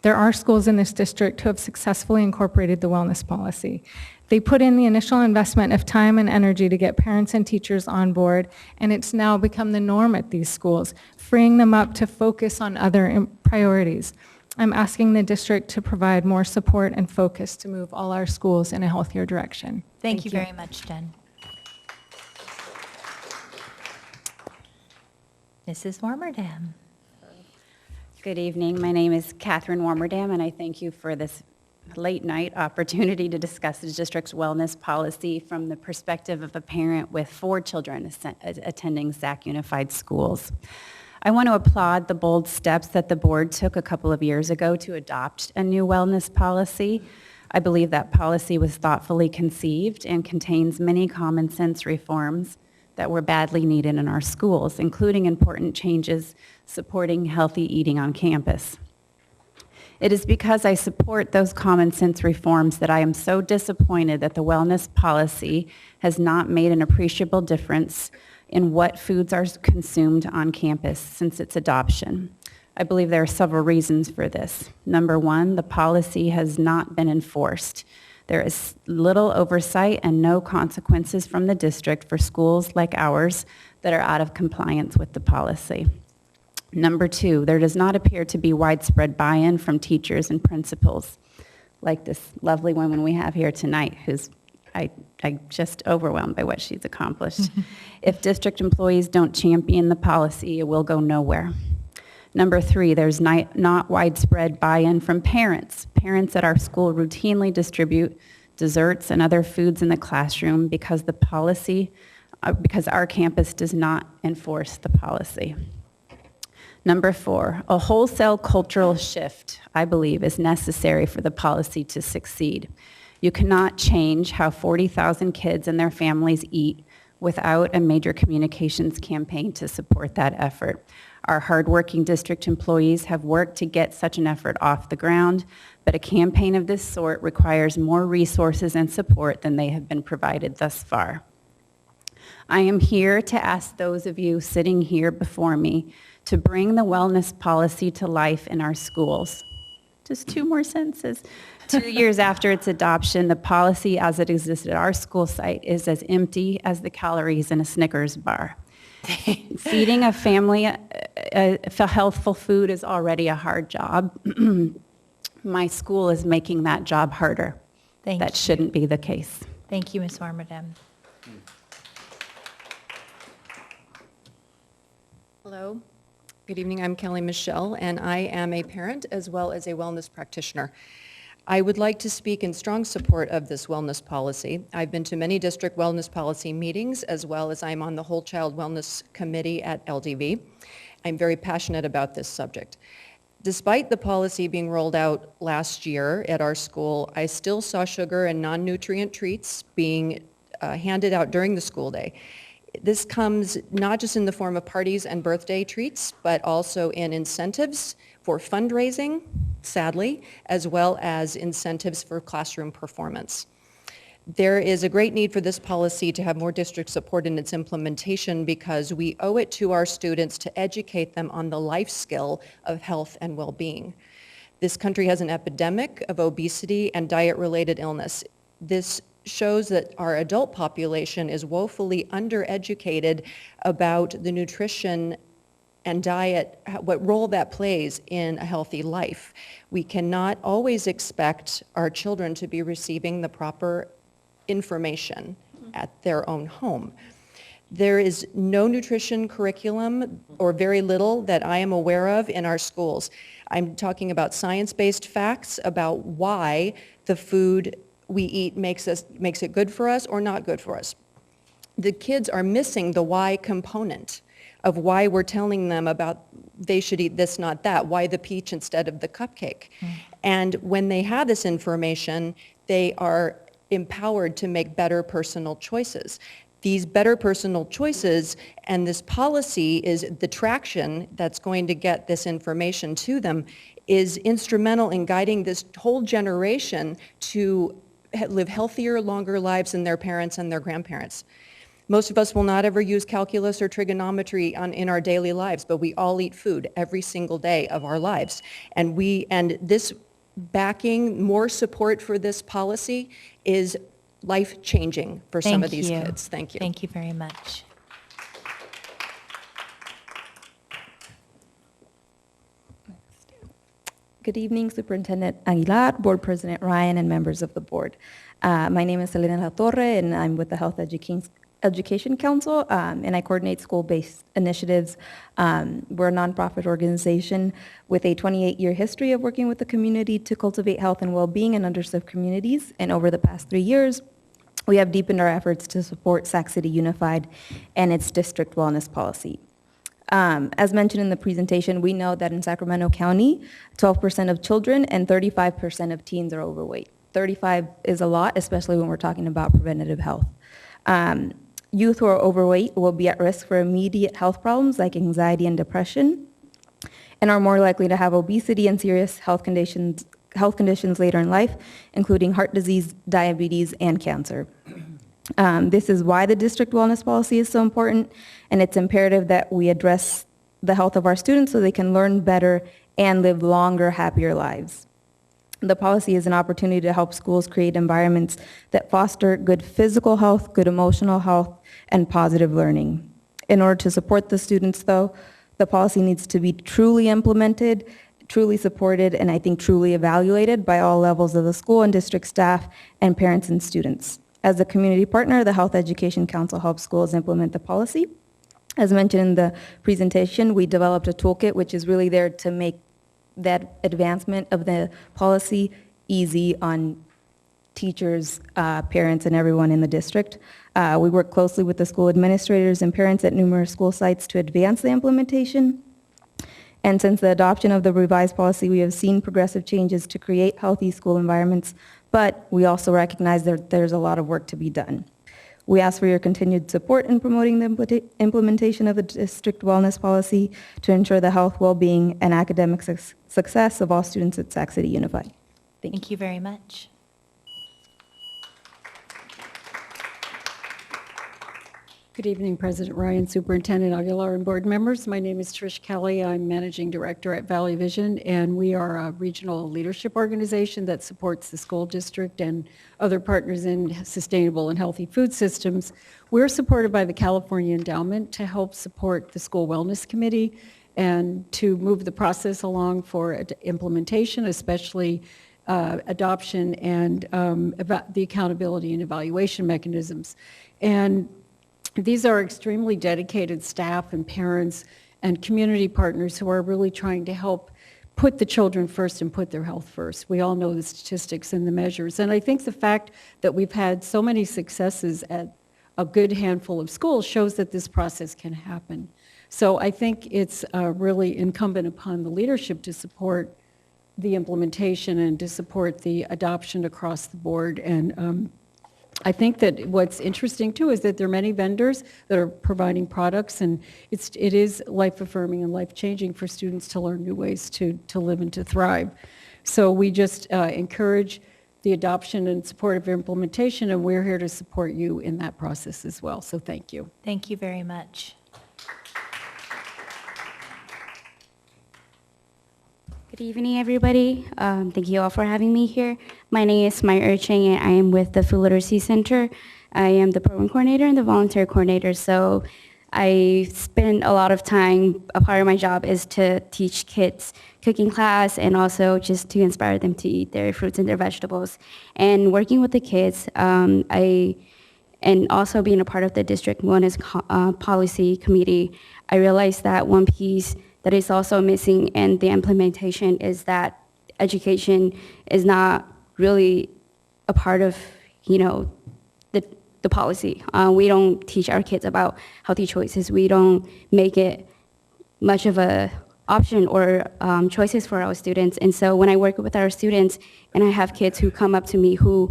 There are schools in this district who have successfully incorporated the wellness policy. They put in the initial investment of time and energy to get parents and teachers on board, and it's now become the norm at these schools, freeing them up to focus on other priorities. I'm asking the district to provide more support and focus to move all our schools in a healthier direction. Thank you very much, Jen. Mrs. Warmerdam. Good evening. My name is Catherine Warmerdam, and I thank you for this late night opportunity to discuss the district's wellness policy from the perspective of a parent with 4 children attending Sac Unified Schools. I want to applaud the bold steps that the board took a couple of years ago to adopt a new wellness policy. I believe that policy was thoughtfully conceived and contains many common sense reforms that were badly needed in our schools, including important changes supporting healthy eating on campus. It is because I support those common sense reforms that I am so disappointed that the wellness policy has not made an appreciable difference in what foods are consumed on campus since its adoption. I believe there are several reasons for this. Number one, the policy has not been enforced. There is little oversight and no consequences from the district for schools like ours that are out of compliance with the policy. Number two, there does not appear to be widespread buy-in from teachers and principals, like this lovely woman we have here tonight, who's I'm just overwhelmed by what she's accomplished. If district employees don't champion the policy, it will go nowhere. Number three, there's not widespread buy-in from parents. Parents at our school routinely distribute desserts and other foods in the classroom because our campus does not enforce the policy. Number four, a wholesale cultural shift, I believe, is necessary for the policy to succeed. You cannot change how 40,000 kids and their families eat without a major communications campaign to support that effort. Our hardworking district employees have worked to get such an effort off the ground, but a campaign of this sort requires more resources and support than they have been provided thus far. I am here to ask those of you sitting here before me to bring the wellness policy to life in our schools. Just 2 more sentences. 2 years after its adoption, the policy as it exists at our school site is as empty as the calories in a Snickers bar. Feeding a family healthful food is already a hard job. My school is making that job harder. That shouldn't be the case. Thank you, Ms. Warmerdam. Hello. Good evening. I'm Kelly Michelle, and I am a parent as well as a wellness practitioner. I would like to speak in strong support of this wellness policy. I've been to many district wellness policy meetings, as well as I'm on the Whole Child Wellness Committee at LDV. I'm very passionate about this subject. Despite the policy being rolled out last year at our school, I still saw sugar and non-nutrient treats being handed out during the school day. This comes not just in the form of parties and birthday treats, but also in incentives for fundraising, sadly, as well as incentives for classroom performance. There is a great need for this policy to have more district support in its implementation because we owe it to our students to educate them on the life skill of health and well-being. This country has an epidemic of obesity and diet-related illness. This shows that our adult population is woefully undereducated about the nutrition and diet, what role that plays in a healthy life. We cannot always expect our children to be receiving the proper information at their own home. There is no nutrition curriculum, or very little, that I am aware of in our schools. I'm talking about science-based facts about why the food we eat makes it good for us or not good for us. The kids are missing the why component of why we're telling them about they should eat this, not that, why the peach instead of the cupcake. And when they have this information, they are empowered to make better personal choices. These better personal choices and this policy is the traction that's going to get this information to them, is instrumental in guiding this whole generation to live healthier, longer lives than their parents and their grandparents. Most of us will not ever use calculus or trigonometry in our daily lives, but we all eat food every single day of our lives. And this backing, more support for this policy is life-changing for some of these kids. Thank you. Thank you very much. Good evening, Superintendent Aguilar, Board President Ryan, and members of the board. My name is Elena La Torre, and I'm with the Health Education Council, and I coordinate school-based initiatives. We're a nonprofit organization with a 28-year history of working with the community to cultivate health and well-being in underserved communities. And over the past 3 years, we have deepened our efforts to support Sac City Unified and its district wellness policy. As mentioned in the presentation, we know that in Sacramento County, 12% of children and 35% of teens are overweight. 35 is a lot, especially when we're talking about preventative health. Youth who are overweight will be at risk for immediate health problems like anxiety and depression, and are more likely to have obesity and serious health conditions later in life, including heart disease, diabetes, and cancer. This is why the district wellness policy is so important, and it's imperative that we address the health of our students so they can learn better and live longer, happier lives. The policy is an opportunity to help schools create environments that foster good physical health, good emotional health, and positive learning. In order to support the students, though, the policy needs to be truly implemented, truly supported, and I think truly evaluated by all levels of the school and district staff and parents and students. As a community partner, the Health Education Council helps schools implement the policy. As mentioned in the presentation, we developed a toolkit which is really there to make that advancement of the policy easy on teachers, parents, and everyone in the district. We work closely with the school administrators and parents at numerous school sites to advance the implementation. And since the adoption of the revised policy, we have seen progressive changes to create healthy school environments, but we also recognize that there's a lot of work to be done. We ask for your continued support in promoting the implementation of the district wellness policy to ensure the health, well-being, and academic success of all students at Sac City Unified. Thank you very much. Good evening, President Ryan, Superintendent Aguilar, and board members. My name is Trish Kelly. I'm Managing Director at Valley Vision, and we are a regional leadership organization that supports the school district and other partners in sustainable and healthy food systems. We're supported by the California Endowment to help support the School Wellness Committee and to move the process along for implementation, especially adoption and the accountability and evaluation mechanisms. And these are extremely dedicated staff and parents and community partners who are really trying to help put the children first and put their health first. We all know the statistics and the measures. And I think the fact that we've had so many successes at a good handful of schools shows that this process can happen. So I think it's really incumbent upon the leadership to support the implementation and to support the adoption across the board. And I think that what's interesting too is that there are many vendors that are providing products, and it is life-affirming and life-changing for students to learn new ways to live and to thrive. So we just encourage the adoption and support of implementation, and we're here to support you in that process as well. So thank you. Thank you very much. Good evening, everybody. Thank you all for having me here. My name is Mai Erching, and I am with the Food Literacy Center. I am the program coordinator and the volunteer coordinator, so I spend a lot of time, a part of my job is to teach kids cooking class and also just to inspire them to eat their fruits and their vegetables. And working with the kids, and also being a part of the district wellness policy committee, I realized that one piece that is also missing in the implementation is that education is not really a part of, the policy. We don't teach our kids about healthy choices. We don't make it much of a option or choices for our students. And so when I work with our students and I have kids who come up to me who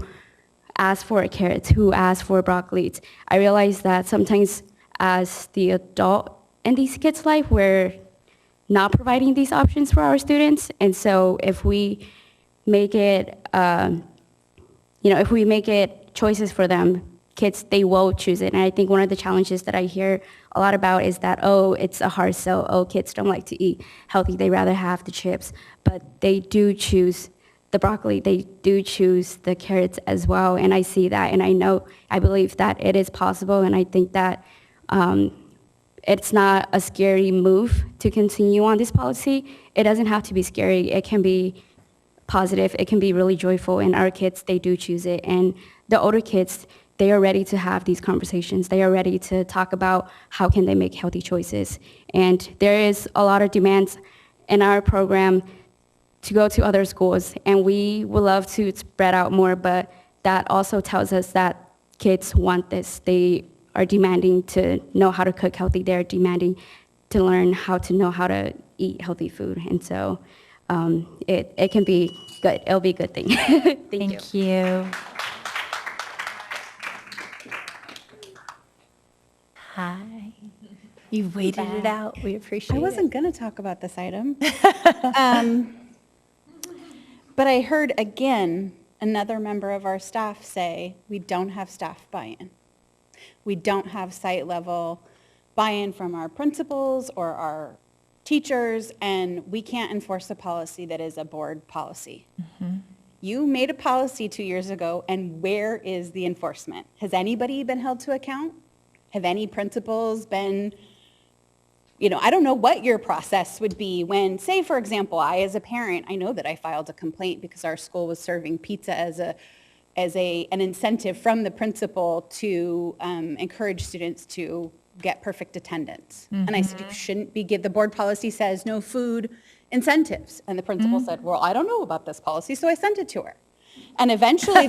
ask for carrots, who ask for broccoli, I realize that sometimes as the adult in these kids' life, we're not providing these options for our students. And so if we make it, if we make it choices for them, kids, they will choose it. And I think one of the challenges that I hear a lot about is that, it's a hard sell. Kids don't like to eat healthy. They rather have the chips. But they do choose the broccoli. They do choose the carrots as well. And I see that, and I believe that it is possible. And I think that it's not a scary move to continue on this policy. It doesn't have to be scary. It can be positive. It can be really joyful. And our kids, they do choose it. And the older kids, they are ready to have these conversations. They are ready to talk about how can they make healthy choices. And there is a lot of demands in our program to go to other schools, and we would love to spread out more, but that also tells us that kids want this. They are demanding to know how to cook healthy. They're demanding to learn how to eat healthy food. And so it can be good. It'll be a good thing. Thank you. Hi. You've waited it out. We appreciate it. I wasn't going to talk about this item. But I heard again another member of our staff say, we don't have staff buy-in. We don't have site level buy-in from our principals or our teachers, and we can't enforce a policy that is a board policy. Mm-hmm. You made a policy 2 years ago, and where is the enforcement? Has anybody been held to account? Have any principals been, I don't know what your process would be when, say, for example, I as a parent, I know that I filed a complaint because our school was serving pizza as an incentive from the principal to encourage students to get perfect attendance. Mm-hmm. And I said, you shouldn't be, the board policy says no food incentives. And the principal said, well, I don't know about this policy, so I sent it to her. And eventually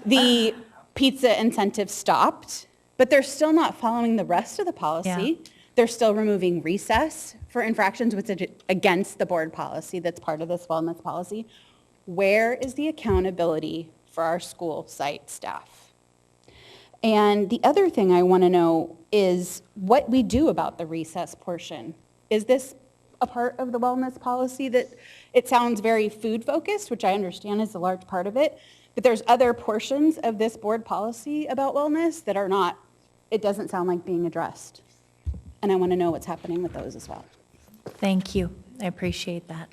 the pizza incentive stopped, but they're still not following the rest of the policy. Yeah. They're still removing recess for infractions, which is against the board policy that's part of this wellness policy. Where is the accountability for our school site staff? And the other thing I want to know is what we do about the recess portion. Is this a part of the wellness policy that it sounds very food focused, which I understand is a large part of it, but there's other portions of this board policy about wellness that are not, it doesn't sound like being addressed. And I want to know what's happening with those as well. Thank you. I appreciate that.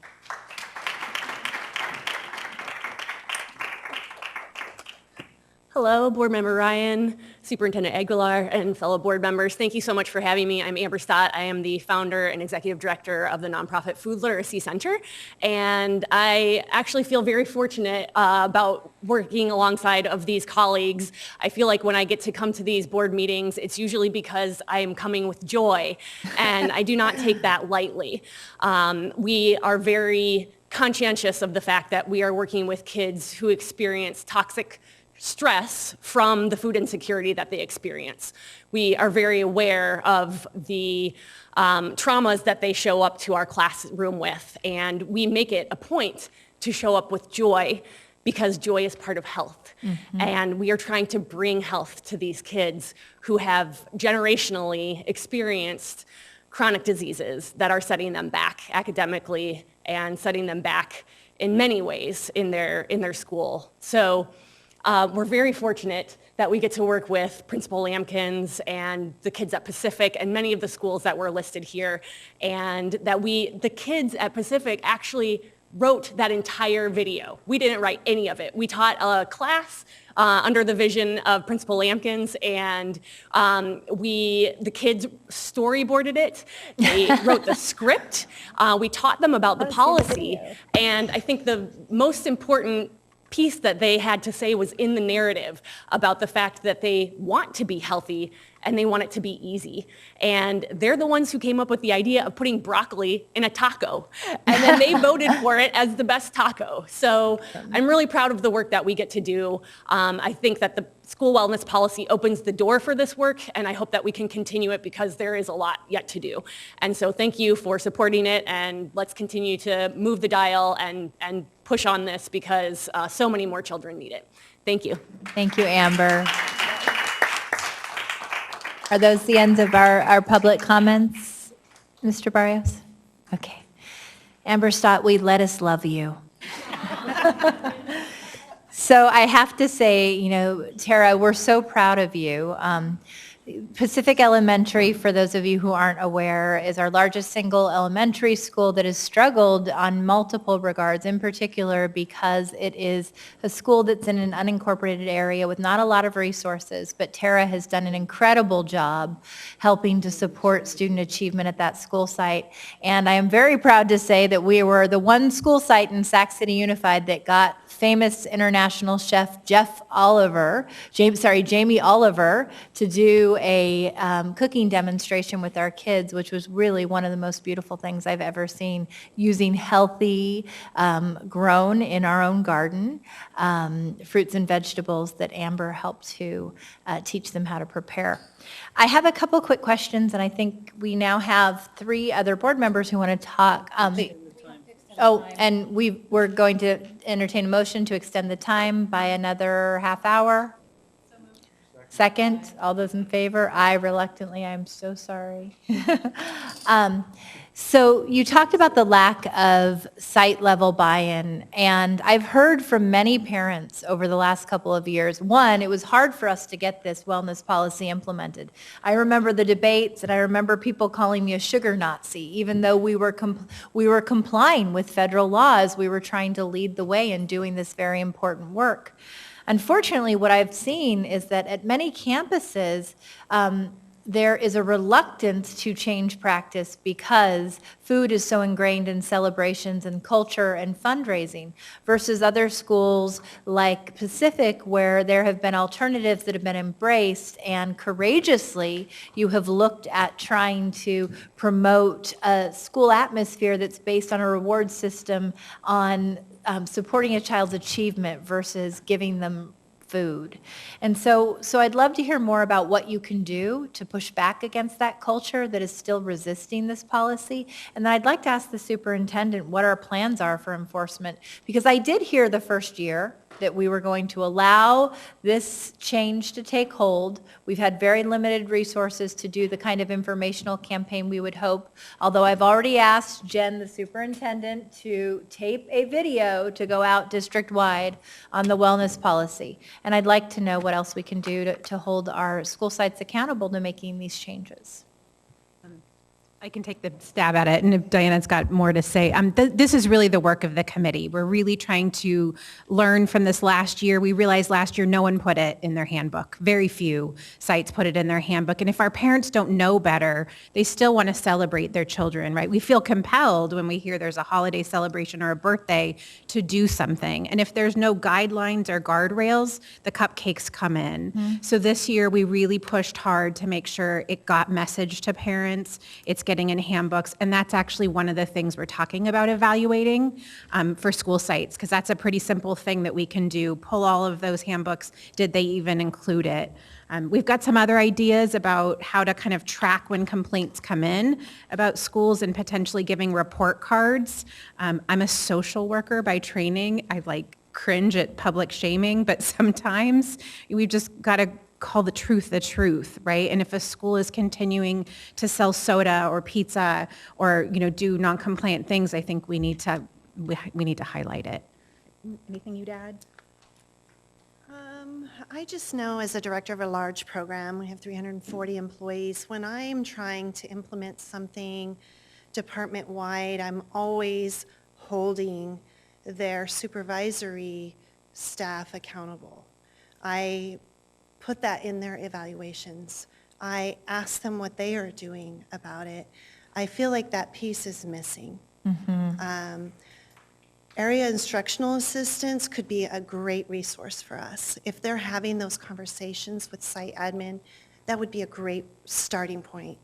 Hello, Board Member Ryan, Superintendent Aguilar, and fellow board members. Thank you so much for having me. I'm Amber Stott. I am the founder and executive director of the nonprofit Food Literacy Center, and I actually feel very fortunate about working alongside of these colleagues. I feel like when I get to come to these board meetings, it's usually because I am coming with joy, and I do not take that lightly. We are very conscientious of the fact that we are working with kids who experience toxic stress from the food insecurity that they experience. We are very aware of the traumas that they show up to our classroom with, and we make it a point to show up with joy because joy is part of health. And we are trying to bring health to these kids who have generationally experienced chronic diseases that are setting them back academically and setting them back in many ways in their school. So we're very fortunate that we get to work with Principal Lampkins and the kids at Pacific and many of the schools that were listed here, and that the kids at Pacific actually wrote that entire video. We didn't write any of it. We taught a class under the vision of Principal Lampkins, and the kids storyboarded it. They wrote the script. We taught them about the policy, and I think the most important piece that they had to say was in the narrative about the fact that they want to be healthy and they want it to be easy. And they're the ones who came up with the idea of putting broccoli in a taco. And then they voted for it as the best taco. So I'm really proud of the work that we get to do. I think that the school wellness policy opens the door for this work, and I hope that we can continue it because there is a lot yet to do. And so thank you for supporting it, and let's continue to move the dial and push on this because so many more children need it. Thank you. Thank you, Amber. Are those the ends of our public comments, Mr. Barrios? Okay. Amber Stott, we let us love you. So I have to say, you know, Tara, we're so proud of you. Pacific Elementary, for those of you who aren't aware, is our largest single elementary school that has struggled on multiple regards, in particular because it is a school that's in an unincorporated area with not a lot of resources, but Tara has done an incredible job helping to support student achievement at that school site. And I am very proud to say that we were the one school site in Sac City Unified that got famous international chef Jamie Oliver to do a cooking demonstration with our kids, which was really one of the most beautiful things I've ever seen, using healthy, grown in our own garden, fruits and vegetables that Amber helped to teach them how to prepare. I have a couple quick questions, and I think we now have 3 other board members who want to talk. And we're going to entertain a motion to extend the time by another half hour. Second, all those in favor? Aye, reluctantly, I'm so sorry. So you talked about the lack of site-level buy-in, and I've heard from many parents over the last couple of years. One, it was hard for us to get this wellness policy implemented. I remember the debates, and I remember people calling me a sugar Nazi, even though we were complying with federal laws. We were trying to lead the way in doing this very important work. Unfortunately, what I've seen is that at many campuses, there is a reluctance to change practice because food is so ingrained in celebrations and culture and fundraising versus other schools like Pacific where there have been alternatives that have been embraced and courageously you have looked at trying to promote a school atmosphere that's based on a reward system on supporting a child's achievement versus giving them food. And so I'd love to hear more about what you can do to push back against that culture that is still resisting this policy. And then I'd like to ask the superintendent what our plans are for enforcement, because I did hear the first year that we were going to allow this change to take hold. We've had very limited resources to do the kind of informational campaign we would hope, although I've already asked Jen, the superintendent, to tape a video to go out district-wide on the wellness policy. And I'd like to know what else we can do to hold our school sites accountable to making these changes. I can take the stab at it, and if Diana's got more to say. This is really the work of the committee. We're really trying to learn from this last year. We realized last year no one put it in their handbook. Very few sites put it in their handbook. And if our parents don't know better, they still want to celebrate their children, right? We feel compelled when we hear there's a holiday celebration or a birthday to do something. And if there's no guidelines or guardrails, the cupcakes come in. Mm-hmm. So this year we really pushed hard to make sure it got messaged to parents. It's getting in handbooks, and that's actually one of the things we're talking about evaluating for school sites, because that's a pretty simple thing that we can do. Pull all of those handbooks. Did they even include it? We've got some other ideas about how to kind of track when complaints come in about schools and potentially giving report cards. I'm a social worker by training. I cringe at public shaming, but sometimes we've just got to call the truth, right? And if a school is continuing to sell soda or pizza or, do non-compliant things, I think we need to highlight it. Anything you'd add? I just know as a director of a large program, we have 340 employees, when I'm trying to implement something department-wide, I'm always holding their supervisory staff accountable. I put that in their evaluations. I ask them what they are doing about it. I feel like that piece is missing. Area instructional assistants could be a great resource for us. If they're having those conversations with site admin, that would be a great starting point.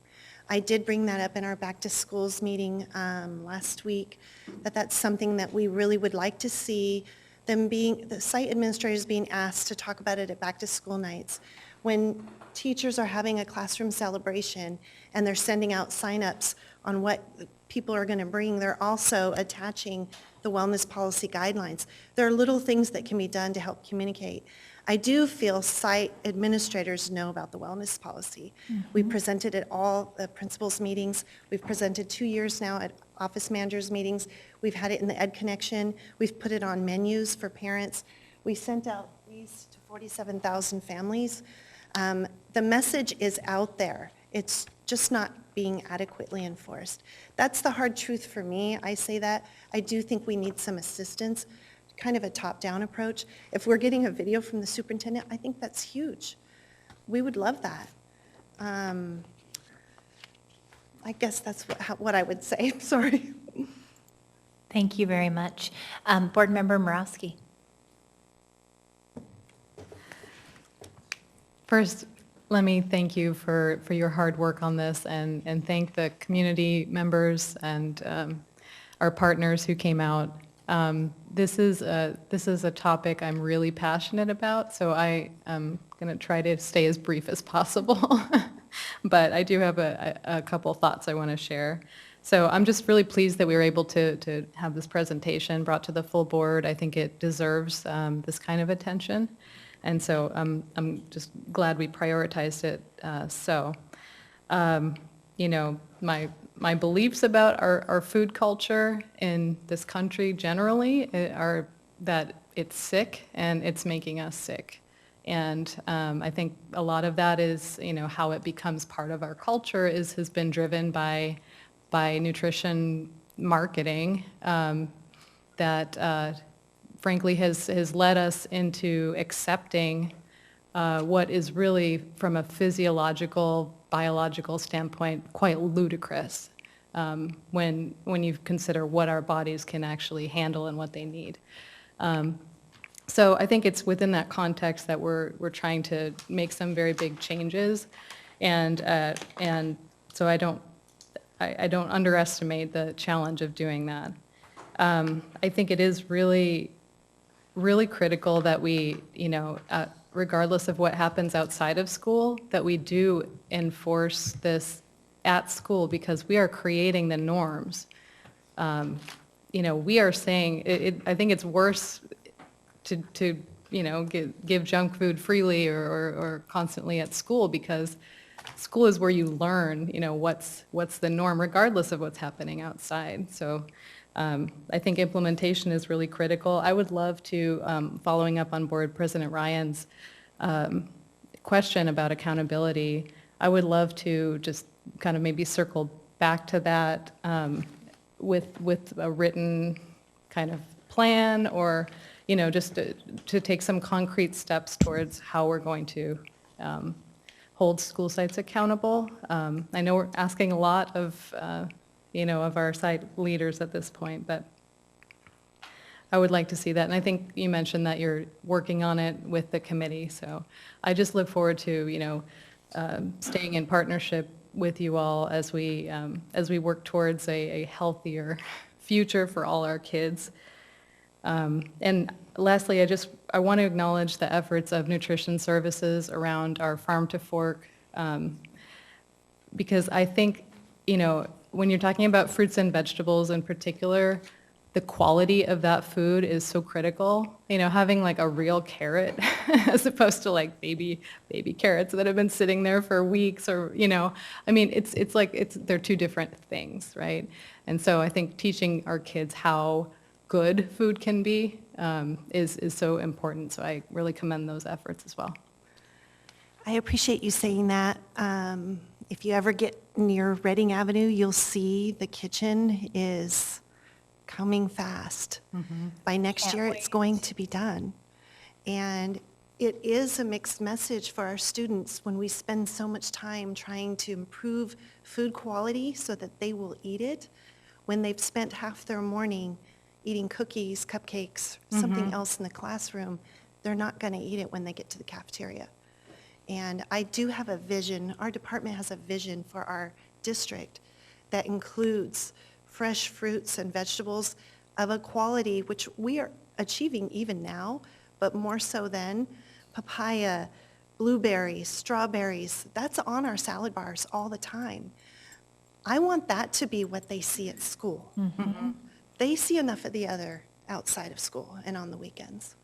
I did bring that up in our back to schools meeting last week, that's something that we really would like to see the site administrators being asked to talk about it at back to school nights. When teachers are having a classroom celebration and they're sending out sign-ups on what people are going to bring, they're also attaching the wellness policy guidelines. There are little things that can be done to help communicate. I do feel site administrators know about the wellness policy. We presented at all the principals meetings. We've presented 2 years now at office managers meetings. We've had it in the Ed Connection. We've put it on menus for parents. We sent out these to 47,000 families. The message is out there. It's just not being adequately enforced. That's the hard truth for me. I say that. I do think we need some assistance, kind of a top-down approach. If we're getting a video from the superintendent, I think that's huge. We would love that. I guess that's what I would say. Sorry. Thank you very much. Board Member Morowski. First, let me thank you for your hard work on this and thank the community members and our partners who came out. This is a topic I'm really passionate about, so I am going to try to stay as brief as possible. But I do have a couple thoughts I want to share. So I'm just really pleased that we were able to have this presentation brought to the full board. I think it deserves this kind of attention. And so I'm just glad we prioritized it. My beliefs about our food culture in this country generally are that it's sick and it's making us sick. And I think a lot of that is, how it becomes part of our culture has been driven by nutrition marketing that frankly has led us into accepting what is really, from a physiological, biological standpoint, quite ludicrous when you consider what our bodies can actually handle and what they need. So I think it's within that context that we're trying to make some very big changes, and so I don't underestimate the challenge of doing that. I think it is really critical that we, regardless of what happens outside of school, that we do enforce this at school, because we are creating the norms. We are saying, I think it's worse to give junk food freely or constantly at school, because school is where you learn, what's the norm, regardless of what's happening outside. So I think implementation is really critical. I would love to, following up on Board President Ryan's question about accountability, I would love to just kind of maybe circle back to that with a written kind of plan, or just to take some concrete steps towards how we're going to hold school sites accountable. I know we're asking a lot of our site leaders at this point, but I would like to see that. And I think you mentioned that you're working on it with the committee, so I just look forward to, staying in partnership with you all as we work towards a healthier future for all our kids. And lastly, I want to acknowledge the efforts of nutrition services around our farm to fork, because I think, when you're talking about fruits and vegetables in particular, the quality of that food is so critical. Having like a real carrot as opposed to like baby carrots that have been sitting there for weeks, or they're two different things, right? And so I think teaching our kids how good food can be is so important. So I really commend those efforts as well. I appreciate you saying that. If you ever get near Reading Avenue, you'll see the kitchen is coming fast. By next year, it's going to be done. And it is a mixed message for our students when we spend so much time trying to improve food quality so that they will eat it, when they've spent half their morning eating cookies, cupcakes, something else in the classroom. They're not going to eat it when they get to the cafeteria. And I do have a vision, our department has a vision for our district that includes fresh fruits and vegetables of a quality which we are achieving even now, but more so then. Papaya, blueberries, strawberries, that's on our salad bars all the time. I want that to be what they see at school. They see enough of the other outside of school and on the weekends.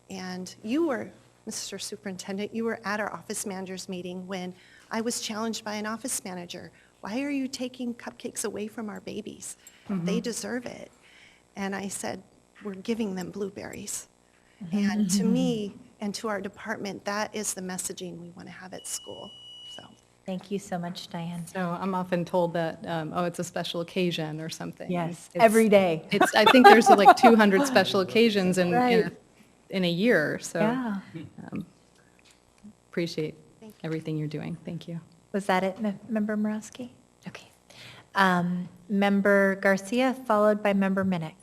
And you were, Mr. Superintendent, you were at our office managers meeting when I was challenged by an office manager. Why are you taking cupcakes away from our babies? They deserve it. And I said, we're giving them blueberries. And to me and to our department, that is the messaging we want to have at school. So. Thank you so much, Diane. So I'm often told that, it's a special occasion or something. Yes, It's- every day. I think there's like 200 special occasions in a year, so. Yeah. Appreciate everything you're doing. Thank you. Was that it, Member Morosky? Okay. Member Garcia, followed by Member Minnick.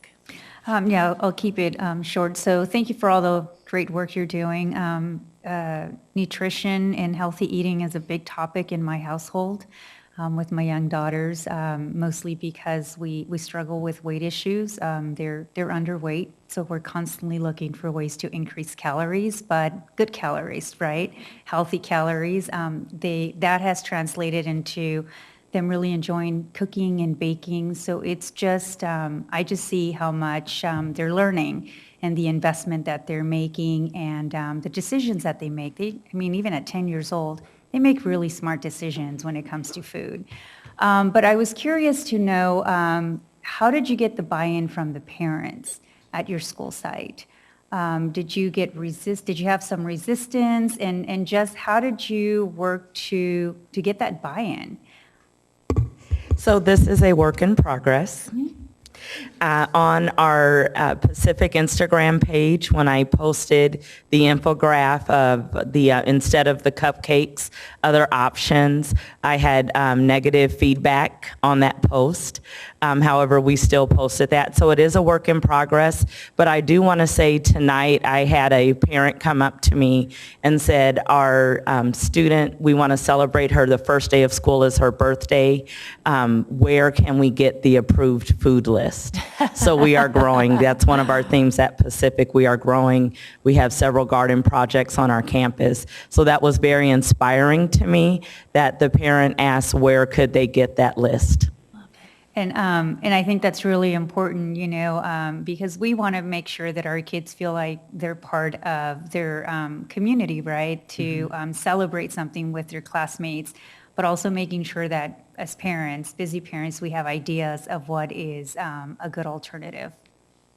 Yeah, I'll keep it short. So thank you for all the great work you're doing. Nutrition and healthy eating is a big topic in my household with my young daughters, mostly because we struggle with weight issues. They're underweight, so we're constantly looking for ways to increase calories, but good calories, right? Healthy calories. That has translated into them really enjoying cooking and baking. So it's just, I just see how much they're learning and the investment that they're making and the decisions that they make. Even at 10 years old, they make really smart decisions when it comes to food. But I was curious to know, how did you get the buy-in from the parents at your school site? Did you have some resistance? And just how did you work to get that buy-in? So this is a work in progress. On our Pacific Instagram page, when I posted the infographic of the, instead of the cupcakes, other options, I had negative feedback on that post. However, we still posted that. So it is a work in progress. But I do want to say tonight, I had a parent come up to me and said, our student, we want to celebrate her. The first day of school is her birthday. Where can we get the approved food list? So we are growing. That's one of our themes at Pacific. We are growing. We have several garden projects on our campus. So that was very inspiring to me that the parent asked where could they get that list. And I think that's really important, because we want to make sure that our kids feel like they're part of their community, right? To celebrate something with their classmates, but also making sure that as parents, busy parents, we have ideas of what is a good alternative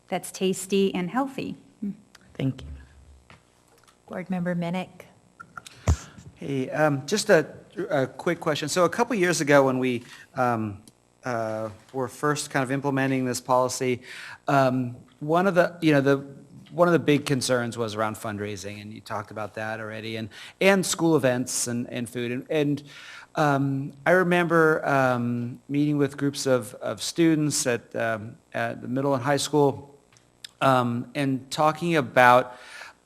that's tasty and healthy. Thank you. Board Member Minnick. Hey, just a quick question. So a couple years ago when we were first kind of implementing this policy, one of the big concerns was around fundraising, and you talked about that already, and school events and food. And I remember meeting with groups of students at the middle and high school and talking about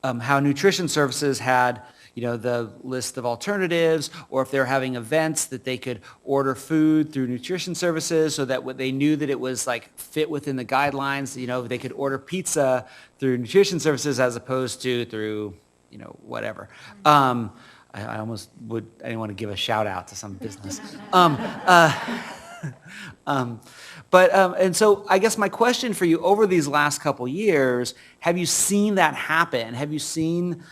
how nutrition services had the list of alternatives, or if they're having events, that they could order food through nutrition services so that they knew that it was like fit within the guidelines. They could order pizza through nutrition services as opposed to through, whatever. I almost I didn't want to give a shout out to some business. And so I guess my question for you, over these last couple years, have you seen that happen? Have you seen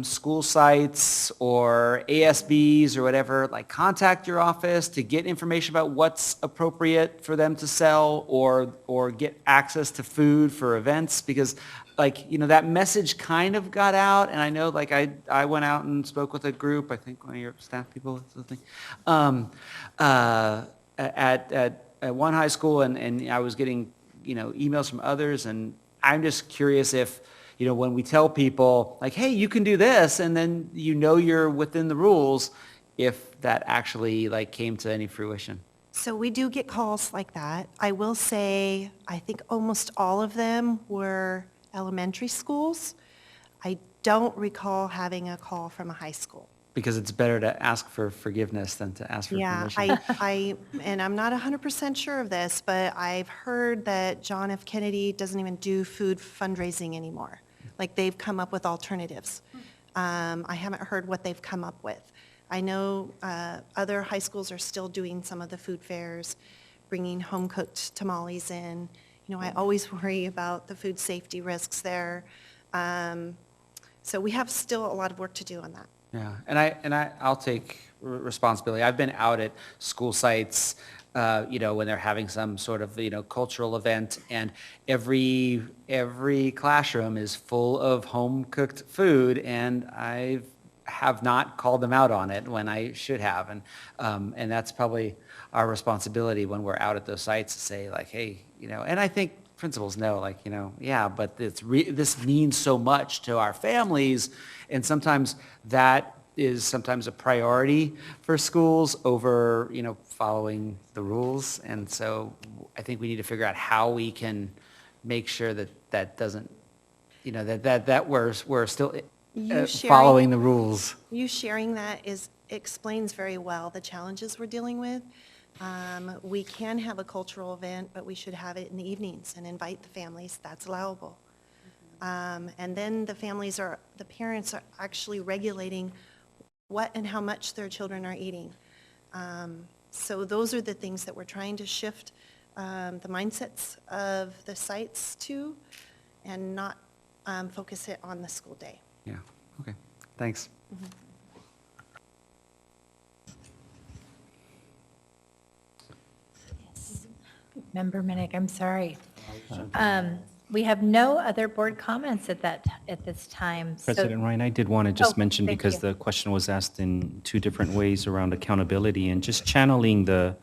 school sites or ASBs or whatever, like, contact your office to get information about what's appropriate for them to sell, or get access to food for events? Because that message kind of got out, and I know, I went out and spoke with a group, I think one of your staff people or something, at one high school, and I was getting, emails from others, and I'm just curious if, when we tell people, like, hey, you can do this, and then you're within the rules, if that actually, came to any fruition. So we do get calls like that. I will say, I think almost all of them were elementary schools. I don't recall having a call from a high school. Because it's better to ask for forgiveness than to ask for permission. Yeah, and I'm not 100% sure of this, but I've heard that John F. Kennedy doesn't even do food fundraising anymore. Like, they've come up with alternatives. I haven't heard what they've come up with. I know other high schools are still doing some of the food fairs, bringing home-cooked tamales in. I always worry about the food safety risks there. So we have still a lot of work to do on that. Yeah, and I'll take responsibility. I've been out at school sites, when they're having some sort of, cultural event, and every classroom is full of home-cooked food, and I have not called them out on it when I should have, and that's probably our responsibility when we're out at those sites to say, like, hey, and I think principals know, but this means so much to our families, and sometimes that is sometimes a priority for schools over, following the rules, and so I think we need to figure out how we can make sure that doesn't, that we're still following the rules. You sharing that explains very well the challenges we're dealing with. We can have a cultural event, but we should have it in the evenings and invite the families. That's allowable. And then the parents are actually regulating what and how much their children are eating. So those are the things that we're trying to shift the mindsets of the sites to, and not focus it on the school day. Yeah, okay, thanks. Member Minnick, I'm sorry. We have no other board comments at this time. President Ryan, I did want to just mention, thank because you. the question was asked in two different ways around accountability, and just channeling the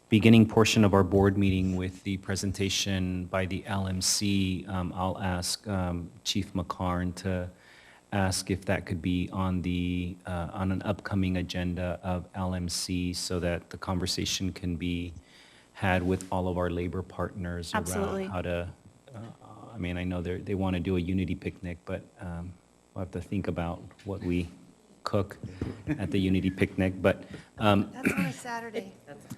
beginning portion of our board meeting with the presentation by the LMC, I'll ask Chief McCarn to ask if that could be on an upcoming agenda of LMC, so that the conversation can be had with all of our labor partners. Absolutely. Around how to, I know they want to do a unity picnic, but we'll have to think about what we cook at the unity picnic, but. That's on a Saturday.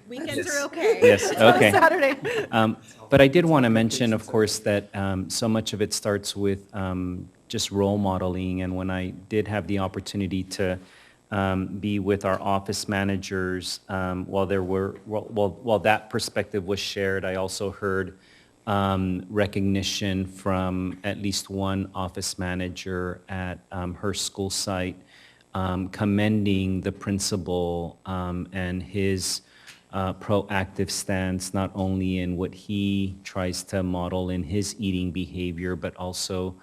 Weekends are okay. Yes, okay. Saturday. But I did want to mention, of course, that so much of it starts with just role modeling, and when I did have the opportunity to be with our office managers, while that perspective was shared, I also heard recognition from at least one office manager at her school site, commending the principal and his proactive stance, not only in what he tries to model in his eating behavior, but also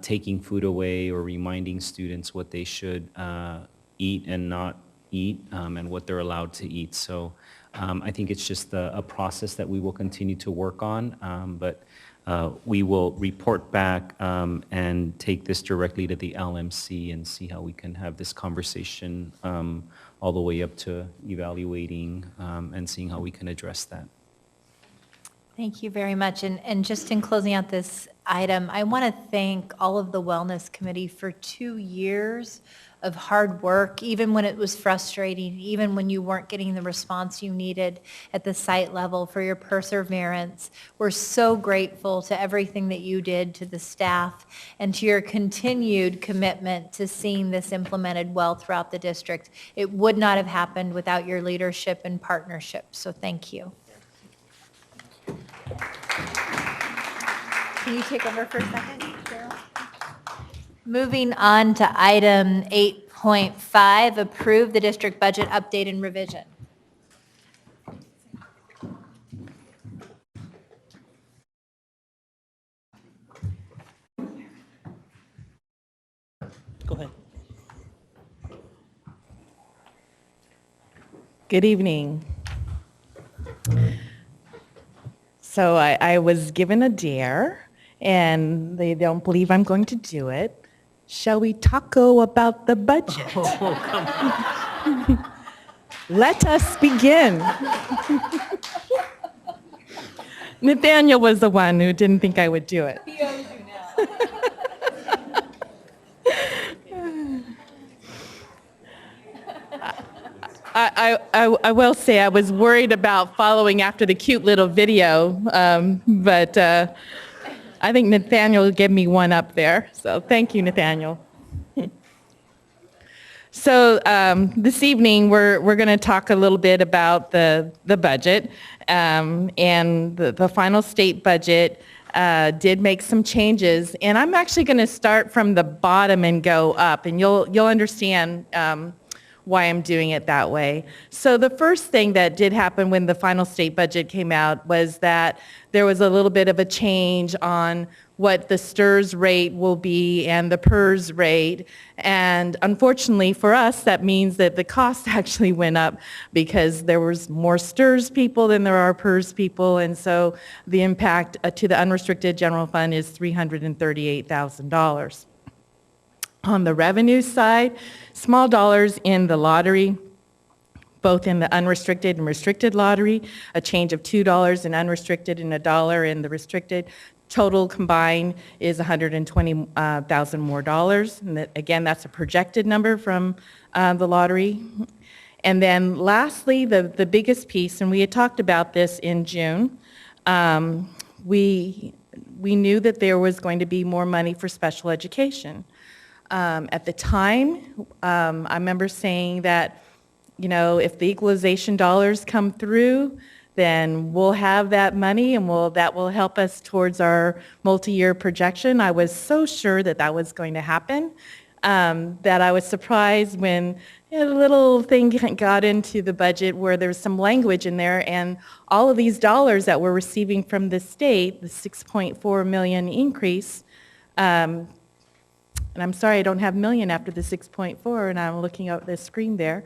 taking food away or reminding students what they should eat and not eat, and what they're allowed to eat. So I think it's just a process that we will continue to work on, but we will report back and take this directly to the LMC and see how we can have this conversation all the way up to evaluating and seeing how we can address that. Thank you very much. And just in closing out this item. I want to thank all of the Wellness Committee for 2 years of hard work, even when it was frustrating, even when you weren't getting the response you needed at the site level, for your perseverance. We're so grateful to everything that you did, to the staff, and to your continued commitment to seeing this implemented well throughout the district. It would not have happened without your leadership and partnership, so thank you. Can you take over for a second, Cheryl? Moving on to item 8.5, approve the district budget update and revision. Go ahead. Good evening. So I was given a dare, and they don't believe I'm going to do it. Shall we taco about the budget? Let us begin. Nathaniel was the one who didn't think I would do it. He owes you now. I will say I was worried about following after the cute little video, but I think Nathaniel gave me one up there. So thank you, Nathaniel. So this evening we're going to talk a little bit about the budget, and the final state budget did make some changes, and I'm actually going to start from the bottom and go up, and you'll understand why I'm doing it that way. So the first thing that did happen when the final state budget came out was that there was a little bit of a change on what the STRS rate will be and the PERS rate. And unfortunately for us, that means that the cost actually went up because there was more STRS people than there are PERS people. And so the impact to the unrestricted general fund is $338,000. On the revenue side, small dollars in the lottery, both in the unrestricted and restricted lottery, a change of $2 in unrestricted and $1 in the restricted. Total combined is $120,000 more dollars. And again, that's a projected number from the lottery. And then lastly, the biggest piece, and we had talked about this in June, we knew that there was going to be more money for special education. At the time, I remember saying that, you know, if the equalization dollars come through, then we'll have that money and that will help us towards our multi-year projection. I was so sure that that was going to happen that I was surprised when a little thing got into the budget where there's some language in there, and all of these dollars that we're receiving from the state, the $6.4 million increase, and I'm sorry I don't have million after the 6.4, and I'm looking at the screen there.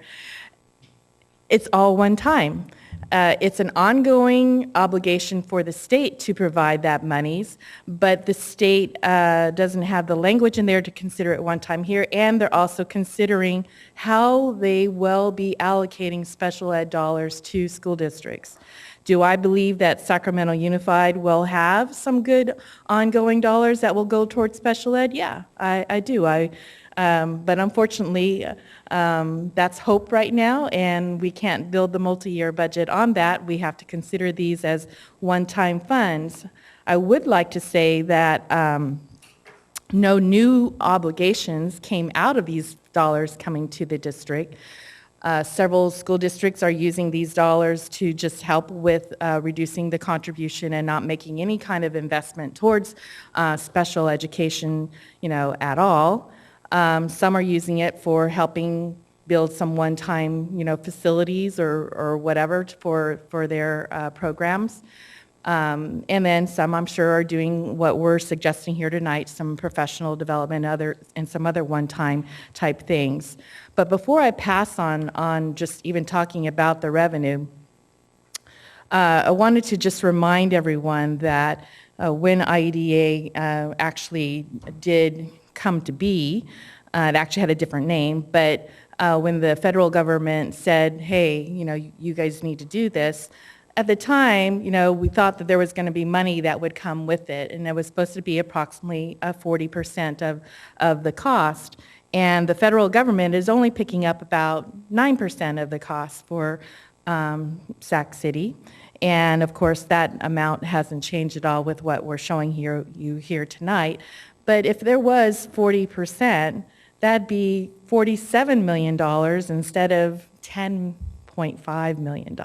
It's all one time. It's an ongoing obligation for the state to provide that monies, but the state doesn't have the language in there to consider it one time here, and they're also considering how they will be allocating special ed dollars to school districts. Do I believe that Sacramento Unified will have some good ongoing dollars that will go towards special ed? Yeah, I do. But unfortunately, that's hope right now, and we can't build the multi-year budget on that. We have to consider these as one-time funds. I would like to say that no new obligations came out of these dollars coming to the district. Several school districts are using these dollars to just help with reducing the contribution and not making any kind of investment towards special education, you know, at all. Some are using it for helping build some one-time, you know, facilities or whatever for their programs. And then some, I'm sure, are doing what we're suggesting here tonight, some professional development and some other one-time type things. But before I pass on just even talking about the revenue, I wanted to just remind everyone that when IEDA actually did come to be, it actually had a different name, but when the federal government said, hey, you know, you guys need to do this, at the time, we thought that there was going to be money that would come with it, and it was supposed to be approximately 40% of the cost. And the federal government is only picking up about 9% of the cost for Sac City. And of course, that amount hasn't changed at all with what we're showing you here tonight. But if there was 40%, that'd be $47 million instead of $10.5 million.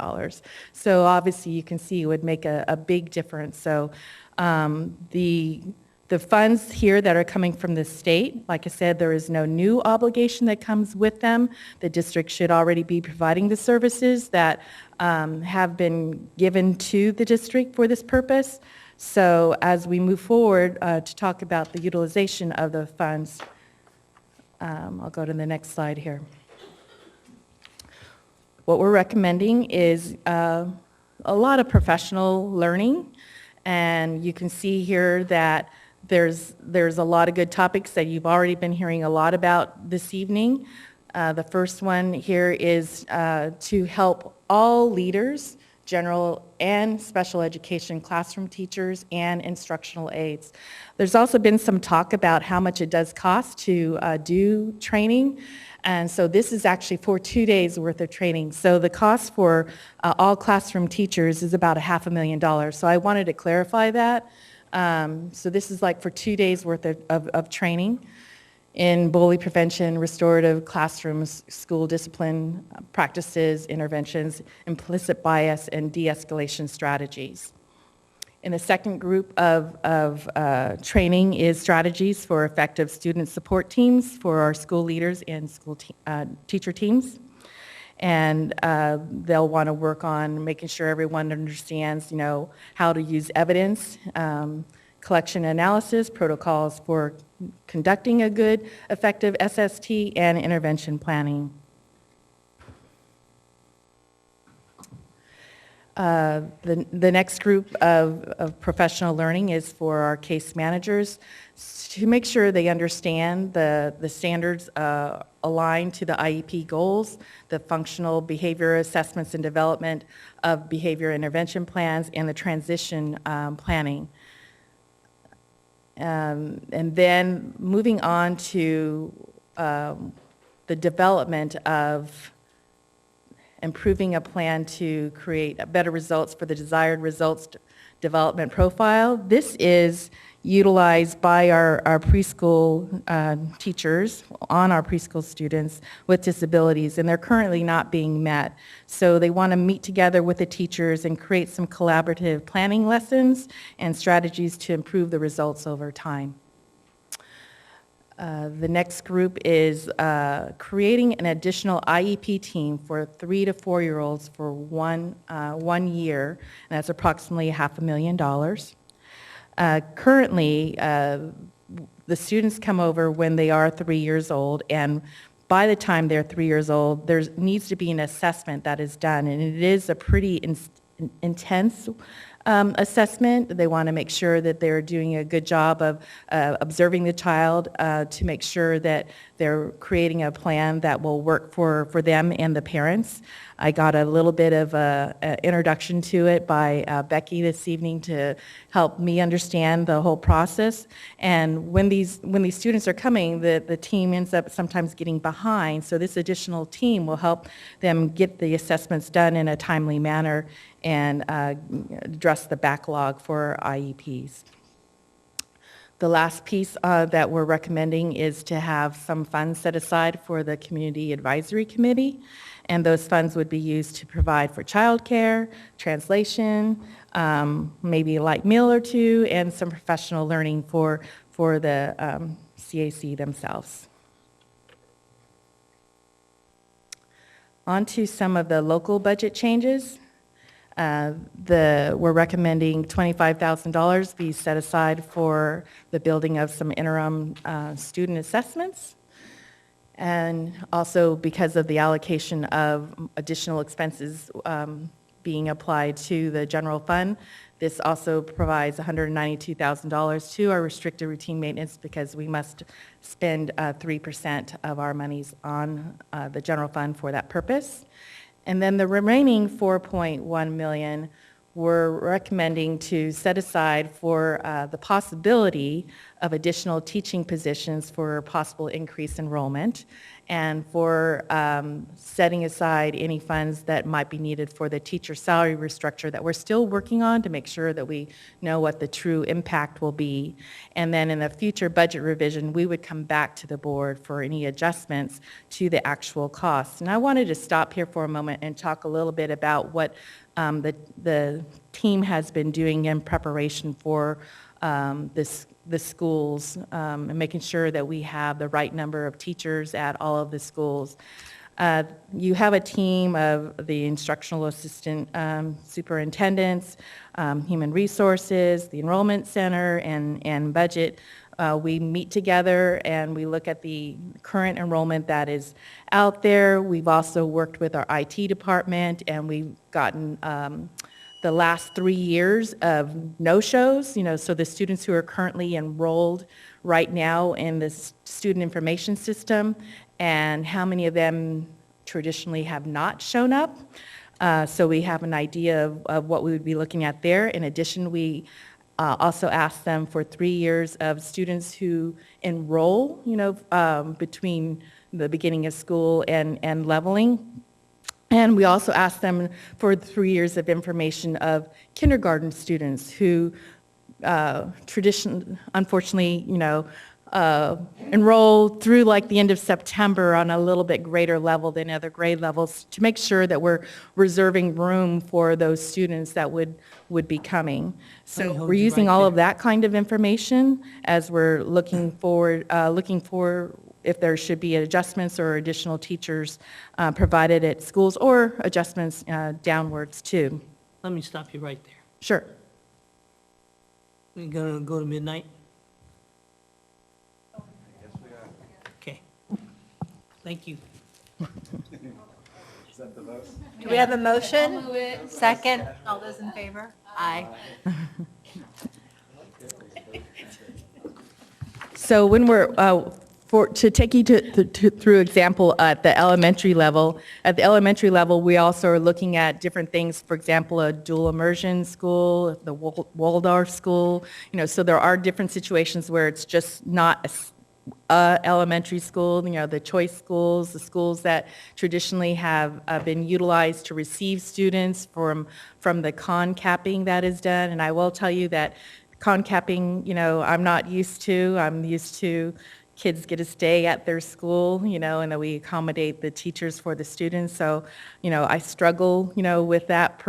So obviously, you can see it would make a big difference. So the funds here that are coming from the state, like I said, there is no new obligation that comes with them. The district should already be providing the services that have been given to the district for this purpose. So as we move forward to talk about the utilization of the funds, I'll go to the next slide here. What we're recommending is a lot of professional learning, and you can see here that there's a lot of good topics that you've already been hearing a lot about this evening. The first one here is to help all leaders, general and special education classroom teachers, and instructional aides. There's also been some talk about how much it does cost to do training. And so this is actually for 2 days worth of training. So the cost for all classroom teachers is about $500,000. So I wanted to clarify that. So this is like for 2 days worth of training in bully prevention, restorative classrooms, school discipline practices, interventions, implicit bias, and de-escalation strategies. And the second group of training is strategies for effective student support teams for our school leaders and school teacher teams. And they'll want to work on making sure everyone understands, how to use evidence, collection analysis, protocols for conducting a good, effective SST, and intervention planning. The next group of professional learning is for our case managers to make sure they understand the standards aligned to the IEP goals, the functional behavior assessments and development of behavior intervention plans, and the transition planning. And then moving on to the development of improving a plan to create better results for the desired results development profile. This is utilized by our preschool teachers on our preschool students with disabilities, and they're currently not being met. So they want to meet together with the teachers and create some collaborative planning lessons and strategies to improve the results over time. The next group is creating an additional IEP team for 3 to 4-year-olds for one year, and that's approximately $500,000. Currently, the students come over when they are 3 years old, and by the time they're 3 years old, there needs to be an assessment that is done, and it is a pretty intense assessment. They want to make sure that they're doing a good job of observing the child to make sure that they're creating a plan that will work for them and the parents. I got a little bit of an introduction to it by Becky this evening to help me understand the whole process. And when these students are coming, the team ends up sometimes getting behind. So this additional team will help them get the assessments done in a timely manner and address the backlog for IEPs. The last piece that we're recommending is to have some funds set aside for the Community Advisory Committee, and those funds would be used to provide for childcare, translation, maybe a light meal or two, and some professional learning for the CAC themselves. On to some of the local budget changes. We're recommending $25,000 be set aside for the building of some interim student assessments. And also because of the allocation of additional expenses being applied to the general fund, this also provides $192,000 to our restricted routine maintenance because we must spend 3% of our monies on the general fund for that purpose. And then the remaining 4.1 million, we're recommending to set aside for the possibility of additional teaching positions for possible increased enrollment, and for setting aside any funds that might be needed for the teacher salary restructure that we're still working on to make sure that we know what the true impact will be. And then in the future budget revision, we would come back to the board for any adjustments to the actual costs. And I wanted to stop here for a moment and talk a little bit about what the team has been doing in preparation for the schools, and making sure that we have the right number of teachers at all of the schools. You have a team of the instructional assistant superintendents, human resources, the enrollment center, and budget. We meet together and we look at the current enrollment that is out there. We've also worked with our IT department, and we've gotten the last 3 years of no-shows, so the students who are currently enrolled right now in the student information system, and how many of them traditionally have not shown up. So we have an idea of what we would be looking at there. In addition, we also ask them for 3 years of students who enroll, between the beginning of school and leveling. And we also ask them for 3 years of information of kindergarten students who unfortunately, enroll through like the end of September on a little bit greater level than other grade levels, to make sure that we're reserving room for those students that would be coming. So we're using all of that kind of information as we're looking for if there should be adjustments or additional teachers provided at schools, or adjustments downwards too. Let me stop you right there. Sure. We're gonna go to midnight? Okay. Thank you. Do we have a motion? Second? All those in favor? Aye. So when we're, to take you through example at the elementary level, we also are looking at different things, for example, a dual immersion school, the Waldorf school, so there are different situations where it's just not a elementary school, the choice schools, the schools that traditionally have been utilized to receive students from the con capping that is done. And I will tell you that con capping, I'm not used to. I'm used to kids get to stay at their school, and that we accommodate the teachers for the students. So, I struggle, with that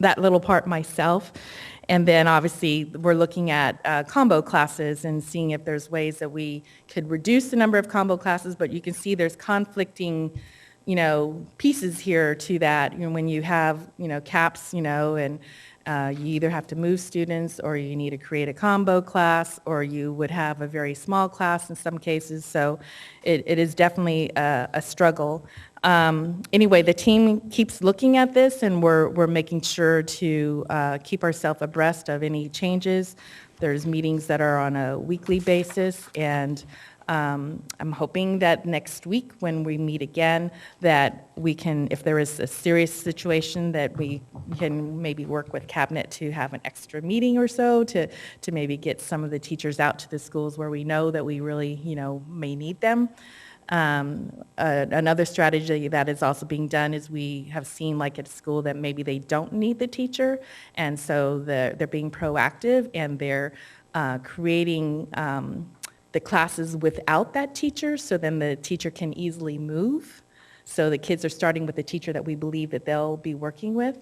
that little part myself. And then obviously we're looking at combo classes and seeing if there's ways that we could reduce the number of combo classes, but you can see there's conflicting, pieces here to that. When you have, caps, and you either have to move students, or you need to create a combo class, or you would have a very small class in some cases. So it is definitely a struggle. Anyway, the team keeps looking at this, and we're making sure to keep ourselves abreast of any changes. There's meetings that are on a weekly basis, and I'm hoping that next week when we meet again, that we can, if there is a serious situation, that we can maybe work with Cabinet to have an extra meeting or so to maybe get some of the teachers out to the schools where we know that we really, may need them. Another strategy that is also being done is we have seen, like at school, that maybe they don't need the teacher, and so they're being proactive, and they're creating the classes without that teacher, so then the teacher can easily move. So the kids are starting with the teacher that we believe that they'll be working with.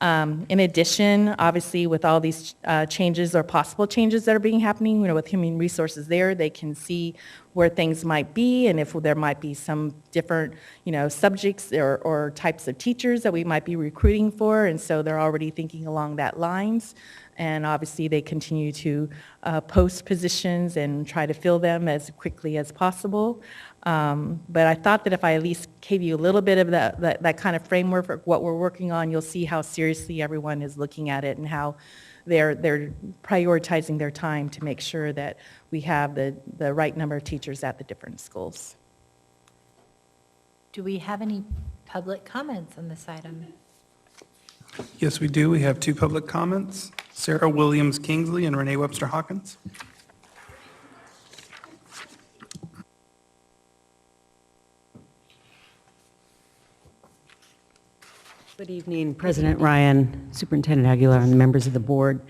In addition, obviously, with all these changes or possible changes that are being happening, with human resources there, they can see where things might be, and if there might be some different, subjects or types of teachers that we might be recruiting for, and so they're already thinking along that lines. And obviously, they continue to post positions and try to fill them as quickly as possible. But I thought that if I at least gave you a little bit of that kind of framework for what we're working on, you'll see how seriously everyone is looking at it, and how they're prioritizing their time to make sure that we have the right number of teachers at the different schools. Do we have any public comments on this item? Yes, we do. We have two public comments, Sarah Williams Kingsley and Renee Webster Hawkins. Good evening, President Ryan, Superintendent Aguilar, and members of the board.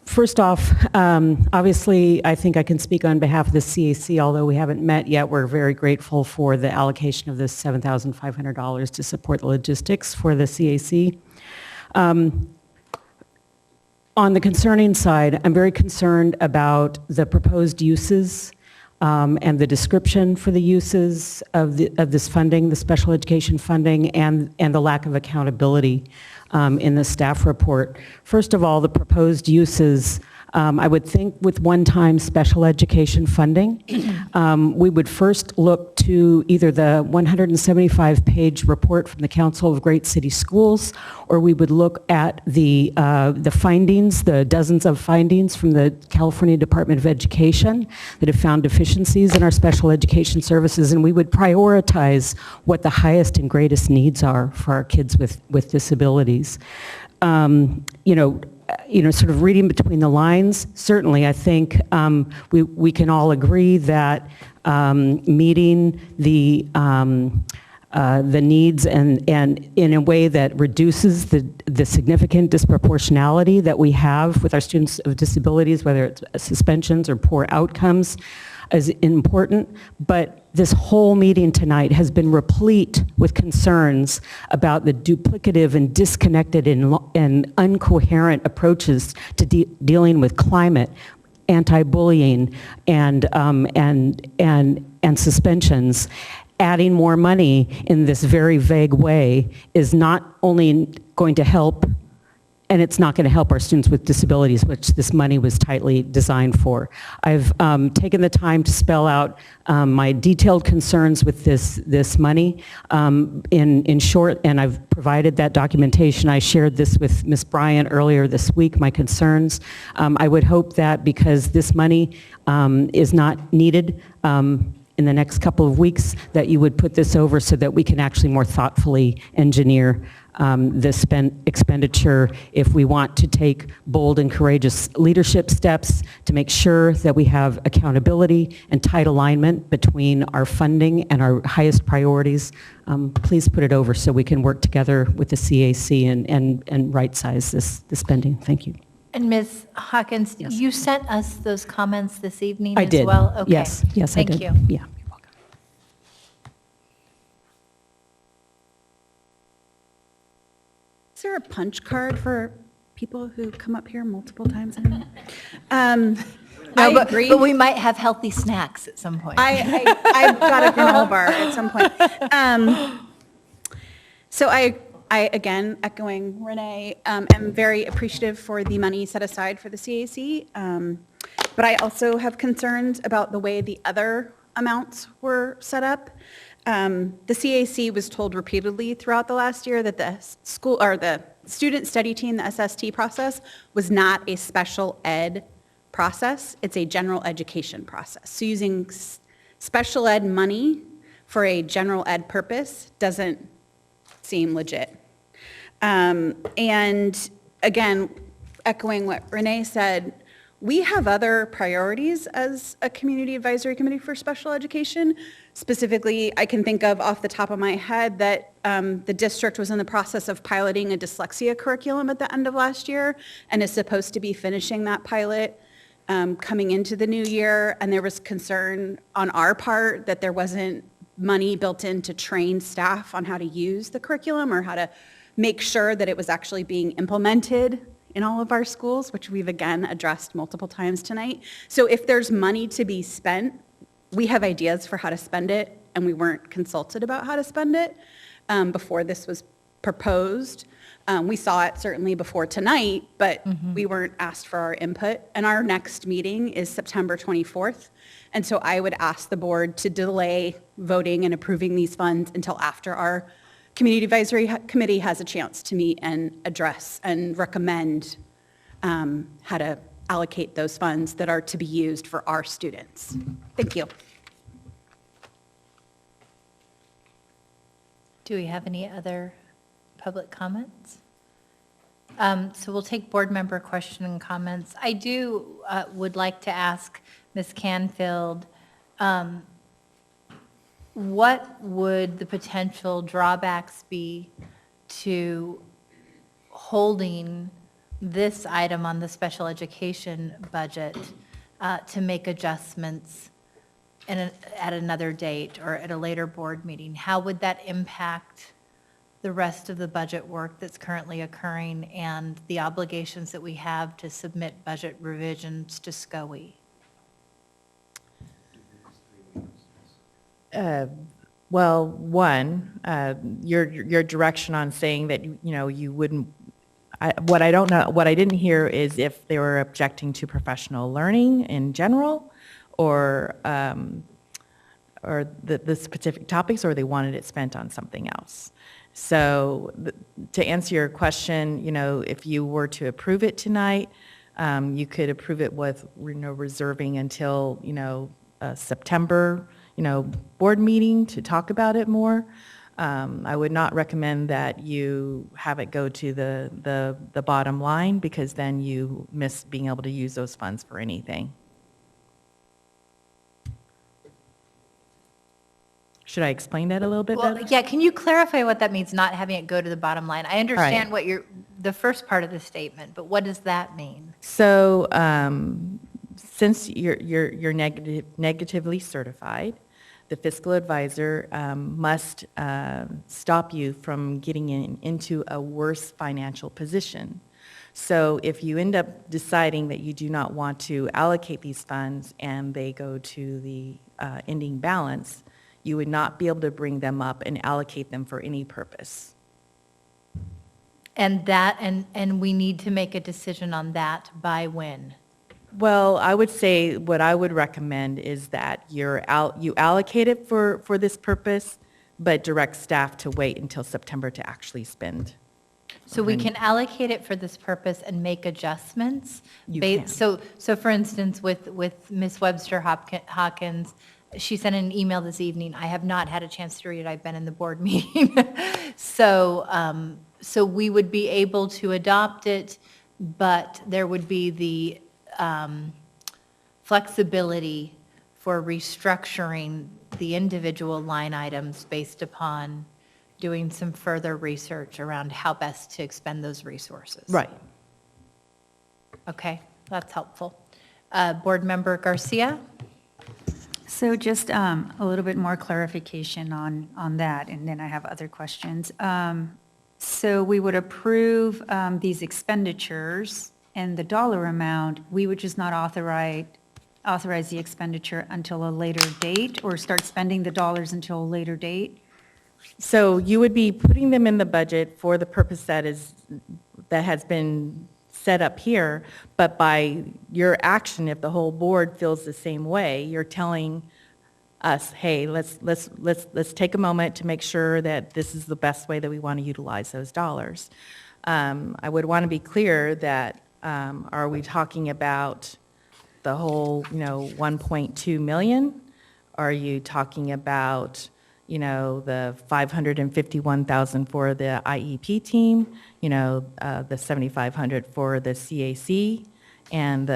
First off, obviously, I think I can speak on behalf of the CAC, although we haven't met yet. We're very grateful for the allocation of this $7,500 to support the logistics for the CAC. On the concerning side, I'm very concerned about the proposed uses and the description for the uses of this funding, the special education funding, and the lack of accountability in the staff report. First of all, the proposed uses, I would think with one-time special education funding, we would first look to either the 175-page report from the Council of Great City Schools, or we would look at the findings, the dozens of findings from the California Department of Education that have found deficiencies in our special education services, and we would prioritize what the highest and greatest needs are for our kids with disabilities. Sort of reading between the lines, certainly I think we can all agree that meeting the needs and in a way that reduces the significant disproportionality that we have with our students with disabilities, whether it's suspensions or poor outcomes, is important, but this whole meeting tonight has been replete with concerns about the duplicative and disconnected and incoherent approaches to dealing with climate, anti-bullying, and suspensions. Adding more money in this very vague way is not only going to help, and it's not going to help our students with disabilities, which this money was tightly designed for. I've taken the time to spell out my detailed concerns with this money in short, and I've provided that documentation. I shared this with Ms. Bryant earlier this week, my concerns. I would hope that because this money is not needed in the next couple of weeks, that you would put this over so that we can actually more thoughtfully engineer this expenditure if we want to take bold and courageous leadership steps to make sure that we have accountability and tight alignment between our funding and our highest priorities. Please put it over so we can work together with the CAC and right-size this spending. Thank you. And Ms. Hawkins, you sent us those comments this evening I as did. well? Okay. Yes, I did. Thank you. Yeah. Is there a punch card for people who come up here multiple times in a minute? No, but we might have healthy snacks at some point. I've got a granola bar at some point. So I again, echoing Renee, am very appreciative for the money set aside for the CAC, but I also have concerns about the way the other amounts were set up. The CAC was told repeatedly throughout the last year that the school or the student study team, the SST process, was not a special ed process. It's a general education process. So using special ed money for a general ed purpose doesn't seem legit. And again, echoing what Renee said, we have other priorities as a community advisory committee for special education. Specifically, I can think of off the top of my head that the district was in the process of piloting a dyslexia curriculum at the end of last year and is supposed to be finishing that pilot coming into the new year. And there was concern on our part that there wasn't money built in to train staff on how to use the curriculum or how to make sure that it was actually being implemented in all of our schools, which we've again addressed multiple times tonight. So if there's money to be spent, we have ideas for how to spend it, and we weren't consulted about how to spend it before this was proposed. We saw it certainly before tonight, but we weren't asked for our input. And our next meeting is September 24th. And so I would ask the board to delay voting and approving these funds until after our Community Advisory Committee has a chance to meet and address and recommend how to allocate those funds that are to be used for our students. Thank you. Do we have any other public comments? So we'll take board member question and comments. I would like to ask Ms. Canfield, what would the potential drawbacks be to holding this item on the special education budget to make adjustments at another date or at a later board meeting? How would that impact the rest of the budget work that's currently occurring and the obligations that we have to submit budget revisions to SCOE? Well, one, your direction on saying that, you wouldn't, what I don't know, what I didn't hear is if they were objecting to professional learning in general, or the specific topics, or they wanted it spent on something else. So to answer your question, if you were to approve it tonight, you could approve it with, reserving until, September, board meeting to talk about it more. I would not recommend that you have it go to the bottom line, because then you miss being able to use those funds for anything. Should I explain that a little bit better? Yeah, can you clarify what that means, not having it go to the bottom line? I understand what the first part of the statement, but what does that mean? So since you're negatively certified, the fiscal advisor must stop you from getting into a worse financial position. So if you end up deciding that you do not want to allocate these funds and they go to the ending balance, you would not be able to bring them up and allocate them for any purpose. And we need to make a decision on that by when? Well, I would say what I would recommend is that you allocate it for this purpose, but direct staff to wait until September to actually spend. So we can allocate it for this purpose and make adjustments? You can. So for instance, with Ms. Webster Hawkins, she sent an email this evening. I have not had a chance to read it. I've been in the board meeting. So we would be able to adopt it, but there would be the flexibility for restructuring the individual line items based upon doing some further research around how best to expend those resources. Right. Okay, that's helpful. Board Member Garcia? So just a little bit more clarification on that, and then I have other questions. So we would approve these expenditures and the dollar amount, we would just not authorize the expenditure until a later date, or start spending the dollars until a later date? So you would be putting them in the budget for the purpose that has been set up here, but by your action, if the whole board feels the same way, you're telling us, hey, let's take a moment to make sure that this is the best way that we want to utilize those dollars. I would want to be clear that are we talking about the whole, 1.2 million? Are you talking about, the 551,000 for the IEP team, the 7,500 for the CAC, and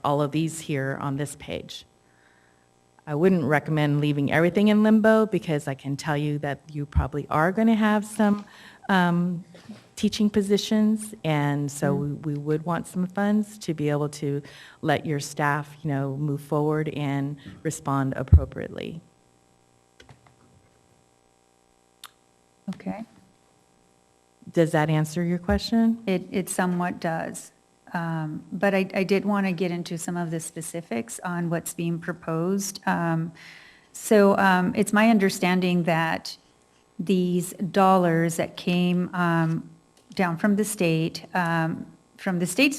all of these here on this page? I wouldn't recommend leaving everything in limbo, because I can tell you that you probably are going to have some teaching positions, and so we would want some funds to be able to let your staff, move forward and respond appropriately. Okay. Does that answer your question? It somewhat does. But I did want to get into some of the specifics on what's being proposed. So it's my understanding that these dollars that came down from the state's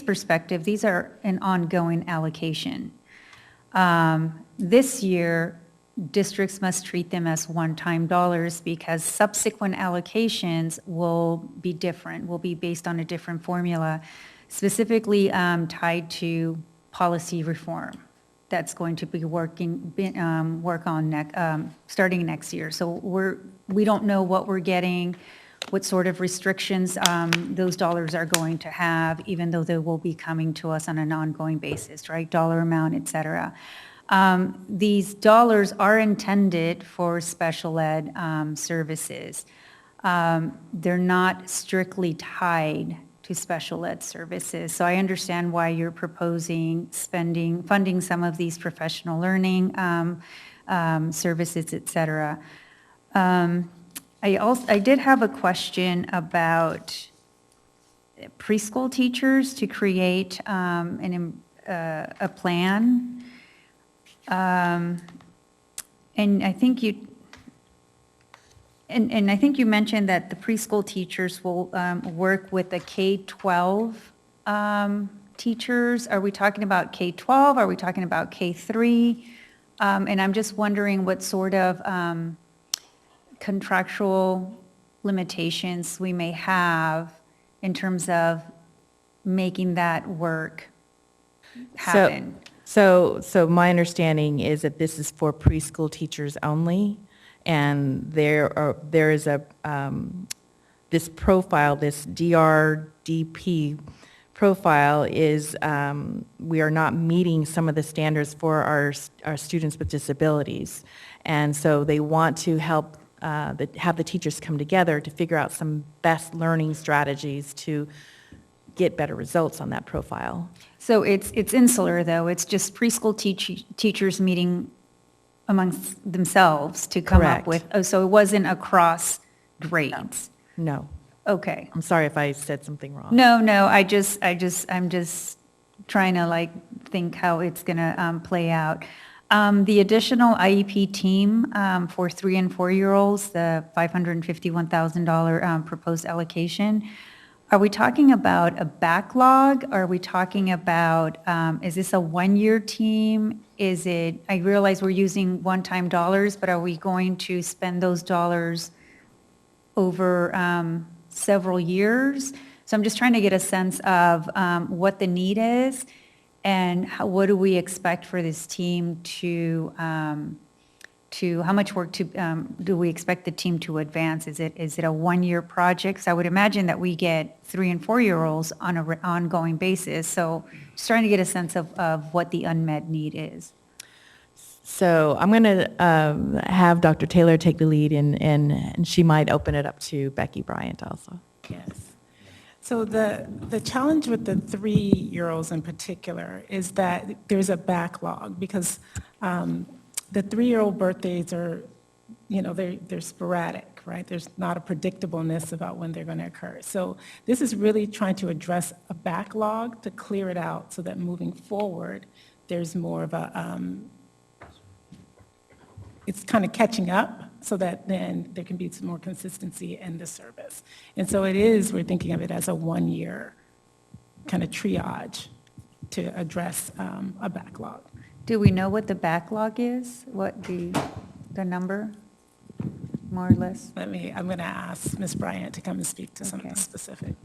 perspective, these are an ongoing allocation. This year, districts must treat them as one-time dollars, because subsequent allocations will be different, will be based on a different formula, specifically tied to policy reform. that's going to be work on starting next year. So we don't know what we're getting, what sort of restrictions those dollars are going to have, even though they will be coming to us on an ongoing basis, right? Dollar amount, et cetera. These dollars are intended for special ed services. They're not strictly tied to special ed services. So I understand why you're proposing funding some of these professional learning services, et cetera. I did have a question about preschool teachers to create a plan. And I think you mentioned that the preschool teachers will work with the K-12 teachers. Are we talking about K-12? Are we talking about K-3? And I'm just wondering what sort of contractual limitations we may have in terms of making that work happen. So my understanding is that this is for preschool teachers only, and there is this profile, this DRDP profile is, we are not meeting some of the standards for our students with disabilities. And so they want to help have the teachers come together to figure out some best learning strategies to get better results on that profile. So it's insular, though. It's just preschool teachers meeting amongst themselves to come up with, so it wasn't across grades? No. Okay. I'm sorry if I said something wrong. No, I'm just trying to think how it's going to play out. The additional IEP team for 3 and 4-year-olds, the $551,000 proposed allocation, are we talking about a backlog? Are we talking about, is this a 1-year team? Is it, I realize we're using one-time dollars, but are we going to spend those dollars over several years? So I'm just trying to get a sense of what the need is and what do we expect for this team to how much work do we expect the team to advance? Is it a 1-year project? So I would imagine that we get 3 and 4-year-olds on an ongoing basis. So just trying to get a sense of what the unmet need is. So I'm going to have Dr. Taylor take the lead, and she might open it up to Becky Bryant also. Yes. So the challenge with the 3-year-olds in particular is that there's a backlog because the 3-year-old birthdays are, they're sporadic, right? There's not a predictableness about when they're going to occur. So this is really trying to address a backlog to clear it out so that moving forward, there's more of a, it's kind of catching up so that then there can be some more consistency in the service. And so we're thinking of it as a 1-year kind of triage to address a backlog. Do we know what the backlog is? What the number, more or less? I'm going to ask Ms. Bryant to come and speak to some of the specifics.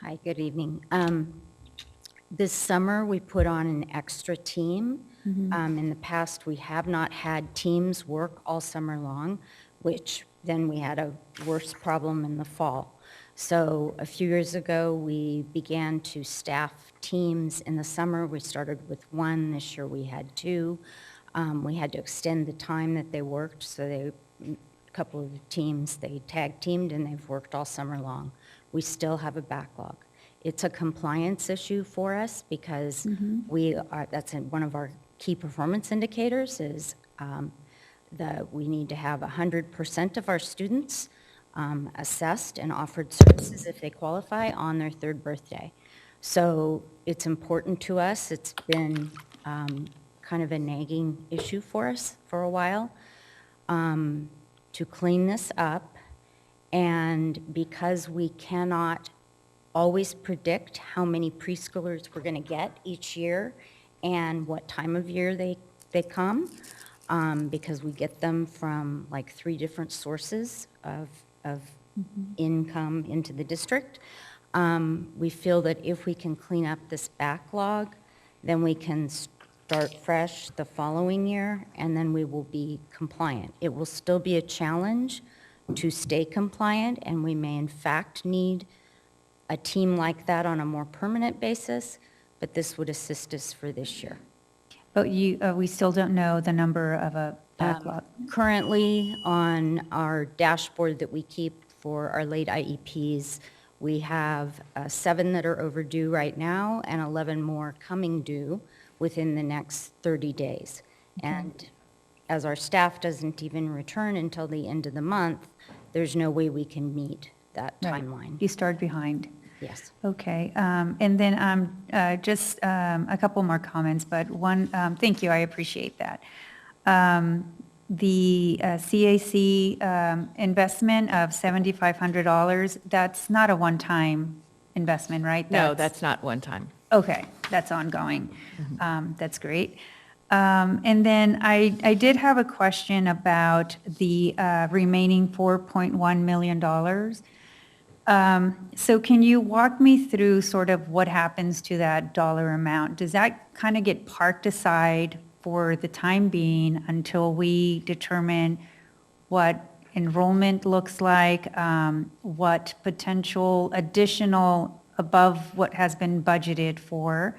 Hi, good evening. This summer, we put on an extra team. In the past, we have not had teams work all summer long, which then we had a worse problem in the fall. So a few years ago, we began to staff teams in the summer. We started with 1. This year, we had 2. We had to extend the time that they worked, so a couple of the teams, they tag-teamed, and they've worked all summer long. We still have a backlog. It's a compliance issue for us because that's one of our key performance indicators is that we need to have 100% of our students assessed and offered services if they qualify on their 3rd birthday. So it's important to us. It's been kind of a nagging issue for us for a while to clean this up. And because we cannot always predict how many preschoolers we're going to get each year and what time of year they come, because we get them from like 3 different sources of income into the district. We feel that if we can clean up this backlog, then we can start fresh the following year, and then we will be compliant. It will still be a challenge to stay compliant, and we may in fact need a team like that on a more permanent basis, but this would assist us for this year. But we still don't know the number of a backlog. Currently, on our dashboard that we keep for our late IEPs, we have 7 that are overdue right now and 11 more coming due within the next 30 days. And as our staff doesn't even return until the end of the month, there's no way we can meet that timeline. You started behind. Yes. Okay, and then just a couple more comments, but one, thank you, I appreciate that. The CAC investment of $7,500, that's not a one-time investment, right? No, that's not one time. Okay, that's ongoing. That's great. And then I did have a question about the remaining $4.1 million. So can you walk me through sort of what happens to that dollar amount? Does that kind of get parked aside for the time being until we determine what enrollment looks like, what potential additional above what has been budgeted for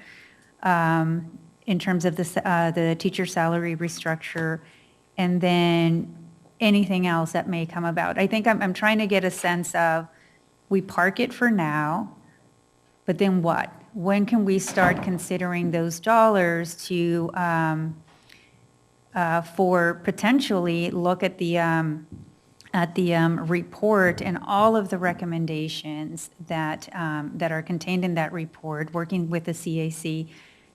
in terms of the teacher salary restructure, and then anything else that may come about? I think I'm trying to get a sense of, we park it for now, but then what? When can we start considering those dollars to, for potentially look at the report and all of the recommendations that are contained in that report, working with the CAC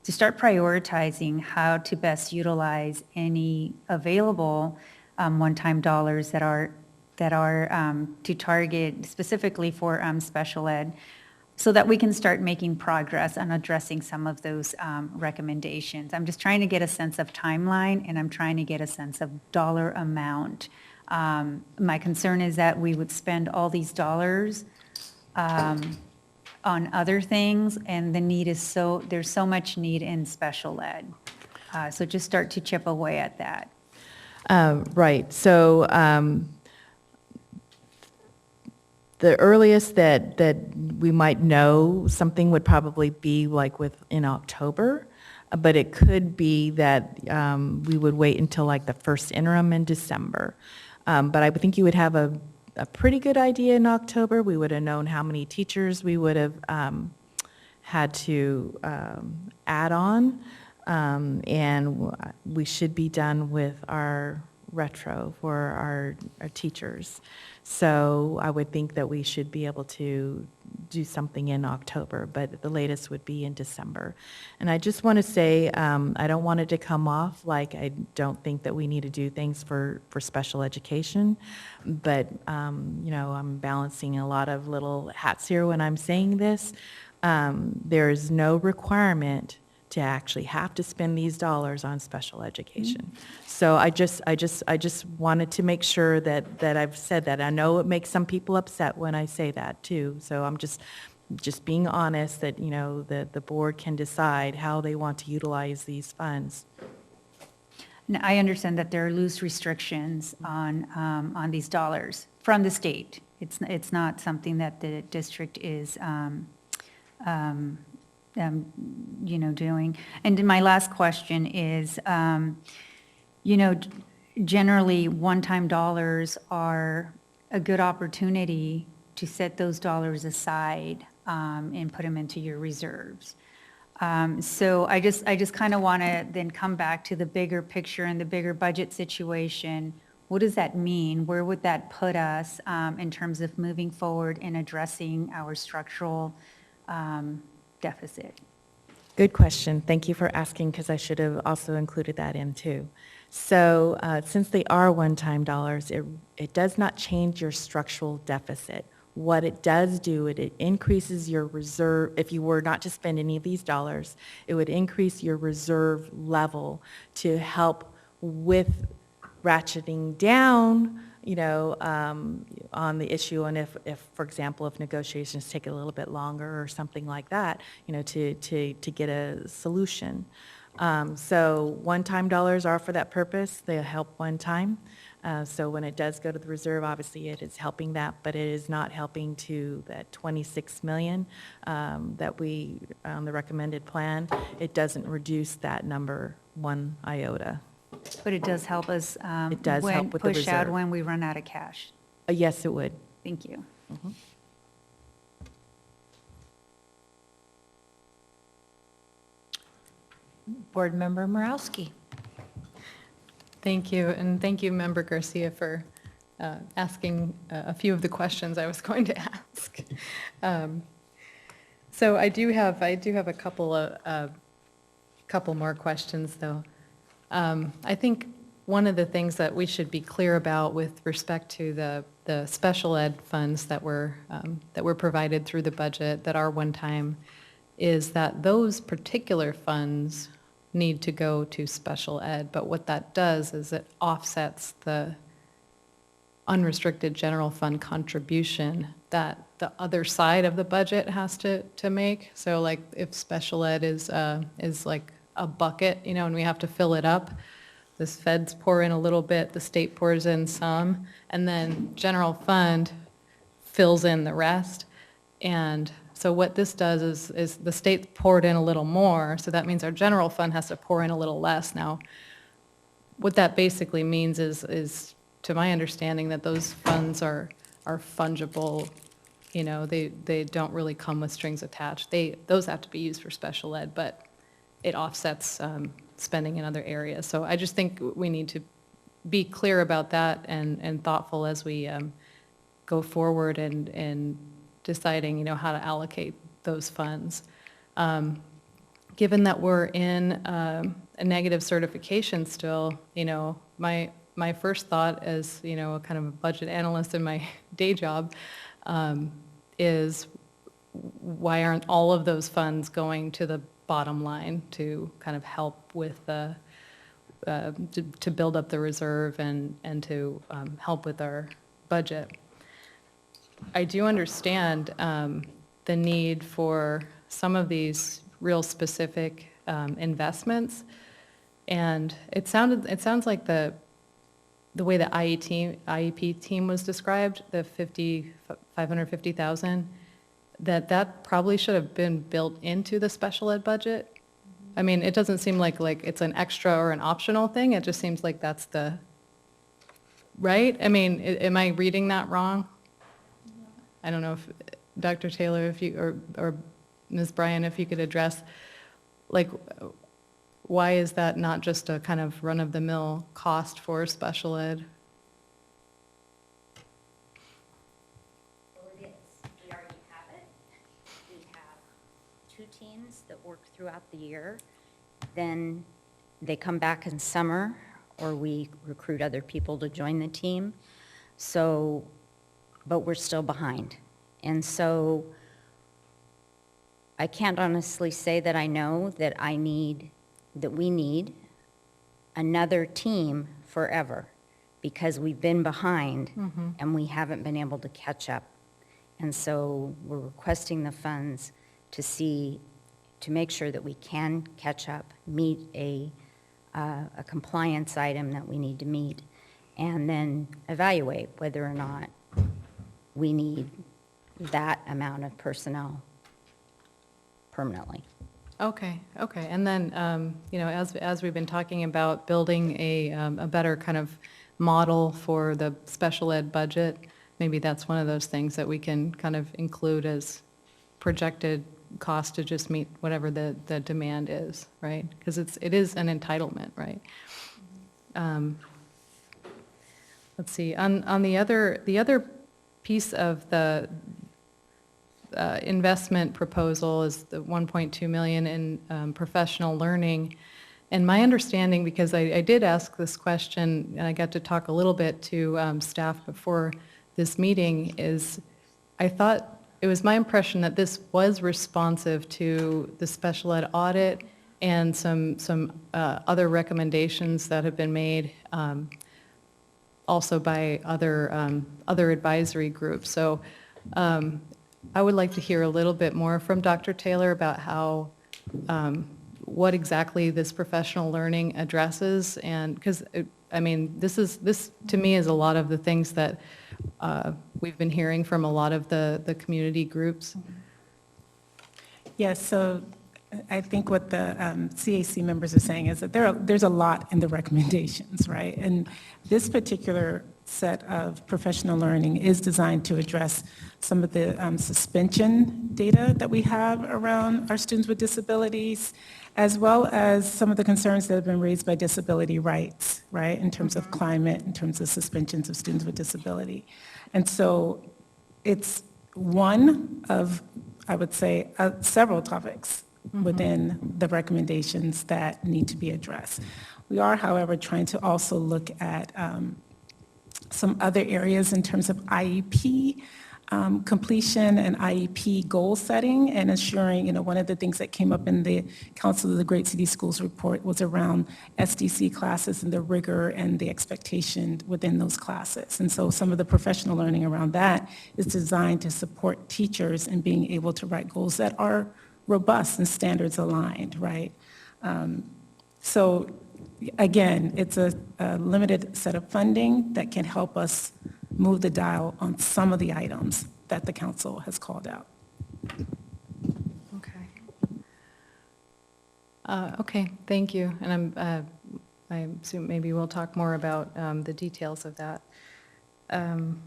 to start prioritizing how to best utilize any available one-time dollars that are to target specifically for special ed, so that we can start making progress on addressing some of those recommendations. I'm just trying to get a sense of timeline, and I'm trying to get a sense of dollar amount. My concern is that we would spend all these dollars on other things, and the need is there's so much need in special ed. So just start to chip away at that. Right, so the earliest that we might know something would probably be like in October, but it could be that we would wait until like the first interim in December. But I would think you would have a pretty good idea in October. We would have known how many teachers we would have had to add on, and we should be done with our retro for our teachers. So I would think that we should be able to do something in October, but the latest would be in December. And I just want to say, I don't want it to come off like I don't think that we need to do things for special education, but I'm balancing a lot of little hats here when I'm saying this. There is no requirement to actually have to spend these dollars on special education. So I just wanted to make sure that I've said that. I know it makes some people upset when I say that too. So I'm just being honest that, the board can decide how they want to utilize these funds. Now, I understand that there are loose restrictions on these dollars from the state. It's not something that the district is doing. And my last question is, generally one-time dollars are a good opportunity to set those dollars aside and put them into your reserves. So I just kind of want to then come back to the bigger picture and the bigger budget situation. What does that mean? Where would that put us in terms of moving forward and addressing our structural deficit? Good question. Thank you for asking, because I should have also included that in too. So since they are one-time dollars, it does not change your structural deficit. What it does do, it increases your reserve. If you were not to spend any of these dollars, it would increase your reserve level to help with ratcheting down on the issue, and if, for example, if negotiations take a little bit longer or something like that, to get a solution. So one-time dollars are for that purpose. They help one time. So when it does go to the reserve, obviously it is helping that, but it is not helping to that 26 million that we, the recommended plan. It doesn't reduce that number one iota. But it does help us It does help with the push out reserve. when we run out of cash. Yes, it would. Thank you. Mhm. Board Member Morowski. Thank you, and thank you, Member Garcia, for asking a few of the questions I was going to ask. So I do have a couple more questions, though. I think one of the things that we should be clear about with respect to the special ed funds that were provided through the budget that are one-time is that those particular funds need to go to special ed, but what that does is it offsets the unrestricted general fund contribution that the other side of the budget has to make. So like if special ed is like a bucket, and we have to fill it up, the feds pour in a little bit, the state pours in some, and then general fund fills in the rest. And so what this does is the state poured in a little more, so that means our general fund has to pour in a little less. Now, what that basically means is to my understanding, that those funds are fungible. They don't really come with strings attached. Those have to be used for special ed, but it offsets spending in other areas. So I just think we need to be clear about that and thoughtful as we go forward and deciding, how to allocate those funds. Given that we're in a negative certification still, my first thought as, kind of a budget analyst in my day job, is why aren't all of those funds going to the bottom line to kind of help with the, to build up the reserve and to help with our budget? I do understand the need for some of these real specific investments, and it sounds like the way the IEP team was described, the 550,000, that probably should have been built into the special ed budget. I mean, it doesn't seem like it's an extra or an optional thing. It just seems like that's right? I mean, am I reading that wrong? I don't know if, Dr. Taylor, if you, or Ms. Bryan, if you could address, why is that not just a kind of run-of-the-mill cost for special ed? Well, it is. We already have it. We have 2 teams that work throughout the year. Then they come back in summer, or we recruit other people to join the team. So, but we're still behind. And so I can't honestly say that I know that we need another team forever, because we've been behind and we haven't been able to catch up. And so we're requesting the funds to make sure that we can catch up, meet a compliance item that we need to meet, and then evaluate whether or not we need that amount of personnel permanently. Okay. And then, as we've been talking about building a better kind of model for the special ed budget, maybe that's one of those things that we can kind of include as projected cost to just meet whatever the demand is, right? Because it is an entitlement, right? Let's see, on the other piece of the investment proposal is the 1.2 million in professional learning. And my understanding, because I did ask this question, and I got to talk a little bit to staff before this meeting, is I thought, it was my impression that this was responsive to the special ed audit and some other recommendations that have been made also by other advisory groups. So I would like to hear a little bit more from Dr. Taylor about how, what exactly this professional learning addresses, and because, I mean, this to me is a lot of the things that we've been hearing from a lot of the community groups. Yes, so I think what the CAC members are saying is that there's a lot in the recommendations, right? And this particular set of professional learning is designed to address some of the suspension data that we have around our students with disabilities, as well as some of the concerns that have been raised by disability rights, right, in terms of climate, in terms of suspensions of students with disability. And so it's one of, I would say, several topics within the recommendations that need to be addressed. We are, however, trying to also look at some other areas in terms of IEP completion and IEP goal setting and ensuring, one of the things that came up in the Council of the Great City Schools report was around SDC classes and the rigor and the expectation within those classes. And so some of the professional learning around that is designed to support teachers in being able to write goals that are robust and standards aligned, right? So again, it's a limited set of funding that can help us move the dial on some of the items that the council has called out. Okay, thank you. And I assume maybe we'll talk more about the details of that. Can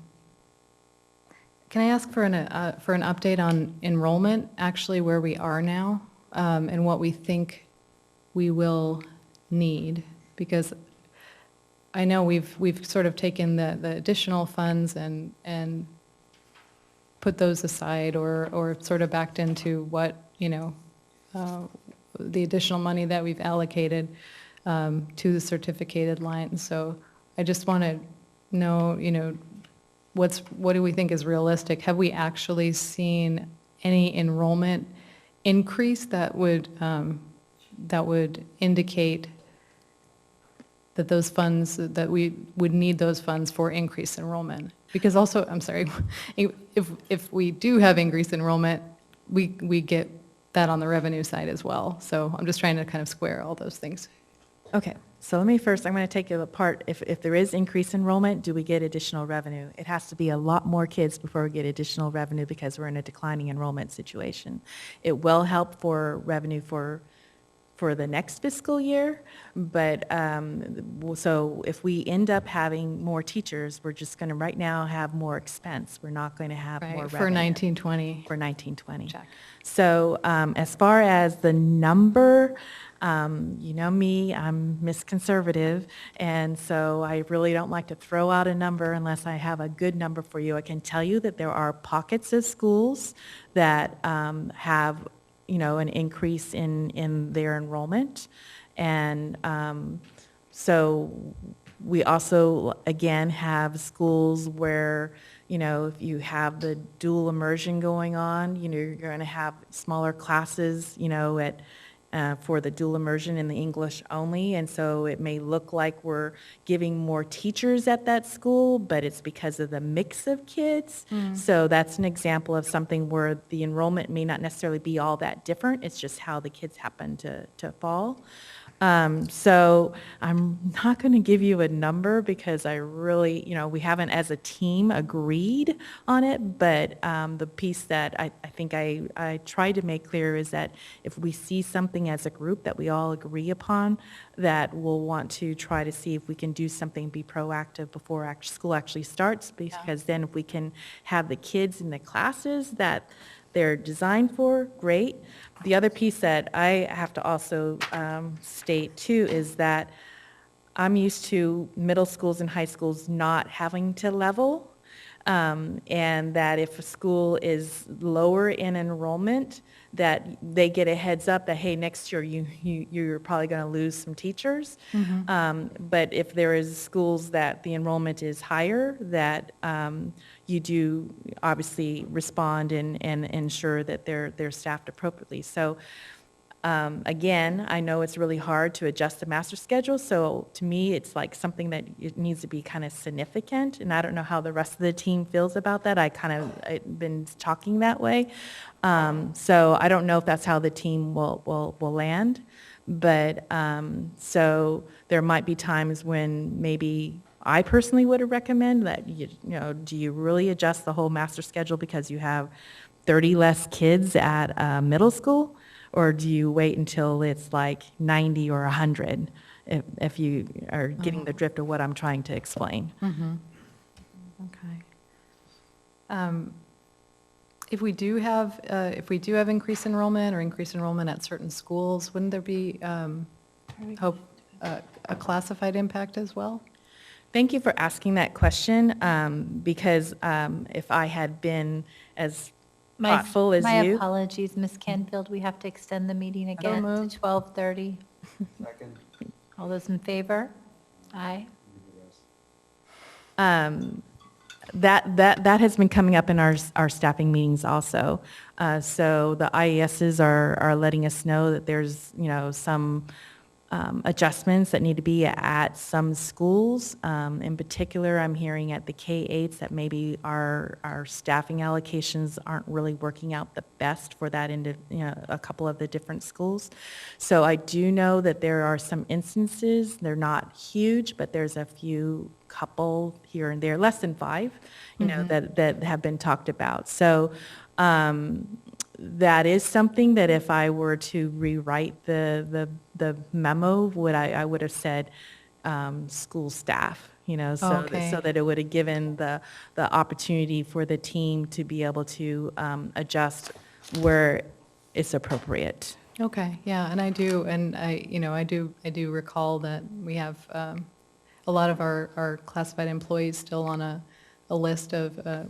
I ask for an update on enrollment, actually where we are now, and what we think we will need? Because I know we've sort of taken the additional funds and put those aside, or sort of backed into what, the additional money that we've allocated to the certificated line. So I just want to know, what do we think is realistic? Have we actually seen any enrollment increase that would indicate that those funds, that we would need those funds for increased enrollment? Because also, I'm sorry, if we do have increased enrollment, we get that on the revenue side as well. So I'm just trying to kind of square all those things. Okay, so I'm going to take it apart. If there is increased enrollment, do we get additional revenue? It has to be a lot more kids before we get additional revenue because we're in a declining enrollment situation. It will help for revenue for the next fiscal year, but so if we end up having more teachers, we're just going to right now have more expense. We're not going to have more revenue. For 1920. For 1920. Check. So as far as the number, you know me, I'm Miss Conservative, and so I really don't like to throw out a number unless I have a good number for you. I can tell you that there are pockets of schools that have an increase in their enrollment. And so we also, again, have schools where, if you have the dual immersion going on, you're going to have smaller classes, for the dual immersion in the English only. And so it may look like we're giving more teachers at that school, but it's because of the mix of kids. So that's an example of something where the enrollment may not necessarily be all that different. It's just how the kids happen to fall. So I'm not going to give you a number because I really, we haven't as a team agreed on it, but the piece that I think I tried to make clear is that if we see something as a group that we all agree upon, that we'll want to try to see if we can do something, be proactive before school actually starts, because then if we can have the kids in the classes that they're designed for, great. The other piece that I have to also state too is that I'm used to middle schools and high schools not having to level, and that if a school is lower in enrollment, that they get a heads up that, hey, next year you're probably going to lose some teachers. But if there is schools that the enrollment is higher, that you do obviously respond and ensure that they're staffed appropriately. So Again, I know it's really hard to adjust the master schedule, so to me, it's like something that it needs to be kind of significant, and I don't know how the rest of the team feels about that. I've been talking that way. So I don't know if that's how the team will land, but so there might be times when maybe I personally would recommend that, do you really adjust the whole master schedule because you have 30 less kids at middle school? Or do you wait until it's like 90 or 100, if you are getting the drift of what I'm trying to explain? Okay. If we do have increased enrollment or increased enrollment at certain schools, wouldn't there be a classified impact as well? Thank you for asking that question, because if I had been as thoughtful as My you. apologies, Ms. Canfield, we have to extend the meeting again to 12:30. Second. All those in favor? Aye. That has been coming up in our staffing meetings also. So the IESs are letting us know that there's, some adjustments that need to be at some schools. In particular, I'm hearing at the K-8s that maybe our staffing allocations aren't really working out the best for that a couple of the different schools. So I do know that there are some instances, they're not huge, but there's a couple here and there, less than 5, that have been talked about. So that is something that if I were to rewrite the memo, I would have said school staff, so that it would have given the opportunity for the team to be able to adjust where it's appropriate. Okay, yeah, and I do recall that we have a lot of our classified employees still on a list of, a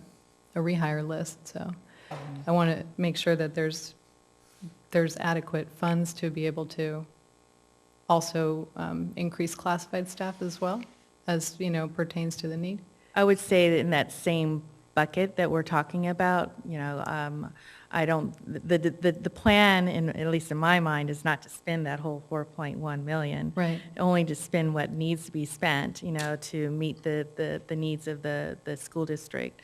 rehire list, so I want to make sure that there's adequate funds to be able to also increase classified staff as well, as, pertains to the need. I would say that in that same bucket that we're talking about, I don't, the plan, at least in my mind, is not to spend that whole 4.1 million. Right. Only to spend what needs to be spent, to meet the needs of the school district.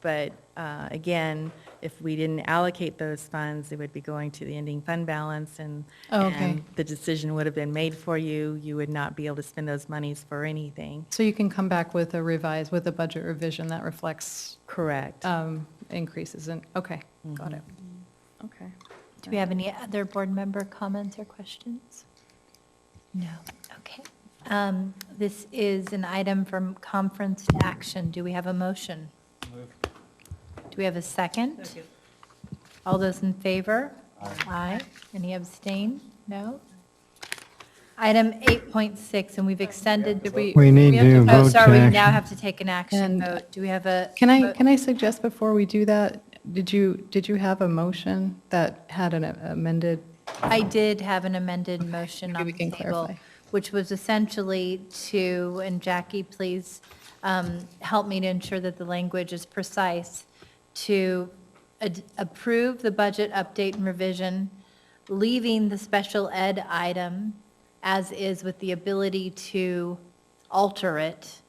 But again, if we didn't allocate those funds, it would be going to the ending fund balance, and the decision would have been made for you. You would not be able to spend those monies for anything. So you can come back with a budget revision that reflects. Correct. Increases in, okay, got it. Okay. Do we have any other board member comments or questions? No. Okay. This is an item from conference to action. Do we have a motion? Do we have a second? Second. All those in favor? Aye. Any abstain? No? Item 8.6, and we've extended. We need to vote to Oh, sorry, we action. now have to take an action vote. Do we have a? Can I suggest before we do that, did you have a motion that had an amended? I did have an amended motion on we the can table, clarify. which was essentially to, and Jackie, please help me to ensure that the language is precise, to approve the budget update and revision, leaving the special ed item as is with the ability to alter it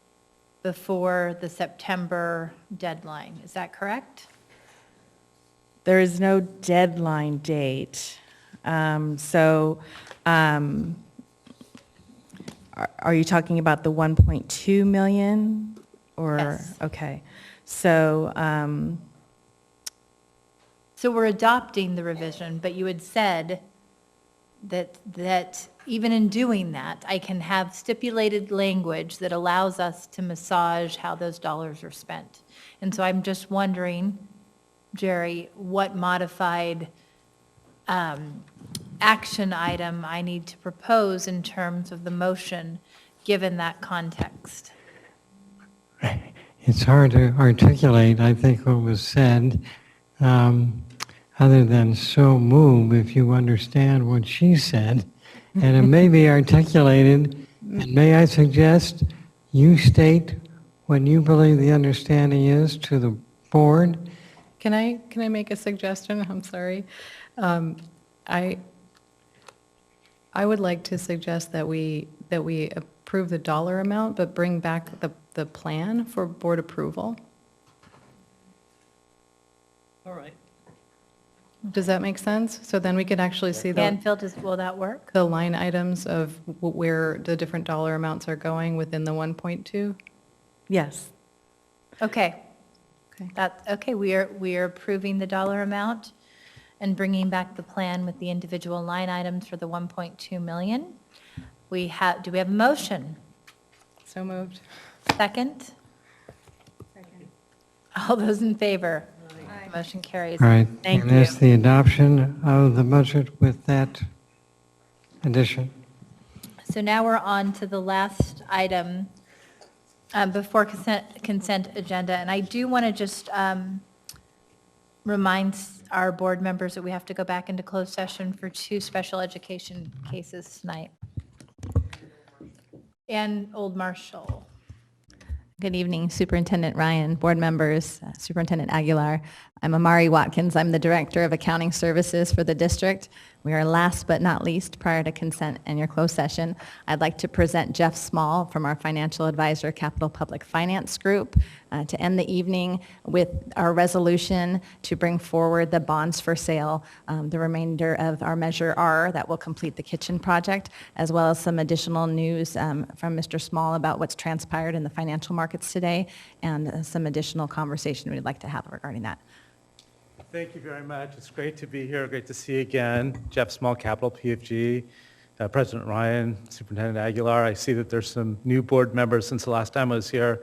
before the September deadline. Is that correct? There is no deadline date. Are you talking about the 1.2 million? Or, yes. Okay. So we're adopting the revision, but you had said that even in doing that, I can have stipulated language that allows us to massage how those dollars are spent. And so I'm just wondering, Jerry, what modified action item I need to propose in terms of the motion, given that context? It's hard to articulate, I think, what was said, other than so move if you understand what she said. And it may be articulated, and may I suggest you state what you believe the understanding is to the board? Can I make a suggestion? I'm sorry. I would like to suggest that we approve the dollar amount, but bring back the plan for board approval. All right. Does that make sense? So then we could actually see Canfield, will that work? the line items of where the different dollar amounts are going within the 1.2? Yes. Okay. Okay, we are approving the dollar amount and bringing back the plan with the individual line items for the 1.2 million. Do we have a motion? So moved. Second? All those in favor? Motion carries. All right. Thank And you. that's the adoption of the budget with that addition. So now we're on to the last item before consent agenda. And I do want to just remind our board members that we have to go back into closed session for 2 special education cases tonight. And Old Marshall. Good evening, Superintendent Ryan, board members, Superintendent Aguilar. I'm Amari Watkins. I'm the Director of Accounting Services for the district. We are last but not least, prior to consent and your closed session, I'd like to present Jeff Small from our Financial Advisor Capital Public Finance Group to end the evening with our resolution to bring forward the bonds for sale, the remainder of our Measure R that will complete the kitchen project, as well as some additional news from Mr. Small about what's transpired in the financial markets today and some additional conversation we'd like to have regarding that. Thank you very much. It's great to be here. Great to see you again. Jeff Small, Capital PFG, President Ryan, Superintendent Aguilar. I see that there's some new board members since the last time I was here.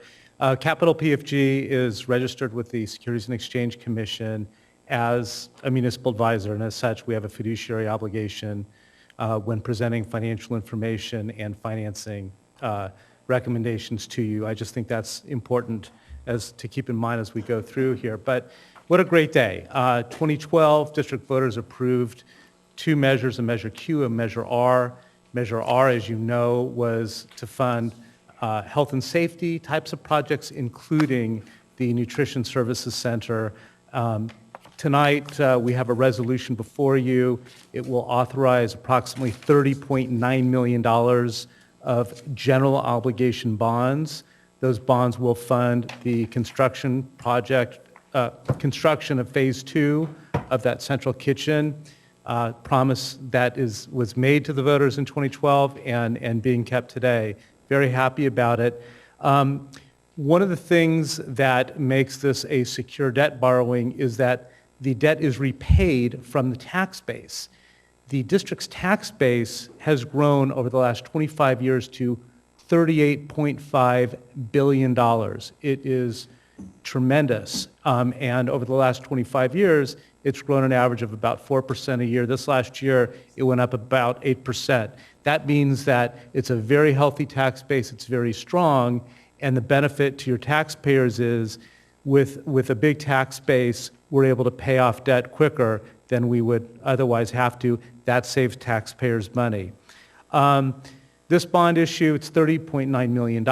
Capital PFG is registered with the Securities and Exchange Commission as a municipal advisor, and as such, we have a fiduciary obligation when presenting financial information and financing recommendations to you. I just think that's important to keep in mind as we go through here. But what a great day. 2012, district voters approved 2 measures, a Measure Q and Measure R. Measure R, as you know, was to fund health and safety types of projects, including the Nutrition Services Center. Tonight, we have a resolution before you. It will authorize approximately $30.9 million of general obligation bonds. Those bonds will fund the construction project, construction of Phase 2 of that central kitchen. Promise that was made to the voters in 2012 and being kept today. Very happy about it. One of the things that makes this a secure debt borrowing is that the debt is repaid from the tax base. The district's tax base has grown over the last 25 years to $38.5 billion. It is tremendous. And over the last 25 years, it's grown an average of about 4% a year. This last year, it went up about 8%. That means that it's a very healthy tax base, it's very strong, and the benefit to your taxpayers is with a big tax base, we're able to pay off debt quicker than we would otherwise have to. That saves taxpayers money. This bond issue, it's $30.9 million.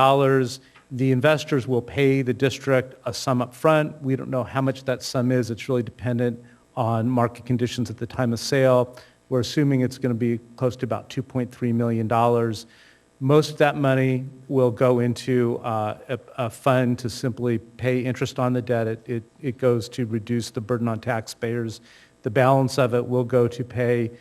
The investors will pay the district a sum up front. We don't know how much that sum is. It's really dependent on market conditions at the time of sale. We're assuming it's going to be close to about $2.3 million. Most of that money will go into a fund to simply pay interest on the debt. It goes to reduce the burden on taxpayers. The balance of it will go to pay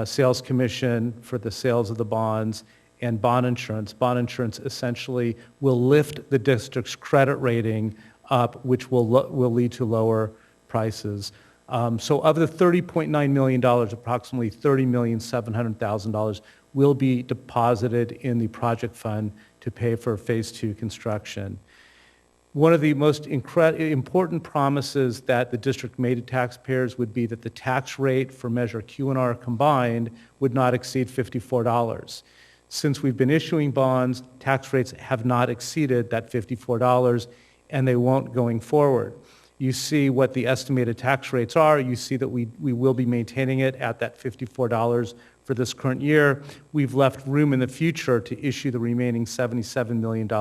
sales commission for the sales of the bonds and bond insurance. Bond insurance essentially will lift the district's credit rating up, which will lead to lower prices. So of the $30.9 million, approximately $30,700,000 will be deposited in the project fund to pay for Phase 2 construction. One of the most important promises that the district made to taxpayers would be that the tax rate for Measure Q and R combined would not exceed $54. Since we've been issuing bonds, tax rates have not exceeded that $54, and they won't going forward. You see what the estimated tax rates are. You see that we will be maintaining it at that $54 for this current year. We've left room in the future to issue the remaining $77 million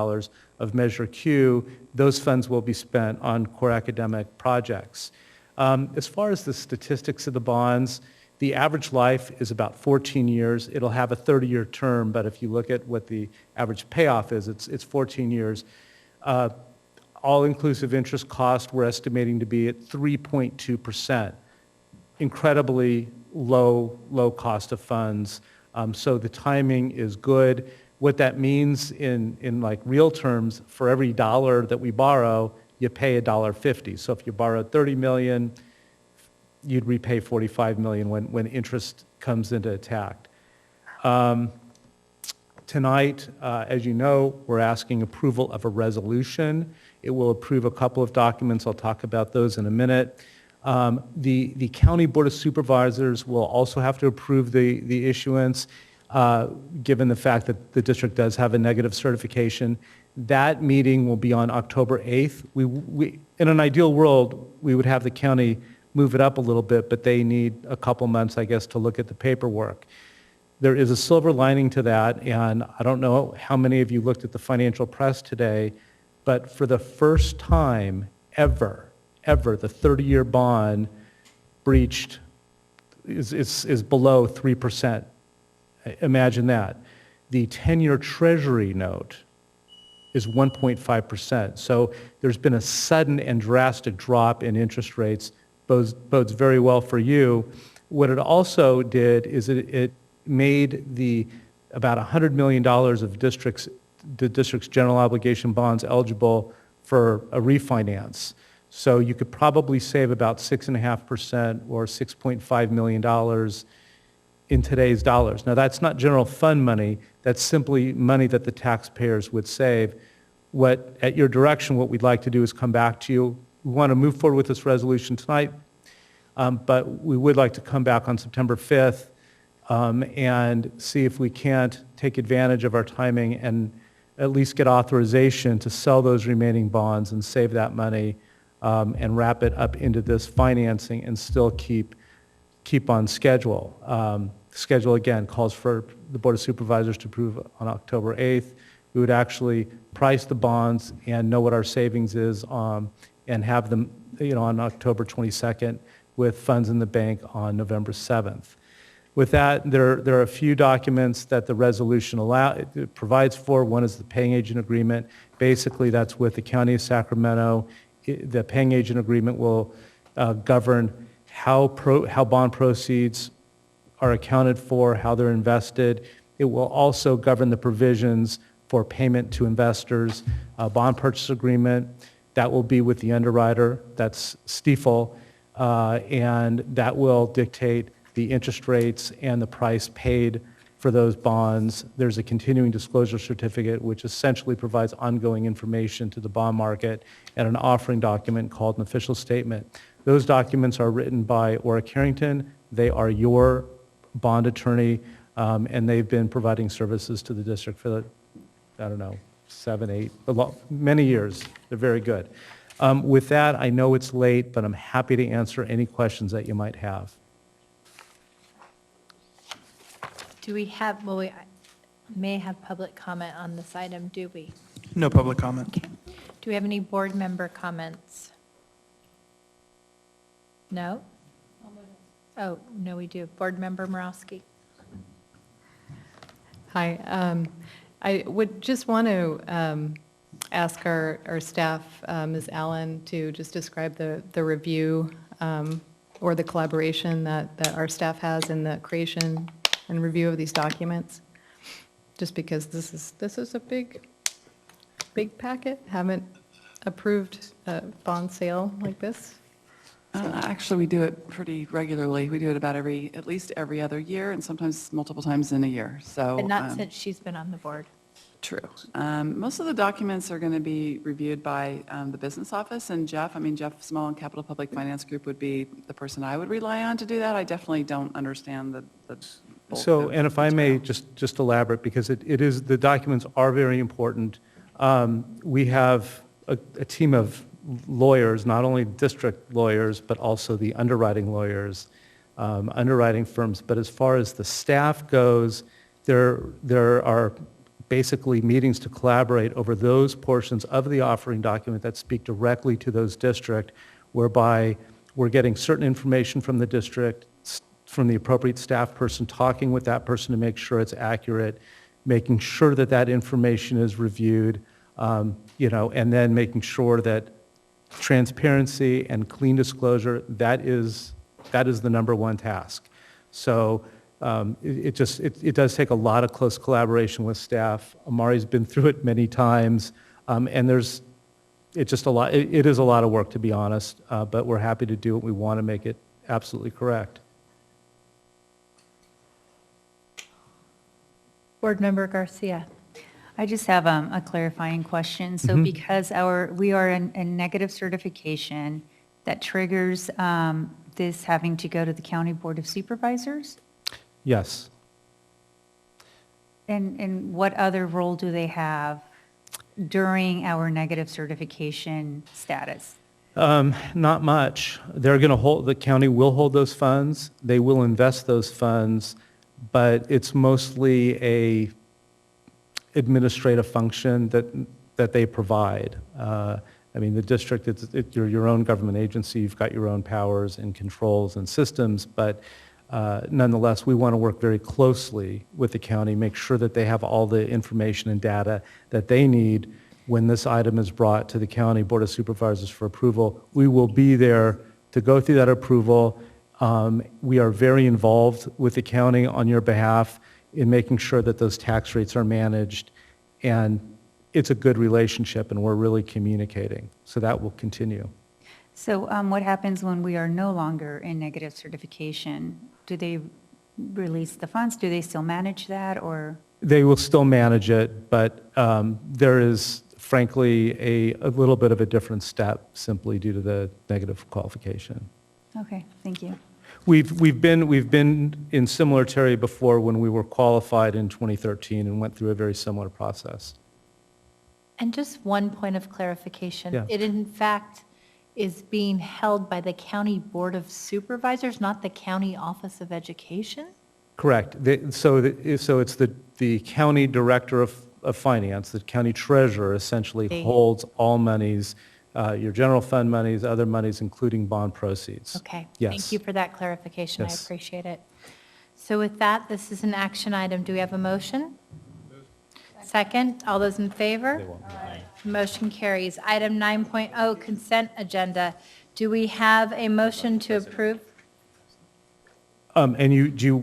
of Measure Q. Those funds will be spent on core academic projects. As far as the statistics of the bonds, The average life is about 14 years. It'll have a 30-year term, but if you look at what the average payoff is, it's 14 years. All-inclusive interest cost, we're estimating to be at 3.2%. Incredibly low cost of funds. So the timing is good. What that means in like real terms, for every dollar that we borrow, you pay $1.50. So if you borrow $30 million, you'd repay $45 million when interest comes into attack. Tonight, as you know, we're asking approval of a resolution. It will approve a couple of documents. I'll talk about those in a minute. The County Board of Supervisors will also have to approve the issuance, given the fact that the district does have a negative certification. That meeting will be on October 8th. In an ideal world, we would have the county move it up a little bit, but they need a couple months, I guess, to look at the paperwork. There is a silver lining to that, and I don't know how many of you looked at the financial press today, but for the first time ever, the 30-year bond breached is below 3%. Imagine that. The 10-year Treasury note is 1.5%. So there's been a sudden and drastic drop in interest rates, bodes very well for you. What it also did is it made about $100 million of the district's general obligation bonds eligible for a refinance. So you could probably save about 6.5% or $6.5 million in today's dollars. Now, that's not general fund money. That's simply money that the taxpayers would save. At your direction, what we'd like to do is come back to you. We want to move forward with this resolution tonight, but we would like to come back on September 5th and see if we can't take advantage of our timing and at least get authorization to sell those remaining bonds and save that money and wrap it up into this financing and still keep on schedule. Schedule, again, calls for the Board of Supervisors to approve on October 8th. We would actually price the bonds and know what our savings is and have them on October 22nd with funds in the bank on November 7th. With that, there are a few documents that the resolution provides for. One is the paying agent agreement. Basically, that's with the County of Sacramento. The paying agent agreement will govern how bond proceeds are accounted for, how they're invested. It will also govern the provisions for payment to investors. Bond purchase agreement, that will be with the underwriter, that's Stiefel, and that will dictate the interest rates and the price paid for those bonds. There's a continuing disclosure certificate, which essentially provides ongoing information to the bond market, and an offering document called an official statement. Those documents are written by Ora Carrington. They are your bond attorney, and they've been providing services to the district for, many years. They're very good. With that, I know it's late, but I'm happy to answer any questions that you might have. Do we have, we may have public comment on this item, do we? No public comment. Okay. Do we have any board member comments? No? Oh, no, we do. Board Member Morowski. Hi. I would just want to ask our staff, Ms. Allen, to just describe the review or the collaboration that our staff has in the creation and review of these documents, just because this is a big packet. Haven't approved a bond sale like this. Actually, we do it pretty regularly. We do it about at least every other year, and sometimes multiple times in a year. So, But not since she's been on the board. True. Most of the documents are going to be reviewed by the business office, and Jeff Small and Capital Public Finance Group would be the person I would rely on to do that. I definitely don't understand the So, and if I may just elaborate, because it is, the documents are very important. We have a team of lawyers, not only district lawyers, but also the underwriting lawyers, underwriting firms. But as far as the staff goes, there are basically meetings to collaborate over those portions of the offering document that speak directly to those districts, whereby we're getting certain information from the district, from the appropriate staff person, talking with that person to make sure it's accurate, making sure that that information is reviewed, and then making sure that transparency and clean disclosure, that is the number one task. So it does take a lot of close collaboration with staff. Amari's been through it many times, and it's just a lot. It is a lot of work, to be honest, but we're happy to do it. We want to make it absolutely correct. Board Member Garcia. I just have a clarifying question. So because we are in negative certification, that triggers this having to go to the County Board of Supervisors? Yes. And what other role do they have during our negative certification status? Not much. The county will hold those funds. They will invest those funds, but it's mostly a administrative function that they provide. The district, you're your own government agency, you've got your own powers and controls and systems, but nonetheless, we want to work very closely with the county, make sure that they have all the information and data that they need when this item is brought to the County Board of Supervisors for approval. We will be there to go through that approval. We are very involved with the county on your behalf in making sure that those tax rates are managed, and it's a good relationship, and we're really communicating. So that will continue. So what happens when we are no longer in negative certification? Do they release the funds? Do they still manage that, or? They will still manage it, but there is, frankly, a little bit of a different step simply due to the negative qualification. Okay, thank you. We've been in similar territory before when we were qualified in 2013 and went through a very similar process. And just one point of clarification. Yeah. It in fact is being held by the County Board of Supervisors, not the County Office of Education? Correct. So it's the county director of finance, the county treasurer essentially holds all monies, your general fund monies, other monies, including bond proceeds. Okay. Yes. Thank you for that clarification. I Yes. appreciate it. So with that, this is an action item. Do we have a motion? Second. All those in favor? Motion carries. Item 9.0, consent agenda. Do we have a motion to approve? And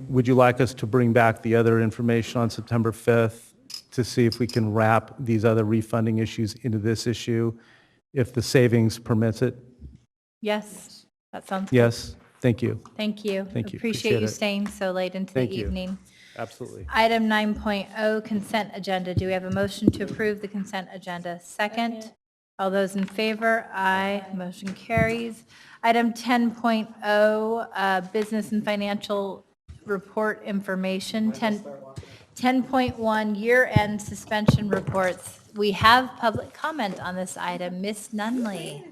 would you like us to bring back the other information on September 5th to see if we can wrap these other refunding issues into this issue, if the savings permits it? Yes, that sounds good. Yes? Thank you. Thank you. Thank you. Appreciate Appreciate you it. staying so late into Thank the you. evening. Absolutely. Item 9.0, consent agenda. Do we have a motion to approve the consent agenda? Second. All those in favor? Aye. Motion carries. Item 10.0, business and financial report information. 10.1, year-end suspension reports. We have public comment on this item. Ms. Nunley.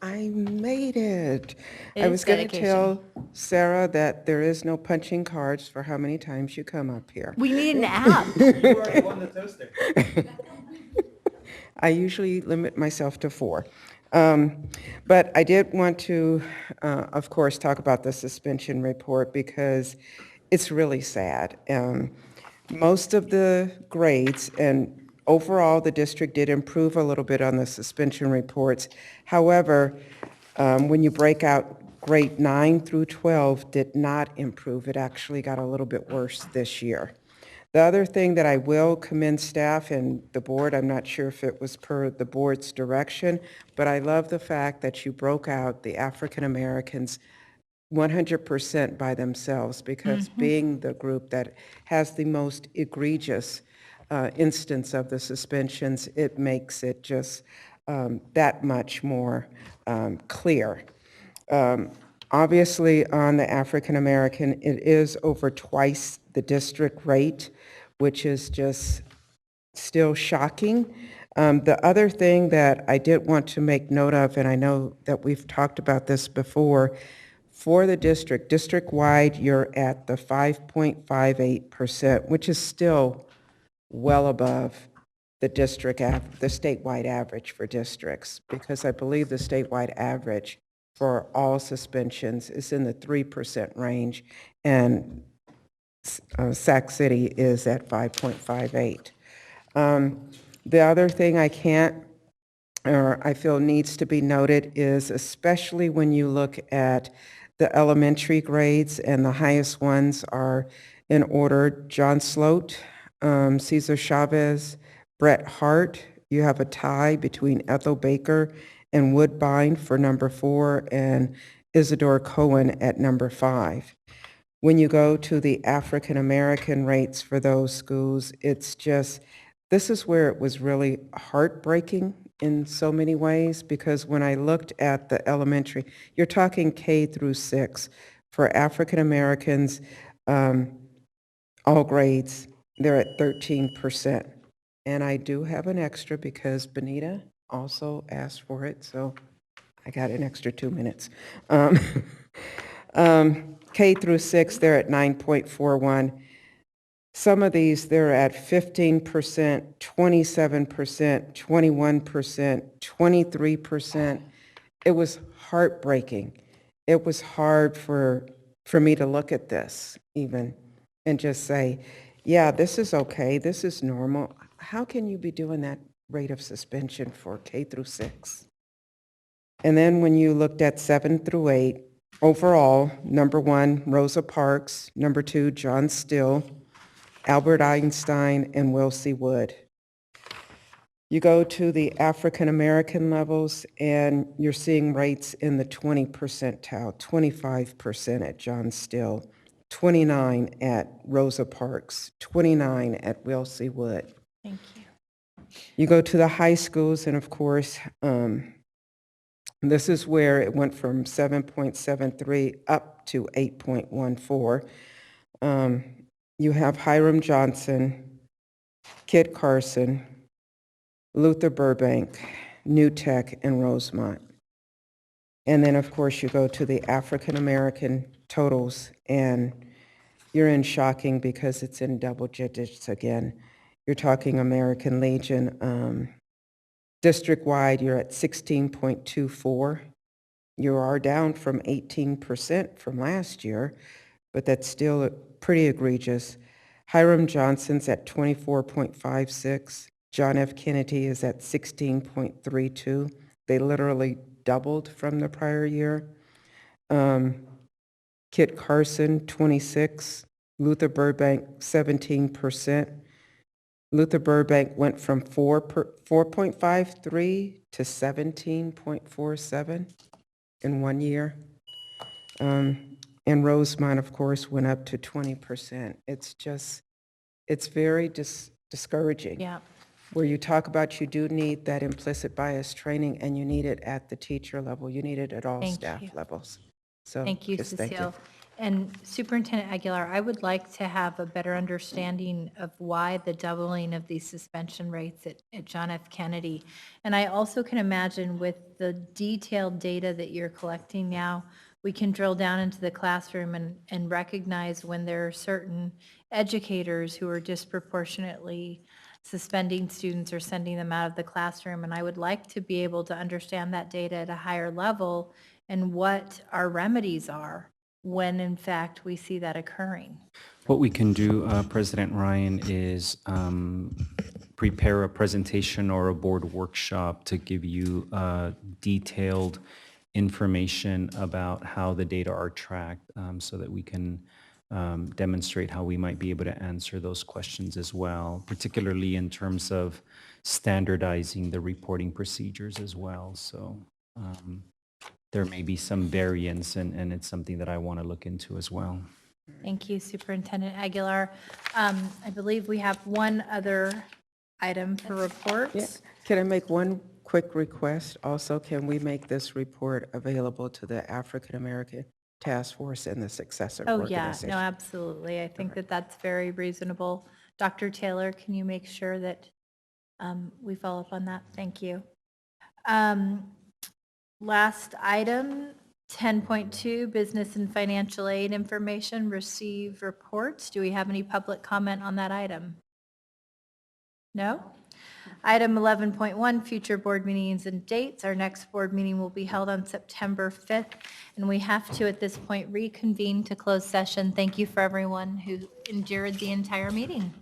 I made it. It I is was going to dedication. tell Sarah that there is no punching cards for how many times you come up here. We need an app. I usually limit myself to 4. But I did want to, of course, talk about the suspension report because it's really sad. Most of the grades, and overall, the district did improve a little bit on the suspension reports. However, when you break out grade 9 through 12 did not improve. It actually got a little bit worse this year. The other thing that I will commend staff and the board, I'm not sure if it was per the board's direction, but I love the fact that you broke out the African Americans 100% by themselves, because being the group that has the most egregious instance of the suspensions, it makes it just that much more clear. Obviously, on the African American, it is over twice the district rate, which is just still shocking. The other thing that I did want to make note of, and I know that we've talked about this before, for the district-wide, you're at the 5.58%, which is still well above the statewide average for districts, because I believe the statewide average for all suspensions is in the 3% range, and Sac City is at 5.58. The other thing I feel needs to be noted is, especially when you look at the elementary grades, and the highest ones are in order: John Sloat, Cesar Chavez, Brett Hart. You have a tie between Ethel Baker and Woodbine for number 4, and Isidore Cohen at number 5. When you go to the African American rates for those schools, it's just, this is where it was really heartbreaking in so many ways, because when I looked at the elementary, you're talking K through 6. For African Americans, all grades, they're at 13%. And I do have an extra because Benita also asked for it, so I got an extra 2 minutes. K through 6, they're at 9.41. Some of these, they're at 15%, 27%, 21%, 23%. It was heartbreaking. It was hard for me to look at this even and just say, yeah, this is okay, this is normal. How can you be doing that rate of suspension for K through 6? And then when you looked at 7 through 8, overall, number 1, Rosa Parks, number 2, John Still, Albert Einstein, and Will C. Wood. You go to the African American levels, and you're seeing rates in the 20 percentile, 25% at John Still, 29 at Rosa Parks, 29 at Will C. Wood. Thank you. You go to the high schools, and of course, this is where it went from 7.73 up to 8.14. You have Hiram Johnson, Kit Carson, Luther Burbank, New Tech, and Rosemont. And then, of course, you go to the African American totals, and you're in shocking because it's in double digits again. You're talking American Legion. District-wide, you're at 16.24. You are down from 18% from last year, but that's still pretty egregious. Hiram Johnson's at 24.56. John F. Kennedy is at 16.32. They literally doubled from the prior year. Kit Carson, 26. Luther Burbank, 17%. Luther Burbank went from 4.53 to 17.47 in 1 year. And Rosemont, of course, went up to 20%. It's just, it's very discouraging. Yeah. Where you talk about you do need that implicit bias training, and you need it at the teacher level. You need it at all Thank staff you. levels. So Thank you, just thank you. Cecile. And Superintendent Aguilar, I would like to have a better understanding of why the doubling of these suspension rates at John F. Kennedy. And I also can imagine with the detailed data that you're collecting now, we can drill down into the classroom and recognize when there are certain educators who are disproportionately suspending students or sending them out of the classroom. And I would like to be able to understand that data at a higher level and what our remedies are when in fact we see that occurring. What we can do, President Ryan, is prepare a presentation or a board workshop to give you detailed information about how the data are tracked, so that we can demonstrate how we might be able to answer those questions as well, particularly in terms of standardizing the reporting procedures as well. So there may be some variance, and it's something that I want to look into as well. Thank you, Superintendent Aguilar. I believe we have one other item for reports. Yeah. Can I make one quick request? Also, can we make this report available to the African American Task Force and the successor Oh, yeah, organization? no, absolutely. I think that that's very reasonable. Dr. Taylor, can you make sure that we follow up on that? Thank you. Last item, 10.2, business and financial aid information, receive reports. Do we have any public comment on that item? No? Item 11.1, future board meetings and dates. Our next board meeting will be held on September 5th, and we have to, at this point, reconvene to close session. Thank you for everyone who endured the entire meeting.